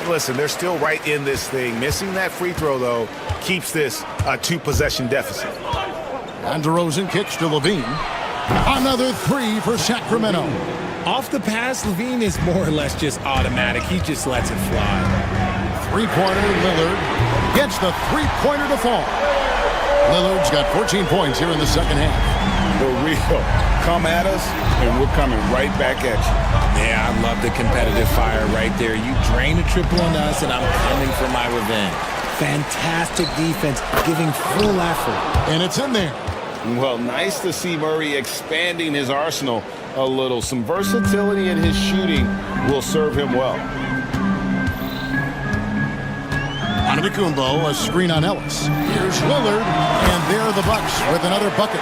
Listen, they're still right in this thing. Missing that free throw, though, keeps this a 2-possession deficit. And DeRozan kicks to Levine. Another 3 for Sacramento. Off the pass, Levine is more or less just automatic. He just lets it fly. Three-pointer, Lillard gets the three-pointer to fall. Lillard's got 14 points here in the second half. For real. Come at us, and we're coming right back at you. Yeah, I love the competitive fire right there. You drain a triple on us, and I'm coming for my revenge. Fantastic defense, giving full effort. And it's in there. Well, nice to see Murray expanding his arsenal a little. Some versatility in his shooting will serve him well. Antetokounmpo, a screen on Ellis. Here's Lillard, and there are the Bucks with another bucket.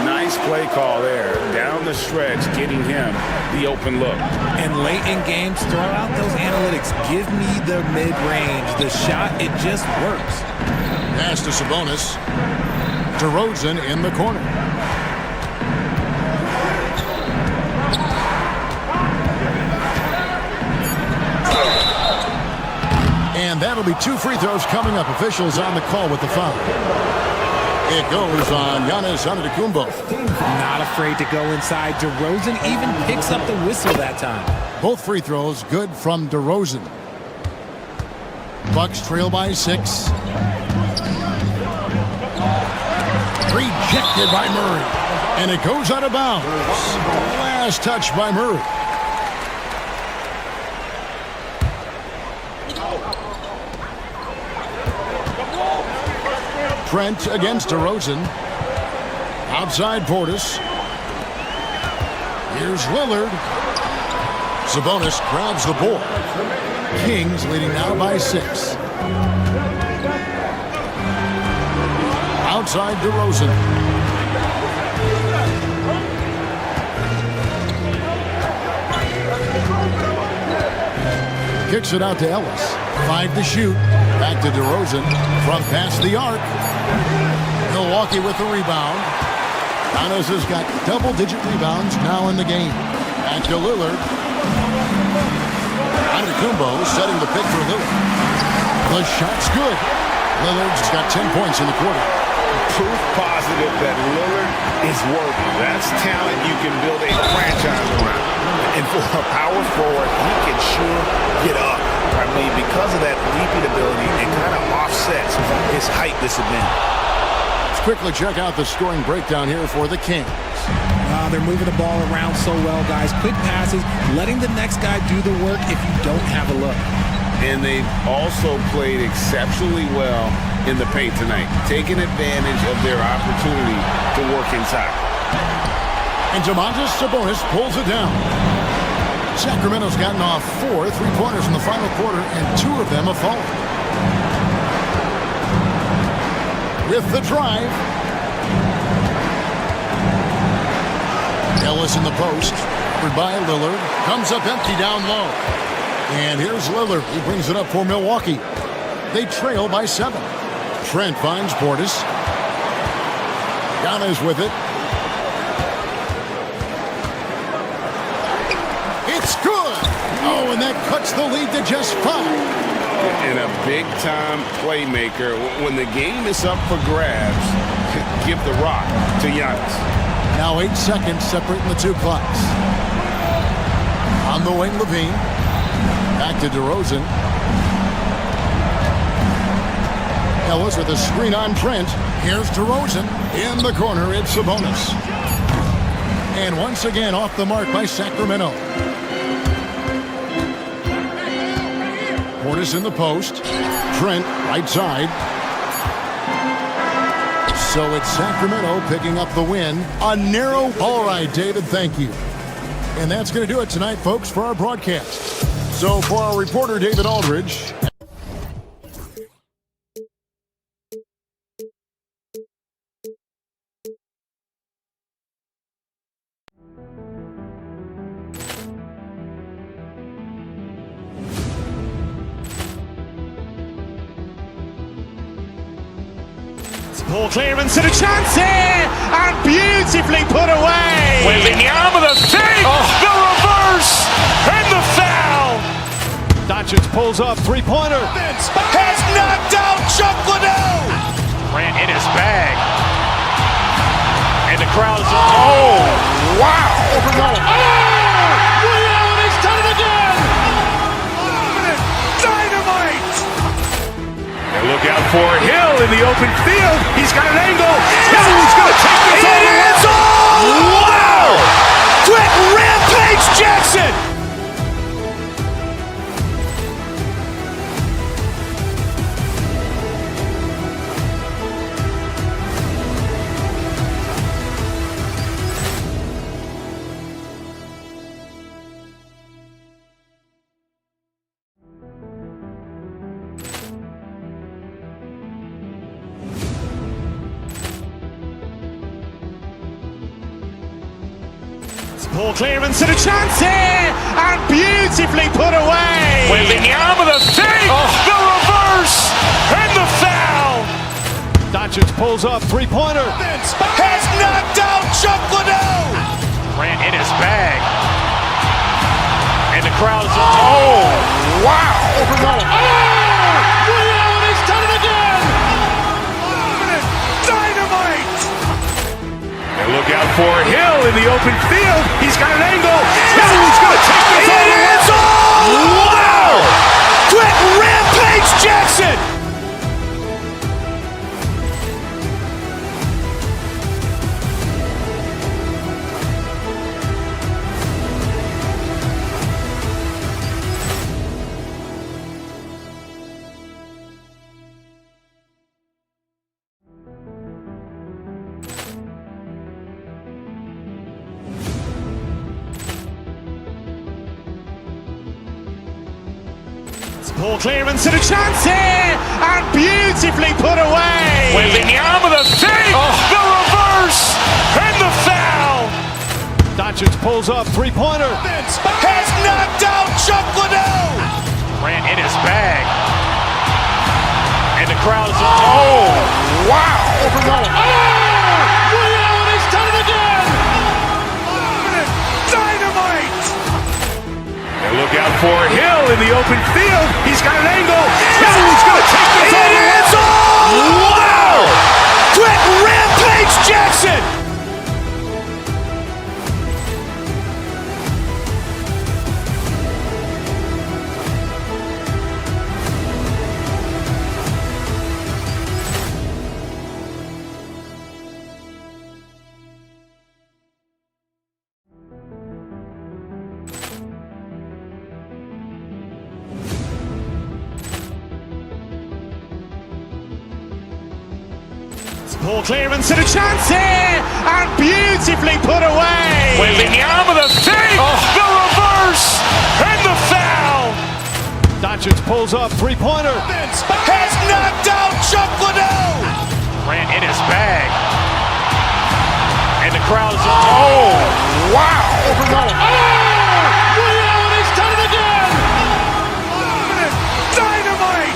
Nice play call there. Down the stretch, getting him the open look. And late in games, throw out those analytics. Give me the mid-range. The shot, it just works. Pass to Sabonis. DeRozan in the corner. And that'll be 2 free throws coming up. Officials on the call with the foul. It goes on Giannis Antetokounmpo. Not afraid to go inside. DeRozan even picks up the whistle that time. Both free throws good from DeRozan. Bucks trail by 6. Rejected by Murray. And it goes out of bounds. Last touch by Murray. Trent against DeRozan. Outside Portis. Here's Lillard. Sabonis grabs the board. Kings leading now by 6. Outside DeRozan. Kicks it out to Ellis. 5 to shoot. Back to DeRozan from past the arc. Milwaukee with the rebound. Giannis has got double-digit rebounds now in the game. Back to Lillard. Antetokounmpo setting the pick for Lillard. The shot's good. Lillard's got 10 points in the quarter. Proof positive that Lillard is worthy. That's talent you can build a franchise around. And for a power forward, he can sure get up. I mean, because of that leaping ability, it kind of offsets his height disadvantage. Let's quickly check out the scoring breakdown here for the Kings. They're moving the ball around so well, guys. Quick passes, letting the next guy do the work if you don't have a look. And they've also played exceptionally well in the paint tonight, taking advantage of their opportunity to work inside. And Domantas Sabonis pulls it down. Sacramento's gotten off 4 3-pointers in the final quarter, and 2 of them have fallen. With the drive. Ellis in the post. Covered by Lillard. Comes up empty down low. And here's Lillard. He brings it up for Milwaukee. They trail by 7. Trent finds Portis. Giannis with it. It's good. Oh, and that cuts the lead to just 5. And a big-time playmaker. When the game is up for grabs, give the rock to Giannis. Now 8 seconds separating the 2 clocks. On the wing, Levine. Back to DeRozan. Ellis with a screen on Trent. Here's DeRozan. In the corner, it's Sabonis. And once again, off the mark by Sacramento. Portis in the post. Trent, right side. So it's Sacramento picking up the win. A narrow. All right, David, thank you. And that's going to do it tonight, folks, for our broadcast. So for our reporter, David Aldridge. Ball clearance and a chance here, and beautifully put away. Wembanyama the save, the reverse, and the foul. Doncic pulls up, three-pointer. Has knocked out Chuck Liddell. Grant in his bag. And the crowd is, oh, wow. He's done it again. Dynamite. And look out for Hill in the open field. He's got an angle. Hill's going to take this all the way. Wow. Quick rampage Jackson. Ball clearance and a chance here, and beautifully put away. Wembanyama the save, the reverse, and the foul. Doncic pulls up, three-pointer. Has knocked out Chuck Liddell. Grant in his bag. And the crowd is, oh, wow. He's done it again. Dynamite. And look out for Hill in the open field. He's got an angle. Hill's going to take this all the way. Wow. Quick rampage Jackson. Ball clearance and a chance here, and beautifully put away. Wembanyama the save, the reverse, and the foul. Doncic pulls up, three-pointer. Has knocked out Chuck Liddell. Grant in his bag. And the crowd is, oh, wow. He's done it again. Dynamite. And look out for Hill in the open field. He's got an angle. Hill's going to take this all the way. Wow. Quick rampage Jackson. Ball clearance and a chance here, and beautifully put away. Wembanyama the save, the reverse, and the foul. Doncic pulls up, three-pointer. Has knocked out Chuck Liddell. Grant in his bag. And the crowd is, oh, wow. He's done it again. Dynamite.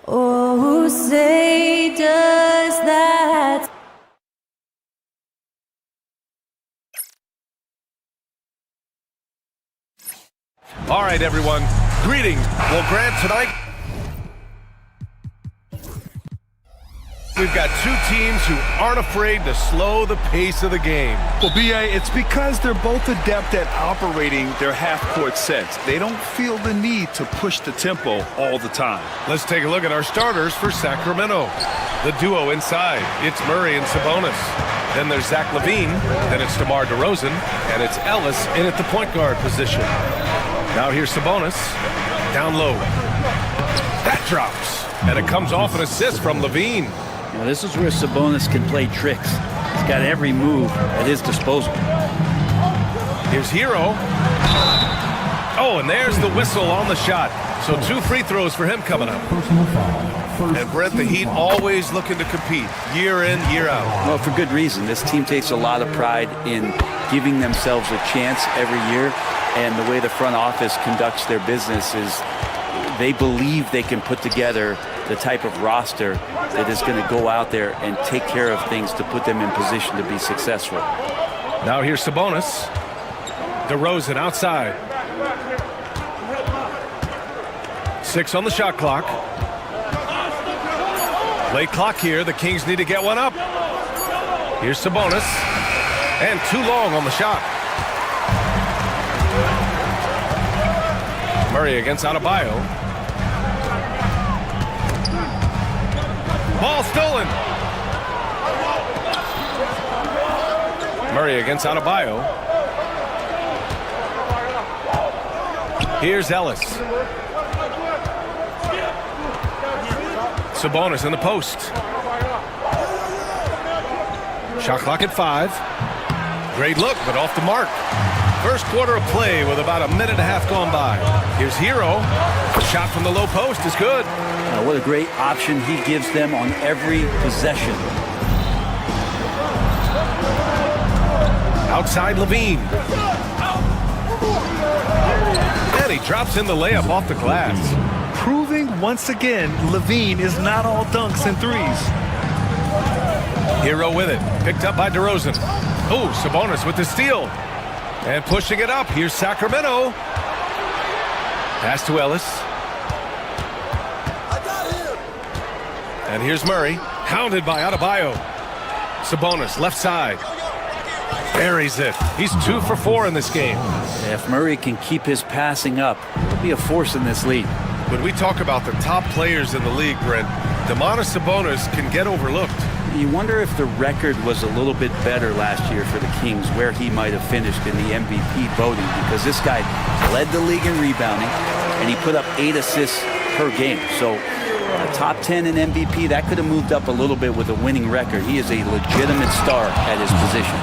Oh, who say does that? All right, everyone. Greetings. Well, Grant, tonight we've got two teams who aren't afraid to slow the pace of the game. Well, B.A., it's because they're both adept at operating their half-court sets. They don't feel the need to push the tempo all the time. Let's take a look at our starters for Sacramento. The duo inside, it's Murray and Sabonis. Then there's Zach LaVine, then it's DeMar DeRozan, and it's Ellis in at the point guard position. Now here's Sabonis, down low. That drops, and it comes off an assist from LaVine. Now this is where Sabonis can play tricks. He's got every move at his disposal. Here's Hero. Oh, and there's the whistle on the shot. So 2 free throws for him coming up. And Brent, the Heat always looking to compete year in, year out. Well, for good reason. This team takes a lot of pride in giving themselves a chance every year. And the way the front office conducts their business is they believe they can put together the type of roster that is going to go out there and take care of things to put them in position to be successful. Now here's Sabonis. DeRozan outside. 6 on the shot clock. Late clock here. The Kings need to get one up. Here's Sabonis. And too long on the shot. Murray against Adebayo. Ball stolen. Murray against Adebayo. Here's Ellis. Sabonis in the post. Shot clock at 5. Great look, but off the mark. First quarter of play with about a minute and a half gone by. Here's Hero. The shot from the low post is good. What a great option he gives them on every possession. Outside Levine. And he drops in the layup off the glass. Proving once again, Levine is not all dunks and threes. Hero with it. Picked up by DeRozan. Oh, Sabonis with the steal. And pushing it up. Here's Sacramento. Pass to Ellis. And here's Murray. Hounded by Adebayo. Sabonis, left side. Buries it. He's 2 for 4 in this game. If Murray can keep his passing up, he'll be a force in this league. When we talk about the top players in the league, Brent, Domantas Sabonis can get overlooked. You wonder if the record was a little bit better last year for the Kings, where he might have finished in the MVP voting, because this guy led the league in rebounding, and he put up 8 assists per game. So top 10 in MVP, that could have moved up a little bit with a winning record. He is a legitimate star at his position.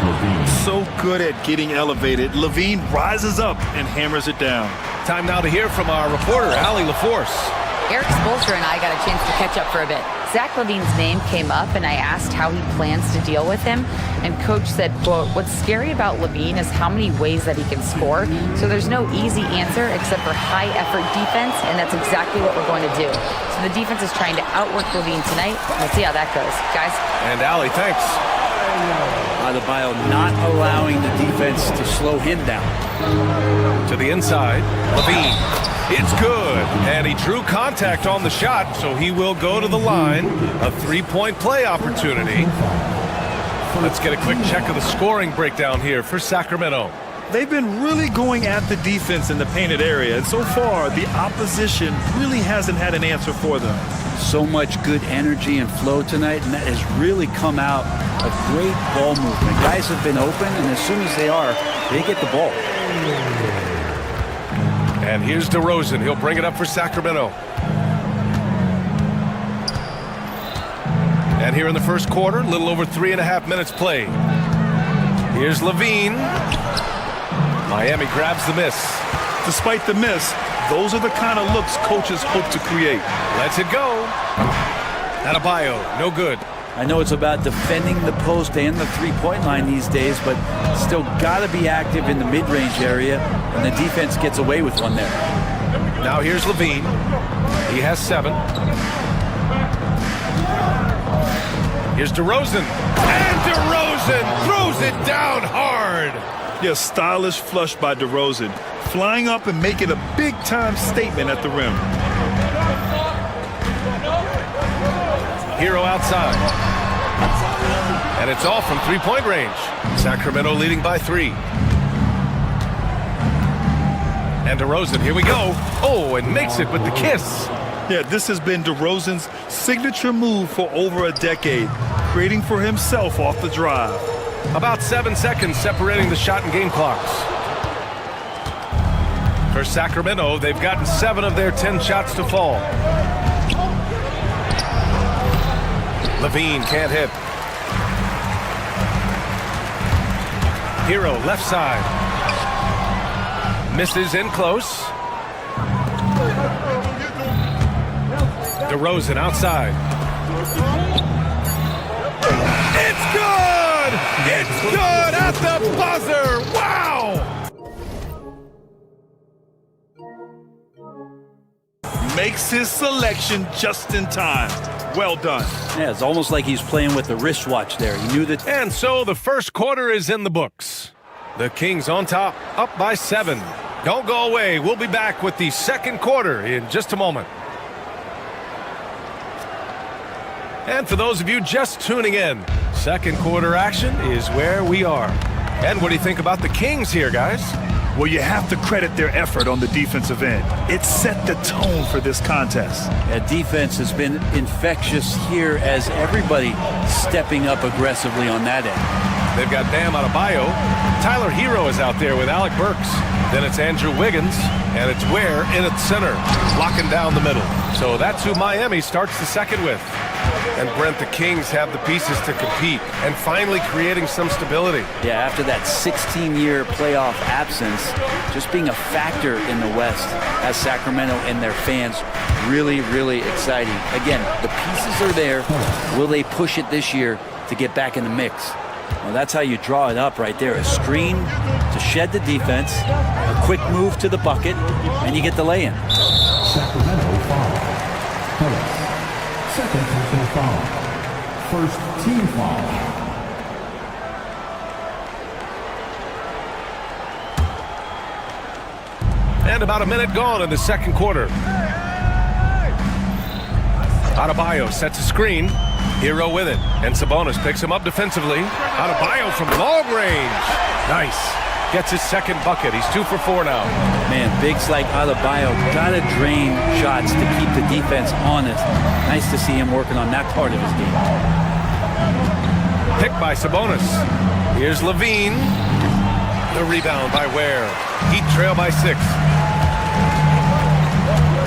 So good at getting elevated. Levine rises up and hammers it down. Time now to hear from our reporter, Allie LaForce. Eric Spoelstra and I got a chance to catch up for a bit. Zach LaVine's name came up, and I asked how he plans to deal with him. And Coach said, quote, "What's scary about LaVine is how many ways that he can score. So there's no easy answer except for high-effort defense, and that's exactly what we're going to do." So the defense is trying to outwork LaVine tonight. We'll see how that goes. Guys? And Allie, thanks. Adebayo not allowing the defense to slow him down. To the inside, Levine. It's good, and he drew contact on the shot, so he will go to the line. A 3-point play opportunity. Let's get a quick check of the scoring breakdown here for Sacramento. They've been really going at the defense in the painted area, and so far the opposition really hasn't had an answer for them. So much good energy and flow tonight, and that has really come out of great ball movement. Guys have been open, and as soon as they are, they get the ball. And here's DeRozan. He'll bring it up for Sacramento. And here in the first quarter, a little over 3.5 minutes played. Here's Levine. Miami grabs the miss. Despite the miss, those are the kind of looks coaches hope to create. Lets it go. Adebayo, no good. I know it's about defending the post and the three-point line these days, but still got to be active in the mid-range area, and the defense gets away with one there. Now here's Levine. He has 7. Here's DeRozan. And DeRozan throws it down hard. Yeah, stylish flush by DeRozan. Flying up and making a big-time statement at the rim. Hero outside. And it's all from three-point range. Sacramento leading by 3. And DeRozan, here we go. Oh, and makes it with the kiss. Yeah, this has been DeRozan's signature move for over a decade, creating for himself off the drive. About 7 seconds separating the shot and game clocks. For Sacramento, they've gotten 7 of their 10 shots to fall. Levine can't hit. Hero left side. Misses in close. DeRozan outside. It's good! It's good at the buzzer! Wow! Makes his selection just in time. Well done. Yeah, it's almost like he's playing with the wristwatch there. He knew that. And so the first quarter is in the books. The Kings on top, up by 7. Don't go away. We'll be back with the second quarter in just a moment. And for those of you just tuning in, second quarter action is where we are. And what do you think about the Kings here, guys? Well, you have to credit their effort on the defensive end. It set the tone for this contest. Yeah, defense has been infectious here as everybody stepping up aggressively on that end. They've got Bam Adebayo. Tyler Hero is out there with Alec Burks. Then it's Andrew Wiggins, and it's Ware in at center, locking down the middle. So that's who Miami starts the second with. And Brent, the Kings have the pieces to compete and finally creating some stability. Yeah, after that 16-year playoff absence, just being a factor in the West has Sacramento and their fans really, really exciting. Again, the pieces are there. Will they push it this year to get back in the mix? Well, that's how you draw it up right there. A screen to shed the defense, a quick move to the bucket, and you get the lay-in. Sacramento foul. Second personal foul. First team foul. And about a minute gone in the second quarter. Adebayo sets a screen. Hero with it. And Sabonis picks him up defensively. Adebayo from long range. Nice. Gets his second bucket. He's 2 for 4 now. Man, bigs like Adebayo gotta drain shots to keep the defense honest. Nice to see him working on that part of his game. Picked by Sabonis. Here's Levine. The rebound by Ware. Heat trail by 6.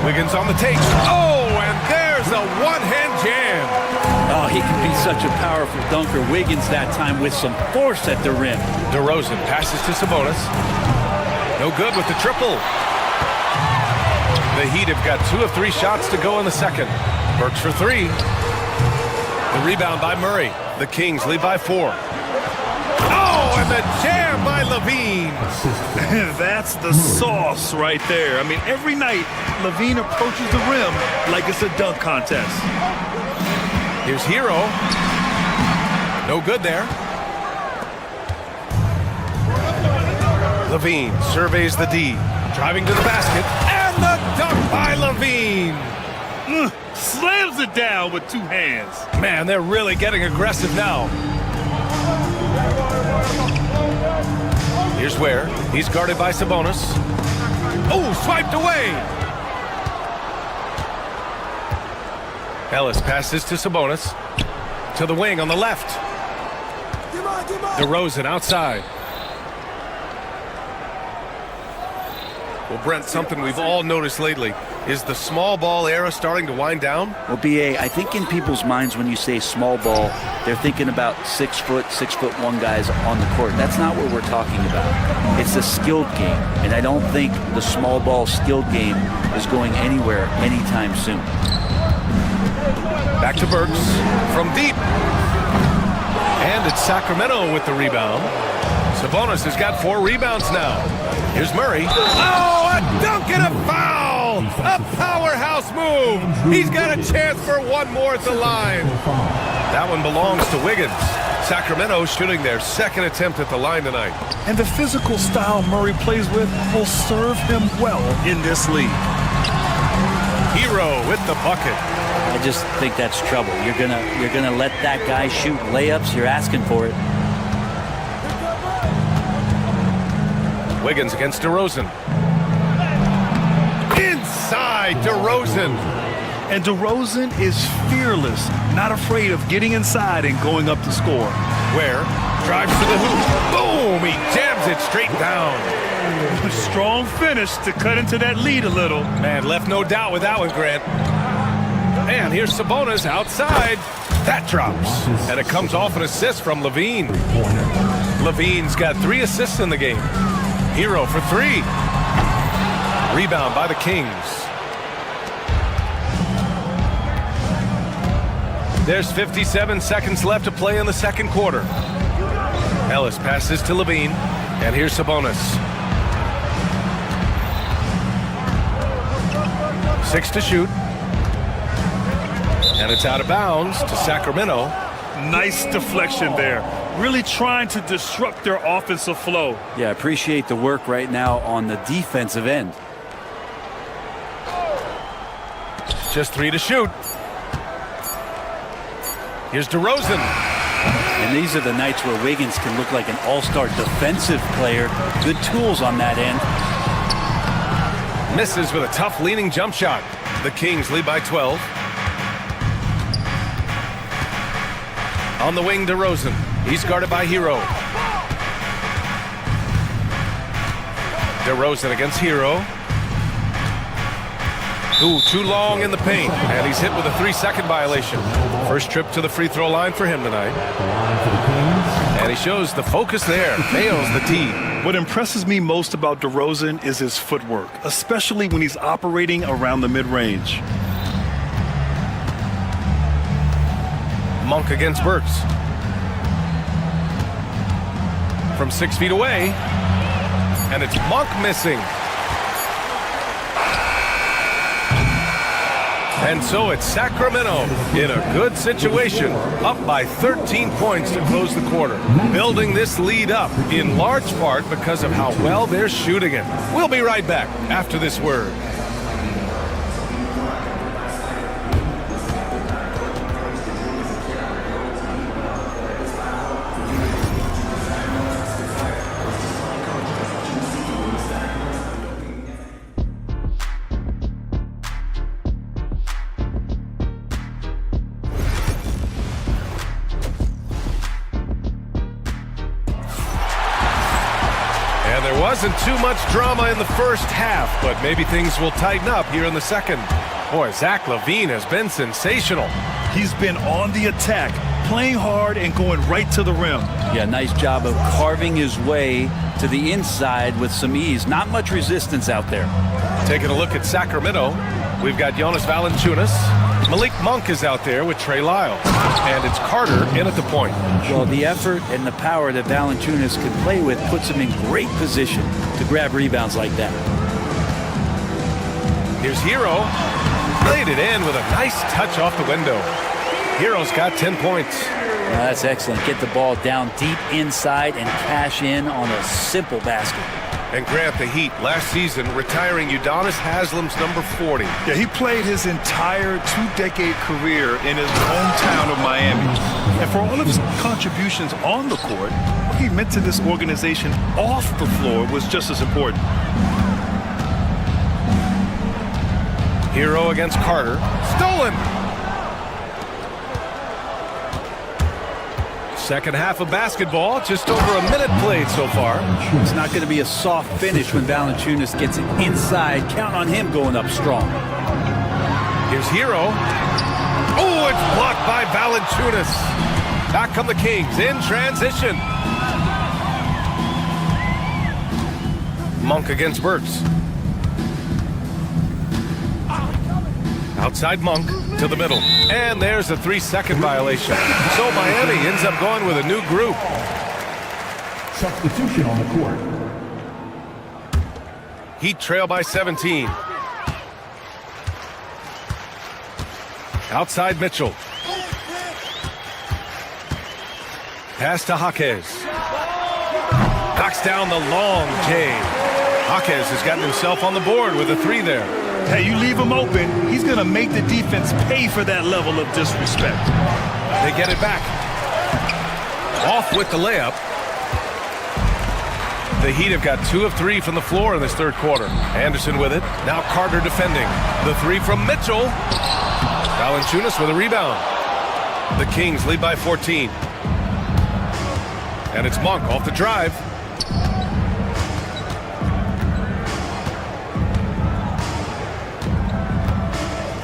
Wiggins on the take. Oh, and there's a one-hand jam. Oh, he can be such a powerful dunker. Wiggins that time with some force at the rim. DeRozan passes to Sabonis. No good with the triple. The Heat have got 2 of 3 shots to go in the second. Burks for 3. The rebound by Murray. The Kings lead by 4. Oh, and the jam by Levine. That's the sauce right there. I mean, every night, Levine approaches the rim like it's a dunk contest. Here's Hero. No good there. Levine surveys the D. Driving to the basket. And the dunk by Levine. Slams it down with 2 hands. Man, they're really getting aggressive now. Here's Ware. He's guarded by Sabonis. Oh, swiped away. Ellis passes to Sabonis. To the wing on the left. DeRozan outside. Well, Brent, something we've all noticed lately is the small ball era starting to wind down. Well, B.A., I think in people's minds when you say small ball, they're thinking about 6'1" guys on the court. That's not what we're talking about. It's a skilled game, and I don't think the small ball skilled game is going anywhere anytime soon. Back to Burks from deep. And it's Sacramento with the rebound. Sabonis has got 4 rebounds now. Here's Murray. Oh, a dunk and a foul! A powerhouse move! He's got a chance for one more at the line. That one belongs to Wiggins. Sacramento shooting their second attempt at the line tonight. And the physical style Murray plays with will serve him well in this league. Hero with the bucket. I just think that's trouble. You're gonna let that guy shoot layups. You're asking for it. Wiggins against DeRozan. Inside DeRozan. And DeRozan is fearless, not afraid of getting inside and going up to score. Ware drives to the hoop. Boom! He jams it straight down. A strong finish to cut into that lead a little. Man, left no doubt with that one, Grant. And here's Sabonis outside. That drops. And it comes off an assist from Levine. Levine's got 3 assists in the game. Hero for 3. Rebound by the Kings. There's 57 seconds left to play in the second quarter. Ellis passes to Levine. And here's Sabonis. 6 to shoot. And it's out of bounds to Sacramento. Nice deflection there. Really trying to disrupt their offensive flow. Yeah, appreciate the work right now on the defensive end. Just 3 to shoot. Here's DeRozan. And these are the nights where Wiggins can look like an all-star defensive player. Good tools on that end. Misses with a tough leaning jump shot. The Kings lead by 12. On the wing, DeRozan. He's guarded by Hero. DeRozan against Hero. Ooh, too long in the paint. And he's hit with a 3-second violation. First trip to the free throw line for him tonight. And he shows the focus there. Nails the tee. What impresses me most about DeRozan is his footwork, especially when he's operating around the mid-range. Monk against Burks. From 6 feet away. And it's Monk missing. And so it's Sacramento in a good situation, up by 13 points to close the quarter. Building this lead up in large part because of how well they're shooting it. We'll be right back after this word. Wasn't too much drama in the first half, but maybe things will tighten up here in the second. Boy, Zach LaVine has been sensational. He's been on the attack, playing hard and going right to the rim. Yeah, nice job of carving his way to the inside with some ease. Not much resistance out there. Taking a look at Sacramento, we've got Jonas Valanciunas. Malik Monk is out there with Trey Lyles. And it's Carter in at the point. Well, the effort and the power that Valanciunas can play with puts him in great position to grab rebounds like that. Here's Hero. Played it in with a nice touch off the window. Hero's got 10 points. That's excellent. Get the ball down deep inside and cash in on a simple basket. And Grant, the Heat last season retiring Udonis Haslam's number 40. Yeah, he played his entire 2-decade career in his hometown of Miami. And for all of his contributions on the court, what he meant to this organization off the floor was just as important. Hero against Carter. Stolen! Second half of basketball, just over a minute played so far. It's not going to be a soft finish when Valanciunas gets it inside. Count on him going up strong. Here's Hero. Oh, it's blocked by Valanciunas. Back come the Kings in transition. Monk against Burks. Outside Monk to the middle. And there's a 3-second violation. So Miami ends up going with a new group. Substitution on the court. Heat trail by 17. Outside Mitchell. Pass to Jaquez. Knocks down the long J. Jaquez has gotten himself on the board with a 3 there. Hey, you leave him open, he's going to make the defense pay for that level of disrespect. They get it back. Off with the layup. The Heat have got 2 of 3 from the floor in this third quarter. Anderson with it. Now Carter defending. The 3 from Mitchell. Valanciunas with a rebound. The Kings lead by 14. And it's Monk off the drive.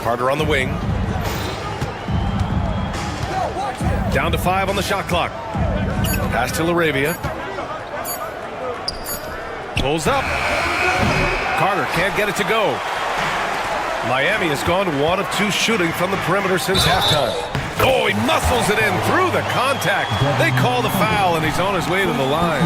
Carter on the wing. Down to 5 on the shot clock. Pass to Laravia. Pulls up. Carter can't get it to go. Miami has gone 1 of 2 shooting from the perimeter since halftime. Oh, he muscles it in through the contact. They call the foul, and he's on his way to the line.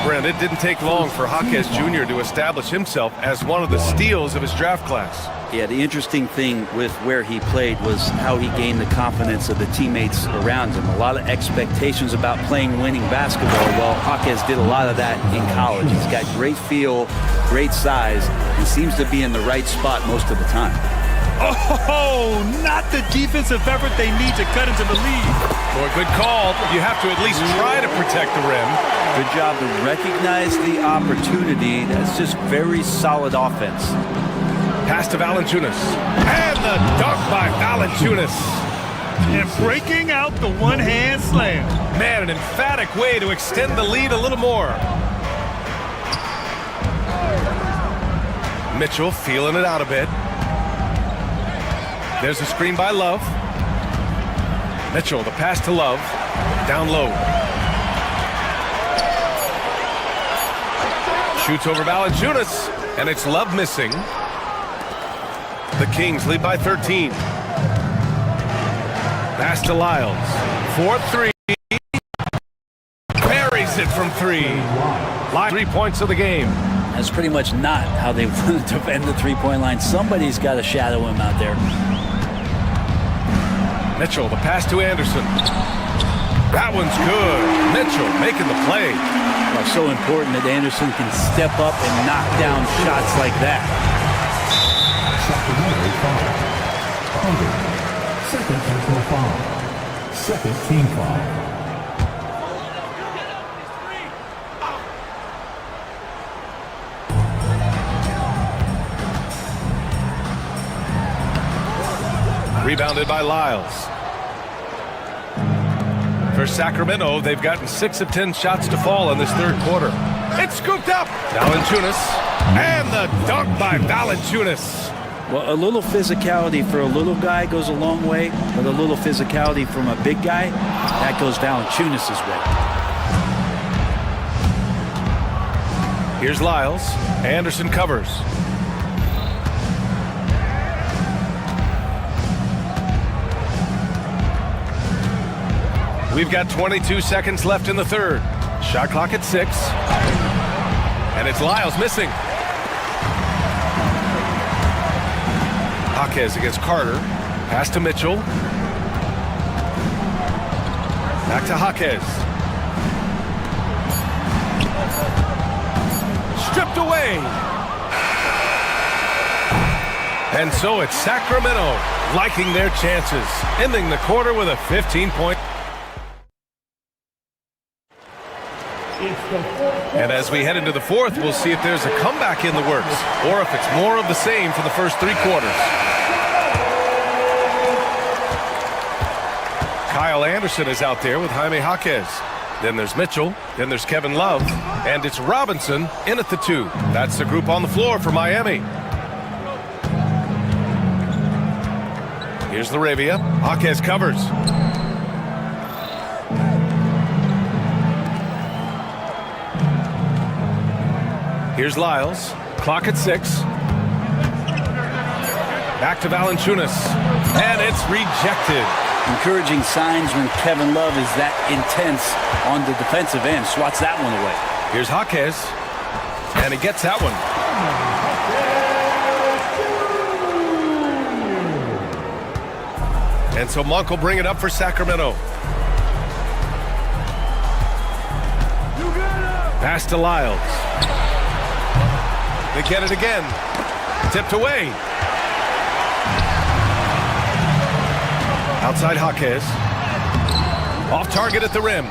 Brent, it didn't take long for Jaquez Jr. to establish himself as one of the steals of his draft class. Yeah, the interesting thing with where he played was how he gained the confidence of the teammates around him. A lot of expectations about playing winning basketball. Well, Jaquez did a lot of that in college. He's got great feel, great size, and seems to be in the right spot most of the time. Oh, not the defensive effort they need to cut into the lead. Boy, good call. You have to at least try to protect the rim. Good job to recognize the opportunity. That's just very solid offense. Pass to Valanciunas. And the dunk by Valanciunas. And breaking out the one-hand slam. Man, an emphatic way to extend the lead a little more. Mitchell feeling it out a bit. There's a screen by Love. Mitchell, the pass to Love. Down low. Shoots over Valanciunas, and it's Love missing. The Kings lead by 13. Pass to Lyles. 4-3. Buries it from 3. 3 points of the game. That's pretty much not how they want to defend the three-point line. Somebody's got to shadow him out there. Mitchell, the pass to Anderson. That one's good. Mitchell making the play. Well, so important that Anderson can step up and knock down shots like that. Second personal foul. Second team foul. Rebounded by Lyles. For Sacramento, they've gotten 6 of 10 shots to fall in this third quarter. It's scooped up. Valanciunas. And the dunk by Valanciunas. Well, a little physicality for a little guy goes a long way, but a little physicality from a big guy, that goes Valanciunas' way. Here's Lyles. Anderson covers. We've got 22 seconds left in the third. Shot clock at 6. And it's Lyles missing. Jaquez against Carter. Pass to Mitchell. Back to Jaquez. Stripped away. And so it's Sacramento liking their chances, ending the quarter with a 15-point. And as we head into the fourth, we'll see if there's a comeback in the works or if it's more of the same for the first 3 quarters. Kyle Anderson is out there with Jaime Jaquez. Then there's Mitchell. Then there's Kevin Love. And it's Robinson in at the 2. That's the group on the floor for Miami. Here's Laravia. Jaquez covers. Here's Lyles. Clock at 6. Back to Valanciunas. And it's rejected. Encouraging signs when Kevin Love is that intense on the defensive end. Swats that one away. Here's Jaquez. And he gets that one. And so Monk will bring it up for Sacramento. Pass to Lyles. They get it again. Tipped away. Outside Jaquez. Off target at the rim.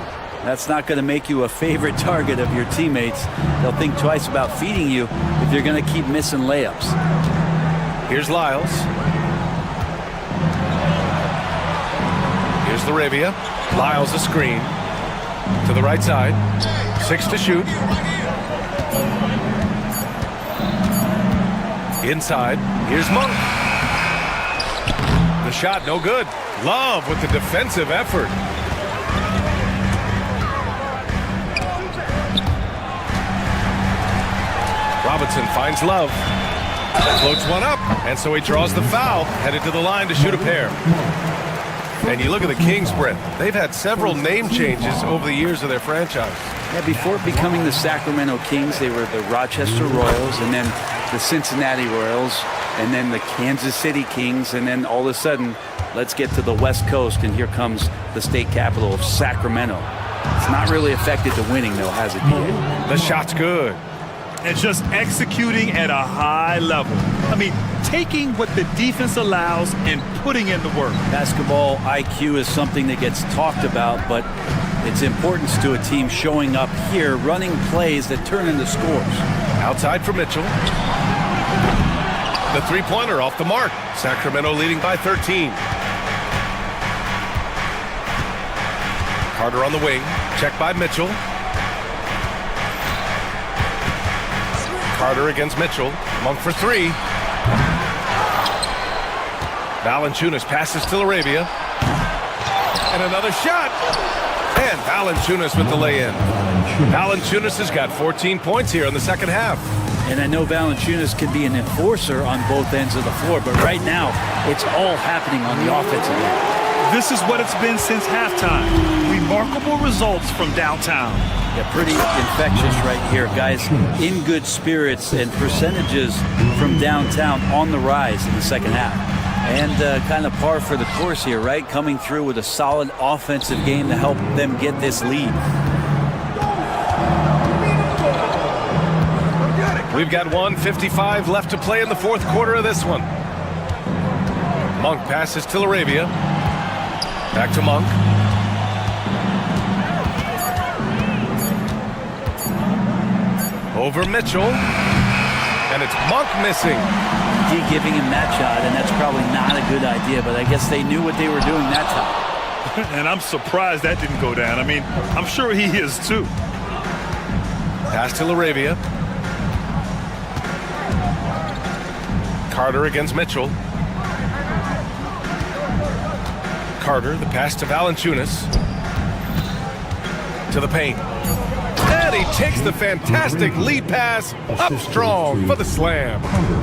That's not going to make you a favorite target of your teammates. They'll think twice about feeding you if you're going to keep missing layups. Here's Lyles. Here's Laravia. Lyles a screen. To the right side. 6 to shoot. Inside. Here's Monk. The shot no good. Love with the defensive effort. Robertson finds Love. Floats one up, and so he draws the foul, headed to the line to shoot a pair. And you look at the Kings, Brent. They've had several name changes over the years of their franchise. Yeah, before becoming the Sacramento Kings, they were the Rochester Royals, and then the Cincinnati Royals, and then the Kansas City Kings, and then all of a sudden, let's get to the West Coast, and here comes the state capital of Sacramento. It's not really affected the winning, though, has it, PA? The shot's good. And just executing at a high level. I mean, taking what the defense allows and putting in the work. Basketball IQ is something that gets talked about, but its importance to a team showing up here, running plays that turn into scores. Outside for Mitchell. The three-pointer off the mark. Sacramento leading by 13. Carter on the wing. Check by Mitchell. Carter against Mitchell. Monk for three. Valanciunas passes to Arabia. And another shot. And Valanciunas with the lay-in. Valanciunas has got 14 points here in the second half. And I know Valanciunas can be an enforcer on both ends of the floor, but right now, it's all happening on the offensive end. This is what it's been since halftime. Remarkable results from downtown. Yeah, pretty infectious right here, guys. In good spirits and percentages from downtown on the rise in the second half. And kind of par for the course here, right? Coming through with a solid offensive game to help them get this lead. We've got 1:55 left to play in the fourth quarter of this one. Monk passes to Arabia. Back to Monk. Over Mitchell. And it's Monk missing. He giving him that shot, and that's probably not a good idea, but I guess they knew what they were doing that time. And I'm surprised that didn't go down. I mean, I'm sure he is too. Pass to Arabia. Carter against Mitchell. Carter, the pass to Valanciunas. To the paint. And he takes the fantastic lead pass up strong for the slam.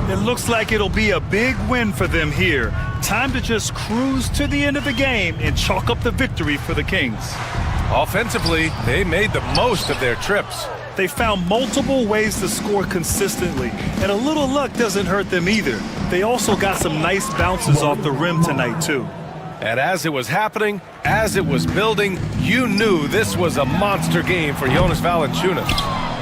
It looks like it'll be a big win for them here. Time to just cruise to the end of the game and chalk up the victory for the Kings. Offensively, they made the most of their trips. They found multiple ways to score consistently, and a little luck doesn't hurt them either. They also got some nice bounces off the rim tonight, too. And as it was happening, as it was building, you knew this was a monster game for Jonas Valanciunas.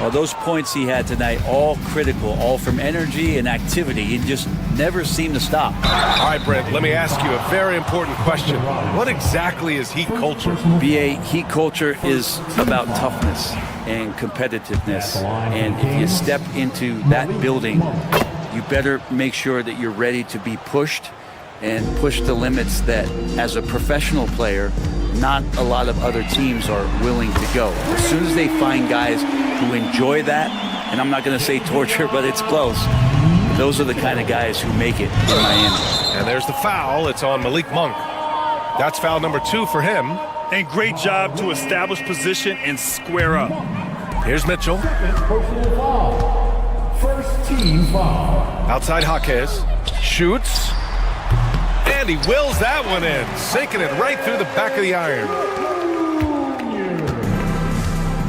Well, those points he had tonight, all critical, all from energy and activity. He just never seemed to stop. All right, Brent, let me ask you a very important question. What exactly is Heat culture? BA, Heat culture is about toughness and competitiveness. And if you step into that building, you better make sure that you're ready to be pushed and push the limits that, as a professional player, not a lot of other teams are willing to go. As soon as they find guys who enjoy that, and I'm not going to say torture, but it's close, those are the kind of guys who make it in Miami. And there's the foul. It's on Malik Monk. That's foul number 2 for him. And great job to establish position and square up. Here's Mitchell. First team foul. Outside Jaquez. Shoots. And he wills that one in, sinking it right through the back of the iron.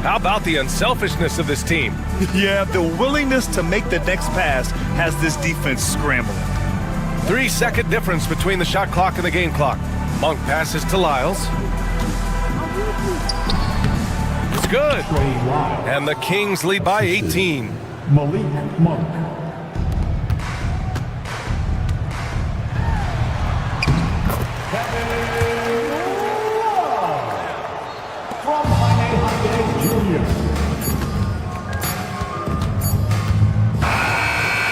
How about the unselfishness of this team? Yeah, the willingness to make the next pass has this defense scrambling. 3-second difference between the shot clock and the game clock. Monk passes to Lyles. It's good. And the Kings lead by 18. Malik Monk.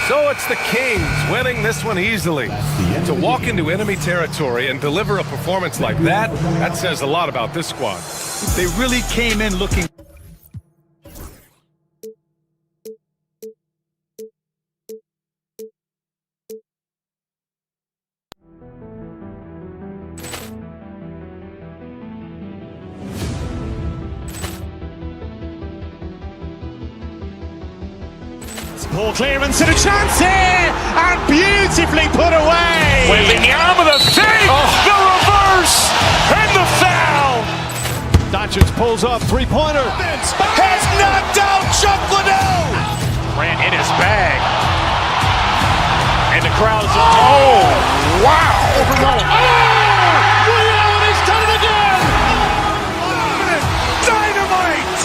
So it's the Kings winning this one easily. To walk into enemy territory and deliver a performance like that, that says a lot about this squad. They really came in looking. Ball clearance and a chance here, and beautifully put away. Wembanyama with a fake, the reverse, and the foul. Doncic pulls up, three-pointer. Has knocked out Chuck Liddell. Ran in his bag. And the crowd is, oh, wow. Ray Allen has done it again. Dynamite.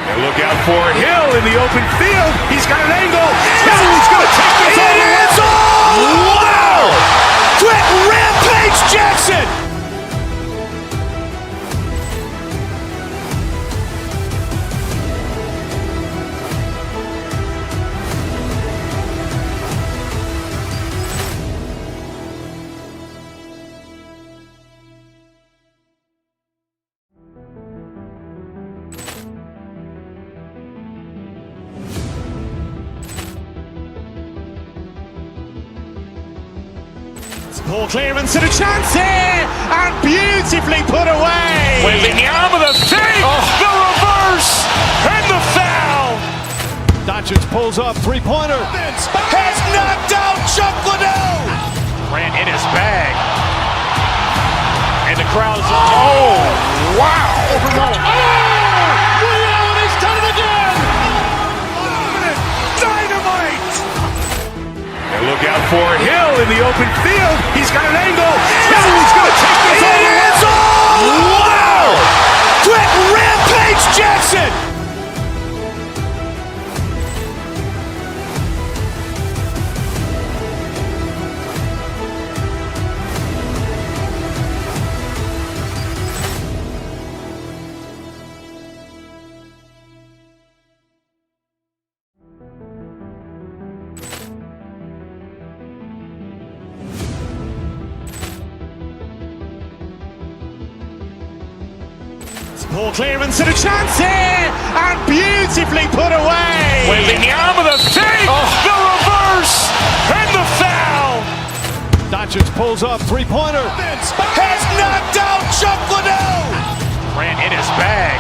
And look out for Hill in the open field. He's got an angle. Hill's going to take this all the way. Wow. Quick Rampage Jackson. Ball clearance and a chance here, and beautifully put away. Wembanyama with a fake, the reverse, and the foul. Doncic pulls up, three-pointer. Has knocked out Chuck Liddell. Ran in his bag. And the crowd is, oh, wow. Ray Allen has done it again. Dynamite. And look out for Hill in the open field. He's got an angle. Hill's going to take this all the way. Wow. Quick Rampage Jackson. Ball clearance and a chance here, and beautifully put away. Wembanyama with a fake, the reverse, and the foul. Doncic pulls up, three-pointer. Has knocked out Chuck Liddell. Ran in his bag.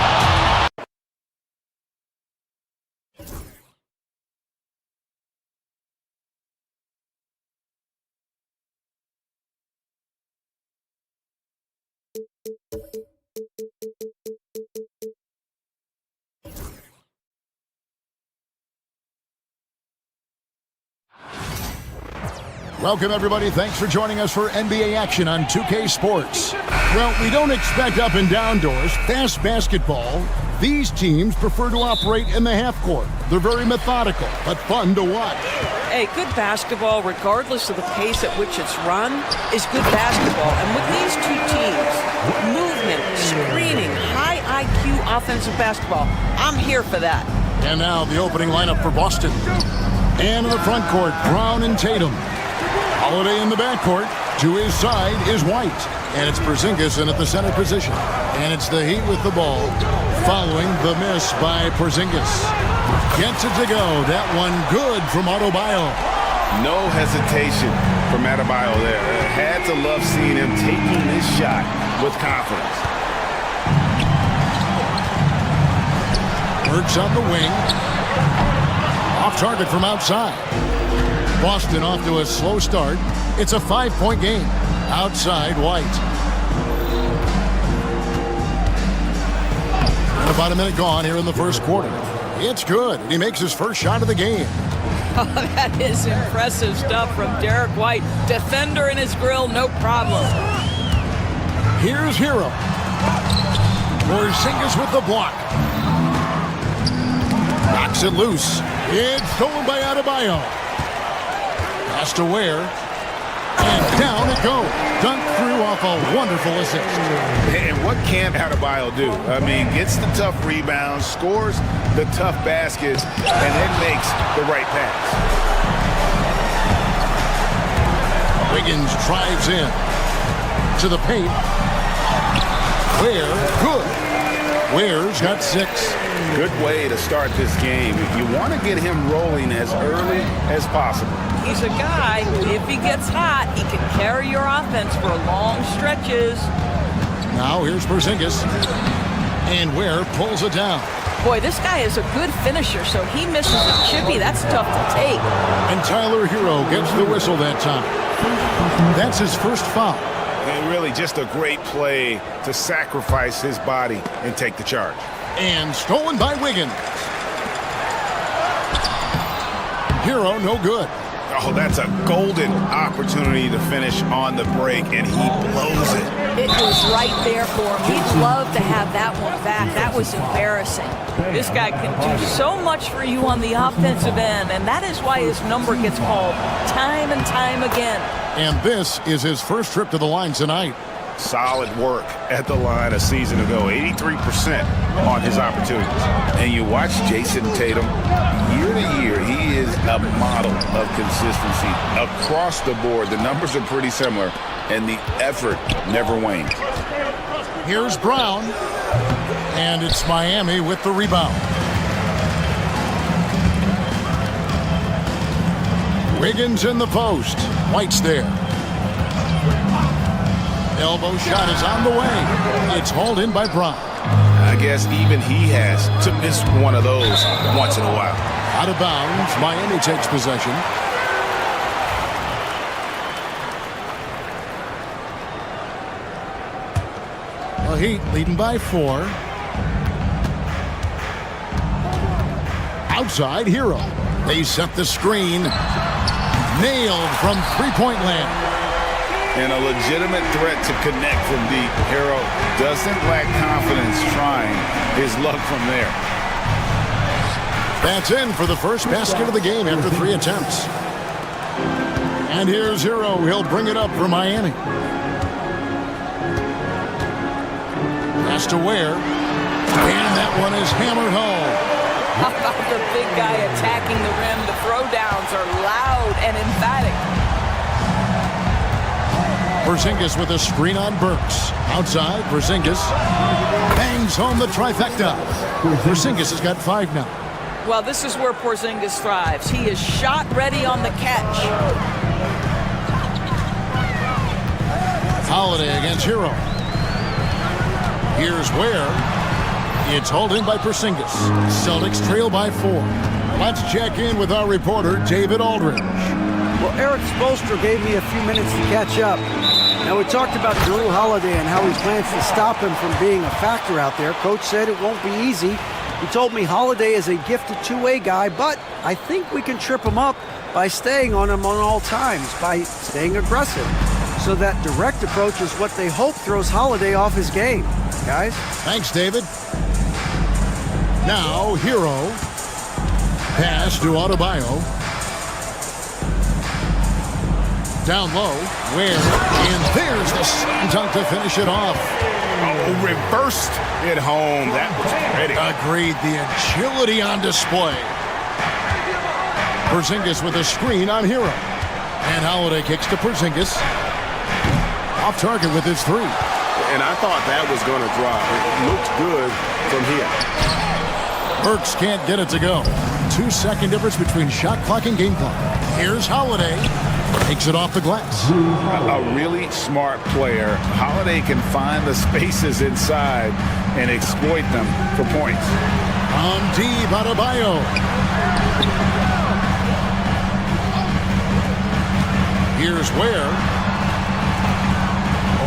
Welcome, everybody. Thanks for joining us for NBA action on 2K Sports. Well, we don't expect up and down doors. Fast basketball, these teams prefer to operate in the half court. They're very methodical, but fun to watch. Hey, good basketball, regardless of the pace at which it's run, is good basketball. And with these two teams, movement, screening, high IQ offensive basketball, I'm here for that. And now the opening lineup for Boston. And in the front court, Brown and Tatum. Holiday in the backcourt. To his side is White. And it's Porzingis in at the center position. And it's the Heat with the ball, following the miss by Porzingis. Gets it to go. That one good from Adebayo. No hesitation from Adebayo there. Had to love seeing him taking this shot with confidence. Works on the wing. Off target from outside. Boston off to a slow start. It's a 5-point game. Outside, White. And about a minute gone here in the first quarter. It's good. He makes his first shot of the game. Oh, that is impressive stuff from Derek White. Defender in his grill, no problem. Here's Hero. Porzingis with the block. Knocks it loose. It's stolen by Adebayo. Pass to Ware. And down it goes. Dunked through off a wonderful assist. And what can't Adebayo do? I mean, gets the tough rebounds, scores the tough baskets, and then makes the right pass. Wiggins drives in to the paint. Ware, good. Ware's got 6. Good way to start this game. You want to get him rolling as early as possible. He's a guy, if he gets hot, he can carry your offense for long stretches. Now here's Porzingis. And Ware pulls it down. Boy, this guy is a good finisher, so he misses a chippy. That's tough to take. And Tyler Hero gets the whistle that time. That's his first foul. And really just a great play to sacrifice his body and take the charge. And stolen by Wiggins. Hero, no good. Oh, that's a golden opportunity to finish on the break, and he blows it. It was right there for him. He'd love to have that one back. That was embarrassing. This guy can do so much for you on the offensive end, and that is why his number gets called time and time again. And this is his first trip to the line tonight. Solid work at the line a season ago, 83% on his opportunities. And you watch Jason Tatum, year to year, he is a model of consistency across the board. The numbers are pretty similar, and the effort never wanes. Here's Brown, and it's Miami with the rebound. Wiggins in the post. White's there. Elbow shot is on the way. It's hauled in by Brown. I guess even he has to miss one of those once in a while. Out of bounds, Miami takes possession. The Heat leading by 4. Outside, Hero. They set the screen. Nailed from three-point land. And a legitimate threat to connect from deep. Hero doesn't lack confidence trying his luck from there. That's in for the first basket of the game after 3 attempts. And here's Hero. He'll bring it up for Miami. Pass to Ware. And that one is hammered home. How about the big guy attacking the rim? The throwdowns are loud and emphatic. Porzingis with a screen on Burks. Outside, Porzingis bangs home the trifecta. Porzingis has got 5 now. Well, this is where Porzingis thrives. He is shot ready on the catch. Holiday against Hero. Here's Ware. It's hauled in by Porzingis. Celtics trail by 4. Let's check in with our reporter, David Aldridge. Well, Eric Spoelstra gave me a few minutes to catch up. Now, we talked about Jrue Holiday and how he plans to stop him from being a factor out there. Coach said it won't be easy. He told me Holiday is a gifted two-way guy, but I think we can trip him up by staying on him on all times, by staying aggressive. So that direct approach is what they hope throws Holiday off his game. Guys? Thanks, David. Now, Hero. Pass to Adebayo. Down low, Ware, and there's the slam dunk to finish it off. Oh, reversed it home. That was pretty. Agreed, the agility on display. Porzingis with a screen on Hero. And Holiday kicks to Porzingis. Off target with his 3. And I thought that was going to drop. It looked good from here. Burks can't get it to go. 2-second difference between shot clock and game clock. Here's Holiday. Takes it off the glass. A really smart player. Holiday can find the spaces inside and exploit them for points. On deep, Adebayo. Here's Ware.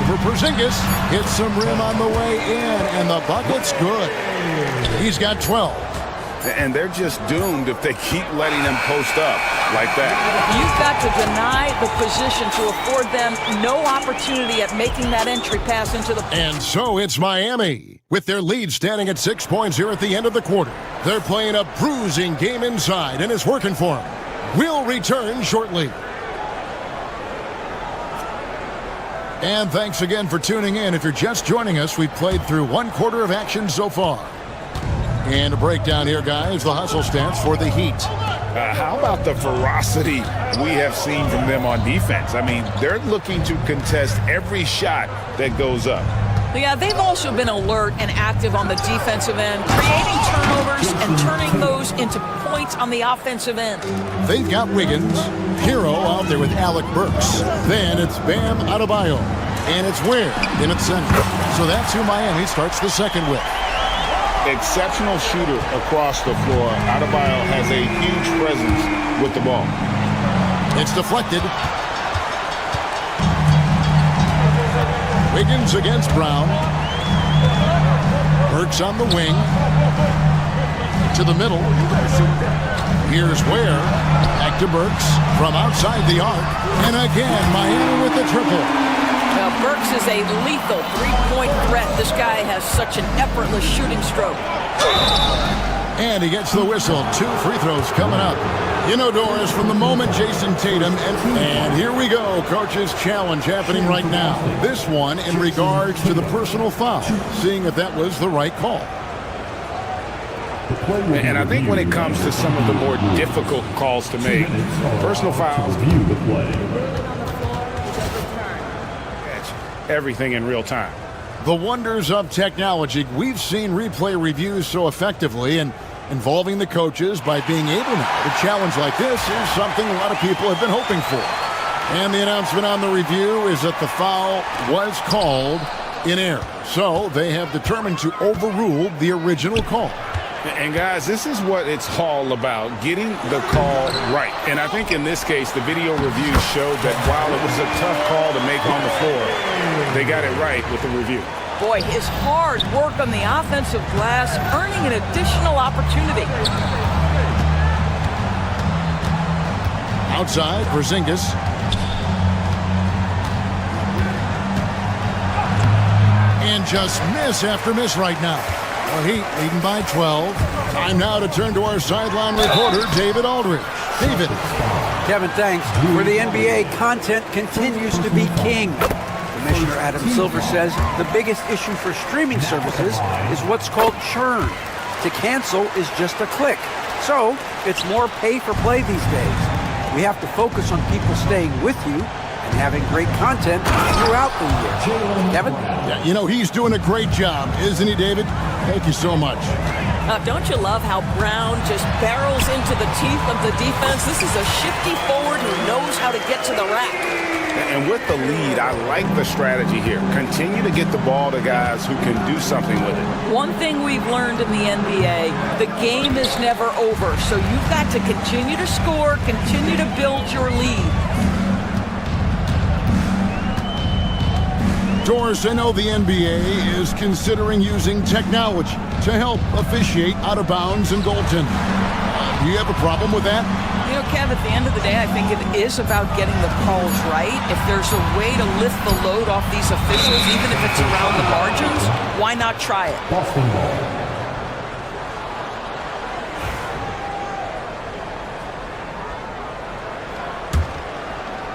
Over Porzingis. Hits some rim on the way in, and the bucket's good. He's got 12. And they're just doomed if they keep letting them post up like that. You've got to deny the position to afford them no opportunity at making that entry pass into the... And so it's Miami, with their lead standing at 6 points here at the end of the quarter. They're playing a bruising game inside, and it's working for them. We'll return shortly. And thanks again for tuning in. If you're just joining us, we've played through 1 quarter of action so far. And a breakdown here, guys. The hustle stance for the Heat. How about the ferocity we have seen from them on defense? I mean, they're looking to contest every shot that goes up. Yeah, they've also been alert and active on the defensive end, creating turnovers and turning those into points on the offensive end. They've got Wiggins, Hero out there with Alec Burks. Then it's Bam Adebayo, and it's Ware in its center. So that's who Miami starts the second with. exceptional shooter across the floor. Adebayo has a huge presence with the ball. It's deflected. Wiggins against Brown. Burks on the wing. To the middle. Here's Ware. Back to Burks from outside the arc. And again, Miami with the triple. Now, Burks is a lethal three-point threat. This guy has such an effortless shooting stroke. And he gets the whistle. 2 free throws coming up. You know, Doris, from the moment Jason Tatum, and here we go, coach's challenge happening right now. This one in regards to the personal foul, seeing if that was the right call. And I think when it comes to some of the more difficult calls to make, personal fouls, everything in real time. The wonders of technology. We've seen replay reviews so effectively, and involving the coaches by being able now to challenge like this is something a lot of people have been hoping for. And the announcement on the review is that the foul was called in error. So they have determined to overrule the original call. And guys, this is what it's all about, getting the call right. And I think in this case, the video review showed that while it was a tough call to make on the floor, they got it right with the review. Boy, his hard work on the offensive glass, earning an additional opportunity. Outside, Porzingis. And just miss after miss right now. The Heat leading by 12. Time now to turn to our sideline reporter, David Aldridge. David. Kevin, thanks. For the NBA, content continues to be king. Commissioner Adam Silver says the biggest issue for streaming services is what's called churn. To cancel is just a click. So it's more pay for play these days. We have to focus on people staying with you and having great content throughout the year. Kevin? Yeah, you know, he's doing a great job, isn't he, David? Thank you so much. Don't you love how Brown just barrels into the teeth of the defense? This is a shifty forward who knows how to get to the rack. And with the lead, I like the strategy here. Continue to get the ball to guys who can do something with it. One thing we've learned in the NBA, the game is never over. So you've got to continue to score, continue to build your lead. Doris, I know the NBA is considering using technology to help officiate out of bounds and goaltending. Do you have a problem with that? You know, Kev, at the end of the day, I think it is about getting the calls right. If there's a way to lift the load off these officials, even if it's around the margins, why not try it?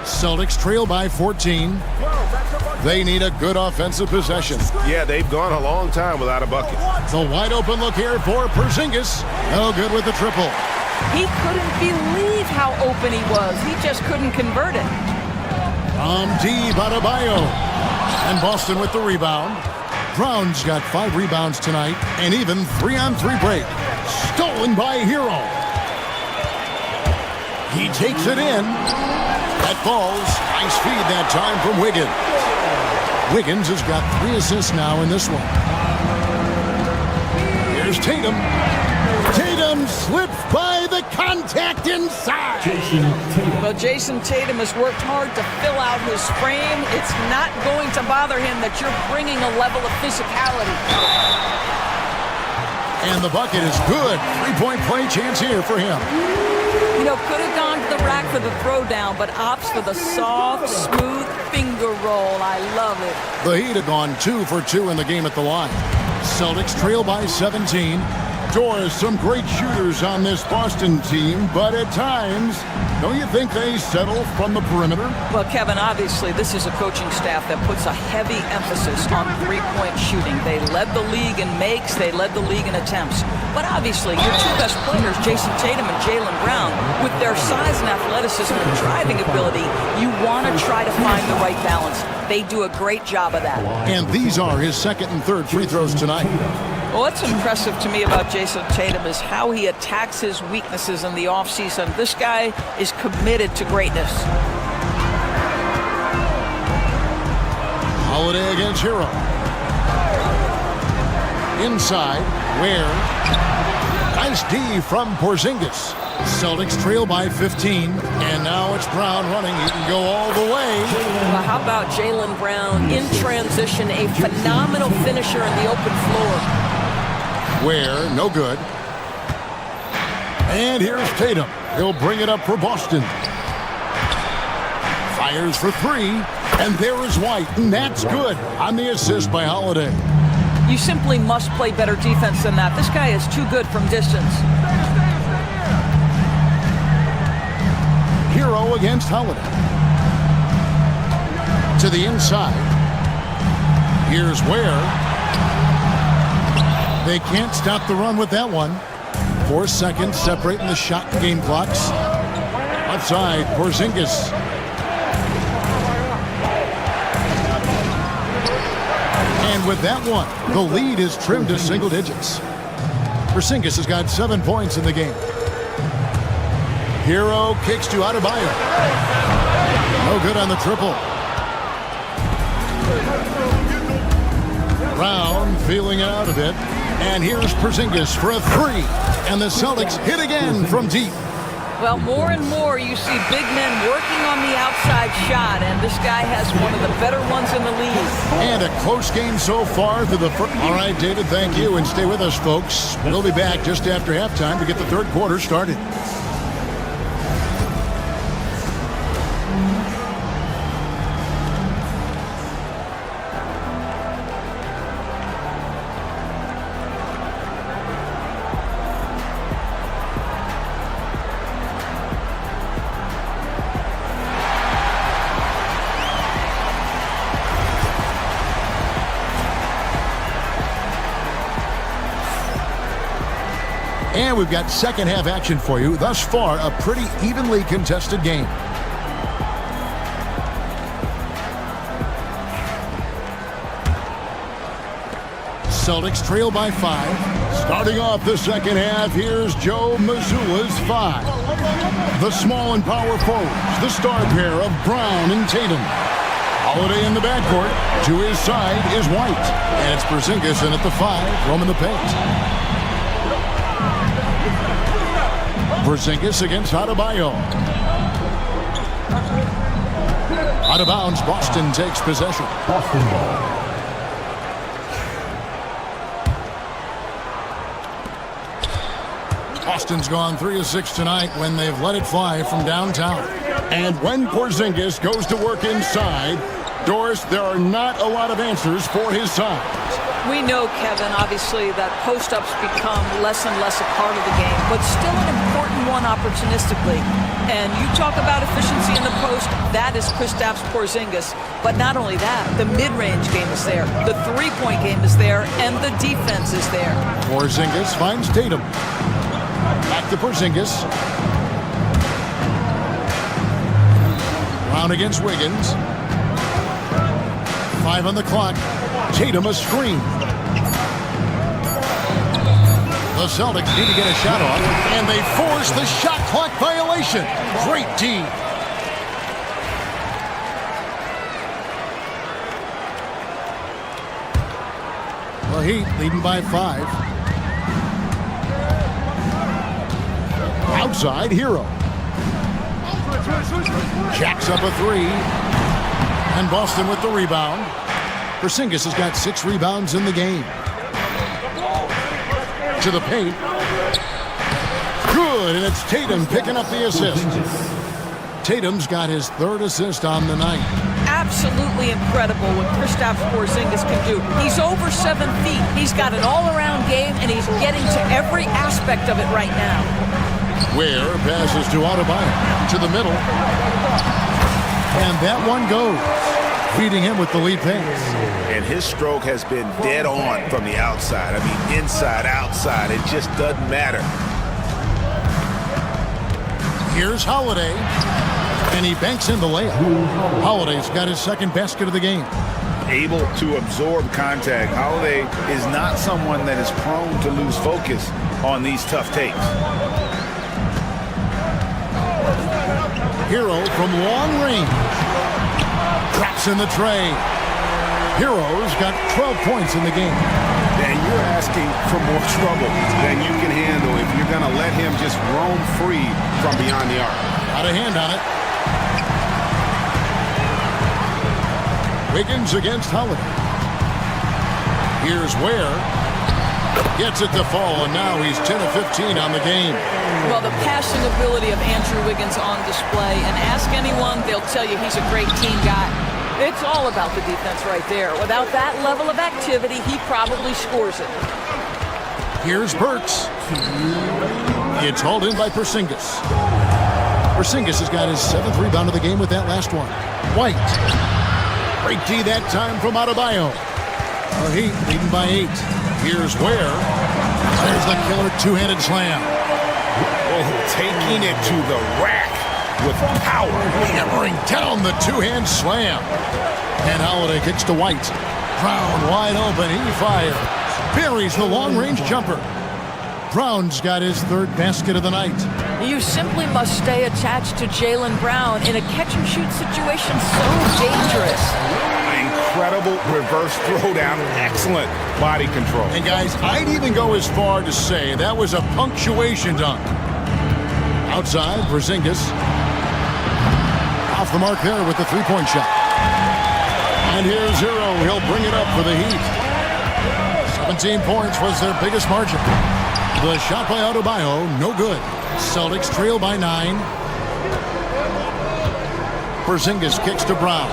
Celtics trail by 14. They need a good offensive possession. Yeah, they've gone a long time without a bucket. The wide open look here for Porzingis. No good with the triple. He couldn't believe how open he was. He just couldn't convert it. Deep Adebayo. And Boston with the rebound. Brown's got 5 rebounds tonight, and even 3-on-3 break. Stolen by Hero. He takes it in. That falls. Nice feed that time from Wiggins. Wiggins has got 3 assists now in this one. Here's Tatum. Tatum slips by the contact inside. Well, Jason Tatum has worked hard to fill out his frame. It's not going to bother him that you're bringing a level of physicality. And the bucket is good. 3-point play chance here for him. You know, could have gone to the rack for the throwdown, but opts for the soft, smooth finger roll. I love it. The Heat have gone 2 for 2 in the game at the line. Celtics trail by 17. Doris, some great shooters on this Boston team, but at times, don't you think they settle from the perimeter? Well, Kevin, obviously, this is a coaching staff that puts a heavy emphasis on three-point shooting. They led the league in makes, they led the league in attempts. But obviously, your 2 best players, Jason Tatum and Jaylen Brown, with their size and athleticism and driving ability, you want to try to find the right balance. They do a great job of that. And these are his 2nd and 3rd free throws tonight. Well, what's impressive to me about Jason Tatum is how he attacks his weaknesses in the offseason. This guy is committed to greatness. Holiday against Hero. Inside, Ware. Nice D from Porzingis. Celtics trail by 15, and now it's Brown running. He can go all the way. Well, how about Jaylen Brown in transition, a phenomenal finisher in the open floor. Ware, no good. And here's Tatum. He'll bring it up for Boston. Fires for three, and there is White, and that's good on the assist by Holiday. You simply must play better defense than that. This guy is too good from distance. Hero against Holiday. To the inside. Here's Ware. They can't stop the run with that one. 4 seconds separating the shot and game clocks. Outside, Porzingis. And with that one, the lead is trimmed to single digits. Porzingis has got 7 points in the game. Hero kicks to Adebayo. No good on the triple. Brown feeling it out a bit. And here's Porzingis for a three. And the Celtics hit again from deep. Well, more and more you see big men working on the outside shot, and this guy has one of the better ones in the league. And a close game so far through the first. All right, David, thank you, and stay with us, folks. We'll be back just after halftime to get the third quarter started. And we've got second half action for you. Thus far, a pretty evenly contested game. Celtics trail by 5. Starting off the second half, here's Joe Mazzulla's 5. The small and power forwards, the star pair of Brown and Tatum. Holiday in the backcourt. To his side is White. And it's Porzingis in at the 5, roaming the paint. Porzingis against Adebayo. Out of bounds, Boston takes possession. Boston ball. Boston's gone 3 of 6 tonight when they've let it fly from downtown. And when Porzingis goes to work inside, Doris, there are not a lot of answers for his size. We know, Kevin, obviously, that post-ups become less and less a part of the game, but still an important one opportunistically. And you talk about efficiency in the post, that is Kristaps Porzingis. But not only that, the mid-range game is there, the three-point game is there, and the defense is there. Porzingis finds Tatum. Back to Porzingis. Brown against Wiggins. 5 on the clock. Tatum a screen. The Celtics need to get a shot off, and they force the shot clock violation. Great D. The Heat leading by 5. Outside, Hero. Jacks up a 3. And Boston with the rebound. Porzingis has got 6 rebounds in the game. To the paint. Good, and it's Tatum picking up the assist. Tatum's got his 3rd assist on the night. Absolutely incredible what Kristaps Porzingis can do. He's over 7 feet. He's got an all-around game, and he's getting to every aspect of it right now. Ware passes to Adebayo. To the middle. And that one goes. Feeding him with the lead pass. And his stroke has been dead on from the outside. I mean, inside, outside, it just doesn't matter. Here's Holiday. And he banks in the layup. Holiday's got his 2nd basket of the game. Able to absorb contact. Holiday is not someone that is prone to lose focus on these tough takes. Hero from long range. Drops in the tray. Hero's got 12 points in the game. then you're asking for more trouble than you can handle if you're going to let him just roam free from beyond the arc. Got a hand on it. Wiggins against Holiday. Here's Ware. Gets it to fall, and now he's 10 of 15 on the game. Well, the passing ability of Andrew Wiggins on display, and ask anyone, they'll tell you he's a great team guy. It's all about the defense right there. Without that level of activity, he probably scores it. Here's Burks. It's hauled in by Porzingis. Porzingis has got his 7th rebound of the game with that last one. White. Great D that time from Adebayo. The Heat leading by 8. Here's Ware. There's the killer two-handed slam. Oh, taking it to the rack with power. Hammering down the two-hand slam. And Holiday kicks to White. Brown wide open. He fires. Buries the long-range jumper. Brown's got his 3rd basket of the night. You simply must stay attached to Jaylen Brown in a catch-and-shoot situation so dangerous. Incredible reverse throwdown. Excellent body control. And guys, I'd even go as far to say that was a punctuation dunk. Outside, Porzingis. Off the mark there with the three-point shot. And here's Zero. He'll bring it up for the Heat. 17 points was their biggest margin. The shot by Adebayo, no good. Celtics trail by 9. Porzingis kicks to Brown.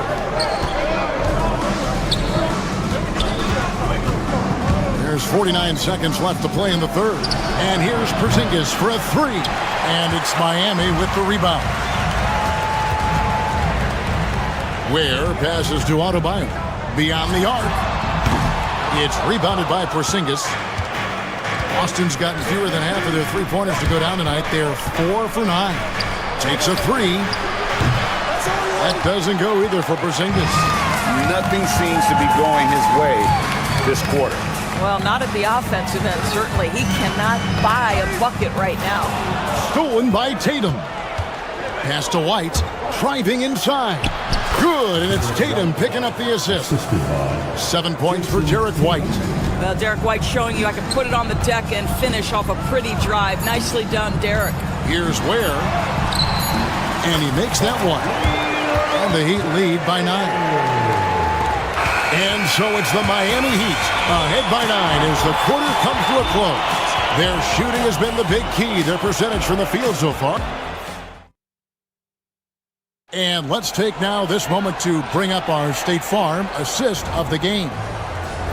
There's 49 seconds left to play in the 3rd. And here's Porzingis for a 3. And it's Miami with the rebound. Ware passes to Adebayo. Beyond the arc. It's rebounded by Porzingis. Boston's gotten fewer than half of their three-pointers to go down tonight. They're 4 for 9. Takes a 3. That doesn't go either for Porzingis. Nothing seems to be going his way this quarter. Well, not at the offensive end, certainly. He cannot buy a bucket right now. Stolen by Tatum. Pass to White. Driving inside. Good, and it's Tatum picking up the assist. 7 points for Derek White. Well, Derek White showing you I can put it on the deck and finish off a pretty drive. Nicely done, Derek. Here's Ware. And he makes that one. And the Heat lead by 9. And so it's the Miami Heat ahead by 9 as the quarter comes to a close. Their shooting has been the big key. Their percentage from the field so far. And let's take now this moment to bring up our State Farm assist of the game.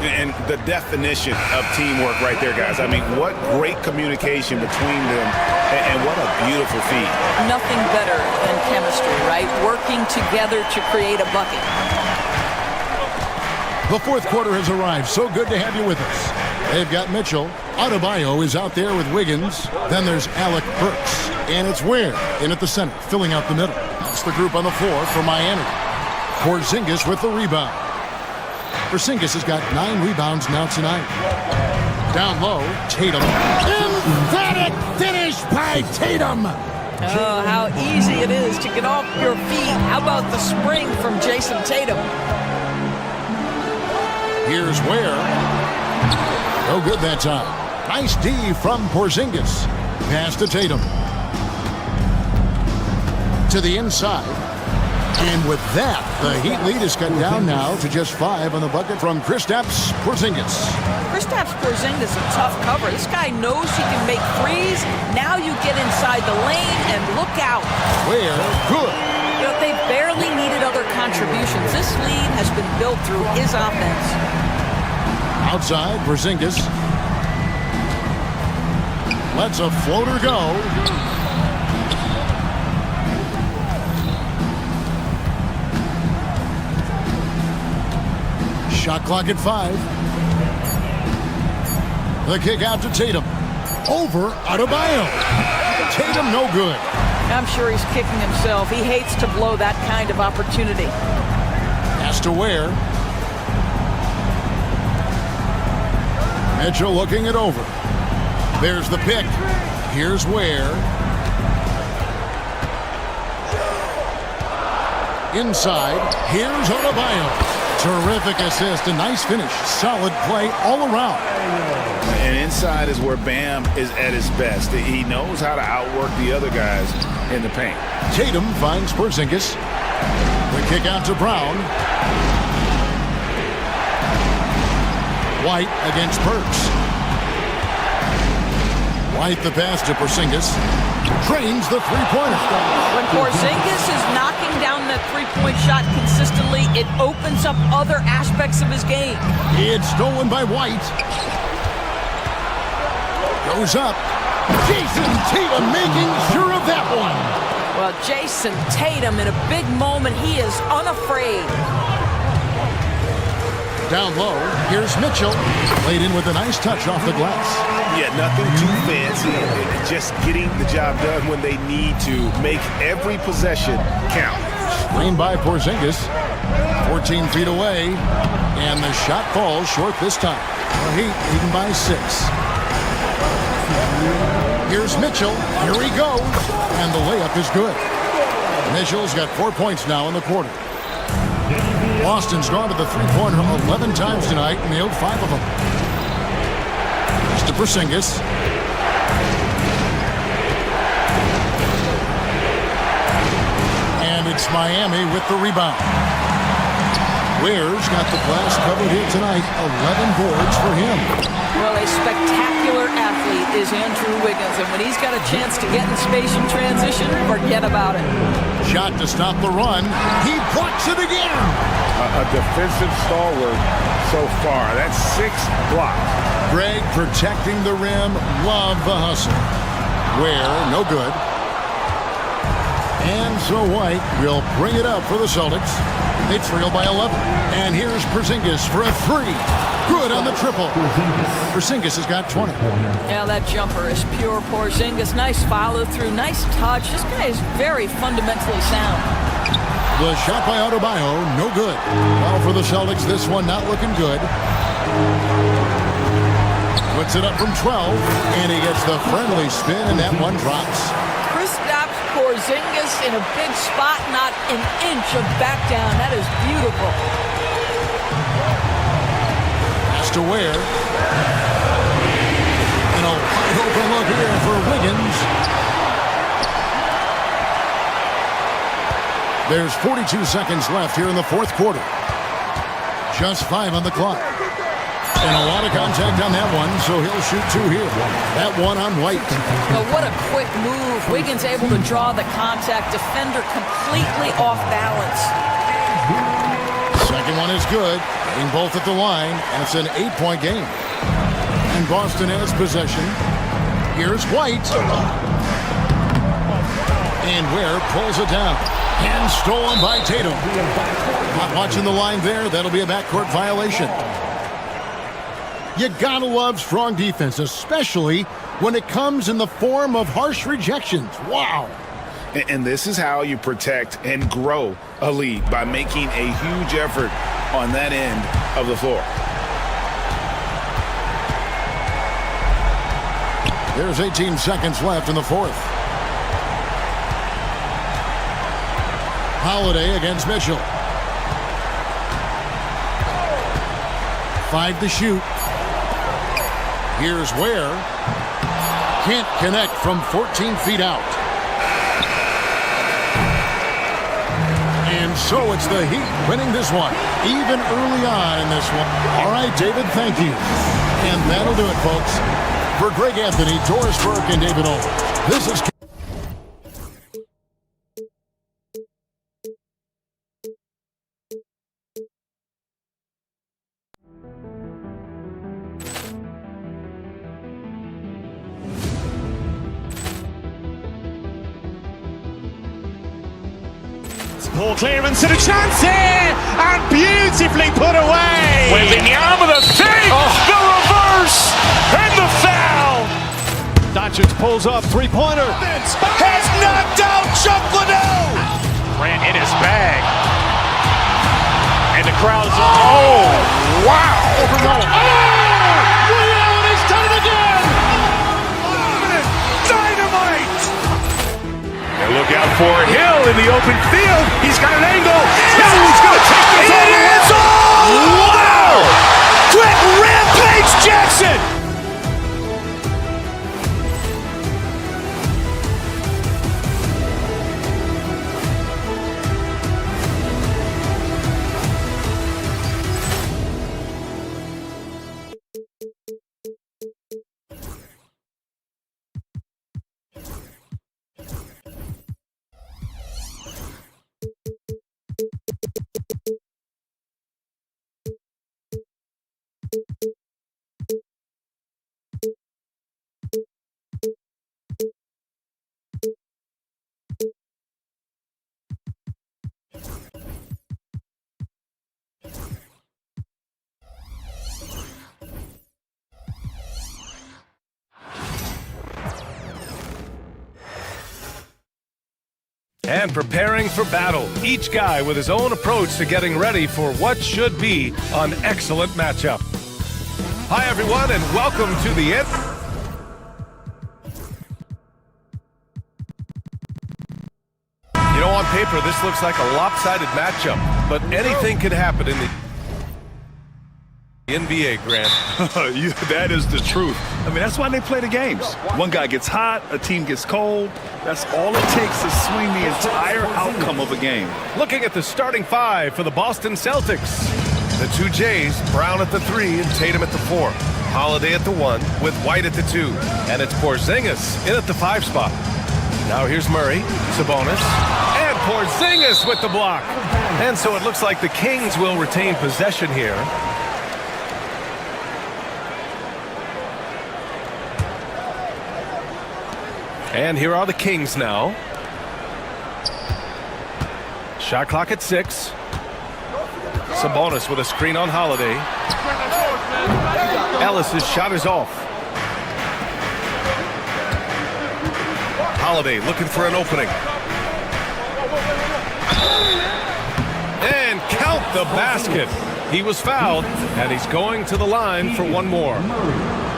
And the definition of teamwork right there, guys. I mean, what great communication between them, and what a beautiful feat. Nothing better than chemistry, right? Working together to create a bucket. The 4th quarter has arrived. So good to have you with us. They've got Mitchell. Adebayo is out there with Wiggins. Then there's Alec Burks. And it's Ware in at the center, filling out the middle. That's the group on the floor for Miami. Porzingis with the rebound. Porzingis has got 9 rebounds now tonight. Down low, Tatum. Emphatic finish by Tatum. Oh, how easy it is to get off your feet. How about the spring from Jason Tatum? Here's Ware. No good that time. Nice D from Porzingis. Pass to Tatum. To the inside. And with that, the Heat lead is cut down now to just 5 on the bucket from Kristaps Porzingis. Kristaps Porzingis is a tough cover. This guy knows he can make threes. Now you get inside the lane and look out. Ware, good. You know, they barely needed other contributions. This lead has been built through his offense. Outside, Porzingis lets a floater go. Shot clock at 5. The kick out to Tatum. Over Adebayo. Tatum no good. I'm sure he's kicking himself. He hates to blow that kind of opportunity. Pass to Ware. Mitchell looking it over. There's the pick. Here's Ware. Inside. Here's Adebayo. Terrific assist, a nice finish. Solid play all around. And inside is where Bam is at his best. He knows how to outwork the other guys in the paint. Tatum finds Porzingis. The kick out to Brown. White against Burks. White the pass to Porzingis. Drains the three-pointer. When Porzingis is knocking down that three-point shot consistently, it opens up other aspects of his game. It's stolen by White. Goes up. Jason Tatum making sure of that one. Well, Jason Tatum in a big moment, he is unafraid. Down low, here's Mitchell. Laid in with a nice touch off the glass. Yeah, nothing too fancy. Just getting the job done when they need to. Make every possession count. Screened by Porzingis. 14 feet away. And the shot falls short this time. The Heat leading by 6. Here's Mitchell. Here he goes. And the layup is good. Mitchell's got 4 points now in the quarter. Boston's gone to the three-pointer 11 times tonight, nailed 5 of them. Just to Porzingis. And it's Miami with the rebound. Ware's got the glass covered here tonight. 11 boards for him. Well, a spectacular athlete is Andrew Wiggins, and when he's got a chance to get in space and transition, forget about it. Shot to stop the run. He blocks it again. A defensive stalwart so far. That's 6 blocks. Greg protecting the rim. Love the hustle. Ware, no good. And so White will bring it up for the Celtics. They trail by 11. And here's Porzingis for a 3. Good on the triple. Porzingis has got 20. Yeah, that jumper is pure Porzingis. Nice follow through, nice touch. This guy is very fundamentally sound. The shot by Adebayo, no good. Well, for the Celtics, this one not looking good. Puts it up from 12, and he gets the friendly spin, and that one drops. Kristaps Porzingis in a big spot, not an inch of back down. That is beautiful. Pass to Ware. And a wide open look here for Wiggins. There's 42 seconds left here in the fourth quarter. Just 5 on the clock. And a lot of contact on that one, so he'll shoot 2 here. That one on White. But what a quick move. Wiggins able to draw the contact. Defender completely off balance. Second one is good. Getting both at the line, and it's an 8-point game. And Boston has possession. Here's White. And Ware pulls it down. And stolen by Tatum. Not watching the line there. That'll be a backcourt violation. You gotta love strong defense, especially when it comes in the form of harsh rejections. Wow. And this is how you protect and grow a lead, by making a huge effort on that end of the floor. There's 18 seconds left in the fourth. Holiday against Mitchell. 5 to shoot. Here's Ware. Can't connect from 14 feet out. And so it's the Heat winning this one, even early on in this one. All right, David, thank you. And that'll do it, folks. For Greg Anthony, Doris Burke, and David Owens, this is... Poor clearance and a chance here, and beautifully put away. With the arm of the fake, the reverse, and the foul. Doncic pulls up, three-pointer. Has knocked out Chuck Liddell. Ran in his bag. And the crowd is, oh, wow. Leon has done it again. Dynamite. And look out for Hill in the open field. He's got an angle. He's going to take this all the way. and preparing for battle. Each guy with his own approach to getting ready for what should be an excellent matchup. Hi, everyone, and welcome to the end. You know, on paper, this looks like a lopsided matchup, but anything can happen in the NBA, Grant. That is the truth. I mean, that's why they play the games. One guy gets hot, a team gets cold. That's all it takes to swing the entire outcome of a game. Looking at the starting five for the Boston Celtics. The two Jays, Brown at the 3 and Tatum at the 4. Holiday at the 1 with White at the 2. And it's Porzingis in at the 5 spot. Now here's Murray, Sabonis, and Porzingis with the block. And so it looks like the Kings will retain possession here. And here are the Kings now. Shot clock at 6. Sabonis with a screen on Holiday. Ellis's shot is off. Holiday looking for an opening. And count the basket. He was fouled, and he's going to the line for one more.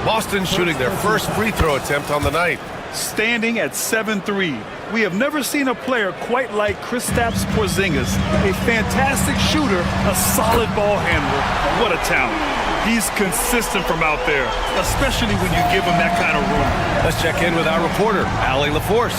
Boston shooting their first free throw attempt on the night. Standing at 7-3. We have never seen a player quite like Kristaps Porzingis. A fantastic shooter, a solid ball handler. What a talent. He's consistent from out there, especially when you give him that kind of room. Let's check in with our reporter, Allie LaForce.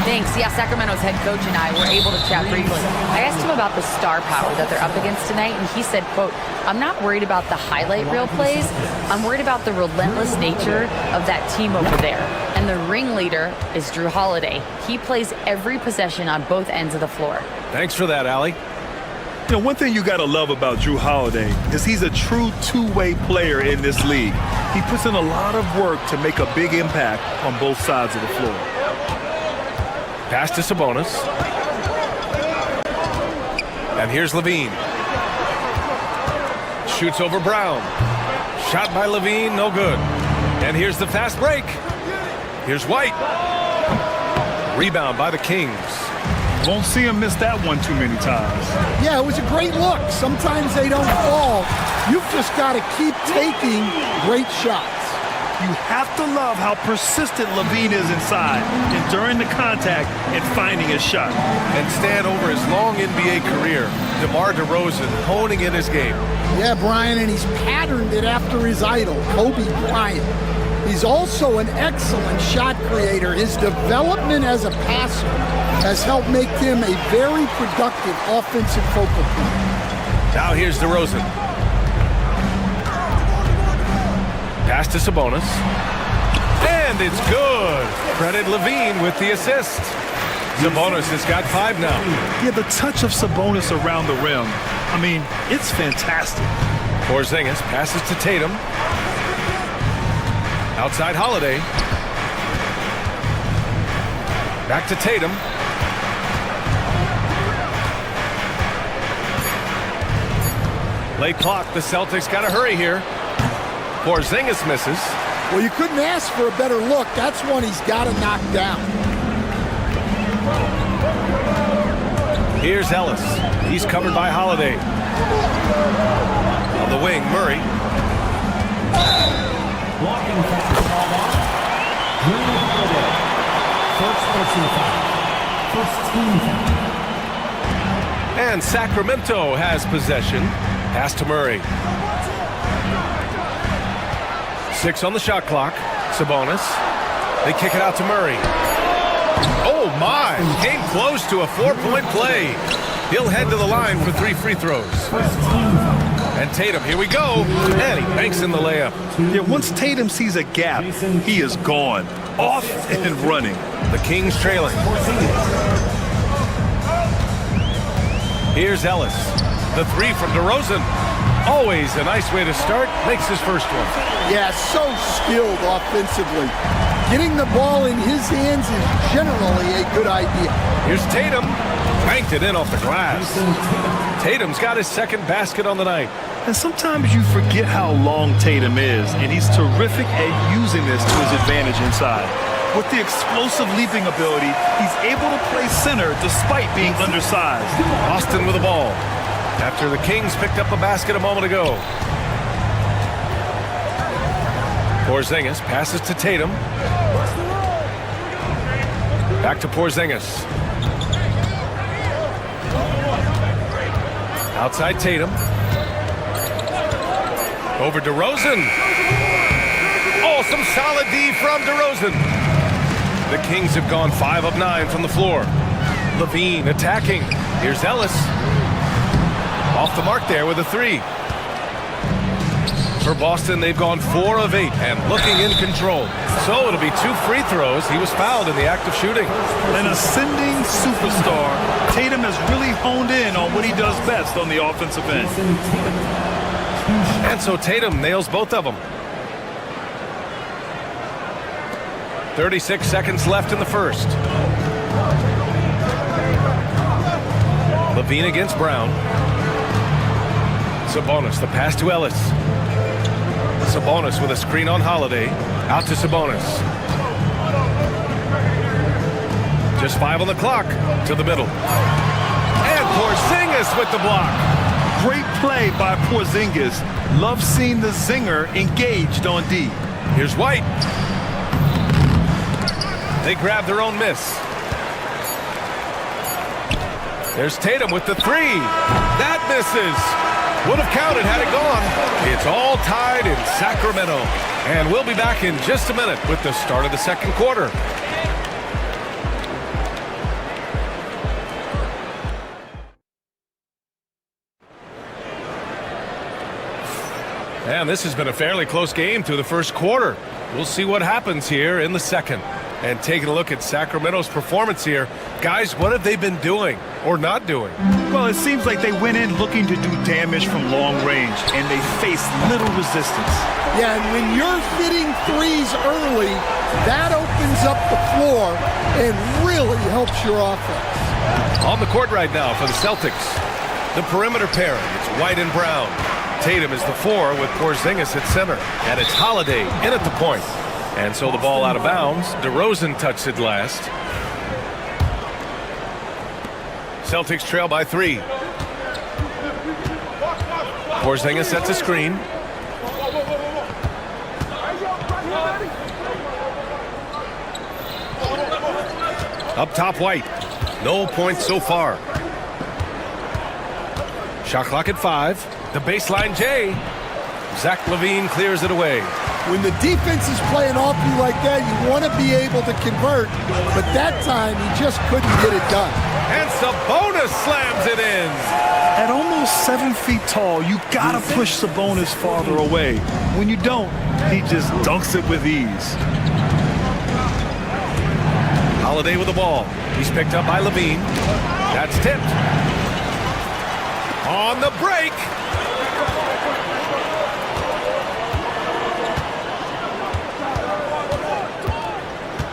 Thanks. Yeah, Sacramento's head coach and I were able to chat briefly. I asked him about the star power that they're up against tonight, and he said, quote, "I'm not worried about the highlight reel plays. I'm worried about the relentless nature of that team over there. And the ringleader is Drew Holiday. He plays every possession on both ends of the floor." Thanks for that, Allie. You know, one thing you got to love about Drew Holiday is he's a true two-way player in this league. He puts in a lot of work to make a big impact on both sides of the floor. Pass to Sabonis. And here's Levine. Shoots over Brown. Shot by Levine, no good. And here's the fast break. Here's White. Rebound by the Kings. Won't see him miss that one too many times. Yeah, it was a great look. Sometimes they don't fall. You've just got to keep taking great shots. You have to love how persistent Levine is inside, enduring the contact and finding his shot. And Stan, over his long NBA career, DeMar DeRozan honing in his game. Yeah, Brian, and he's patterned it after his idol, Kobe Bryant. He's also an excellent shot creator. His development as a passer has helped make him a very productive offensive focal point. Now here's DeRozan. Pass to Sabonis. And it's good. Credit Levine with the assist. Sabonis has got 5 now. Yeah, the touch of Sabonis around the rim, I mean, it's fantastic. Porzingis passes to Tatum. Outside Holiday. Back to Tatum. Late clock. The Celtics got to hurry here. Porzingis misses. Well, you couldn't ask for a better look. That's one he's got to knock down. Here's Ellis. He's covered by Holiday. On the wing, Murray. Blocking foul called on. Drew Holiday. First personal foul. First team foul. And Sacramento has possession. Pass to Murray. 6 on the shot clock. Sabonis. They kick it out to Murray. Oh my! Came close to a 4-point play. He'll head to the line for 3 free throws. And Tatum, here we go. And he banks in the layup. Yeah, once Tatum sees a gap, he is gone. Off and running. The Kings trailing. Here's Ellis. The 3 from DeRozan. Always a nice way to start. Makes his first one. Yeah, so skilled offensively. Getting the ball in his hands is generally a good idea. Here's Tatum. Banked it in off the glass. Tatum's got his second basket on the night. And sometimes you forget how long Tatum is, and he's terrific at using this to his advantage inside. With the explosive leaping ability, he's able to play center despite being undersized. Boston with the ball after the Kings picked up a basket a moment ago. Porzingis passes to Tatum. Back to Porzingis. Outside Tatum. Over DeRozan. Oh, some solid D from DeRozan. The Kings have gone 5 of 9 from the floor. Levine attacking. Here's Ellis. Off the mark there with a 3. For Boston, they've gone 4 of 8 and looking in control. So it'll be 2 free throws. He was fouled in the act of shooting. An ascending superstar, Tatum has really honed in on what he does best on the offensive end. And so Tatum nails both of them. 36 seconds left in the first. Levine against Brown. Sabonis, the pass to Ellis. Sabonis with a screen on Holiday. Out to Sabonis. Just 5 on the clock. To the middle. And Porzingis with the block. Great play by Porzingis. Love seeing the zinger engaged on D. Here's White. They grab their own miss. There's Tatum with the 3. That misses. Would have counted had it gone. It's all tied in Sacramento. And we'll be back in just a minute with the start of the second quarter. And this has been a fairly close game through the first quarter. We'll see what happens here in the second. And taking a look at Sacramento's performance here. Guys, what have they been doing or not doing? Well, it seems like they went in looking to do damage from long range, and they faced little resistance. Yeah, and when you're hitting threes early, that opens up the floor and really helps your offense. On the court right now for the Celtics. The perimeter pairing. It's White and Brown. Tatum is the 4 with Porzingis at center. And it's Holiday in at the point. And so the ball out of bounds. DeRozan touched it last. Celtics trail by 3. Porzingis sets a screen. Up top, White. No points so far. Shot clock at 5. The baseline J. Zach LaVine clears it away. When the defense is playing off you like that, you want to be able to convert, but that time he just couldn't get it done. And Sabonis slams it in. At almost 7 feet tall, you gotta push Sabonis farther away. When you don't, he just dunks it with ease. Holiday with the ball. He's picked up by Levine. That's tipped. On the break.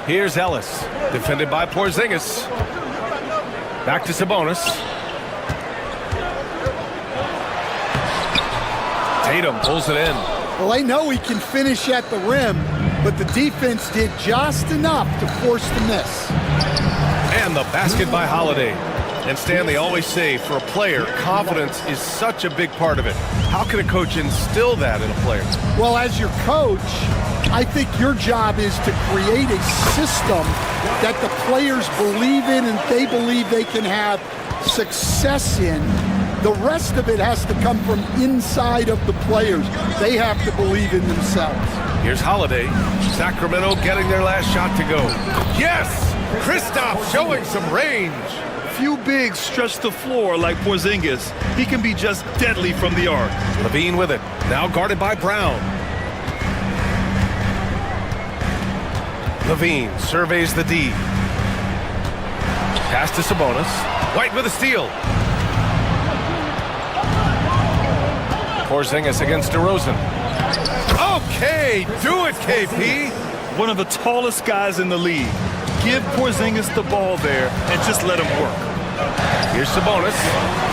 Here's Ellis, defended by Porzingis. Back to Sabonis. Tatum pulls it in. Well, they know he can finish at the rim, but the defense did just enough to force the miss. And the basket by Holiday. And Stan, they always say, for a player, confidence is such a big part of it. How can a coach instill that in a player? Well, as your coach, I think your job is to create a system that the players believe in and they believe they can have success in. The rest of it has to come from inside of the players. They have to believe in themselves. Here's Holiday. Sacramento getting their last shot to go. Yes! Kristaps showing some range. Few bigs stretch the floor like Porzingis. He can be just deadly from the arc. Levine with it. Now guarded by Brown. Levine surveys the D. Pass to Sabonis. White with a steal. Porzingis against DeRozan. Okay, do it, KP. One of the tallest guys in the league. Give Porzingis the ball there and just let him work. Here's Sabonis.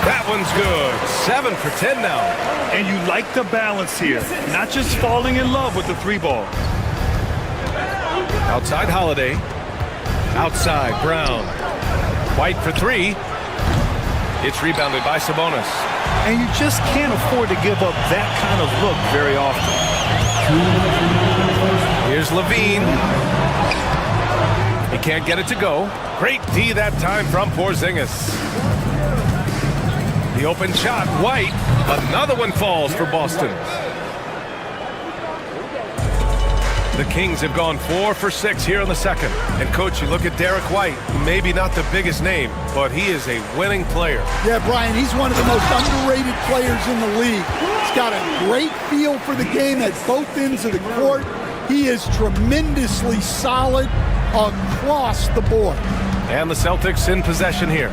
That one's good. 7 for 10 now. And you like the balance here. Not just falling in love with the 3 ball. Outside Holiday. Outside Brown. White for three. It's rebounded by Sabonis. And you just can't afford to give up that kind of look very often. Here's Levine. He can't get it to go. Great D that time from Porzingis. The open shot, White. Another one falls for Boston. The Kings have gone 4 for 6 here in the second. And, Coach, you look at Derek White, maybe not the biggest name, but he is a winning player. Yeah, Brian, he's one of the most underrated players in the league. He's got a great feel for the game at both ends of the court. He is tremendously solid across the board. And the Celtics in possession here.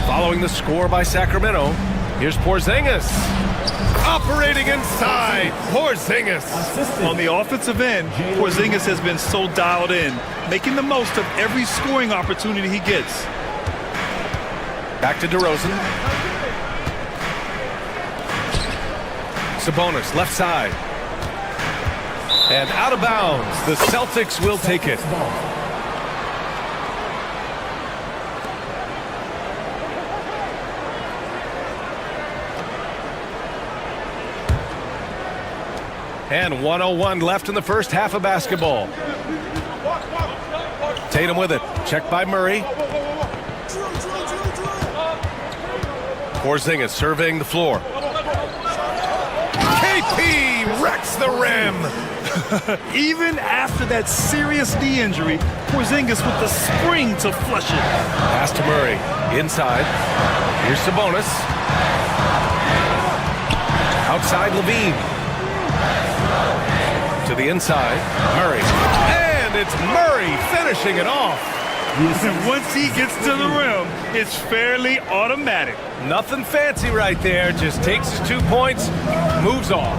Following the score by Sacramento, here's Porzingis. Operating inside, Porzingis. On the offensive end, Porzingis has been so dialed in, making the most of every scoring opportunity he gets. Back to DeRozan. Sabonis, left side. And out of bounds. The Celtics will take it. And 1:01 left in the first half of basketball. Tatum with it. Checked by Murray. Porzingis surveying the floor. KP wrecks the rim. Even after that serious knee injury, Porzingis with the spring to flush it. Pass to Murray. Inside. Here's Sabonis. Outside Levine. To the inside, Murray. And it's Murray finishing it off. And once he gets to the rim, it's fairly automatic. Nothing fancy right there. Just takes his 2 points, moves on.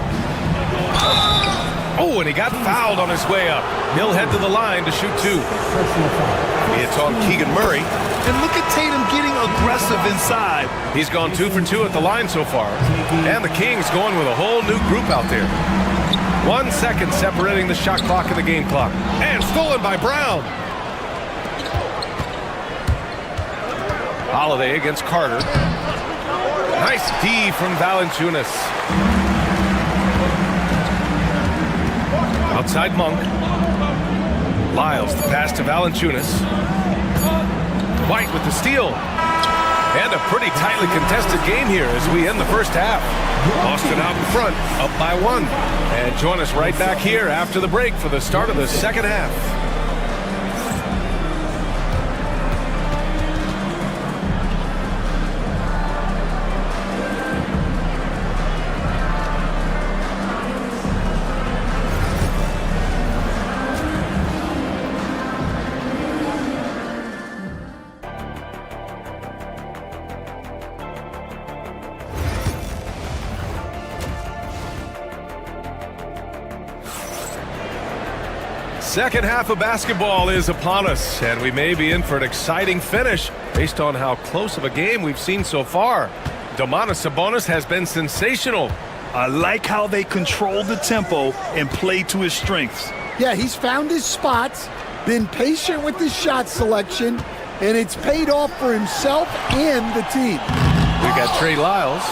Oh, and he got fouled on his way up. He'll head to the line to shoot 2. It's on Keegan Murray. And look at Tatum getting aggressive inside. He's gone 2 for 2 at the line so far. And the Kings going with a whole new group out there. 1 second separating the shot clock and the game clock. And stolen by Brown. Holiday against Carter. Nice D from Valanciunas. Outside Monk. Lyles, the pass to Valanciunas. White with the steal. And a pretty tightly contested game here as we end the first half. Boston out in front, up by 1. And join us right back here after the break for the start of the second half. Second half of basketball is upon us, and we may be in for an exciting finish based on how close of a game we've seen so far. Domantas Sabonis has been sensational. I like how they control the tempo and play to his strengths. Yeah, he's found his spots, been patient with his shot selection, and it's paid off for himself and the team. We've got Trey Lyles.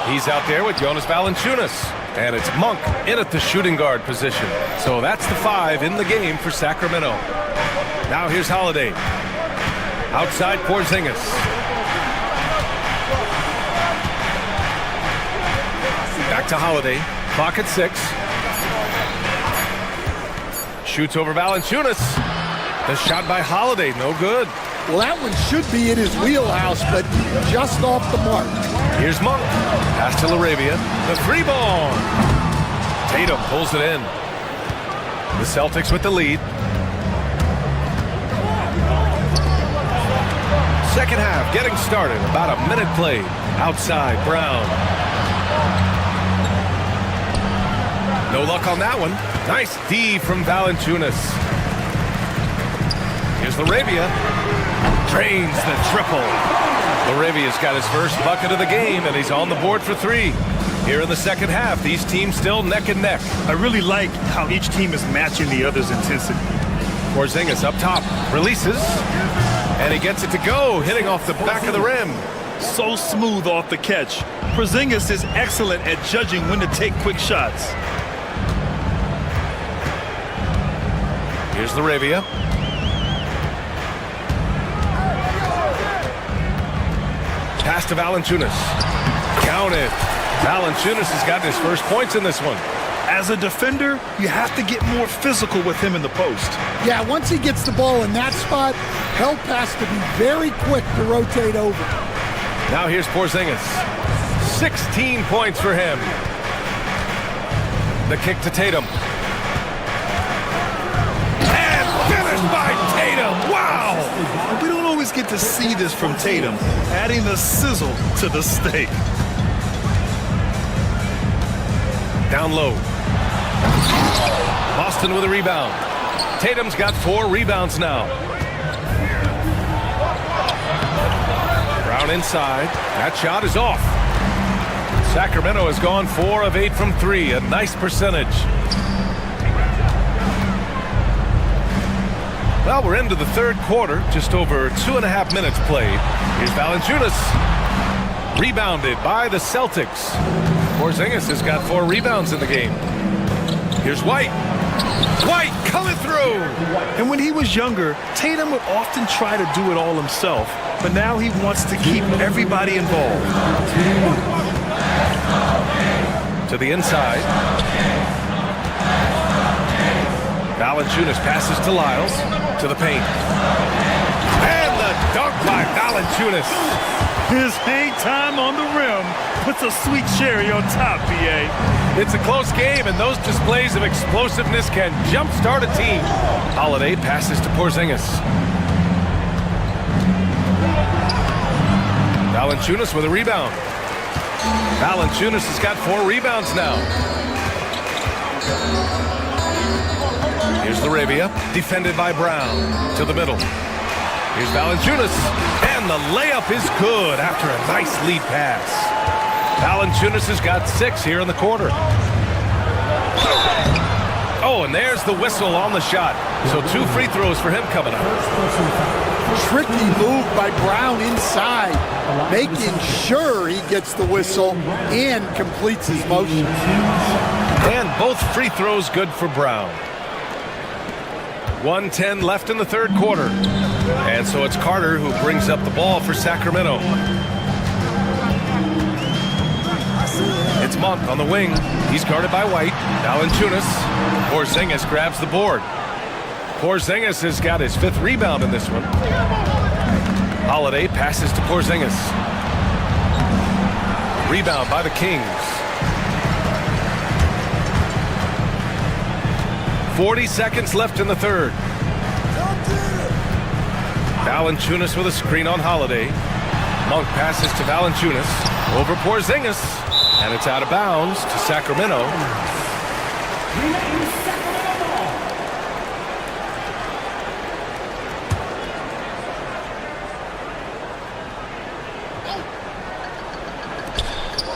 He's out there with Jonas Valanciunas. And it's Monk in at the shooting guard position. So that's the 5 in the game for Sacramento. Now here's Holiday. Outside Porzingis. Back to Holiday. Clock at 6. Shoots over Valanciunas. The shot by Holiday, no good. Well, that one should be in his wheelhouse, but just off the mark. Here's Monk. Pass to LaRavia. The 3-ball. Tatum pulls it in. The Celtics with the lead. Second half getting started. About a minute played. Outside, Brown. No luck on that one. Nice D from Valanciunas. Here's LaRavia. Drains the triple. LaRavia's got his first bucket of the game, and he's on the board for 3. Here in the second half, these teams still neck and neck. I really like how each team is matching the other's intensity. Porzingis up top, releases, and he gets it to go, hitting off the back of the rim. So smooth off the catch. Porzingis is excellent at judging when to take quick shots. Here's Laravia. Pass to Valanciunas. Counted. Valanciunas has gotten his first points in this one. As a defender, you have to get more physical with him in the post. Yeah, once he gets the ball in that spot, help has to be very quick to rotate over. Now here's Porzingis. 16 points for him. The kick to Tatum. And finished by Tatum. Wow! We don't always get to see this from Tatum, adding the sizzle to the steak. Down low. Boston with a rebound. Tatum's got 4 rebounds now. Brown inside. That shot is off. Sacramento has gone 4 of 8 from 3. A nice percentage. Well, we're into the third quarter. Just over 2.5 minutes played. Here's Valanciunas. Rebounded by the Celtics. Porzingis has got 4 rebounds in the game. Here's White. White coming through. And when he was younger, Tatum would often try to do it all himself, but now he wants to keep everybody involved. To the inside. Valanciunas passes to Lyles. To the paint. And the dunk by Valanciunas. His hang time on the rim puts a sweet cherry on top, BA. It's a close game, and those displays of explosiveness can jumpstart a team. Holiday passes to Porzingis. Valanciunas with a rebound. Valanciunas has got 4 rebounds now. Here's Laravia, defended by Brown. To the middle. Here's Valanciunas, and the layup is good after a nice lead pass. Valanciunas has got 6 here in the quarter. Oh, and there's the whistle on the shot. So 2 free throws for him coming up. Tricky move by Brown inside, making sure he gets the whistle and completes his motion. And both free throws good for Brown. 1:10 left in the third quarter. And so it's Carter who brings up the ball for Sacramento. It's Monk on the wing. He's guarded by White. Valanciunas. Porzingis grabs the board. Porzingis has got his 5th rebound in this one. Holiday passes to Porzingis. Rebound by the Kings. 40 seconds left in the third. Valanciunas with a screen on Holiday. Monk passes to Valanciunas. Over Porzingis. And it's out of bounds to Sacramento.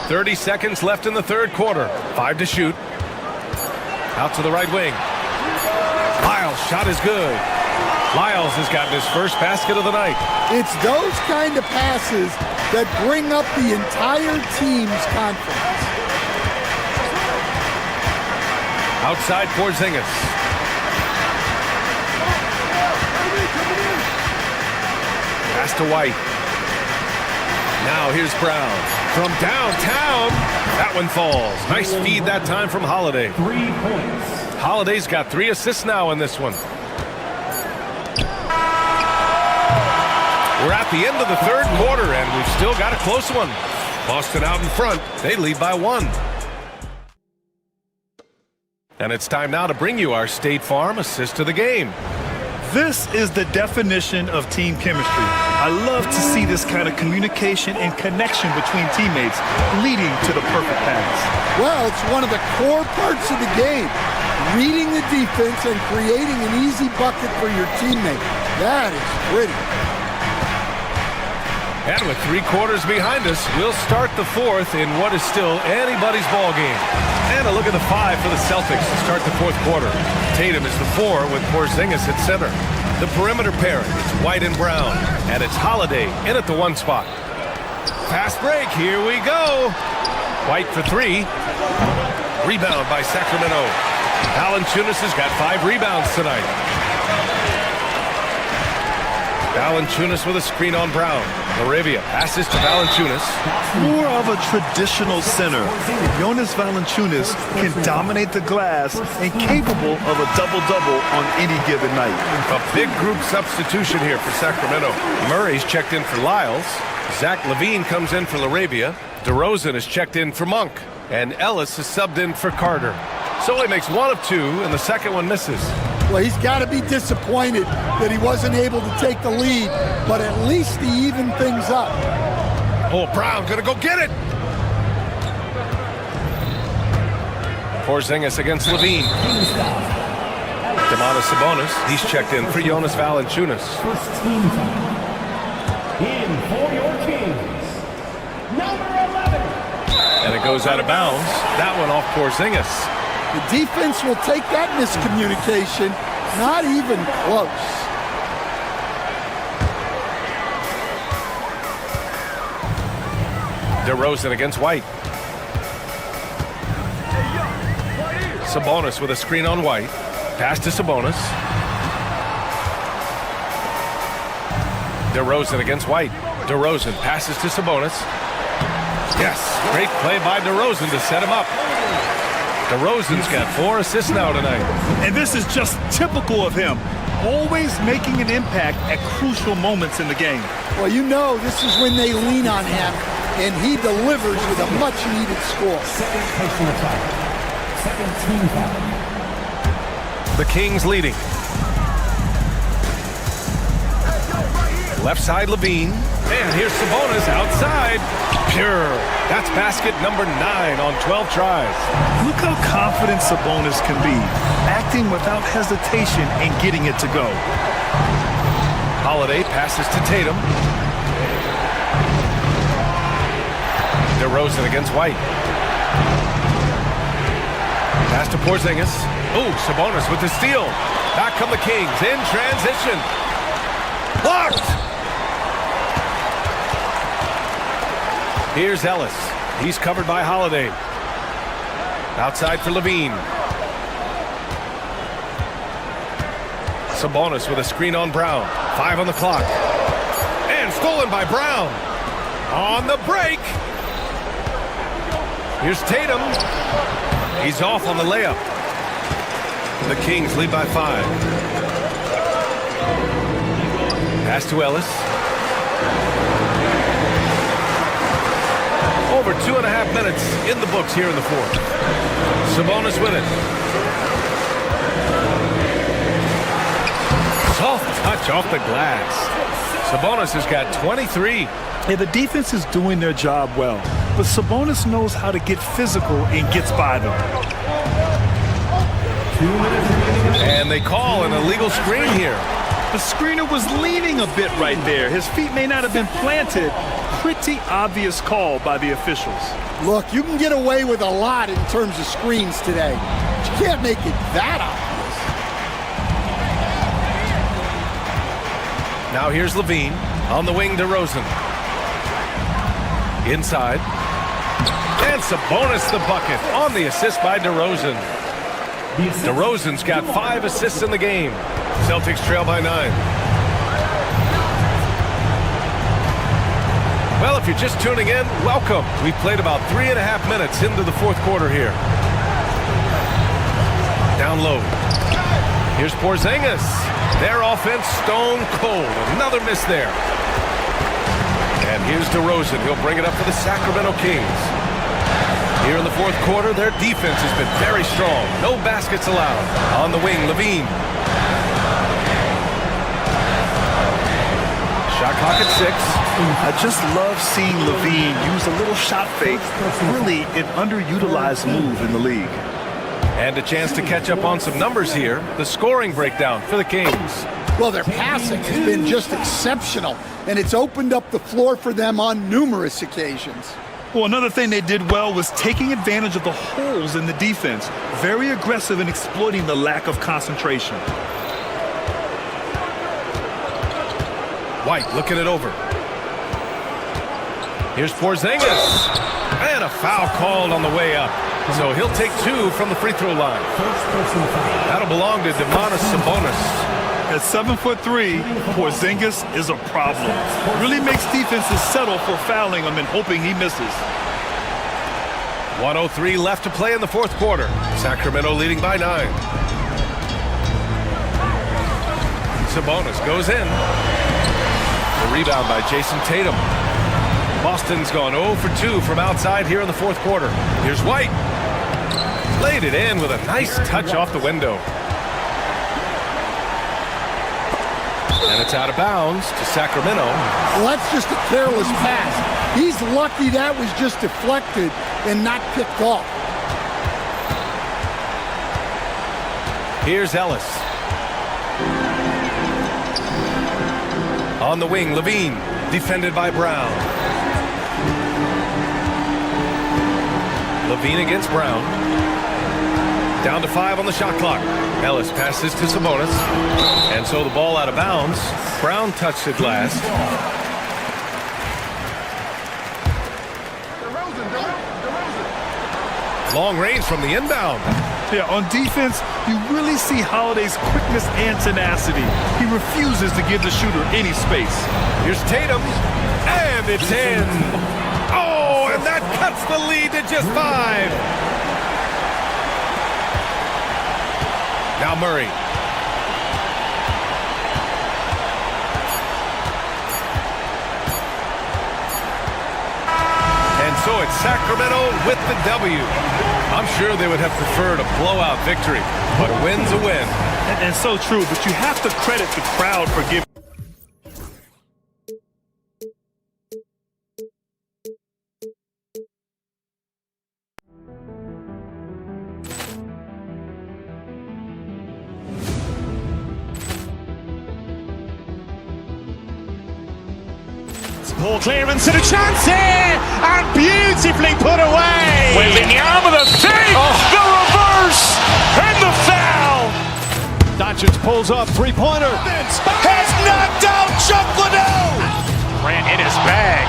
.30 seconds left in the third quarter. 5 to shoot. Out to the right wing. Lyles' shot is good. Lyles has gotten his first basket of the night. It's those kind of passes that bring up the entire team's confidence. Outside Porzingis. Pass to White. Now here's Brown. From downtown, that one falls. Nice feed that time from Holiday. 3 points. Holiday's got 3 assists now in this one. We're at the end of the third quarter, and we've still got a close one. Boston out in front. They lead by 1. And it's time now to bring you our State Farm assist of the game. This is the definition of team chemistry. I love to see this kind of communication and connection between teammates leading to the perfect pass. Well, it's one of the core parts of the game. Reading the defense and creating an easy bucket for your teammate. That is pretty. And with 3 quarters behind us, we'll start the fourth in what is still anybody's ball game. And a look at the 5 for the Celtics to start the fourth quarter. Tatum is the 4 with Porzingis at center. The perimeter pairing, it's White and Brown. And it's Holiday in at the 1 spot. Fast break, here we go. White for 3. Rebound by Sacramento. Valanciunas has got 5 rebounds tonight. Valanciunas with a screen on Brown. Laravia passes to Valanciunas. More of a traditional center. Jonas Valanciunas can dominate the glass and capable of a double-double on any given night. A big group substitution here for Sacramento. Murray's checked in for Lyles. Zach LaVine comes in for Laravia. DeRozan is checked in for Monk. And Ellis is subbed in for Carter. So he makes 1 of 2, and the second one misses. Well, he's got to be disappointed that he wasn't able to take the lead, but at least he evened things up. Oh, Brown gonna go get it. Porzingis against Levine. Domantas Sabonis, he's checked in for Jonas Valanciunas. First team foul. In for your Kings, number 11. And it goes out of bounds. That one off Porzingis. The defense will take that miscommunication. Not even close. DeRozan against White. Sabonis with a screen on White. Pass to Sabonis. DeRozan against White. DeRozan passes to Sabonis. Yes, great play by DeRozan to set him up. DeRozan's got 4 assists now tonight. And this is just typical of him. Always making an impact at crucial moments in the game. Well, you know this is when they lean on him, and he delivers with a much-needed score. Second personal foul. Second team foul. The Kings leading. Left side Levine. And here's Sabonis outside. Pure. That's basket number 9 on 12 tries. Look how confident Sabonis can be, acting without hesitation and getting it to go. Holiday passes to Tatum. DeRozan against White. Pass to Porzingis. Oh, Sabonis with the steal. Back come the Kings in transition. Blocked! Here's Ellis. He's covered by Holiday. Outside for Levine. Sabonis with a screen on Brown. 5 on the clock. And stolen by Brown. On the break. Here's Tatum. He's off on the layup. The Kings lead by 5. Pass to Ellis. Over 2.5 minutes in the books here in the fourth. Sabonis with it. Soft touch off the glass. Sabonis has got 23. Yeah, the defense is doing their job well, but Sabonis knows how to get physical and gets by them. And they call an illegal screen here. The screener was leaning a bit right there. His feet may not have been planted. Pretty obvious call by the officials. Look, you can get away with a lot in terms of screens today. But you can't make it that obvious. Now here's Levine. On the wing, DeRozan. Inside. And Sabonis the bucket on the assist by DeRozan. DeRozan's got 5 assists in the game. Celtics trail by 9. Well, if you're just tuning in, welcome. We've played about 3.5 minutes into the fourth quarter here. Down low. Here's Porzingis. Their offense stone cold. Another miss there. And here's DeRozan. He'll bring it up for the Sacramento Kings. Here in the fourth quarter, their defense has been very strong. No baskets allowed. On the wing, Levine. Shot clock at 6. I just love seeing Levine use a little shot fake. Really an underutilized move in the league. And a chance to catch up on some numbers here. The scoring breakdown for the Kings. Well, their passing has been just exceptional, and it's opened up the floor for them on numerous occasions. Well, another thing they did well was taking advantage of the holes in the defense. Very aggressive in exploiting the lack of concentration. White looking it over. Here's Porzingis. And a foul called on the way up. So he'll take 2 from the free throw line. That'll belong to Sabonis. At 7'3", Porzingis is a problem. Really makes defenses settle for fouling him and hoping he misses. 1:03 left to play in the fourth quarter. Sacramento leading by 9. Sabonis goes in. The rebound by Jason Tatum. Boston's gone 0 for 2 from outside here in the fourth quarter. Here's White. Laid it in with a nice touch off the window. And it's out of bounds to Sacramento. Well, that's just a careless pass. He's lucky that was just deflected and not picked off. Here's Ellis. On the wing, Levine, defended by Brown. Levine against Brown. Down to 5 on the shot clock. Ellis passes to Sabonis. And so the ball out of bounds. Brown touched it last. Long range from the inbound. Yeah, on defense, you really see Holiday's quickness and tenacity. He refuses to give the shooter any space. Here's Tatum. And it's in. Oh, and that cuts the lead to just 5. Now Murray. And so it's Sacramento with the W. I'm sure they would have preferred a blowout victory, but a win's a win. And so true, but you have to credit the crowd for giving. Poor clearance and a chance here, and beautifully put away. Wembanyama the save, the reverse, and the foul. Doncic pulls up, three-pointer. Has knocked out Chuck Liddell. Grant in his bag.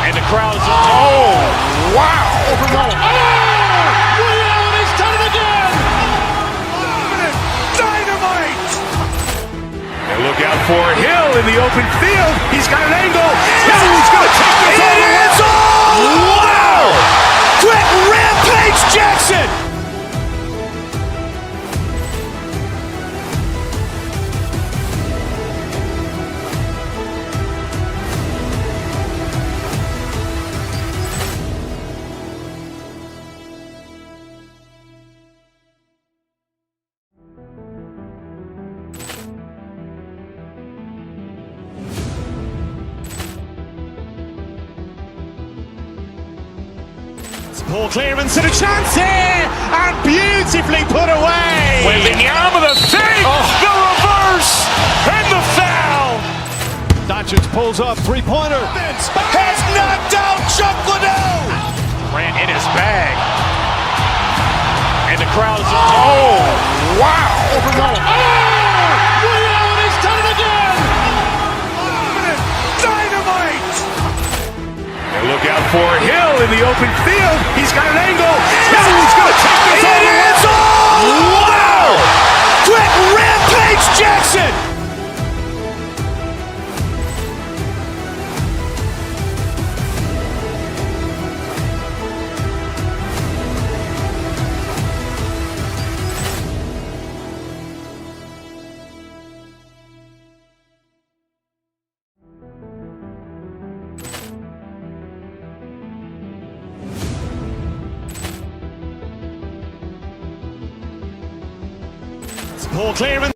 And the crowd's, oh, wow. He's done it again. Dynamite. And look out for Hill in the open field. He's got an angle. He's going to take this all the way. Wow! Quick rampage Jackson. Poor clearance and a chance here, and beautifully put away. Wembanyama the save, the reverse, and the foul. Doncic pulls up, three-pointer. Has knocked out Chuck Liddell. Grant in his bag. And the crowd's, oh, wow. He's done it again. Dynamite. And look out for Hill in the open field. He's got an angle. He's going to take this all the way. Wow! Quick rampage Jackson. Poor clearance.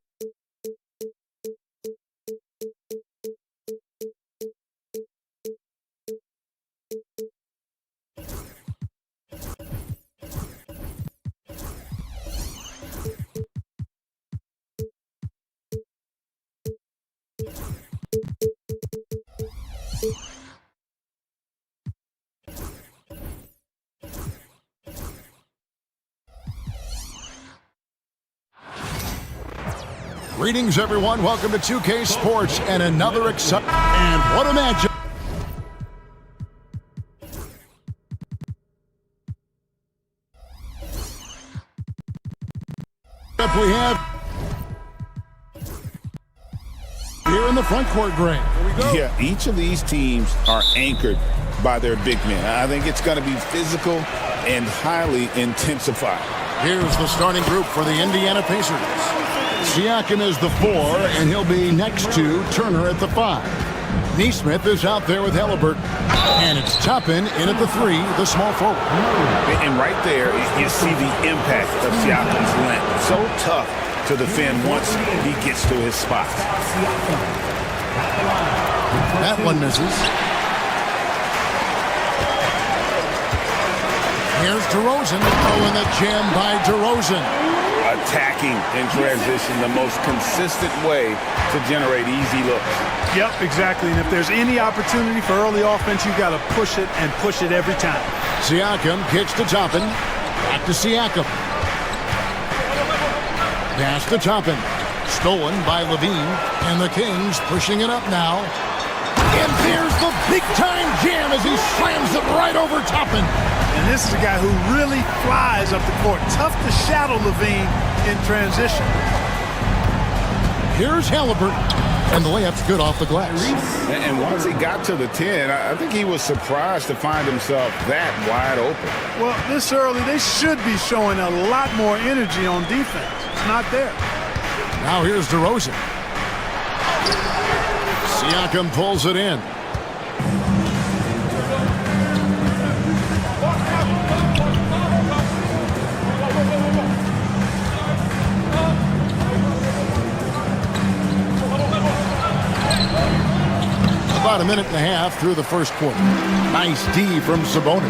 Greetings, everyone. Welcome to 2K Sports and another exciting. And what a matchup. We have here in the front court, Greg. Here we go. Yeah, each of these teams are anchored by their big men. I think it's going to be physical and highly intensified. Here's the starting group for the Indiana Pacers. Siakam is the 4, and he'll be next to Turner at the 5. Neesmith is out there with Halliburton. And it's Toppin in at the 3, the small forward. And right there, you see the impact of Siakam's length. So tough to defend once he gets to his spot. That one misses. Here's DeRozan. Oh, and the jam by DeRozan. Attacking in transition, the most consistent way to generate easy looks. Yep, exactly. And if there's any opportunity for early offense, you got to push it and push it every time. Siakam kicks to Toppin. Back to Siakam. Pass to Toppin. Stolen by Levine. And the Kings pushing it up now. And there's the big-time jam as he slams it right over Toppin. And this is a guy who really flies up the court. Tough to shadow Levine in transition. Here's Halliburton. And the layup's good off the glass. And once he got to the 10, I think he was surprised to find himself that wide open. Well, this early, they should be showing a lot more energy on defense. It's not there. Now here's DeRozan. Siakam pulls it in. About a minute and a half through the first quarter. Nice D from Sabonis.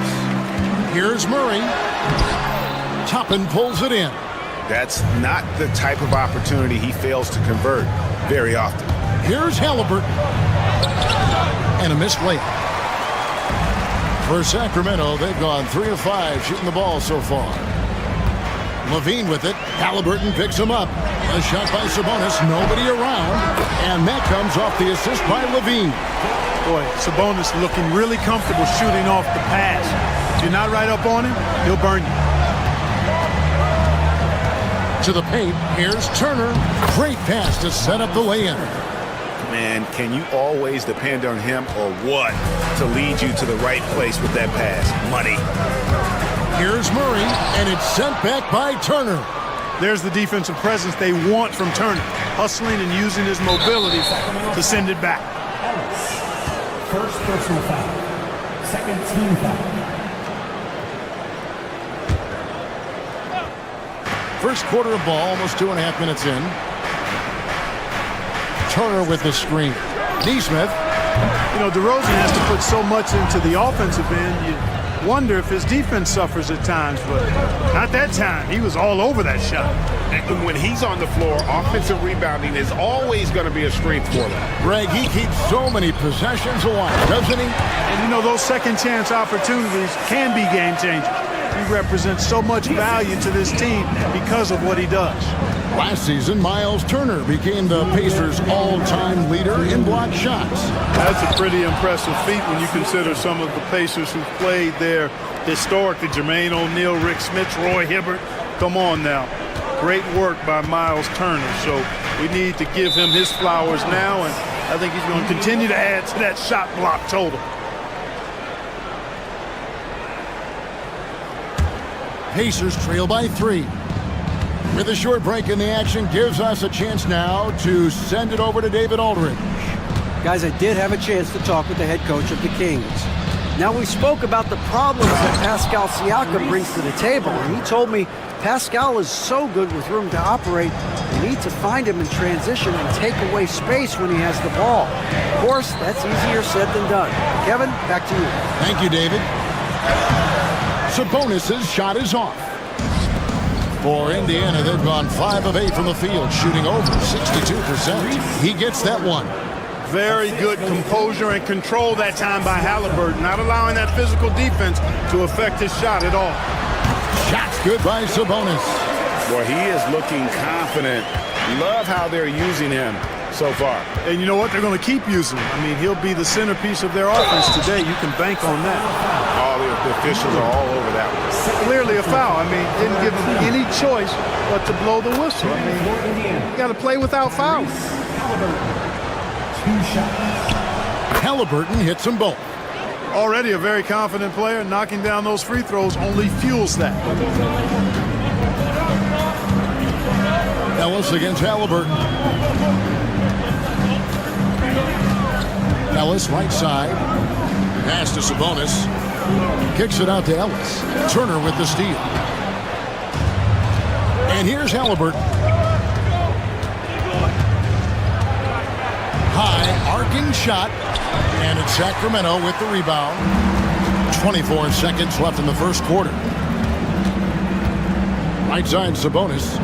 Here's Murray. Toppin pulls it in. That's not the type of opportunity he fails to convert very often. Here's Halliburton. And a missed layup. For Sacramento, they've gone 3 of 5 shooting the ball so far. Levine with it. Halliburton picks him up. A shot by Sabonis. Nobody around. And that comes off the assist by Levine. Boy, Sabonis looking really comfortable shooting off the pass. If you're not right up on him, he'll burn you. To the paint, here's Turner. Great pass to set up the lay-in. Man, can you always depend on him or what to lead you to the right place with that pass? Money. Here's Murray, and it's sent back by Turner. There's the defensive presence they want from Turner. Hustling and using his mobility to send it back. First personal foul. Second team foul. First quarter of ball, almost 2.5 minutes in. Turner with the screen. Neesmith. You know, DeRozan has to put so much into the offensive end. You wonder if his defense suffers at times, but not that time. He was all over that shot. And when he's on the floor, offensive rebounding is always going to be a strength for them. Greg, he keeps so many possessions alive, doesn't he? And you know, those second chance opportunities can be game changers. He represents so much value to this team because of what he does. Last season, Miles Turner became the Pacers' all-time leader in block shots. That's a pretty impressive feat when you consider some of the Pacers who played there historically. Jermaine O'Neal, Rick Smith, Roy Hibbert. Come on now. Great work by Miles Turner. So we need to give him his flowers now, and I think he's going to continue to add to that shot block total. Pacers trail by 3. With a short break in the action, gives us a chance now to send it over to David Aldridge. Guys, I did have a chance to talk with the head coach of the Kings. Now, we spoke about the problems that Pascal Siakam brings to the table, and he told me Pascal is so good with room to operate, they need to find him in transition and take away space when he has the ball. Of course, that's easier said than done. Kevin, back to you. Thank you, David. Sabonis' shot is off. For Indiana, they've gone 5 of 8 from the field, shooting over 62%. He gets that one. Very good composure and control that time by Halliburton, not allowing that physical defense to affect his shot at all. Shot's good by Sabonis. Boy, he is looking confident Love how they're using him so far. And you know what? They're going to keep using him. I mean, he'll be the centerpiece of their offense today. You can bank on that. All the officials are all over that one. Clearly a foul. I mean, didn't give him any choice but to blow the whistle. I mean, you got to play without fouls. Halliburton hits them both. Already a very confident player. Knocking down those free throws only fuels that. Ellis against Halliburton. Ellis right side. Pass to Sabonis. Kicks it out to Ellis. Turner with the steal. And here's Halliburton. High arcing shot. And it's Sacramento with the rebound. 24 seconds left in the first quarter. Right side Sabonis.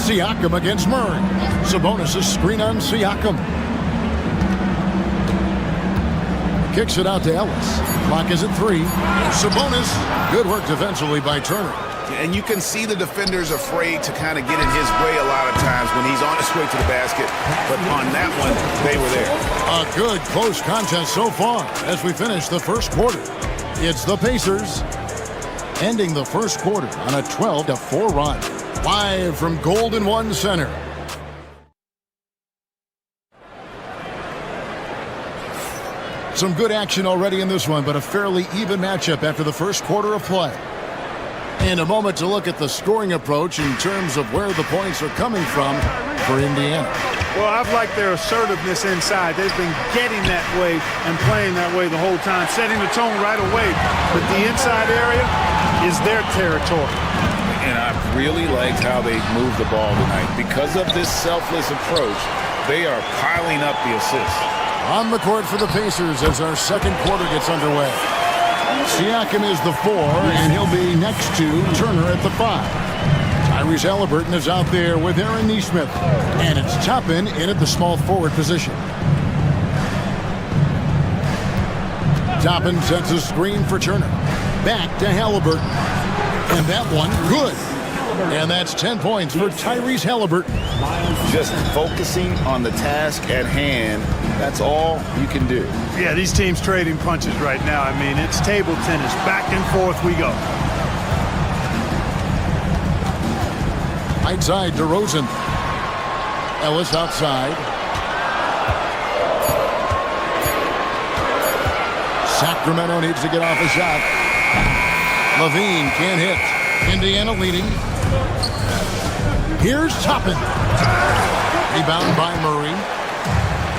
Siakam against Murray. Sabonis' screen on Siakam. Kicks it out to Ellis. Clock is at 3. Sabonis. Good work defensively by Turner. And you can see the defenders afraid to kind of get in his way a lot of times when he's on his way to the basket. But on that one, they were there. A good close contest so far as we finish the first quarter. It's the Pacers ending the first quarter on a 12-4 run. Live from Golden One Center. Some good action already in this one, but a fairly even matchup after the first quarter of play. And a moment to look at the scoring approach in terms of where the points are coming from for Indiana. Well, I've liked their assertiveness inside. They've been getting that way and playing that way the whole time, setting the tone right away. But the inside area is their territory. And I really liked how they moved the ball tonight. Because of this selfless approach, they are piling up the assists. On the court for the Pacers as our second quarter gets underway. Siakam is the 4, and he'll be next to Turner at the 5. Tyrese Halliburton is out there with Aaron Nesmith, and it's Toppin in at the small forward position. Toppin sets a screen for Turner. Back to Halliburton. And that one, good. And that's 10 points for Tyrese Halliburton. Just focusing on the task at hand, that's all you can do. Yeah, these teams trading punches right now. I mean, it's table tennis. Back and forth we go. Right side, DeRozan. Ellis outside. Sacramento needs to get off a shot. Levine can't hit. Indiana leading. Here's Toppin. Rebound by Murray.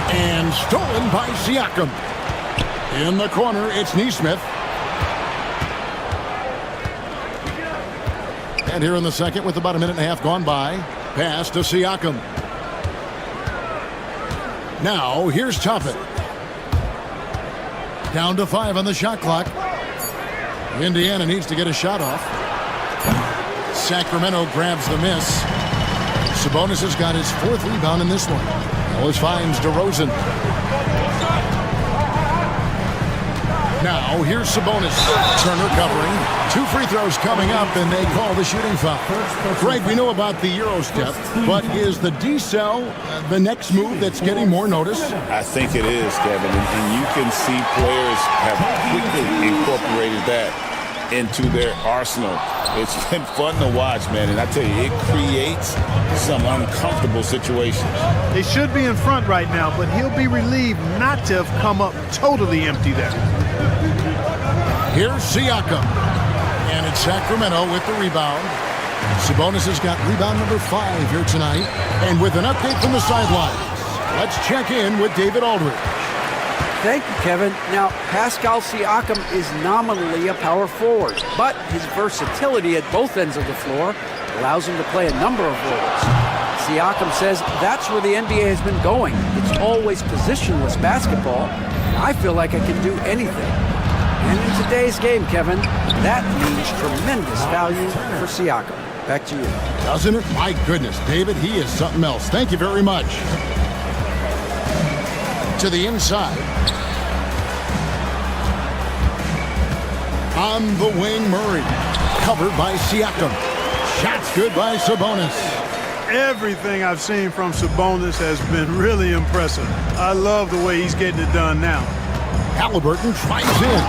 And stolen by Siakam. In the corner, it's Nesmith. And here in the second, with about a minute and a half gone by, pass to Siakam. Now, here's Toppin. Down to 5 on the shot clock. Indiana needs to get a shot off. Sacramento grabs the miss. Sabonis has got his 4th rebound in this one. Ellis finds DeRozan. Now, here's Sabonis. Turner covering. 2 free throws coming up, and they call the shooting foul. Greg, we know about the Euro step, but is the decel the next move that's getting more notice? I think it is, Kevin, and you can see players have quickly incorporated that into their arsenal. It's been fun to watch, man, and I tell you, it creates some uncomfortable situations. They should be in front right now, but he'll be relieved not to have come up totally empty there. Here's Siakam. And it's Sacramento with the rebound. Sabonis has got rebound number 5 here tonight. And with an update from the sidelines, let's check in with David Aldridge. Thank you, Kevin. Now, Pascal Siakam is nominally a power forward, but his versatility at both ends of the floor allows him to play a number of roles. Siakam says that's where the NBA has been going. It's always positionless basketball, and I feel like I can do anything. And in today's game, Kevin, that means tremendous value for Siakam. Back to you. Doesn't it? My goodness, David, he is something else. Thank you very much. To the inside. On the wing, Murray. Covered by Siakam. Shots good by Sabonis. Everything I've seen from Sabonis has been really impressive. I love the way he's getting it done now. Halliburton tries in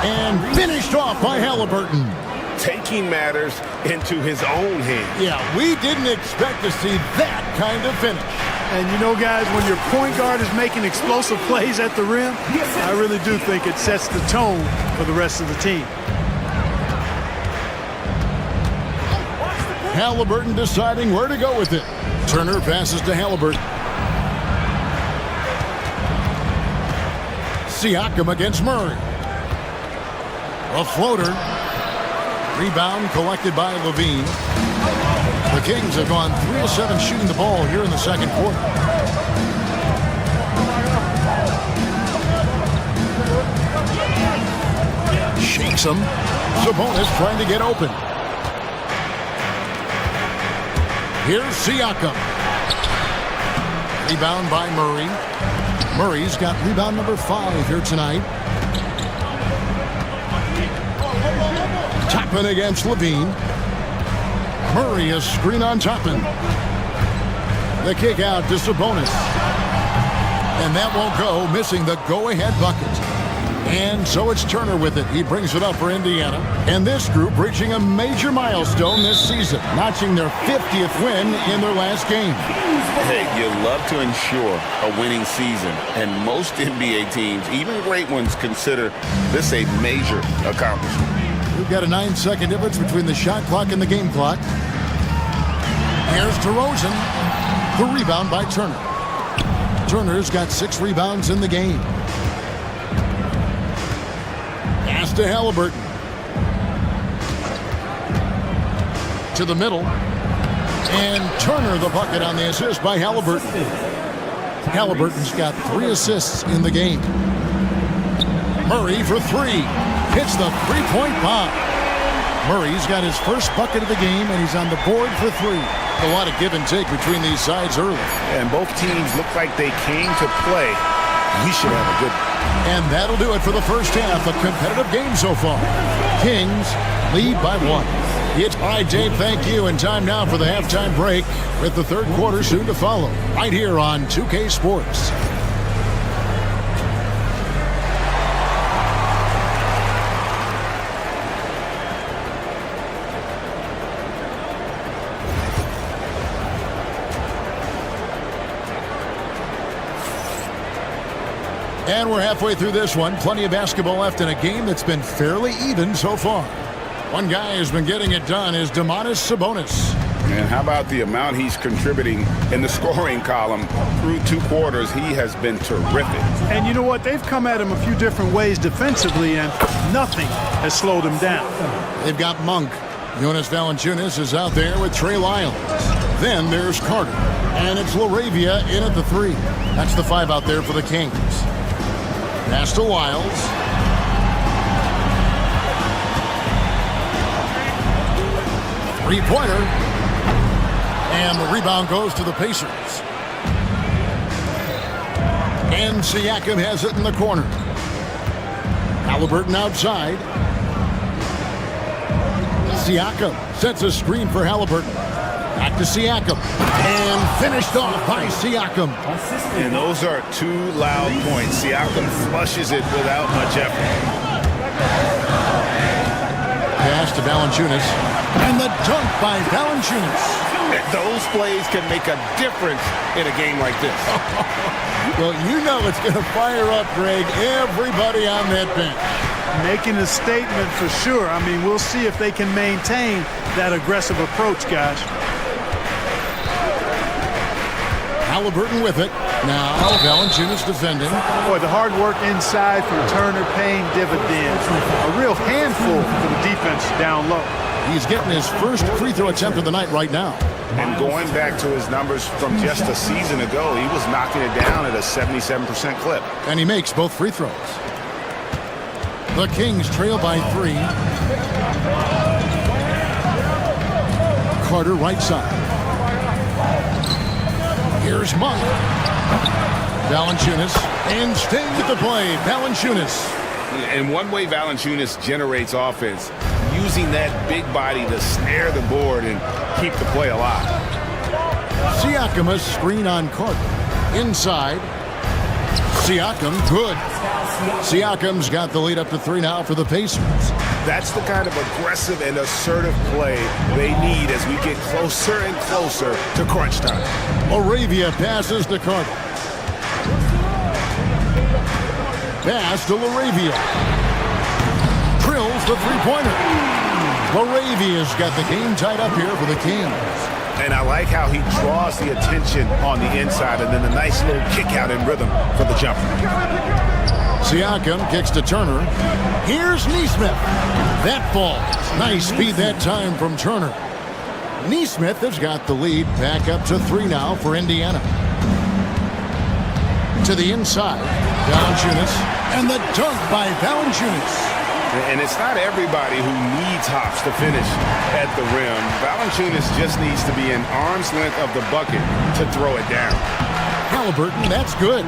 and finished off by Halliburton. Taking matters into his own hands. Yeah, we didn't expect to see that kind of finish. And you know, guys, when your point guard is making explosive plays at the rim, I really do think it sets the tone for the rest of the team. Halliburton deciding where to go with it. Turner passes to Halliburton. Siakam against Murray. A floater. Rebound collected by Levine. The Kings have gone 3 of 7 shooting the ball here in the second quarter. Shakes him. Sabonis trying to get open. Here's Siakam. Rebound by Murray. Murray's got rebound number 5 here tonight. Toppin against Levine. Murray is screen on Toppin. The kick out to Sabonis. And that won't go, missing the go-ahead bucket. And so it's Turner with it. He brings it up for Indiana. And this group reaching a major milestone this season, notching their 50th win in their last game. Hey, you love to ensure a winning season. And most NBA teams, even great ones, consider this a major accomplishment. We've got a 9-second difference between the shot clock and the game clock. Here's DeRozan. The rebound by Turner. Turner's got 6 rebounds in the game. Pass to Halliburton. To the middle. And Turner the bucket on the assist by Halliburton. Halliburton's got 3 assists in the game. Murray for 3. Hits the three-point bomb. Murray's got his first bucket of the game, and he's on the board for 3. A lot of give and take between these sides early. And both teams look like they came to play. We should have a good one. And that'll do it for the first half. A competitive game so far. Kings lead by 1. It's all right, Dave, thank you. And time now for the halftime break with the third quarter soon to follow. Right here on 2K Sports. And we're halfway through this one. Plenty of basketball left in a game that's been fairly even so far. One guy who's been getting it done is Domantas Sabonis. And how about the amount he's contributing in the scoring column through 2 quarters? He has been terrific. And you know what? They've come at him a few different ways defensively, and nothing has slowed him down. They've got Monk. Jonas Valanciunas is out there with Trey Lyles. Then there's Carter. And it's LaRavia in at the 3. That's the 5 out there for the Kings. Pass to Lyles. Three-pointer. And the rebound goes to the Pacers. And Siakam has it in the corner. Halliburton outside. Siakam sets a screen for Halliburton. Back to Siakam. And finished off by Siakam. And those are 2 loud points. Siakam flushes it without much effort. Pass to Valanciunas. And the dunk by Valanciunas. Those plays can make a difference in a game like this. Well, you know it's going to fire up, Greg, everybody on that bench. Making a statement for sure. I mean, we'll see if they can maintain that aggressive approach, guys. Halliburton with it. Now, Valanciunas defending. Boy, the hard work inside from Turner paying dividends. A real handful for the defense down low. He's getting his first free throw attempt of the night right now. And going back to his numbers from just a season ago, he was knocking it down at a 77% clip. And he makes both free throws. The Kings trail by 3. Carter right side. Here's Monk. Valanciunas. And staying with the play, Valanciunas. And one way Valanciunas generates offense, using that big body to snare the board and keep the play alive. Siakam a screen on Carter. Inside. Siakam, good. Siakam's got the lead up to 3 now for the Pacers. That's the kind of aggressive and assertive play they need as we get closer and closer to crunch time. Laravia passes to Carter. Pass to Laravia. Drills the three-pointer. Laravia's got the game tied up here for the Kings. And I like how he draws the attention on the inside and then a nice little kick out in rhythm for the jumper. Siakam kicks to Turner. Here's Nesmith. That falls. Nice speed that time from Turner. Nesmith has got the lead back up to 3 now for Indiana. To the inside. Valanciunas. And the dunk by Valanciunas. And it's not everybody who needs hops to finish at the rim. Valanciunas just needs to be an arm's length of the bucket to throw it down. Halliburton, that's good.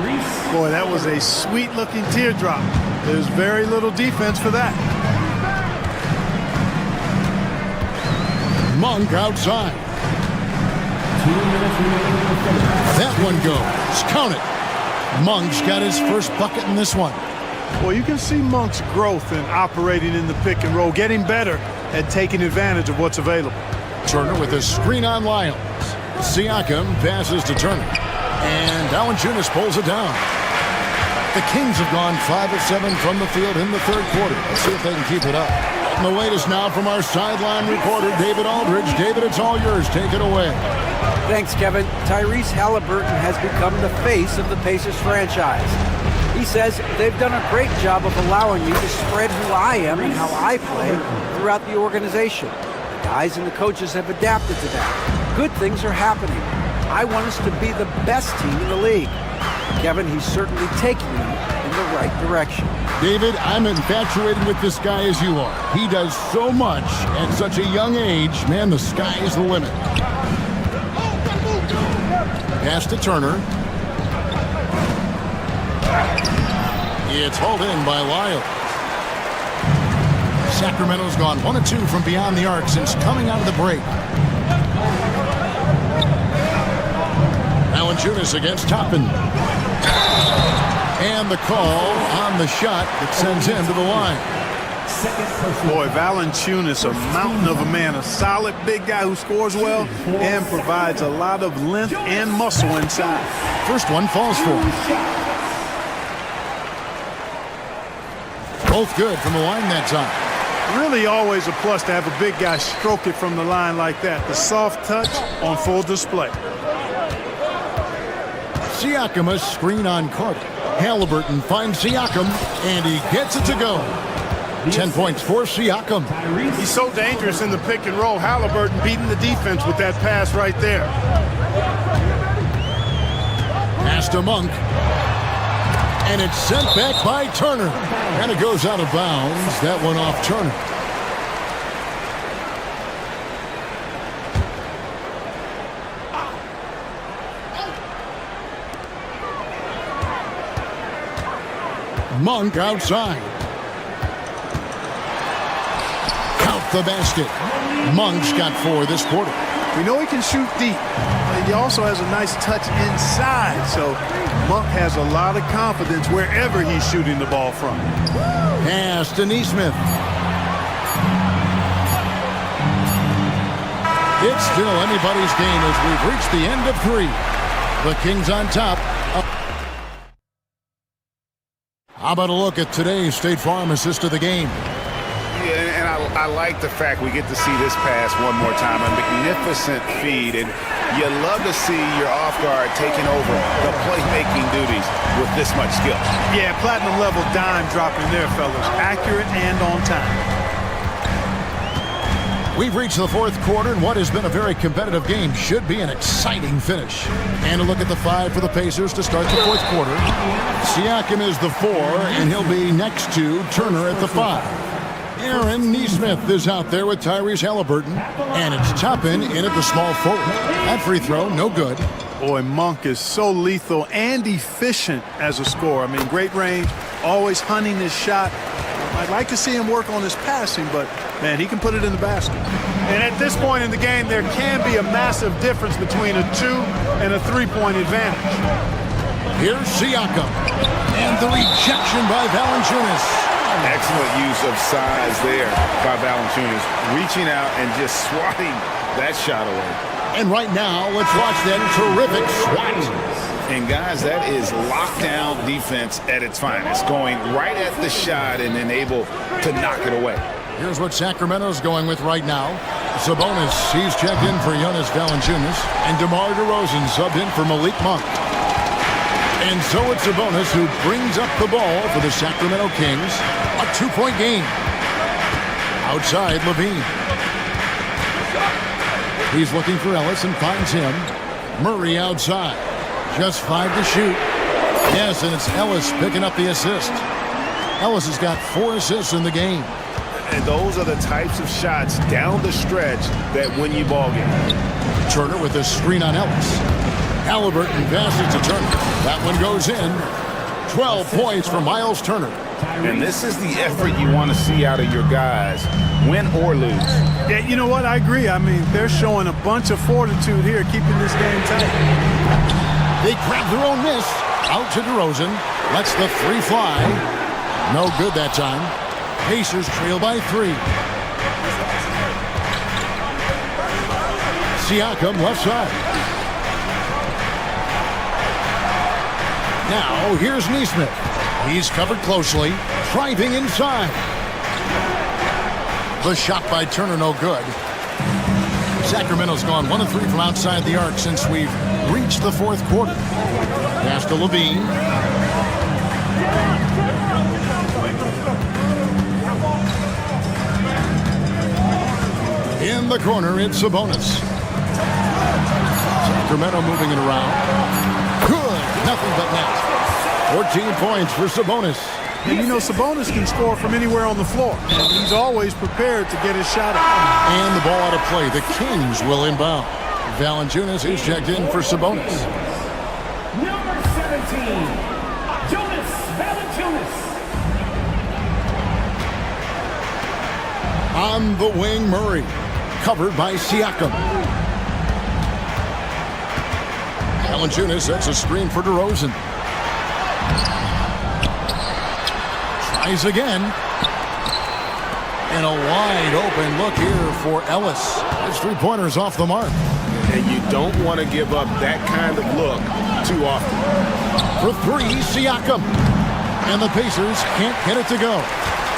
Boy, that was a sweet-looking teardrop. There's very little defense for that. Monk outside. That one goes. Count it. Monk's got his first bucket in this one. Well, you can see Monk's growth in operating in the pick and roll, getting better at taking advantage of what's available. Turner with a screen on Lyles. Siakam passes to Turner. And Valanciunas pulls it down. The Kings have gone 5 of 7 from the field in the third quarter. Let's see if they can keep it up. And the latest now from our sideline reporter, David Aldridge. David, it's all yours. Take it away. Thanks, Kevin. Tyrese Halliburton has become the face of the Pacers franchise. He says they've done a great job of allowing me to spread who I am and how I play throughout the organization. The guys and the coaches have adapted to that. Good things are happening. I want us to be the best team in the league. Kevin, he's certainly taking them in the right direction. David, I'm infatuated with this guy as you are. He does so much at such a young age. Man, the sky is the limit. Pass to Turner. It's hauled in by Lyles. Sacramento's gone 1 of 2 from beyond the arc since coming out of the break. Valanciunas against Toppin. And the call on the shot that sends him to the line. Boy, Valanciunas, a mountain of a man, a solid big guy who scores well and provides a lot of length and muscle inside. First one falls for him. Both good from the line that time. Really always a plus to have a big guy stroke it from the line like that. The soft touch on full display. Siakam a screen on Carter. Halliburton finds Siakam, and he gets it to go. 10 points for Siakam. He's so dangerous in the pick and roll. Halliburton beating the defense with that pass right there. Pass to Monk. And it's sent back by Turner. And it goes out of bounds. That one off Turner. Monk outside. Count the basket. Monk's got 4 this quarter. We know he can shoot deep, but he also has a nice touch inside. So Monk has a lot of confidence wherever he's shooting the ball from. Pass to Nesmith. It's still anybody's game as we've reached the end of 3. The Kings on top. How about a look at today's State Farm assist of the game? Yeah, and I like the fact we get to see this pass one more time. A magnificent feed, and you love to see your off guard taking over the playmaking duties with this much skill. Yeah, platinum level dime dropping there, fellas. Accurate and on time. We've reached the 4th quarter, and what has been a very competitive game should be an exciting finish. And a look at the 5 for the Pacers to start the 4th quarter. Siakam is the 4, and he'll be next to Turner at the 5. Aaron Nesmith is out there with Tyrese Halliburton, and it's Toppin in at the small forward. That free throw, no good. Boy, Monk is so lethal and efficient as a scorer. I mean, great range, always hunting his shot. I'd like to see him work on his passing, but, man, he can put it in the basket. And at this point in the game, there can be a massive difference between a 2 and a 3-point advantage. Here's Siakam. And the rejection by Valanciunas. Excellent use of size there by Valanciunas, reaching out and just swatting that shot away. And right now, let's watch that terrific swat. And guys, that is lockdown defense at its finest, going right at the shot and then able to knock it away. Here's what Sacramento's going with right now. Sabonis, he's checked in for Jonas Valanciunas, and DeMar DeRozan subbed in for Malik Monk. And so it's Sabonis who brings up the ball for the Sacramento Kings. A 2-point game. Outside, Levine. He's looking for Ellis and finds him. Murray outside. Just 5 to shoot. Yes, and it's Ellis picking up the assist. Ellis has got 4 assists in the game. And those are the types of shots down the stretch that win you ball games. Turner with a screen on Ellis. Halliburton passes to Turner. That one goes in. 12 points for Miles Turner. And this is the effort you want to see out of your guys, win or lose. Yeah, you know what? I agree. I mean, they're showing a bunch of fortitude here, keeping this game tight. They grab their own miss. Out to DeRozan. Lets the 3 fly. No good that time. Pacers trail by 3. Siakam left side. Now here's Nesmith. He's covered closely. Driving inside. The shot by Turner no good. Sacramento's gone 1 of 3 from outside the arc since we've reached the 4th quarter. Pass to Levine. In the corner, it's Sabonis. Sacramento moving it around. Good. Nothing but net. 14 points for Sabonis. And you know, Sabonis can score from anywhere on the floor. And he's always prepared to get his shot up. And the ball out of play. The Kings will inbound. Valanciunas is checked in for Sabonis. Number 17, Jonas Valanciunas. On the wing, Murray. Covered by Siakam. Valanciunas sets a screen for DeRozan. Tries again. And a wide open look here for Ellis. His 3-pointers off the mark. And you don't want to give up that kind of look too often. For 3, Siakam. And the Pacers can't get it to go.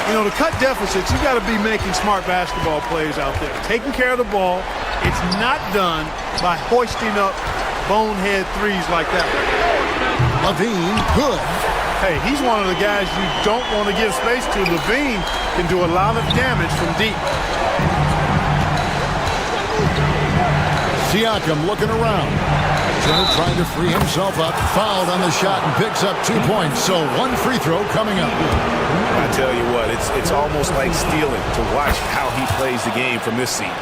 You know, to cut deficits, you got to be making smart basketball plays out there. Taking care of the ball. It's not done by hoisting up bonehead threes like that. Levine, good. Hey, he's one of the guys you don't want to give space to. Levine can do a lot of damage from deep. Siakam looking around. Turner trying to free himself up. Fouled on the shot and picks up 2 points. So 1 free throw coming up. I tell you what, it's almost like stealing to watch how he plays the game from this seat.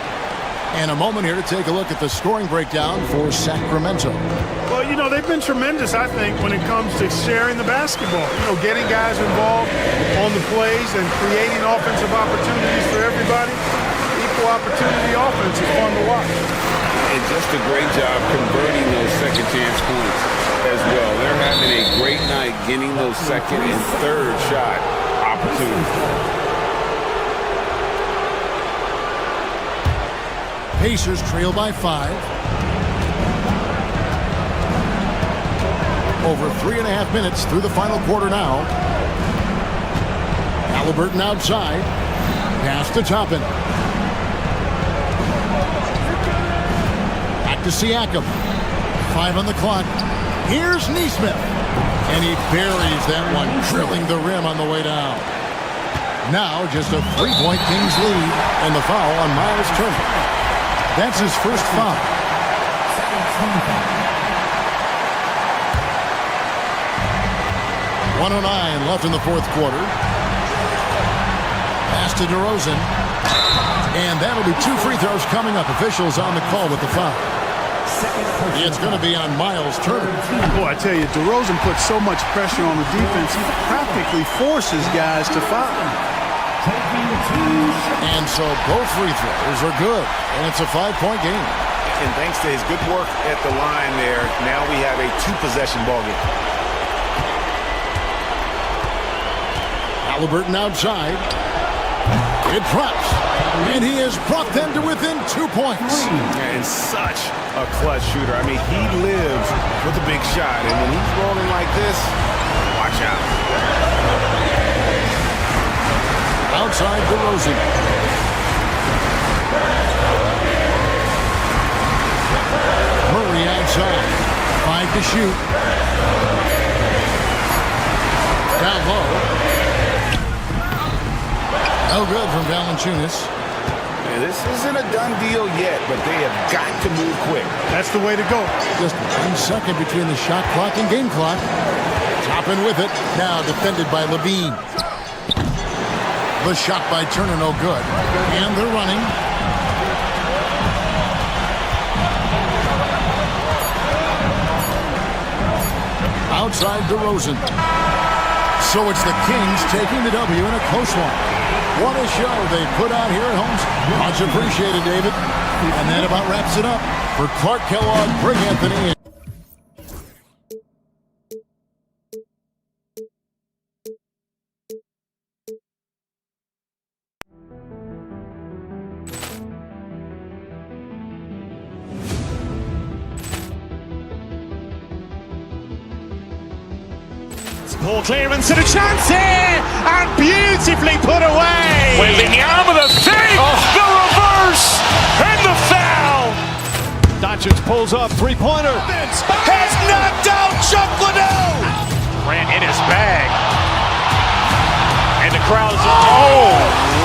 And a moment here to take a look at the scoring breakdown for Sacramento. Well, you know, they've been tremendous, I think, when it comes to sharing the basketball. You know, getting guys involved on the plays and creating offensive opportunities for everybody. Equal opportunity offense is fun to watch. And just a great job converting those second chance points as well. They're having a great night getting those second and third shot opportunities. Pacers trail by 5. Over 3.5 minutes through the final quarter now. Halliburton outside. Pass to Toppin. Back to Siakam. 5 on the clock. Here's Nesmith. And he buries that one, drilling the rim on the way down. Now just a 3-point Kings lead, and the foul on Miles Turner. That's his first foul. 1:09 left in the 4th quarter. Pass to DeRozan. And that'll be 2 free throws coming up. Officials on the call with the foul. It's going to be on Miles Turner. Boy, I tell you, DeRozan puts so much pressure on the defense, he practically forces guys to foul. And so both free throws are good, and it's a 5-point game. And thanks to his good work at the line there, now we have a 2-possession ball game. Halliburton outside. It drops. And he has brought them to within 2 points. And such a clutch shooter. I mean, he lives with a big shot. And when he's rolling like this, watch out. Outside DeRozan. Murray outside. 5 to shoot. Down low. No good from Valanciunas. Yeah, this isn't a done deal yet, but they have got to move quick. That's the way to go. Just 1 second between the shot clock and game clock. Topping with it. Now defended by Levine. The shot by Turner no good. And they're running. Outside DeRozan. So it's the Kings taking the W in a close one. What a show they put out here at home. Much appreciated, David. And that about wraps it up. For Clark Kellogg, Greg Anthony. Ball clearance and a chance here, and beautifully put away. Wembanyama with a fake, the reverse, and the foul. Doncic pulls up, three-pointer. Has knocked out Chuck Liddell. Ran in his bag. And the crowd is, oh,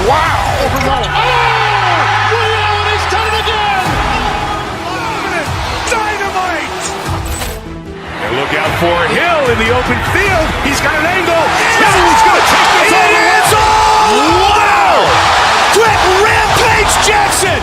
wow. He's done it again. Dynamite. And look out for Hill in the open field. He's got an angle. He's going to take this all the way. Wow! Quick Rampage Jackson.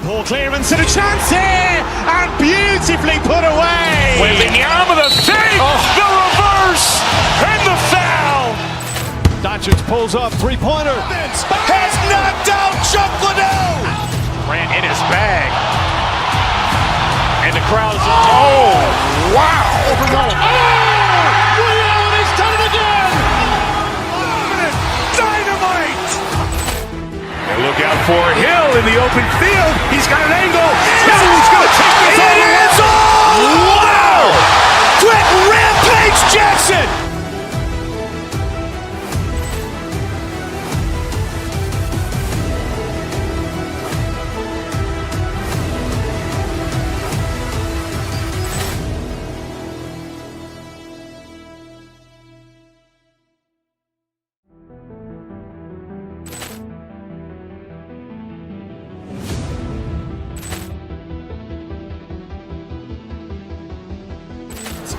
Ball clearance and a chance here, and beautifully put away. Wembanyama with a fake, the reverse, and the foul. Doncic pulls up, three-pointer. Has knocked out Chuck Liddell. Ran in his bag. And the crowd is, oh, wow. He's done it again. Dynamite. And look out for Hill in the open field. He's got an angle. He's going to take this all the way. Wow! Quick Rampage Jackson.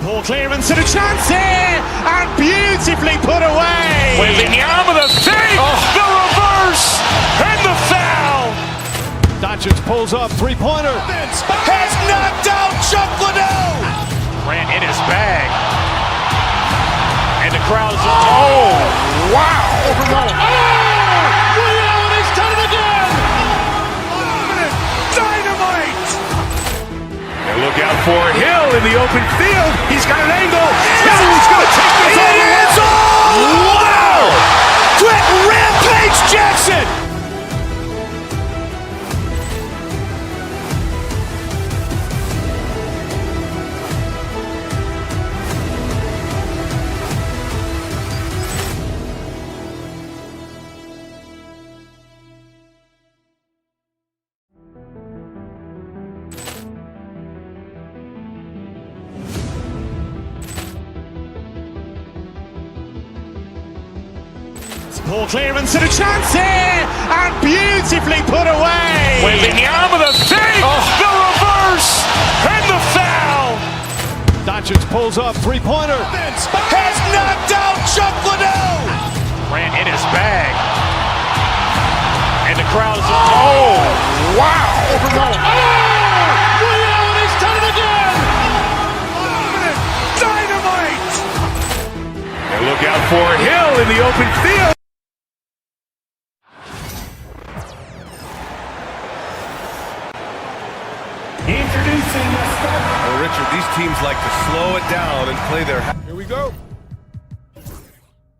Ball clearance and a chance here, and beautifully put away. Wembanyama with a fake, the reverse, and the foul. Doncic pulls up, three-pointer. Has knocked out Chuck Liddell. Ran in his bag. And the crowd is, oh, wow. He's done it again. Dynamite. And look out for Hill in the open field. He's got an angle. He's going to take this all the way. Wow! Quick Rampage Jackson. Poor clearance and a chance here, and beautifully put away. Wembanyama the save, the reverse, and the foul. Doncic pulls up, three-pointer. Has knocked out Chuck Liddell. Ran in his bag. And the crowd is, oh, wow. He's done it again. Dynamite. And look out for Hill in the open field. Introducing the starter. Well, Richard, these teams like to slow it down and play their Here we go.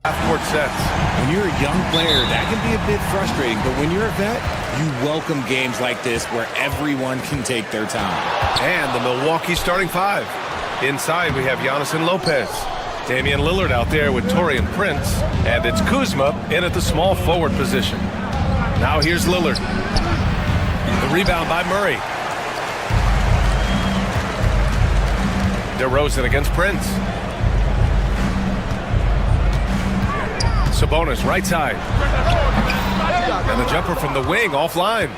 half-court sets. When you're a young player, that can be a bit frustrating, but when you're a vet, you welcome games like this where everyone can take their time. And the Milwaukee starting five. Inside, we have Giannis and Lopez. Damian Lillard out there with Taurean Prince. And it's Kuzma in at the small forward position. Now here's Lillard. The rebound by Murray. DeRozan against Prince. Sabonis right side. And the jumper from the wing offline.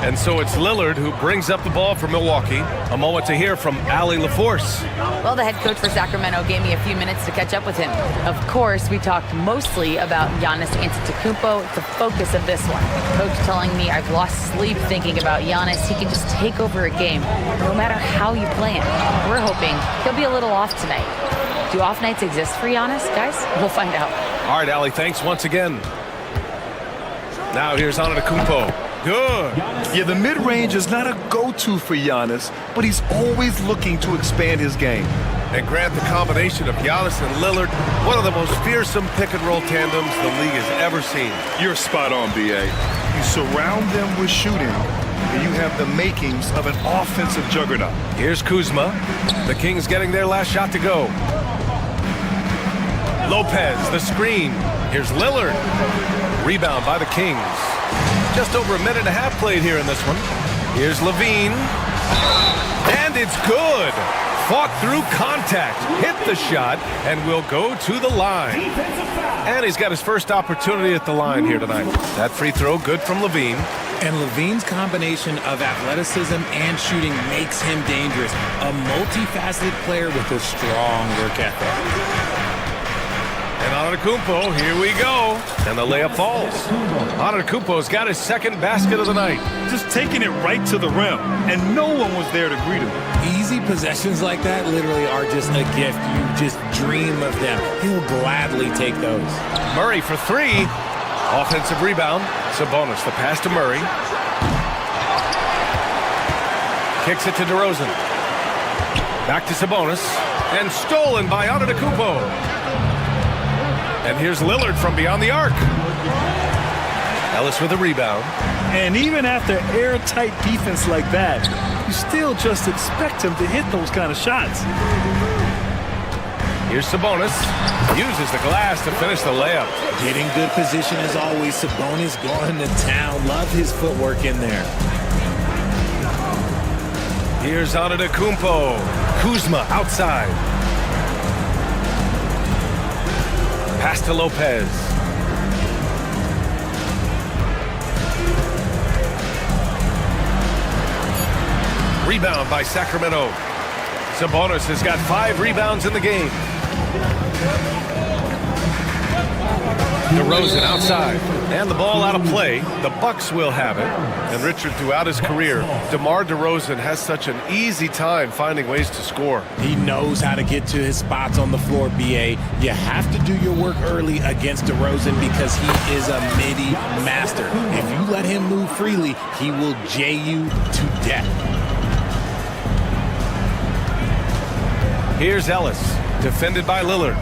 And so it's Lillard who brings up the ball for Milwaukee. A moment to hear from Allie LaForce. Well, the head coach for Sacramento gave me a few minutes to catch up with him. Of course, we talked mostly about Giannis Antetokounmpo, the focus of this one. Coach telling me I've lost sleep thinking about Giannis. He can just take over a game, no matter how you play him. We're hoping he'll be a little off tonight. Do off nights exist for Giannis, guys? We'll find out. All right, Allie, thanks once again. Now here's Antetokounmpo. Good. Yeah, the mid-range is not a go-to for Giannis, but he's always looking to expand his game. And Grant, the combination of Giannis and Lillard, one of the most fearsome pick-and-roll tandems the league has ever seen. You're spot on, B.A. You surround them with shooting, and you have the makings of an offensive juggernaut. Here's Kuzma. The Kings getting their last shot to go. Lopez, the screen. Here's Lillard. Rebound by the Kings. Just over a minute and a half played here in this one. Here's Levine. And it's good. Fought through contact, hit the shot, and will go to the line. And he's got his first opportunity at the line here tonight. That free throw good from Levine. And Levine's combination of athleticism and shooting makes him dangerous. A multifaceted player with a strong work ethic. And Antetokounmpo, here we go. And the layup falls. Antetokounmpo's got his second basket of the night. Just taking it right to the rim, and no one was there to greet him. Easy possessions like that literally are just a gift. You just dream of them. He'll gladly take those. Murray for three. Offensive rebound. Sabonis, the pass to Murray. Kicks it to DeRozan. Back to Sabonis. And stolen by Antetokounmpo. And here's Lillard from beyond the arc. Ellis with a rebound. And even after airtight defense like that, you still just expect him to hit those kind of shots. Here's Sabonis. Uses the glass to finish the layup. Getting good position as always. Sabonis going to town. Love his footwork in there. Here's Antetokounmpo. Kuzma outside. Pass to Lopez. Rebound by Sacramento. Sabonis has got 5 rebounds in the game. DeRozan outside. And the ball out of play. The Bucks will have it. And Richard, throughout his career, DeMar DeRozan has such an easy time finding ways to score. He knows how to get to his spots on the floor, B.A. You have to do your work early against DeRozan because he is a midi master. If you let him move freely, he will J you to death. Here's Ellis, defended by Lillard.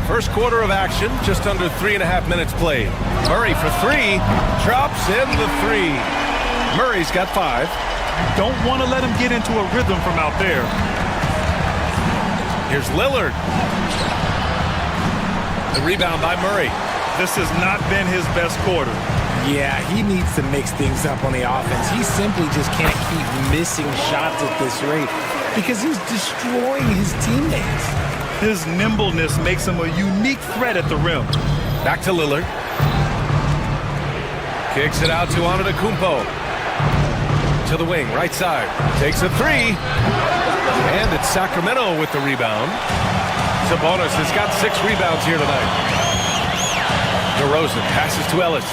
First quarter of action, just under 3.5 minutes played. Murray for three, drops in the three. Murray's got 5. Don't want to let him get into a rhythm from out there. Here's Lillard. The rebound by Murray. This has not been his best quarter. Yeah, he needs to mix things up on the offense. He simply just can't keep missing shots at this rate because he's destroying his teammates. His nimbleness makes him a unique threat at the rim. Back to Lillard. Kicks it out to Antetokounmpo. To the wing, right side. Takes a three. And it's Sacramento with the rebound. Sabonis has got 6 rebounds here tonight. DeRozan passes to Ellis.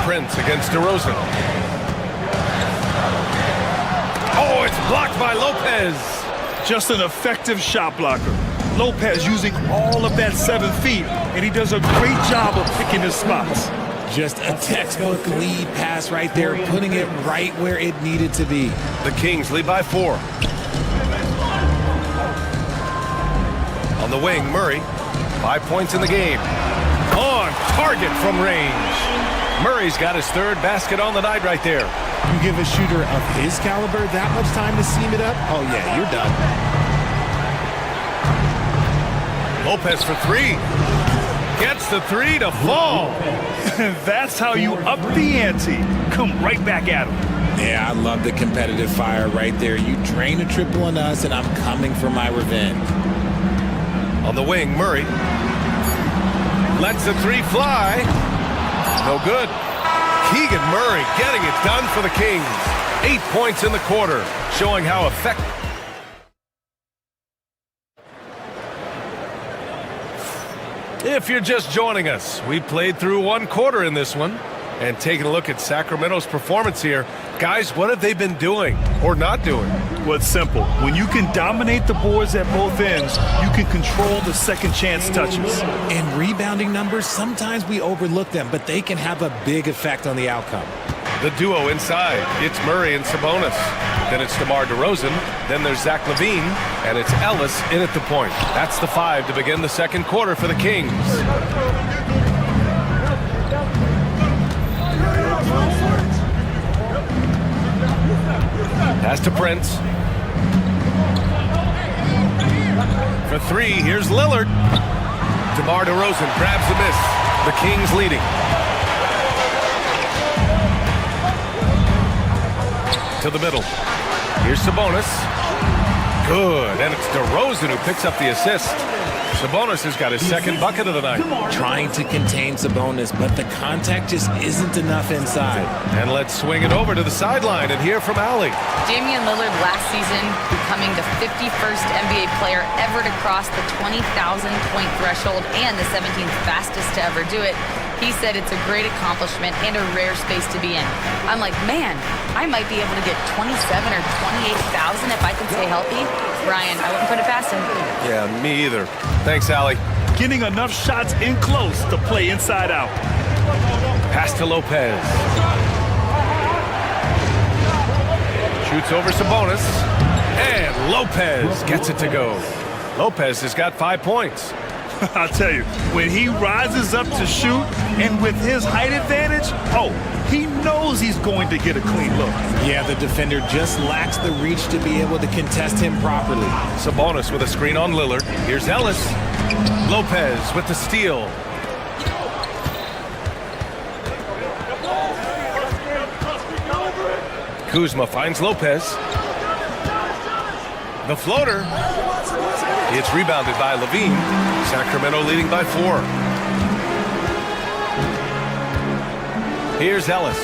Prince against DeRozan. Oh, it's blocked by Lopez. Just an effective shot blocker. Lopez using all of that 7 feet, and he does a great job of picking his spots. Just a textbook lead pass right there, putting it right where it needed to be. The Kings lead by 4. On the wing, Murray. 5 points in the game. On target from range. Murray's got his 3rd basket on the night right there. You give a shooter of his caliber that much time to seam it up, oh yeah, you're done. Lopez for 3. Gets the 3 to fall. That's how you up the ante. Come right back at him. Yeah, I love the competitive fire right there. You drain a triple on us, and I'm coming for my revenge. On the wing, Murray. Lets the 3 fly. No good. Keegan Murray getting it done for the Kings. 8 points in the quarter, showing how effective. If you're just joining us, we played through 1 quarter in this one. And taking a look at Sacramento's performance here, guys, what have they been doing or not doing? Well, it's simple. When you can dominate the boards at both ends, you can control the second chance touches. And rebounding numbers, sometimes we overlook them, but they can have a big effect on the outcome. The duo inside, it's Murray and Sabonis. Then it's DeMar DeRozan. Then there's Zach LaVine. And it's Ellis in at the point. That's the 5 to begin the second quarter for the Kings. Pass to Prince. For 3, here's Lillard. DeMar DeRozan grabs the miss. The Kings leading. To the middle. Here's Sabonis. Good. And it's DeRozan who picks up the assist. Sabonis has got his 2nd bucket of the night. Trying to contain Sabonis, but the contact just isn't enough inside. And let's swing it over to the sideline and hear from Allie. Damian Lillard last season becoming the 51st NBA player ever to cross the 20,000-point threshold and the 17th fastest to ever do it. He said it's a great accomplishment and a rare space to be in. I'm like, man, I might be able to get 27 or 28,000 if I can stay healthy. Ryan, I wouldn't put it past him. Yeah, me either. Thanks, Allie. Getting enough shots in close to play inside out. Pass to Lopez. Shoots over Sabonis. And Lopez gets it to go. Lopez has got 5 points. I'll tell you, when he rises up to shoot, and with his height advantage, oh, he knows he's going to get a clean look. Yeah, the defender just lacks the reach to be able to contest him properly. Sabonis with a screen on Lillard. Here's Ellis. Lopez with the steal. Kuzma finds Lopez. The floater. It's rebounded by LaVine. Sacramento leading by 4. Here's Ellis.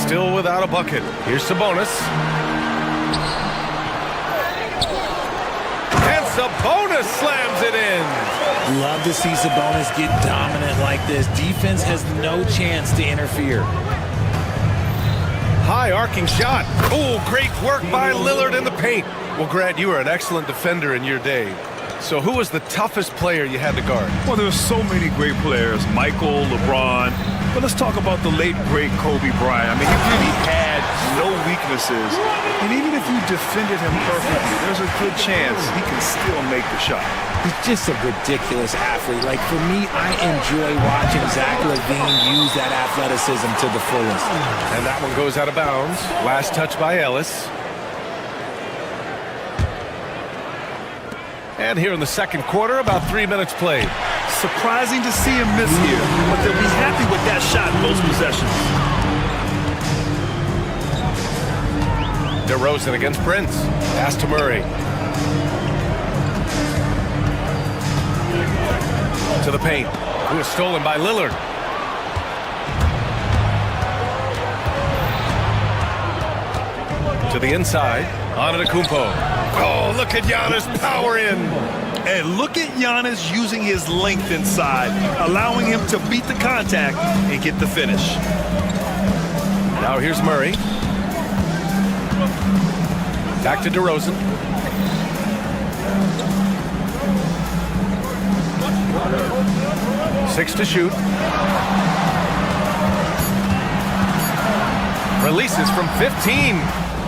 Still without a bucket. Here's Sabonis. And Sabonis slams it in. Love to see Sabonis get dominant like this. Defense has no chance to interfere. High arcing shot. Oh, great work by Lillard in the paint. Well, Grant, you were an excellent defender in your day. So who was the toughest player you had to guard? Well, there's so many great players. Michael, LeBron. But let's talk about the late, great Kobe Bryant. I mean, he really had no weaknesses. And even if you defended him perfectly, there's a good chance he can still make the shot. He's just a ridiculous athlete. Like, for me, I enjoy watching Zach LaVine use that athleticism to the fullest. And that one goes out of bounds. Last touch by Ellis. And here in the second quarter, about 3 minutes played. Surprising to see him miss here, but they'll be happy with that shot in those possessions. DeRozan against Prince. Pass to Murray. To the paint. Who is stolen by Lillard. To the inside. Antetokounmpo. Oh, look at Giannis power in. And look at Giannis using his length inside, allowing him to beat the contact and get the finish. Now here's Murray. Back to DeRozan. Six to shoot. Releases from 15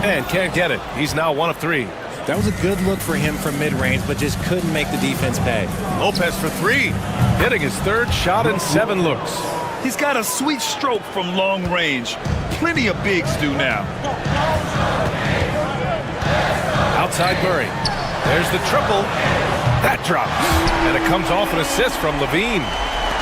and can't get it. He's now 1 of 3. That was a good look for him from mid-range, but just couldn't make the defense pay. Lopez for 3, hitting his 3rd shot in 7 looks. He's got a sweet stroke from long range. Plenty of bigs do now. Outside Murray. There's the triple. That drops. And it comes off an assist from Levine.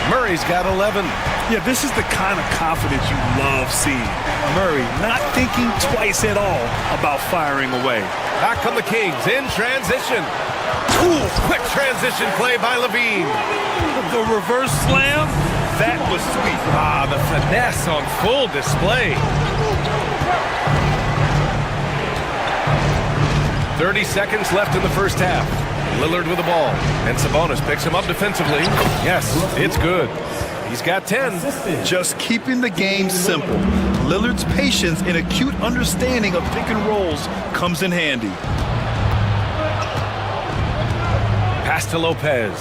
Murray's got 11. Yeah, this is the kind of confidence you love seeing. Murray not thinking twice at all about firing away. Back come the Kings in transition. Ooh, quick transition play by Levine. The reverse slam, that was sweet. Ah, the finesse on full display. 30 seconds left in the first half. Lillard with the ball, and Sabonis picks him up defensively. Yes, it's good. He's got 10. Just keeping the game simple. Lillard's patience and acute understanding of pick and rolls comes in handy. Pass to Lopez.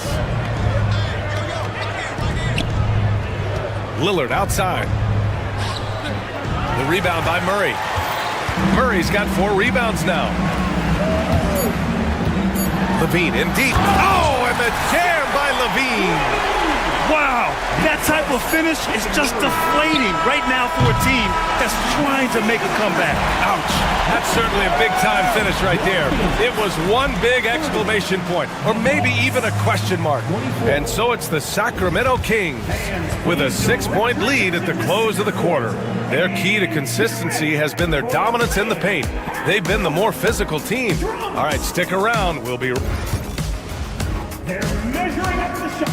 Lillard outside. The rebound by Murray. Murray's got 4 rebounds now. Levine in deep. Oh, and the jam by Levine. Wow, that type of finish is just deflating right now for a team that's trying to make a comeback. Ouch. That's certainly a big-time finish right there. It was one big exclamation point, or maybe even a question mark. And so it's the Sacramento Kings with a 6-point lead at the close of the quarter. Their key to consistency has been their dominance in the paint. They've been the more physical team. All right, stick around. We'll be... They're measuring up the shot.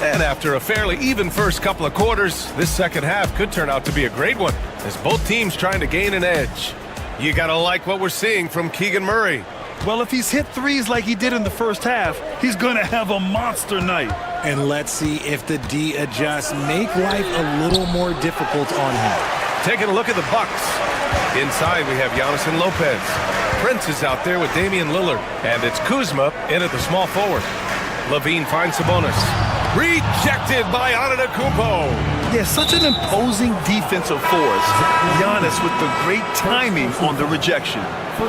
And after a fairly even first couple of quarters, this second half could turn out to be a great one, as both teams trying to gain an edge. You gotta like what we're seeing from Keegan Murray. Well, if he's hit threes like he did in the first half, he's gonna have a monster night. And let's see if the D adjusts, make life a little more difficult on him. Taking a look at the Bucks. Inside we have Giannis and Lopez. Prince is out there with Damian Lillard, and it's Kuzma in at the small forward. Levine finds Sabonis. Rejected by Antetokounmpo. Yeah, such an imposing defensive force. Giannis with the great timing on the rejection.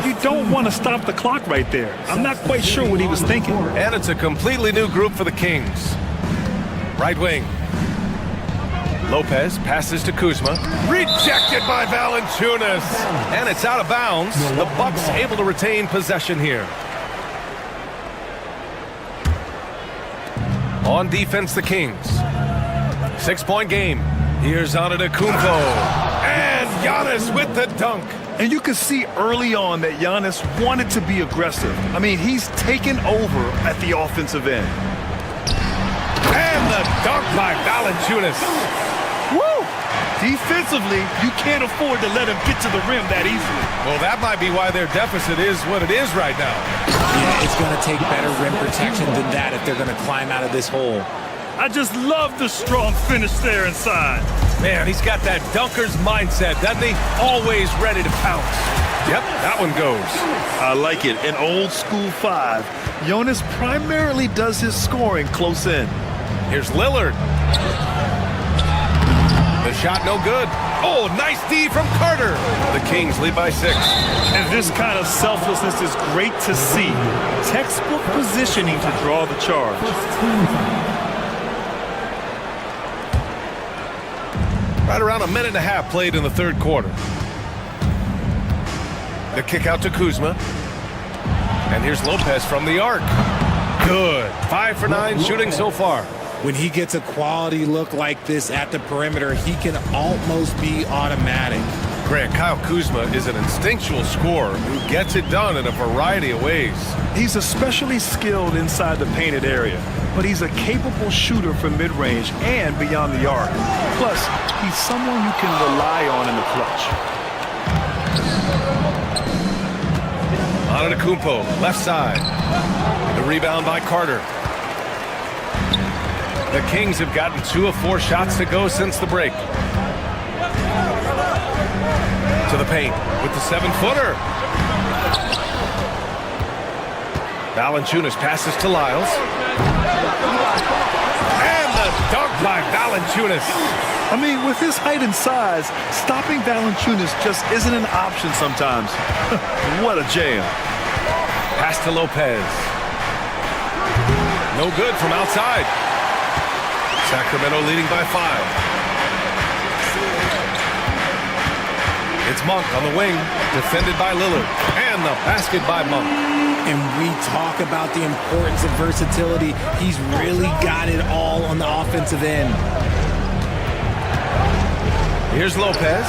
You don't want to stop the clock right there. I'm not quite sure what he was thinking. And it's a completely new group for the Kings. Right wing. Lopez passes to Kuzma. Rejected by Valanciunas. And it's out of bounds. The Bucks able to retain possession here. On defense, the Kings. 6-point game. Here's Antetokounmpo. And Giannis with the dunk. And you can see early on that Giannis wanted to be aggressive. I mean, he's taken over at the offensive end. And the dunk by Valanciunas. Woo! Defensively, you can't afford to let him get to the rim that easily. Well, that might be why their deficit is what it is right now. Yeah, it's going to take better rim protection than that if they're going to climb out of this hole. I just love the strong finish there inside. Man, he's got that dunker's mindset, doesn't he? Always ready to pounce. Yep, that one goes. I like it. An old school 5. Jonas primarily does his scoring close in. Here's Lillard. The shot no good. Oh, nice D from Carter. The Kings lead by 6. And this kind of selflessness is great to see. Textbook positioning to draw the charge. Right around a minute and a half played in the third quarter. The kick out to Kuzma. And here's Lopez from the arc. Good. 5 for 9 shooting so far. when he gets a quality look like this at the perimeter, he can almost be automatic. Grant, Kyle Kuzma is an instinctual scorer who gets it done in a variety of ways. He's especially skilled inside the painted area, but he's a capable shooter from mid-range and beyond the arc. Plus, he's someone you can rely on in the clutch. Antetokounmpo, left side. The rebound by Carter. The Kings have gotten 2 of 4 shots to go since the break. To the paint with the 7-footer. Valanciunas passes to Lyles. And the dunk by Valanciunas. I mean, with his height and size, stopping Valanciunas just isn't an option sometimes. What a jam. Pass to Lopez. No good from outside. Sacramento leading by 5. It's Monk on the wing, defended by Lillard. And the basket by Monk. And we talk about the importance of versatility. He's really got it all on the offensive end. Here's Lopez.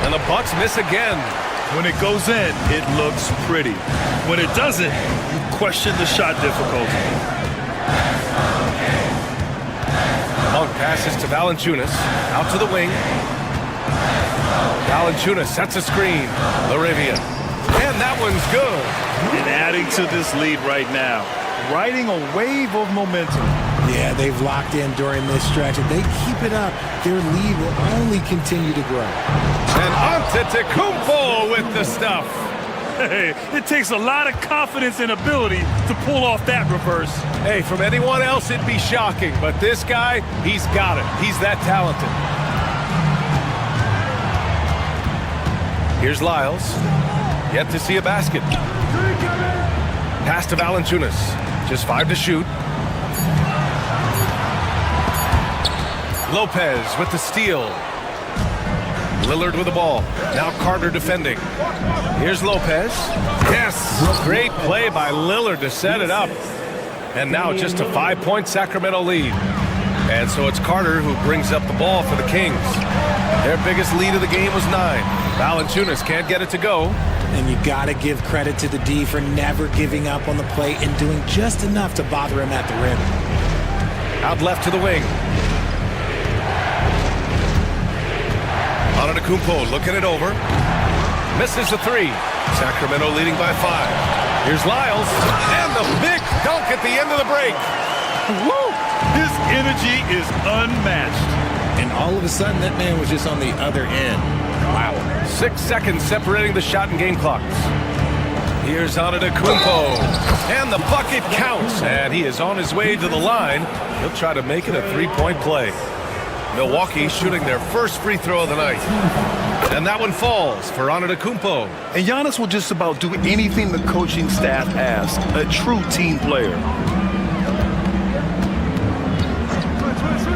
And the Bucks miss again. When it goes in, it looks pretty. When it doesn't, you question the shot difficulty. Monk passes to Valanciunas. Out to the wing. Valanciunas sets a screen. Laravia. And that one's good. And adding to this lead right now, riding a wave of momentum. Yeah, they've locked in during this stretch. If they keep it up, their lead will only continue to grow. And Antetokounmpo with the stuff. Hey, it takes a lot of confidence and ability to pull off that reverse. Hey, from anyone else, it'd be shocking. But this guy, he's got it. He's that talented. Here's Lyles. Yet to see a basket. Pass to Valanciunas. Just 5 to shoot. Lopez with the steal. Lillard with the ball. Now Carter defending. Here's Lopez. Yes! Great play by Lillard to set it up. And now just a 5-point Sacramento lead. And so it's Carter who brings up the ball for the Kings. Their biggest lead of the game was 9. Valanciunas can't get it to go. And you got to give credit to the D for never giving up on the play and doing just enough to bother him at the rim. Out left to the wing. Antetokounmpo looking it over. Misses the 3. Sacramento leading by 5. Here's Lyles. And the big dunk at the end of the break. Woo! His energy is unmatched. And all of a sudden, that man was just on the other end. Wow. 6 seconds separating the shot and game clocks. Here's Antetokounmpo. And the bucket counts. And he is on his way to the line. He'll try to make it a 3-point play. Milwaukee shooting their first free throw of the night. And that one falls for Antetokounmpo. And Giannis will just about do anything the coaching staff asks. A true team player.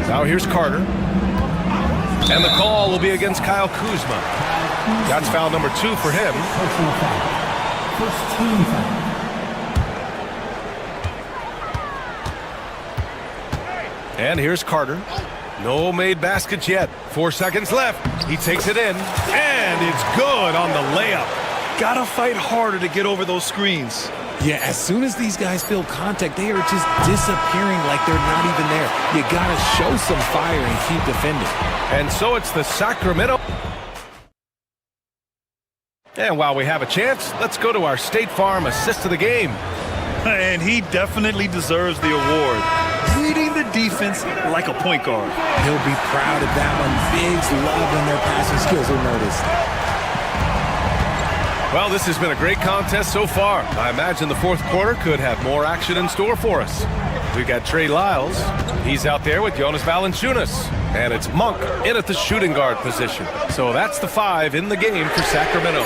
Now here's Carter. And the call will be against Kyle Kuzma. That's foul number 2 for him. First team foul. And here's Carter. No made baskets yet. 4 seconds left. He takes it in. And it's good on the layup. Gotta fight harder to get over those screens. Yeah, as soon as these guys feel contact, they are just disappearing like they're not even there. You gotta show some fire and keep defending. And so it's the Sacramento. And while we have a chance, let's go to our State Farm assist of the game. And he definitely deserves the award. Leading the defense like a point guard. He'll be proud of that one. Bigs love when their passing skills are noticed. Well, this has been a great contest so far. I imagine the fourth quarter could have more action in store for us. We got Trey Lyles. He's out there with Jonas Valanciunas. And it's Monk in at the shooting guard position. So that's the 5 in the game for Sacramento.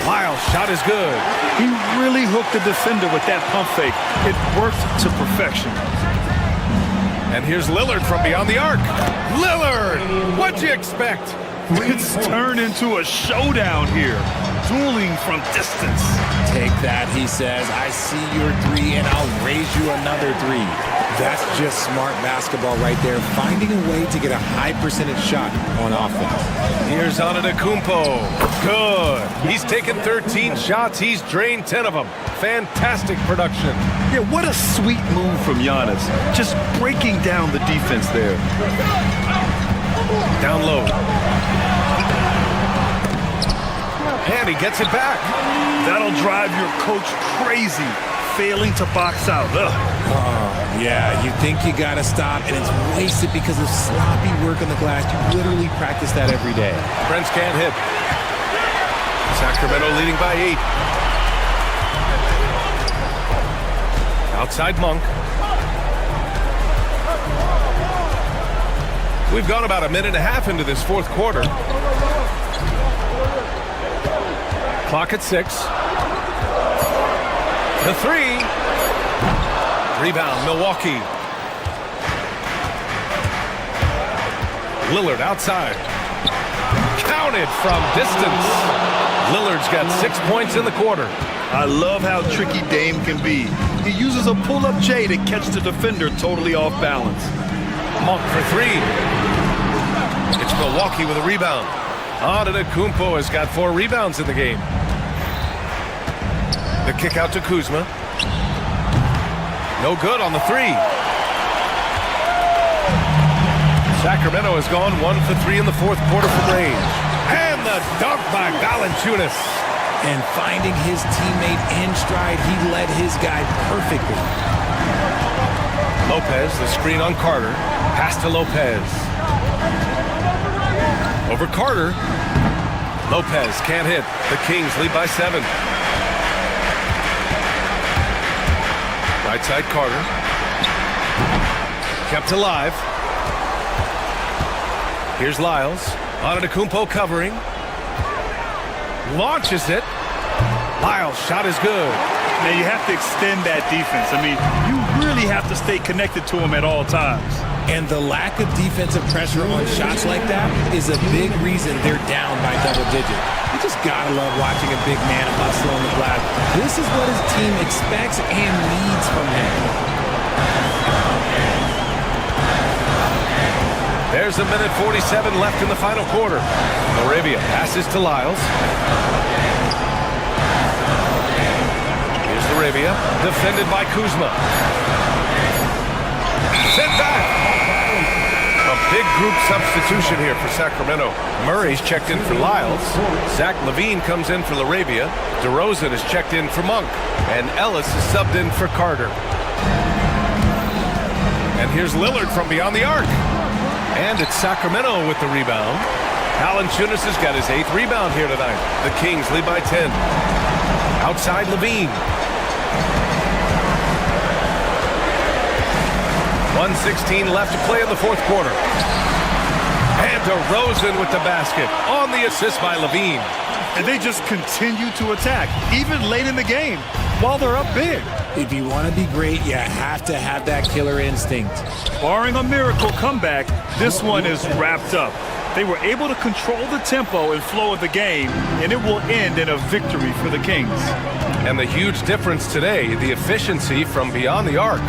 Lyles' shot is good. He really hooked the defender with that pump fake. It worked to perfection. And here's Lillard from beyond the arc. Lillard! What'd you expect? It's turned into a showdown here. Dueling from distance. Take that, he says. I see your 3, and I'll raise you another 3. That's just smart basketball right there, finding a way to get a high percentage shot on offense. Here's Antetokounmpo. Good. He's taken 13 shots. He's drained 10 of them. Fantastic production. Yeah, what a sweet move from Giannis. Just breaking down the defense there. Down low. And he gets it back. That'll drive your coach crazy, failing to box out. Yeah, you think you got to stop, and it's wasted because of sloppy work on the glass. You literally practice that every day. Prince can't hit. Sacramento leading by 8. Outside Monk. We've gone about a minute and a half into this fourth quarter. Clock at 6. The 3. Rebound, Milwaukee. Lillard outside. Counted from distance. Lillard's got 6 points in the quarter. I love how tricky Dame can be. He uses a pull-up J to catch the defender totally off balance. Monk for 3. It's Milwaukee with a rebound. Antetokounmpo has got 4 rebounds in the game. The kick out to Kuzma. No good on the 3. Sacramento has gone 1 for 3 in the fourth quarter from range. And the dunk by Valanciunas. And finding his teammate in stride, he led his guy perfectly. Lopez, the screen on Carter. Pass to Lopez. Over Carter. Lopez can't hit. The Kings lead by 7. Right side Carter. Kept alive. Here's Lyles. Antetokounmpo covering. Launches it. Lyles' shot is good. Now you have to extend that defense. I mean, you really have to stay connected to him at all times. And the lack of defensive pressure on shots like that is a big reason they're down by double digit. You just gotta love watching a big man hustle on the glass. This is what his team expects and needs from him. There's a minute 47 left in the final quarter. Arabia passes to Lyles. Here's Arabia, defended by Kuzma. Sent back. A big group substitution here for Sacramento. Murray's checked in for Lyles. Zach LaVine comes in for LaRavia. DeRozan is checked in for Monk. And Ellis is subbed in for Carter. And here's Lillard from beyond the arc. And it's Sacramento with the rebound. Valanciunas has got his 8th rebound here tonight. The Kings lead by 10. Outside LaVine. 1:16 left to play in the fourth quarter. And DeRozan with the basket on the assist by LaVine. And they just continue to attack, even late in the game, while they're up big. If you want to be great, you have to have that killer instinct. Barring a miracle comeback, this one is wrapped up. They were able to control the tempo and flow of the game, and it will end in a victory for the Kings. And the huge difference today, the efficiency from beyond the arc.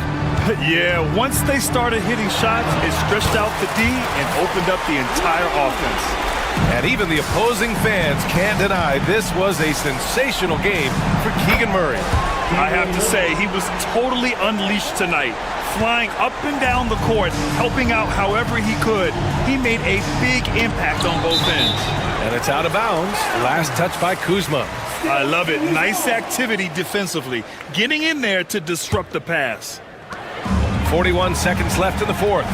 Yeah, once they started hitting shots, it stretched out the D and opened up the entire offense. And even the opposing fans can't deny this was a sensational game for Keegan Murray. I have to say, he was totally unleashed tonight. Flying up and down the court, helping out however he could. He made a big impact on both ends. And it's out of bounds. Last touch by Kuzma. I love it. Nice activity defensively. Getting in there to disrupt the pass. 41 seconds left in the fourth.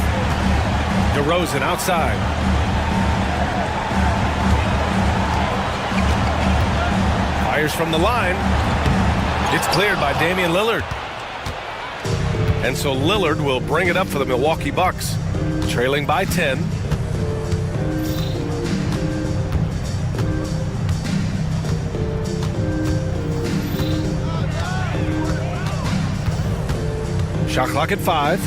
DeRozan outside. Fires from the line. It's cleared by Damian Lillard. And so Lillard will bring it up for the Milwaukee Bucks, trailing by 10. Shot clock at 5.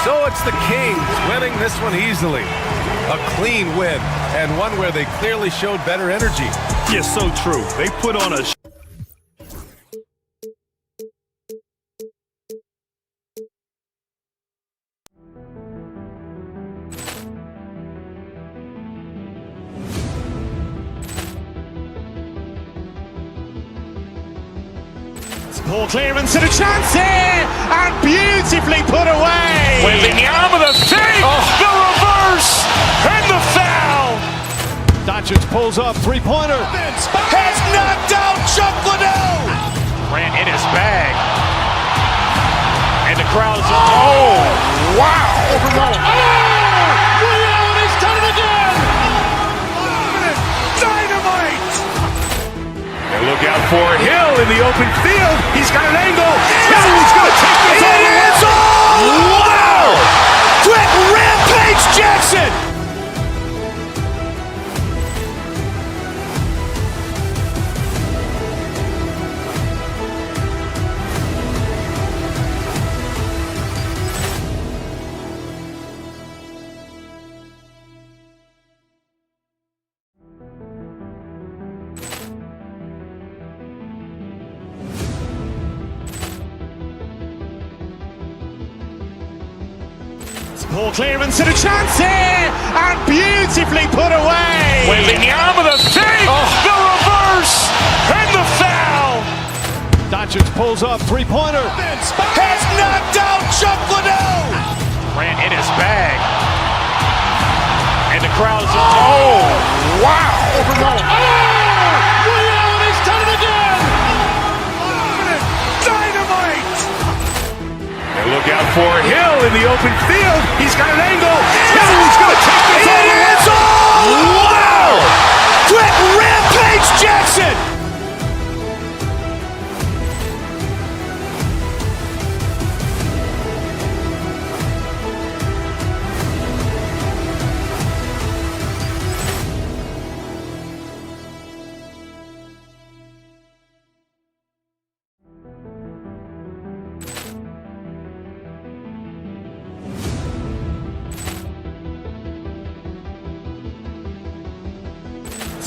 So it's It's the Kings winning this one easily. A clean win, and one where they clearly showed better energy. Yes, so true. They put on a Ball clearance and a chance here, and beautifully put away. Wembanyama the fake, the reverse, and the foul. Doncic pulls up, three-pointer. Has knocked out Chuck Liddell. Ran in his bag. And the crowd is, oh, wow. He's done it again. Dynamite. And look out for Hill in the open field. He's got an angle. He's going to take this all the way. Wow. Quick rampage Jackson. Ball clearance and a chance here, and beautifully put away. Wembanyama the fake, the reverse, and the foul. Doncic pulls up, three-pointer. Has knocked out Chuck Liddell. Ran in his bag. And the crowd is, oh, wow. He's done it again. Dynamite. And look out for Hill in the open field. He's got an angle. He's going to take this all the way. Wow. Quick rampage Jackson.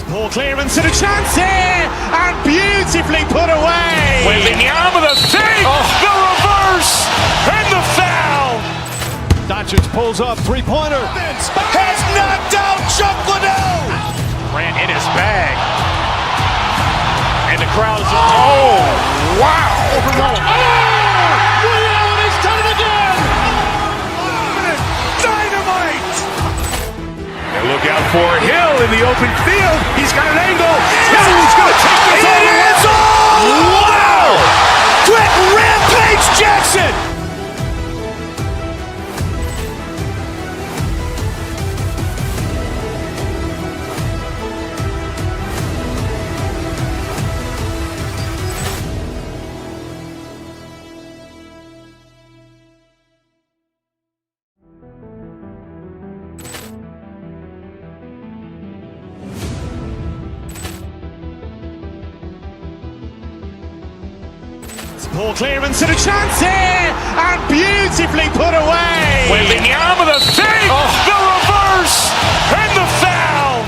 Ball clearance and a chance here, and beautifully put away. Wembanyama the fake, the reverse, and the foul. Doncic pulls up, three-pointer. Has knocked out Chuck Liddell. Ran in his bag. And the crowd is, oh, wow. He's done it again. Dynamite. And look out for Hill in the open field. He's got an angle. He's going to take this all the way. Wow. Quick rampage Jackson. Ball clearance and a chance here, and beautifully put away. Wembanyama the fake, the reverse, and the foul.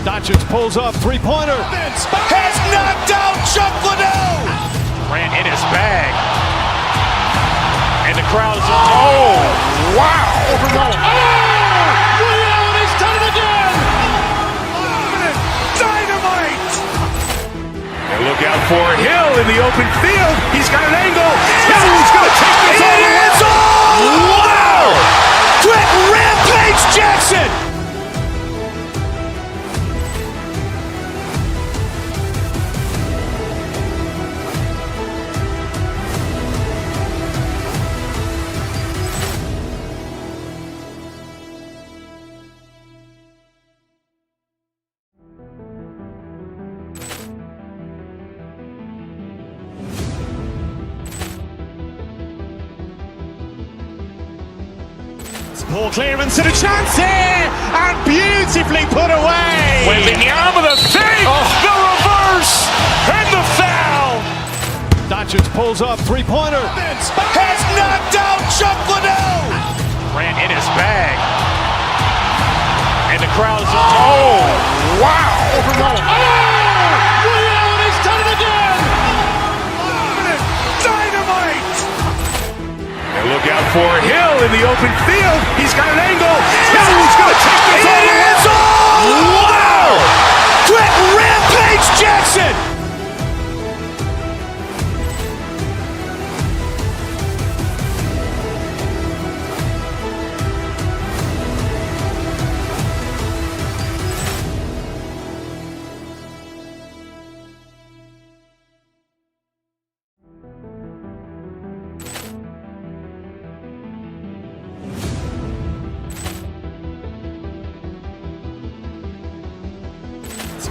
Doncic pulls up, three-pointer. Has knocked out Chuck Liddell. Ran in his bag. And the crowd is, oh, wow. He's done it again. Dynamite. And look out for Hill in the open field. He's got an angle. He's going to take this all the way. Wow. Quick rampage Jackson. Ball clearance and a chance here, and beautifully put away. Wembanyama the fake, the reverse, and the foul. Doncic pulls up, three-pointer. Has knocked out Chuck Liddell. Grant in his bag. And the crowd is... Oh, wow! Over Nolan. Oh! Willie Allen, he's done it again! Dynamite! And look out for Hill in the open field. He's got an angle. Hill's going to take this all the way. Wow! Quick Rampage Jackson!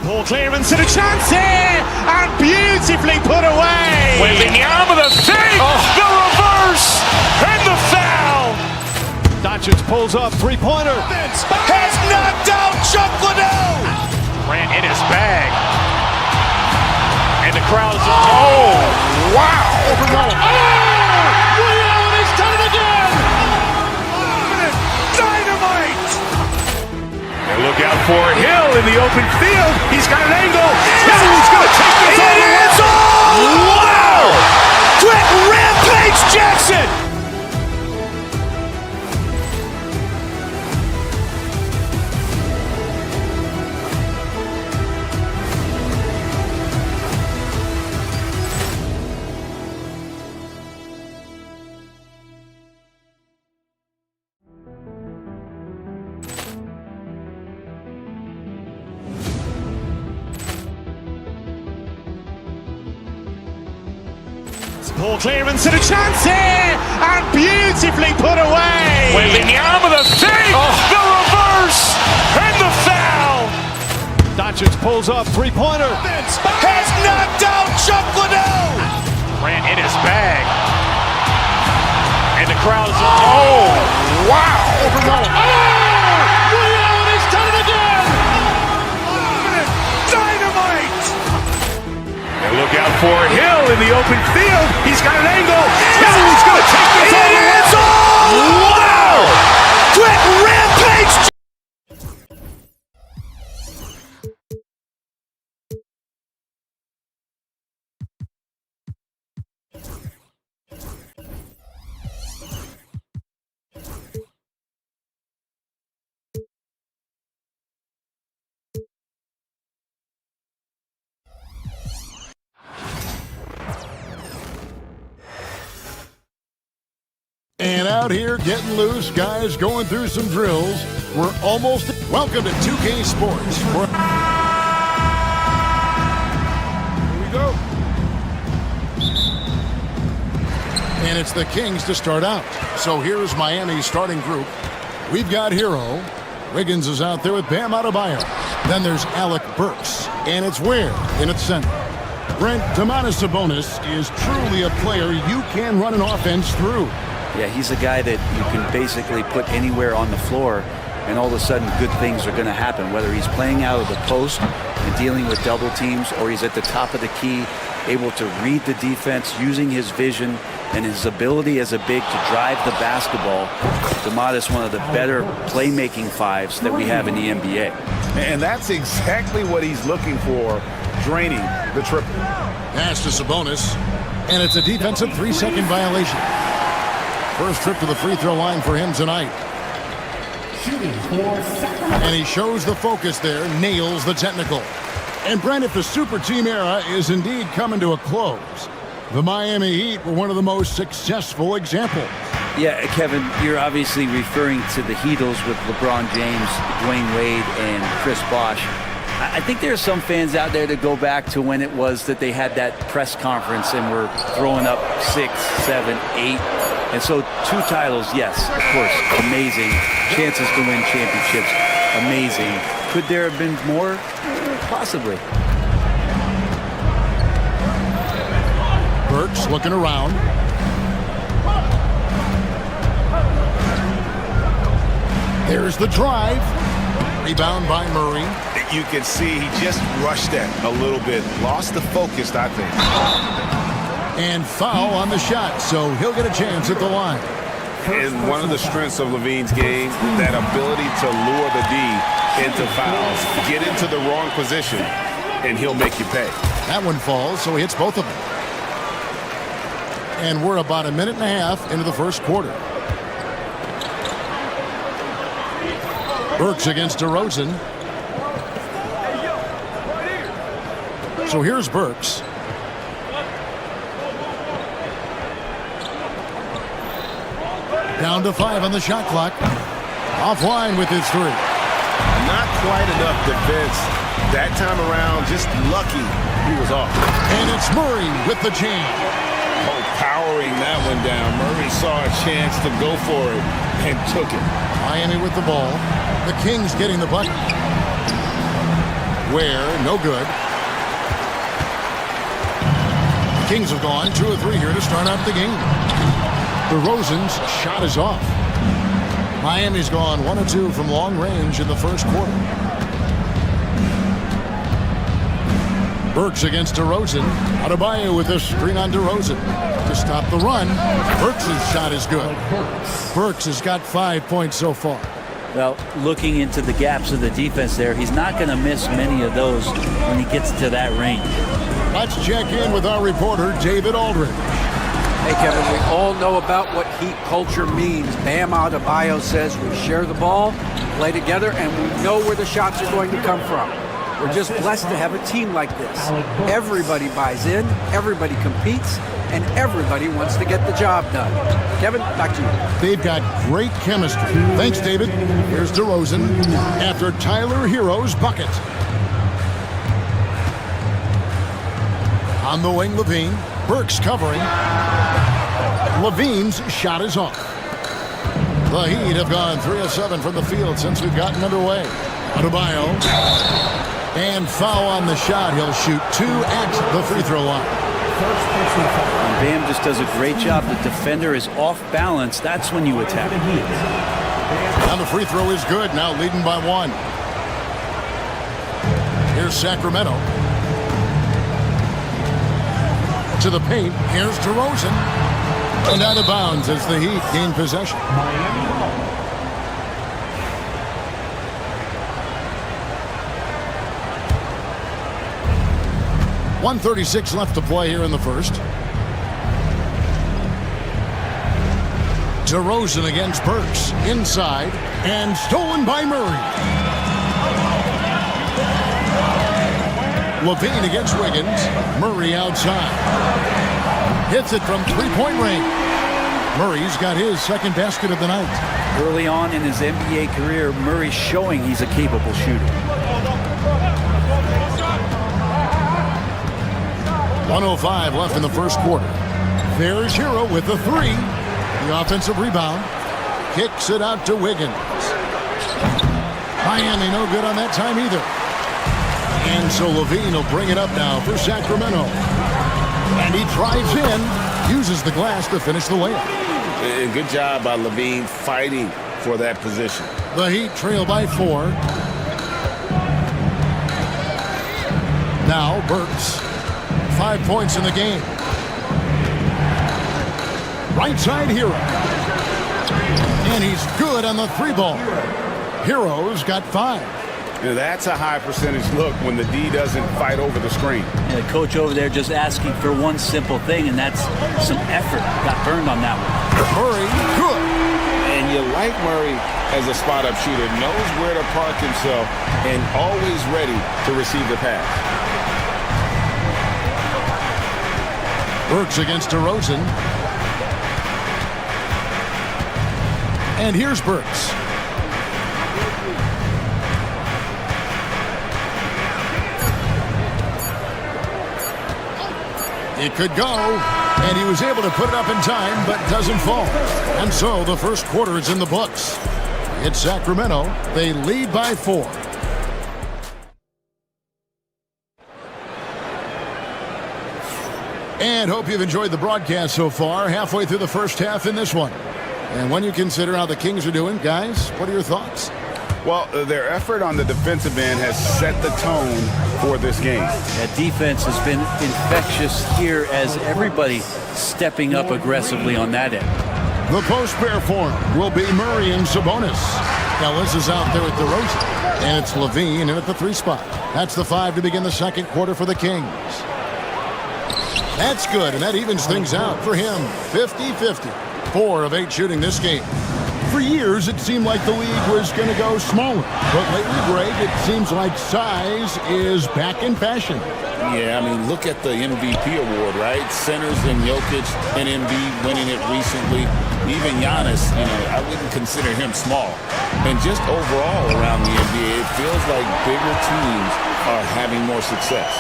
Ball clearance and a chance here! And beautifully put away! Wembanyama the fake! The reverse! And the foul! Doncic pulls up, three-pointer. Has knocked out Chuck Liddell! Grant in his bag. And the crowd is... Oh, wow! Over Nolan. Oh! Willie Allen, he's done it again! Dynamite! And look out for Hill in the open field. He's got an angle. Hill's going to take this all the way. Wow! Quick Rampage Jackson! Ball clearance and a chance here! And beautifully put away! Wembanyama the fake! The reverse! And the foul! Doncic pulls up, three-pointer. Has knocked out Chuck Liddell! Grant in his bag. And the crowd is... Oh, wow! Over Nolan. Oh! Willie Allen, he's done it again! Dynamite! And look out for Hill in the open field. He's got an angle. Hill's going to take this all the way. Wow! Quick Rampage! And out here getting loose, guys going through some drills. We're almost... Welcome to 2K Sports. Here we go. And it's the Kings to start out. So here's Miami's starting group. We've got Hero. Wiggins is out there with Bam Adebayo. Then there's Alec Burks. And it's Ware in its center. Brent Sabonis is truly a player you can run an offense through. Yeah, he's a guy that you can basically put anywhere on the floor, and all of a sudden good things are going to happen, whether he's playing out of the post and dealing with double teams, or he's at the top of the key, able to read the defense, using his vision and his ability as a big to drive the basketball. Domantas, one of the better playmaking fives that we have in the NBA. And that's exactly what he's looking for, draining the triple. Pass to Sabonis, and it's a defensive 3-second violation. First trip to the free throw line for him tonight. And he shows the focus there, nails the technical. And Brent, if the super team era is indeed coming to a close, the Miami Heat were one of the most successful examples. Yeah, Kevin, you're obviously referring to the Heatles with LeBron James, Dwayne Wade, and Chris Bosh. I think there are some fans out there that go back to when it was that they had that press conference and were throwing up 6, 7, 8. And so 2 titles, yes, of course, amazing. Chances to win championships, amazing. Could there have been more? Possibly. Burks looking around. There's the drive. Rebound by Murray. You can see he just rushed that a little bit. Lost the focus, I think. And foul on the shot, so he'll get a chance at the line. And one of the strengths of Levine's game, that ability to lure the D into fouls. Get into the wrong position, and he'll make you pay. That one falls, so he hits both of them. And we're about a minute and a half into the first quarter. Burks against DeRozan. So here's Burks. Down to 5 on the shot clock. Offline with his 3. Not quite enough defense that time around. Just lucky he was off. And it's Murray with the jam. Oh, powering that one down. Murray saw a chance to go for it and took it. Miami with the ball. The Kings getting the bucket. Ware, no good. The Kings have gone 2 of 3 here to start out the game. DeRozan's shot is off. Miami's gone 1 of 2 from long range in the first quarter. Burks against DeRozan. Adebayo with a screen on DeRozan to stop the run. Burks' shot is good. Burks has got 5 points so far. Well, looking into the gaps of the defense there, he's not going to miss many of those when he gets to that range. Let's check in with our reporter, David Aldridge. Hey, Kevin, we all know about what Heat culture means. Bam Adebayo says we share the ball, play together, and we know where the shots are going to come from. We're just blessed to have a team like this. Everybody buys in, everybody competes, and everybody wants to get the job done. Kevin, back to you. They've got great chemistry. Thanks, David. Here's DeRozan after Tyler Hero's bucket. On the wing, Levine. Burks covering. Levine's shot is off. The Heat have gone 3 of 7 from the field since we've gotten underway. Adebayo. And foul on the shot. He'll shoot 2 at the free throw line. And Bam just does a great job. The defender is off balance. That's when you attack. Now the free throw is good. Now leading by 1. Here's Sacramento. To the paint. Here's DeRozan. And out of bounds as the Heat gain possession. 1:36 left to play here in the first. DeRozan against Burks. Inside. And stolen by Murray. Levine against Wiggins. Murray outside. Hits it from three-point range. Murray's got his second basket of the night. Early on in his NBA career, Murray's showing he's a capable shooter. 1:05 left in the first quarter. There's Hero with the 3. The offensive rebound. Kicks it out to Wiggins. Miami no good on that time either. And so Levine will bring it up now for Sacramento. And he drives in, uses the glass to finish the layup. Good job by Levine fighting for that position. The Heat trail by 4. Now Burks. 5 points in the game. Right side Hero. And he's good on the 3-ball. Hero's got 5. Now that's a high percentage look when the D doesn't fight over the screen. Yeah, the coach over there just asking for one simple thing, and that's some effort. Got burned on that one. Murray, good. And you like Murray as a spot-up shooter. Knows where to park himself and always ready to receive the pass. Burks against DeRozan. And here's Burks. It could go, and he was able to put it up in time, but doesn't fall. And so the first quarter is in the books. It's Sacramento. They lead by 4. And hope you've enjoyed the broadcast so far. Halfway through the first half in this one. And when you consider how the Kings are doing, guys, what are your thoughts? Well, their effort on the defensive end has set the tone for this game. That defense has been infectious here as everybody stepping up aggressively on that end. The post pair form will be Murray and Sabonis. Ellis is out there at DeRozan. And it's Levine in at the 3 spot. That's the 5 to begin the second quarter for the Kings. That's good, and that evens things out for him. 50-50. 4 of 8 shooting this game. For years, it seemed like the league was going to go smaller. But lately, Greg, it seems like size is back in fashion. Yeah, I mean, look at the MVP award, right? Centers and Jokic and Embiid winning it recently. Even Giannis, I wouldn't consider him small. And just overall around the NBA, it feels like bigger teams are having more success.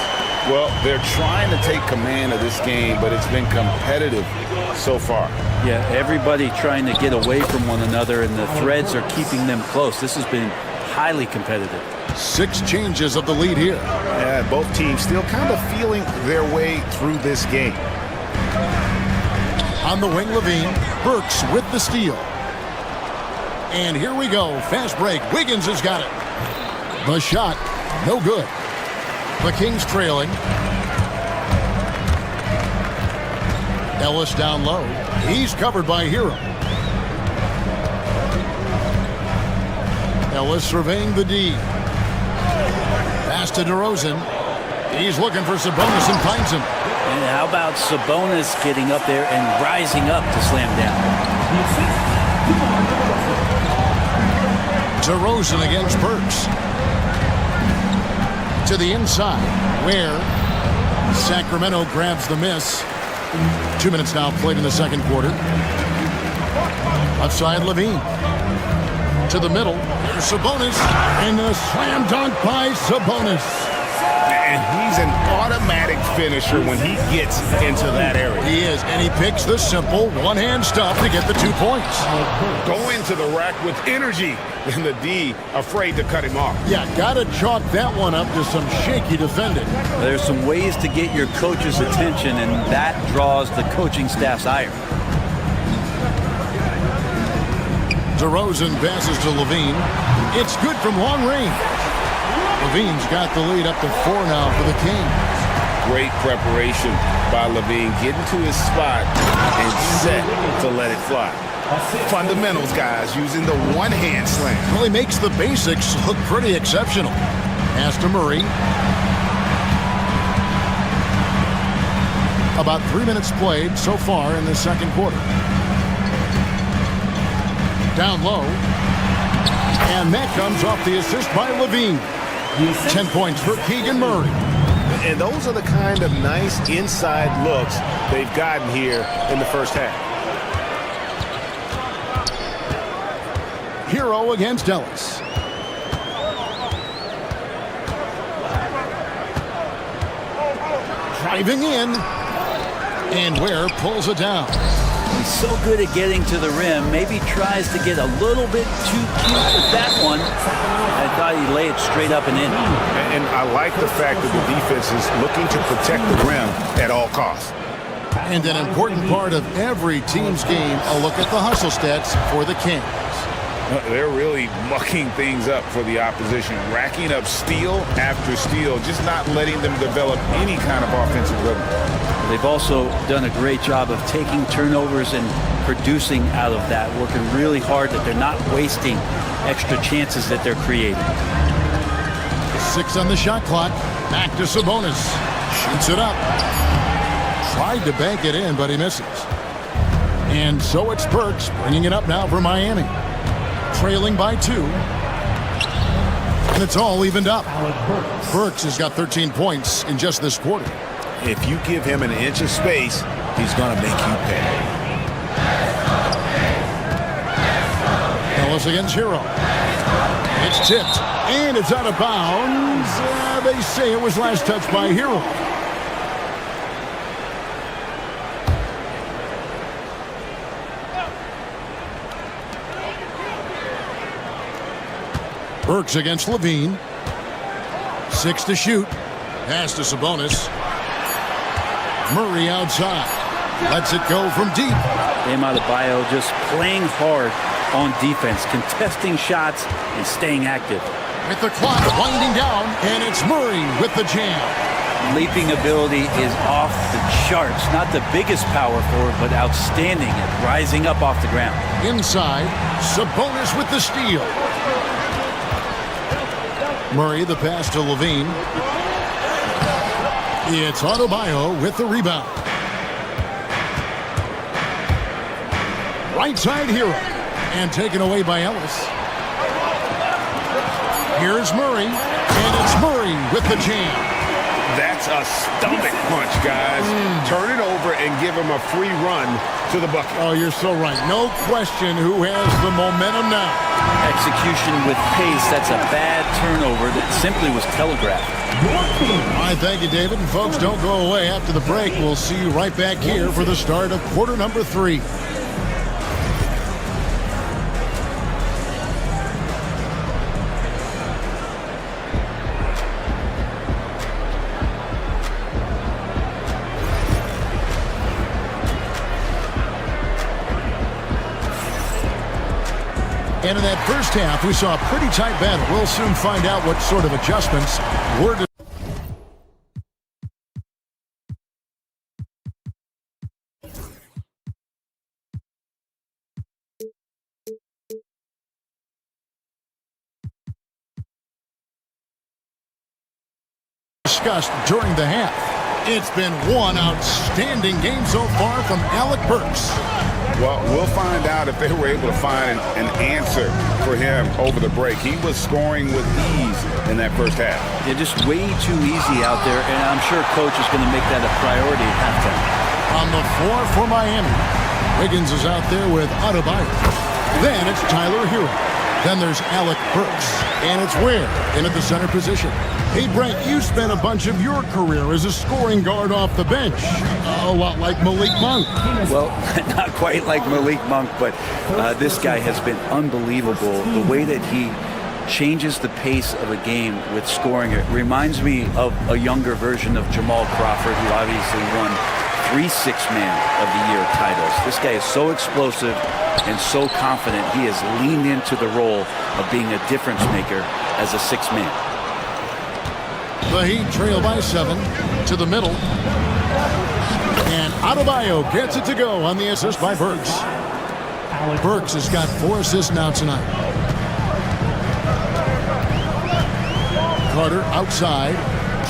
Well, they're trying to take command of this game, but it's been competitive so far. Yeah, everybody trying to get away from one another, and the threads are keeping them close. This has been highly competitive. 6 changes of the lead here. Yeah, both teams still kind of feeling their way through this game. On the wing, Levine. Burks with the steal. And here we go. Fast break. Wiggins has got it. The shot, no good. The Kings trailing. Ellis down low. He's covered by Hero. Ellis surveying the D. Pass to DeRozan. He's looking for Sabonis and finds him. And how about Sabonis getting up there and rising up to slam down? DeRozan against Burks. To the inside, where Sacramento grabs the miss. 2 minutes now played in the second quarter. Outside Levine. To the middle. Here's Sabonis. And a slam dunk by Sabonis. And he's an automatic finisher when he gets into that area. He is, and he picks the simple one-hand stuff to get the 2 points. Go into the rack with energy, and the D afraid to cut him off. Yeah, gotta chalk that one up to some shaky defending. There's some ways to get your coach's attention, and that draws the coaching staff's ire. DeRozan passes to Levine. It's good from long range. Levine's got the lead up to 4 now for the Kings. Great preparation by Levine, getting to his spot and set to let it fly. Fundamentals, guys, using the one-hand slam. Really makes the basics look pretty exceptional. Pass to Murray. About 3 minutes played so far in the second quarter. Down low. And that comes off the assist by Levine. 10 points for Keegan Murray. And those are the kind of nice inside looks they've gotten here in the first half. Hero against Ellis. Driving in. And Ware pulls it down. He's so good at getting to the rim. Maybe tries to get a little bit too cute with that one. I thought he'd lay it straight up and in. And I like the fact that the defense is looking to protect the rim at all costs. And an important part of every team's game, a look at the hustle stats for the Kings. They're really mucking things up for the opposition, racking up steal after steal, just not letting them develop any kind of offensive rhythm. They've also done a great job of taking turnovers and producing out of that, working really hard that they're not wasting extra chances that they're creating. 6 on the shot clock. Back to Sabonis. Shoots it up. Tried to bank it in, but he misses. And so it's Burks bringing it up now for Miami. Trailing by 2. And it's all evened up. Burks has got 13 points in just this quarter. If you give him an inch of space, he's going to make you pay. Ellis against Hero. It's tipped, and it's out of bounds. They say it was last touched by Hero. Burks against Levine. 6 to shoot. Pass to Sabonis. Murray outside. Lets it go from deep. Bam Adebayo just playing hard on defense, contesting shots and staying active. With the clock winding down, and it's Murray with the jam. leaping ability is off the charts. Not the biggest power forward, but outstanding at rising up off the ground. Inside, Sabonis with the steal. Murray the pass to Levine. It's Adebayo with the rebound. Right side Hero. And taken away by Ellis. Here's Murray. And it's Murray with the jam. That's a stomach punch, guys. Turn it over and give him a free run to the bucket. Oh, you're so right. No question who has the momentum now. Execution with pace. That's a bad turnover that simply was telegraphed. All right, thank you, David. And folks, don't go away after the break. We'll see you right back here for the start of quarter number 3. And in that first half, we saw a pretty tight battle. We'll soon find out what sort of adjustments were discussed during the half. It's been one outstanding game so far from Alec Burks. Well, we'll find out if they were able to find an answer for him over the break. He was scoring with ease in that first half. Yeah, just way too easy out there, and I'm sure coach is going to make that a priority at halftime. On the floor for Miami, Wiggins is out there with Adebayo. Then it's Tyler Hero. Then there's Alec Burks. And it's Ware in at the center position. Hey, Brent, you spent a bunch of your career as a scoring guard off the bench. A lot like Malik Monk. Well, not quite like Malik Monk, but this guy has been unbelievable. The way that he changes the pace of a game with scoring. It reminds me of a younger version of Jamal Crawford, who obviously won 3 Six-Man of the Year titles. This guy is so explosive and so confident. He has leaned into the role of being a difference maker as a six-man. The Heat trail by 7 to the middle. And Adebayo gets it to go on the assist by Burks. Burks has got 4 assists now tonight. Carter outside,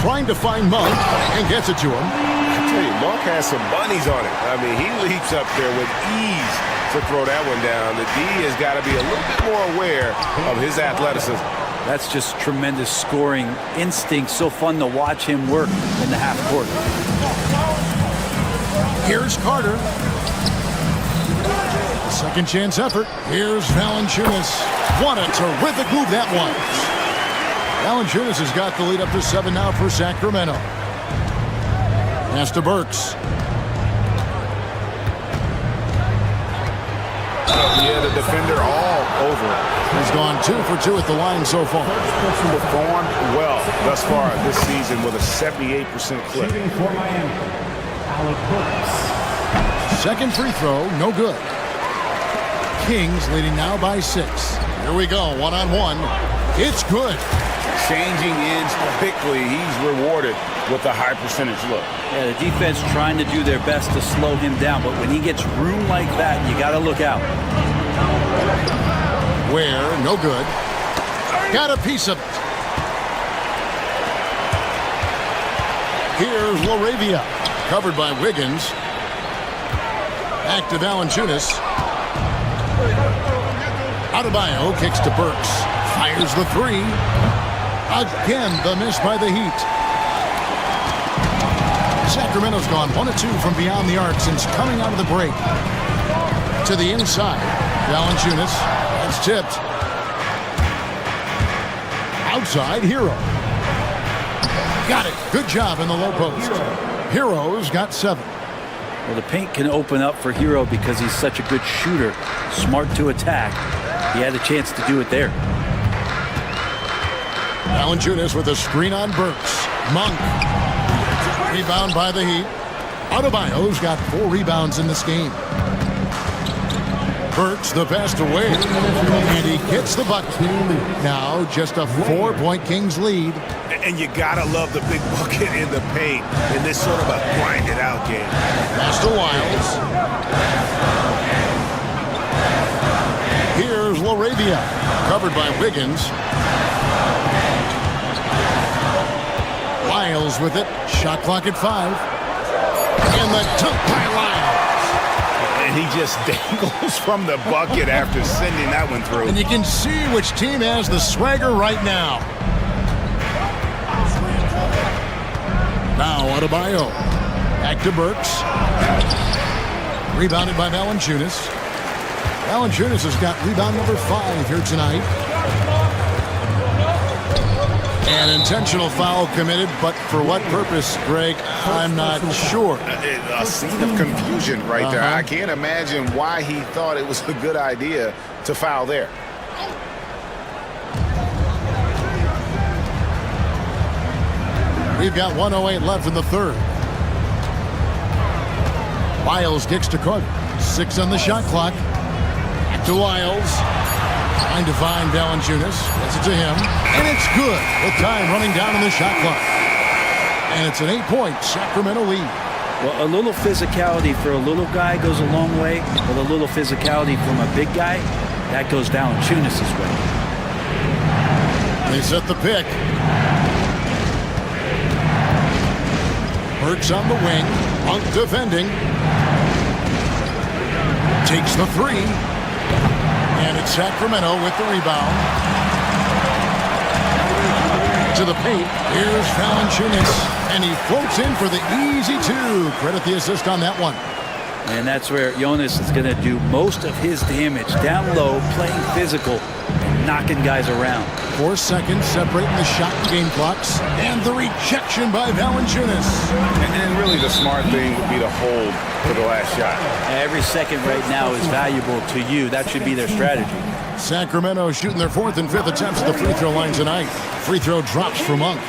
trying to find Monk, and gets it to him. I tell you, Monk has some bunnies on it. I mean, he leaps up there with ease to throw that one down. The D has got to be a little bit more aware of his athleticism. That's just tremendous scoring instinct. So fun to watch him work in the half court. Here's Carter. Second chance effort. Here's Valanciunas. What a terrific move that was. Valanciunas has got the lead up to 7 now for Sacramento. Pass to Burks. Yeah, the defender all over. He's gone 2 for 2 at the line so far. Performed well thus far this season with a 78% clip. Second free throw, no good. Kings leading now by 6. Here we go, one-on-one. It's good. Changing ends quickly. He's rewarded with a high percentage look. Yeah, the defense trying to do their best to slow him down, but when he gets room like that, you got to look out. Ware, no good. Got a piece of it. Here's LaRavia, covered by Wiggins. Back to Valanciunas. Adebayo kicks to Burks. Fires the 3. Again, the miss by the Heat. Sacramento's gone 1 of 2 from beyond the arc since coming out of the break. To the inside. Valanciunas. That's tipped. Outside, Hero. Got it. Good job in the low post. Hero's got 7. Well, the paint can open up for Hero because he's such a good shooter. Smart to attack. He had a chance to do it there. Valanciunas with a screen on Burks. Monk. Rebound by the Heat. Adebayo's got 4 rebounds in this game. Burks the pass away, and he gets the bucket. Now just a 4-point Kings lead. And you gotta love the big bucket in the paint in this sort of a grinded-out game. Pass to Wiles. Here's Laravia, covered by Wiggins. Wiles with it. Shot clock at 5. And the dunk by Lyles. And he just dangles from the bucket after sending that one through. And you can see which team has the swagger right now. Now Adebayo. Back to Burks. Rebounded by Valanciunas. Valanciunas has got rebound number 5 here tonight. An intentional foul committed, but for what purpose, Greg, I'm not sure. A scene of confusion right there. I can't imagine why he thought it was a good idea to foul there. We've got 1:08 left in the third. Wiles kicks to Carter. 6 on the shot clock. Back to Wiles. Trying to find Valanciunas. Gets it to him. And it's good with time running down on the shot clock. And it's an 8-point Sacramento lead. Well, a little physicality for a little guy goes a long way, but a little physicality from a big guy, that goes Valanciunas' way. They set the pick. Burks on the wing. Monk defending. Takes the 3. And it's Sacramento with the rebound. To the paint. Here's Valanciunas. And he floats in for the easy 2. Credit the assist on that one. And that's where Jonas is going to do most of his damage. Down low, playing physical, and knocking guys around. 4 seconds separating the shot and game clocks. And the rejection by Valanciunas. And really the smart thing would be to hold for the last shot. Every second right now is valuable to you. That should be their strategy. Sacramento shooting their 4th and 5th attempts at the free throw line tonight. Free throw drops for Monk.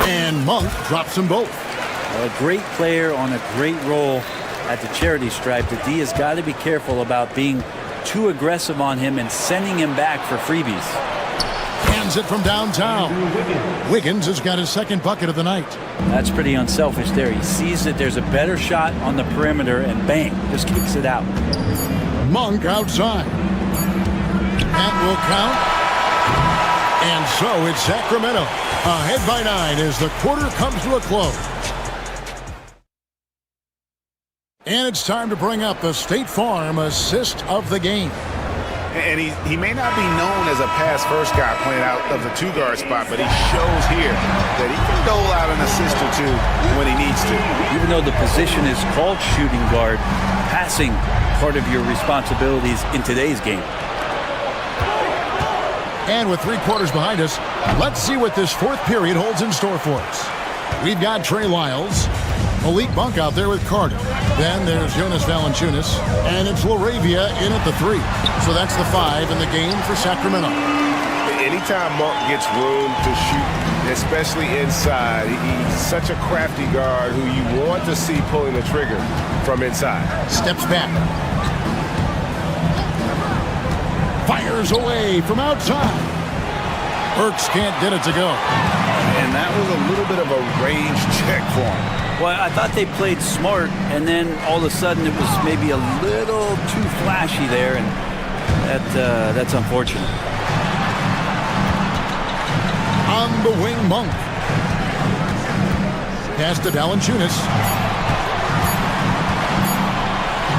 And Monk drops them both. A great player on a great role at the charity stripe. The D has got to be careful about being too aggressive on him and sending him back for freebies. Hands it from downtown. Wiggins has got his 2nd bucket of the night. That's pretty unselfish there. He sees that there's a better shot on the perimeter and bang, just kicks it out. Monk outside. That will count. And so it's Sacramento ahead by 9 as the quarter comes to a close. And it's time to bring up the State Farm assist of the game. And he may not be known as a pass-first guy playing out of the 2-guard spot, but he shows here that he can dole out an assist or 2 when he needs to. Even though the position is called shooting guard, passing part of your responsibilities in today's game. And with 3 quarters behind us, let's see what this 4th period holds in store for us. We've got Trey Lyles, Malik Monk out there with Carter. Then there's Jonas Valanciunas, and it's Laravia in at the 3. So that's the 5 in the game for Sacramento. Anytime Monk gets room to shoot, especially inside, he's such a crafty guard who you want to see pulling the trigger from inside. Steps back. Fires away from outside. Burks can't get it to go. And that was a little bit of a range check for him. Well, I thought they played smart, and then all of a sudden it was maybe a little too flashy there, and that's unfortunate. On the wing, Monk. Pass to Valanciunas.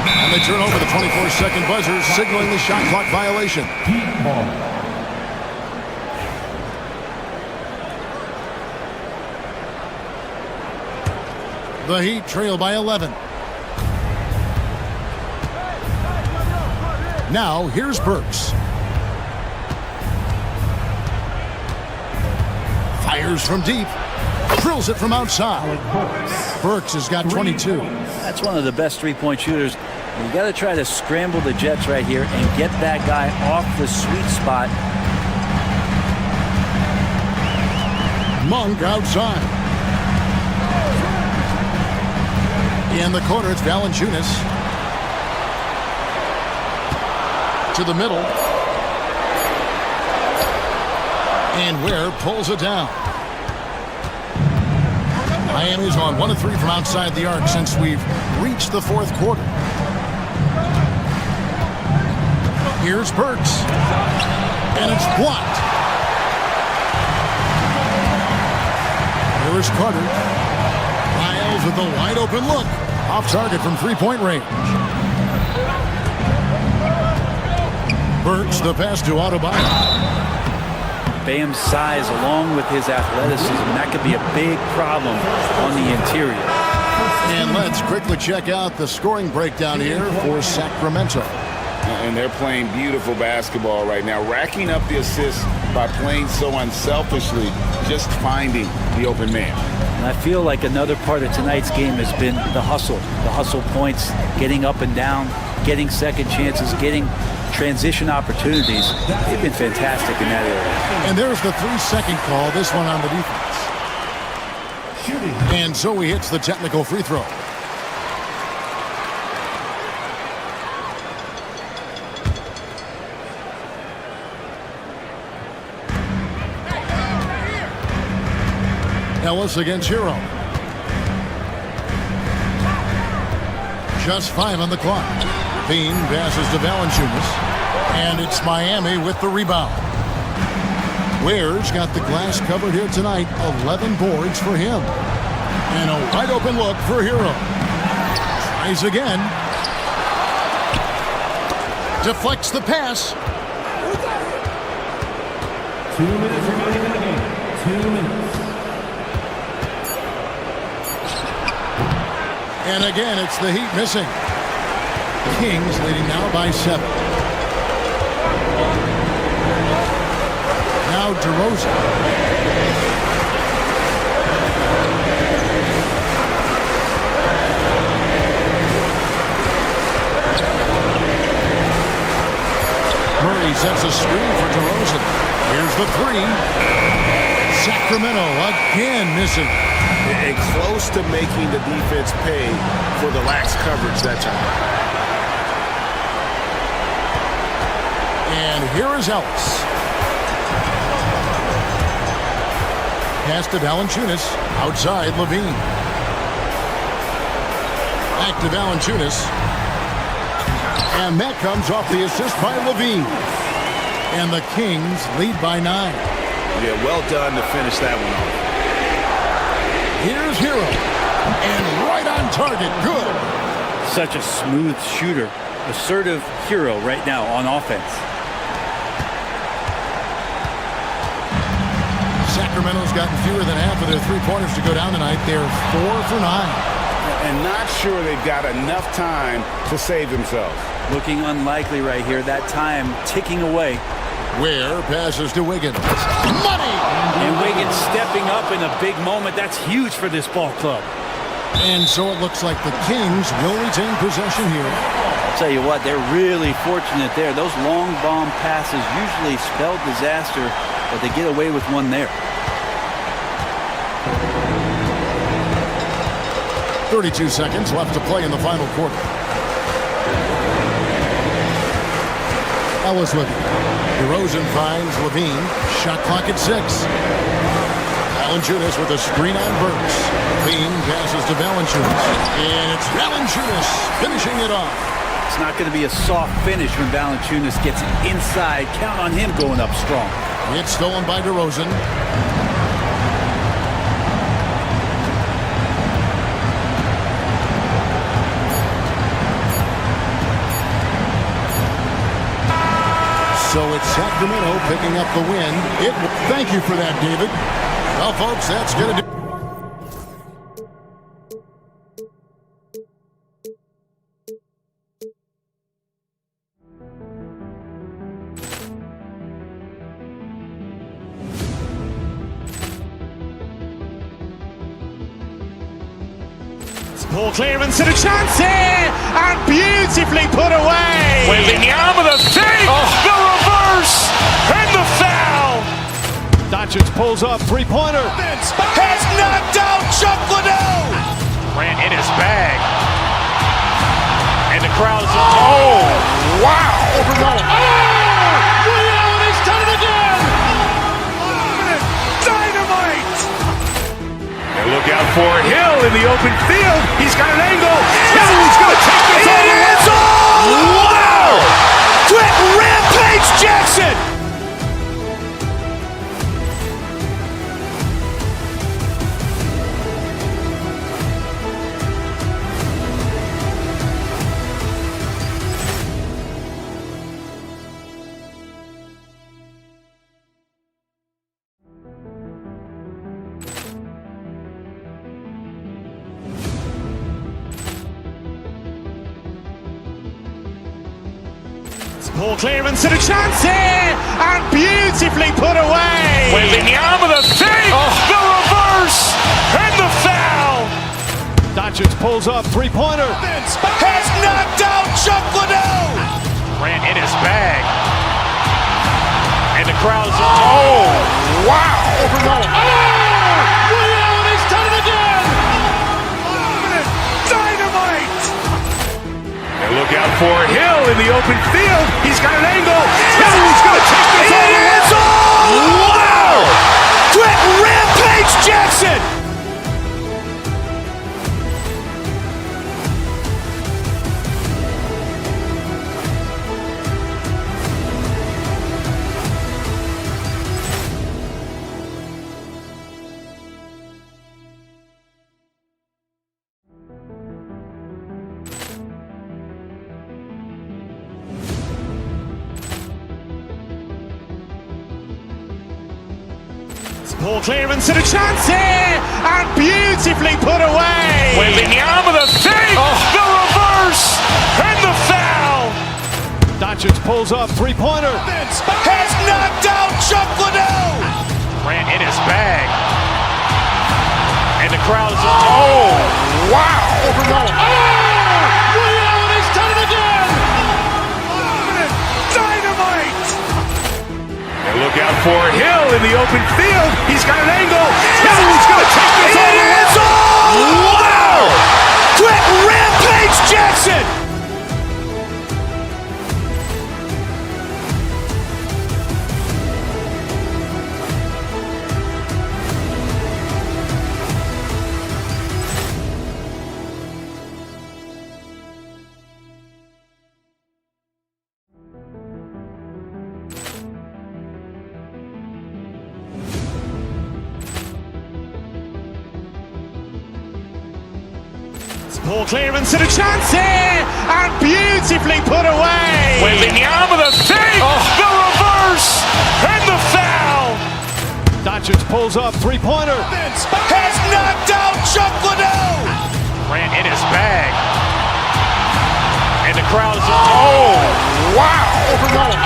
And they turn over the 24-second buzzer, signaling the shot clock violation. The Heat trail by 11. Now, here's Burks. Fires from deep. Drills it from outside. Burks has got 22. That's one of the best three-point shooters. You got to try to scramble the Jets right here and get that guy off the sweet spot. Monk outside. In the corner, it's Valanciunas. to the middle. And Ware pulls it down. Miami's on 1 of 3 from outside the arc since we've reached the fourth quarter. Here's Burks. And it's blocked. Here's Carter. Miles with a wide open look. Off target from three-point range. Burks the pass to Autobahn. Bam's size along with his athleticism, that could be a big problem on the interior. And let's quickly check out the scoring breakdown here for Sacramento. And they're playing beautiful basketball right now, racking up the assists by playing so unselfishly, just finding the open man. And I feel like another part of tonight's game has been the hustle points, getting up and down, getting second chances, getting transition opportunities. They've been fantastic in that area. And there's the 3-second call, this one on the defense. And so he hits the technical free throw. Ellis against Hero. Just 5 on the clock. Bean passes to Valanciunas. And it's Miami with the rebound. Ware's got the glass covered here tonight. 11 boards for him. And a wide open look for Hero. Tries again. Deflects the pass. 2 minutes remaining in the game. 2 minutes. And again, it's the Heat missing. Kings leading now by 7. Now DeRozan. Murray sets a screen for DeRozan. Here's the 3. Sacramento again missing. And close to making the defense pay for the lax coverage that time. And here is Ellis. Pass to Valanciunas. Outside Levine. Back to Valanciunas. And that comes off the assist by Levine. And the Kings lead by 9. Yeah, well done to finish that one off. Here's Hero. And right on target. Good. Such a smooth shooter. Assertive Hero right now on offense. Sacramento's gotten fewer than half of their three-pointers to go down tonight. They're 4 for 9. And not sure they've got enough time to save themselves. Looking unlikely right here. That time ticking away. Ware passes to Wiggins. Money! And Wiggins stepping up in a big moment. That's huge for this ball club. And so it looks like the Kings will retain possession here. I'll tell you what, they're really fortunate there. Those long bomb passes usually spell disaster, but they get away with one there. 32 seconds left to play in the final quarter. Ellis with it. DeRozan finds Levine. Shot clock at 6. Valanciunas with a screen on Burks. Levine passes to Valanciunas. And it's Valanciunas finishing it off. It's not going to be a soft finish when Valanciunas gets inside. Count on him going up strong. It's stolen by DeRozan. So it's Sacramento picking up the win. Thank you for that, David. Well, folks, that's going to do. Ball clearance and a chance here, and beautifully put away. Wembanyama the fake, the reverse, and the foul. Doncic pulls up, three-pointer. Has knocked out Chuck Liddell. Grant in his bag. And the crowd is, oh, wow! Overrun. He's done it again! Dynamite! And look out for Hill in the open field. He's got an angle. Hill's going to take this all the way. Wow! Quick Rampage Jackson! Poor clearance and a chance here, and beautifully put away. Wembanyama the fake, the reverse, and the foul. Doncic pulls up, three-pointer. Has knocked out Chuck Liddell. Ran in his bag. And the crowd is, oh, wow. Overrun. He's done it again. Dynamite. And look out for Hill in the open field. He's got an angle. Hill's going to take this all the way. Wow! Quick Rampage Jackson! Poor clearance and a chance here, and beautifully put away. Wembanyama the fake, the reverse, and the foul. Doncic pulls up, three-pointer. Has knocked out Chuck Liddell. Ran in his bag. And the crowd is, oh, wow. Overrun. He's done it again. Dynamite. And look out for Hill in the open field. He's got an angle. Hill's going to take this all the way. Wow! Quick Rampage Jackson! Poor clearance and a chance here, and beautifully put away. Wembanyama the fake, the reverse, and the foul. Doncic pulls up, three-pointer. Has knocked out Chuck Liddell. Ran in his bag. And the crowd is, oh, wow. Overrun.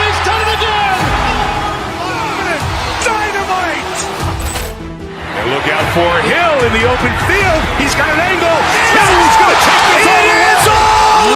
He's done it again. Dynamite. And look out for Hill in the open field. He's got an angle. Hill's going to take this all the way.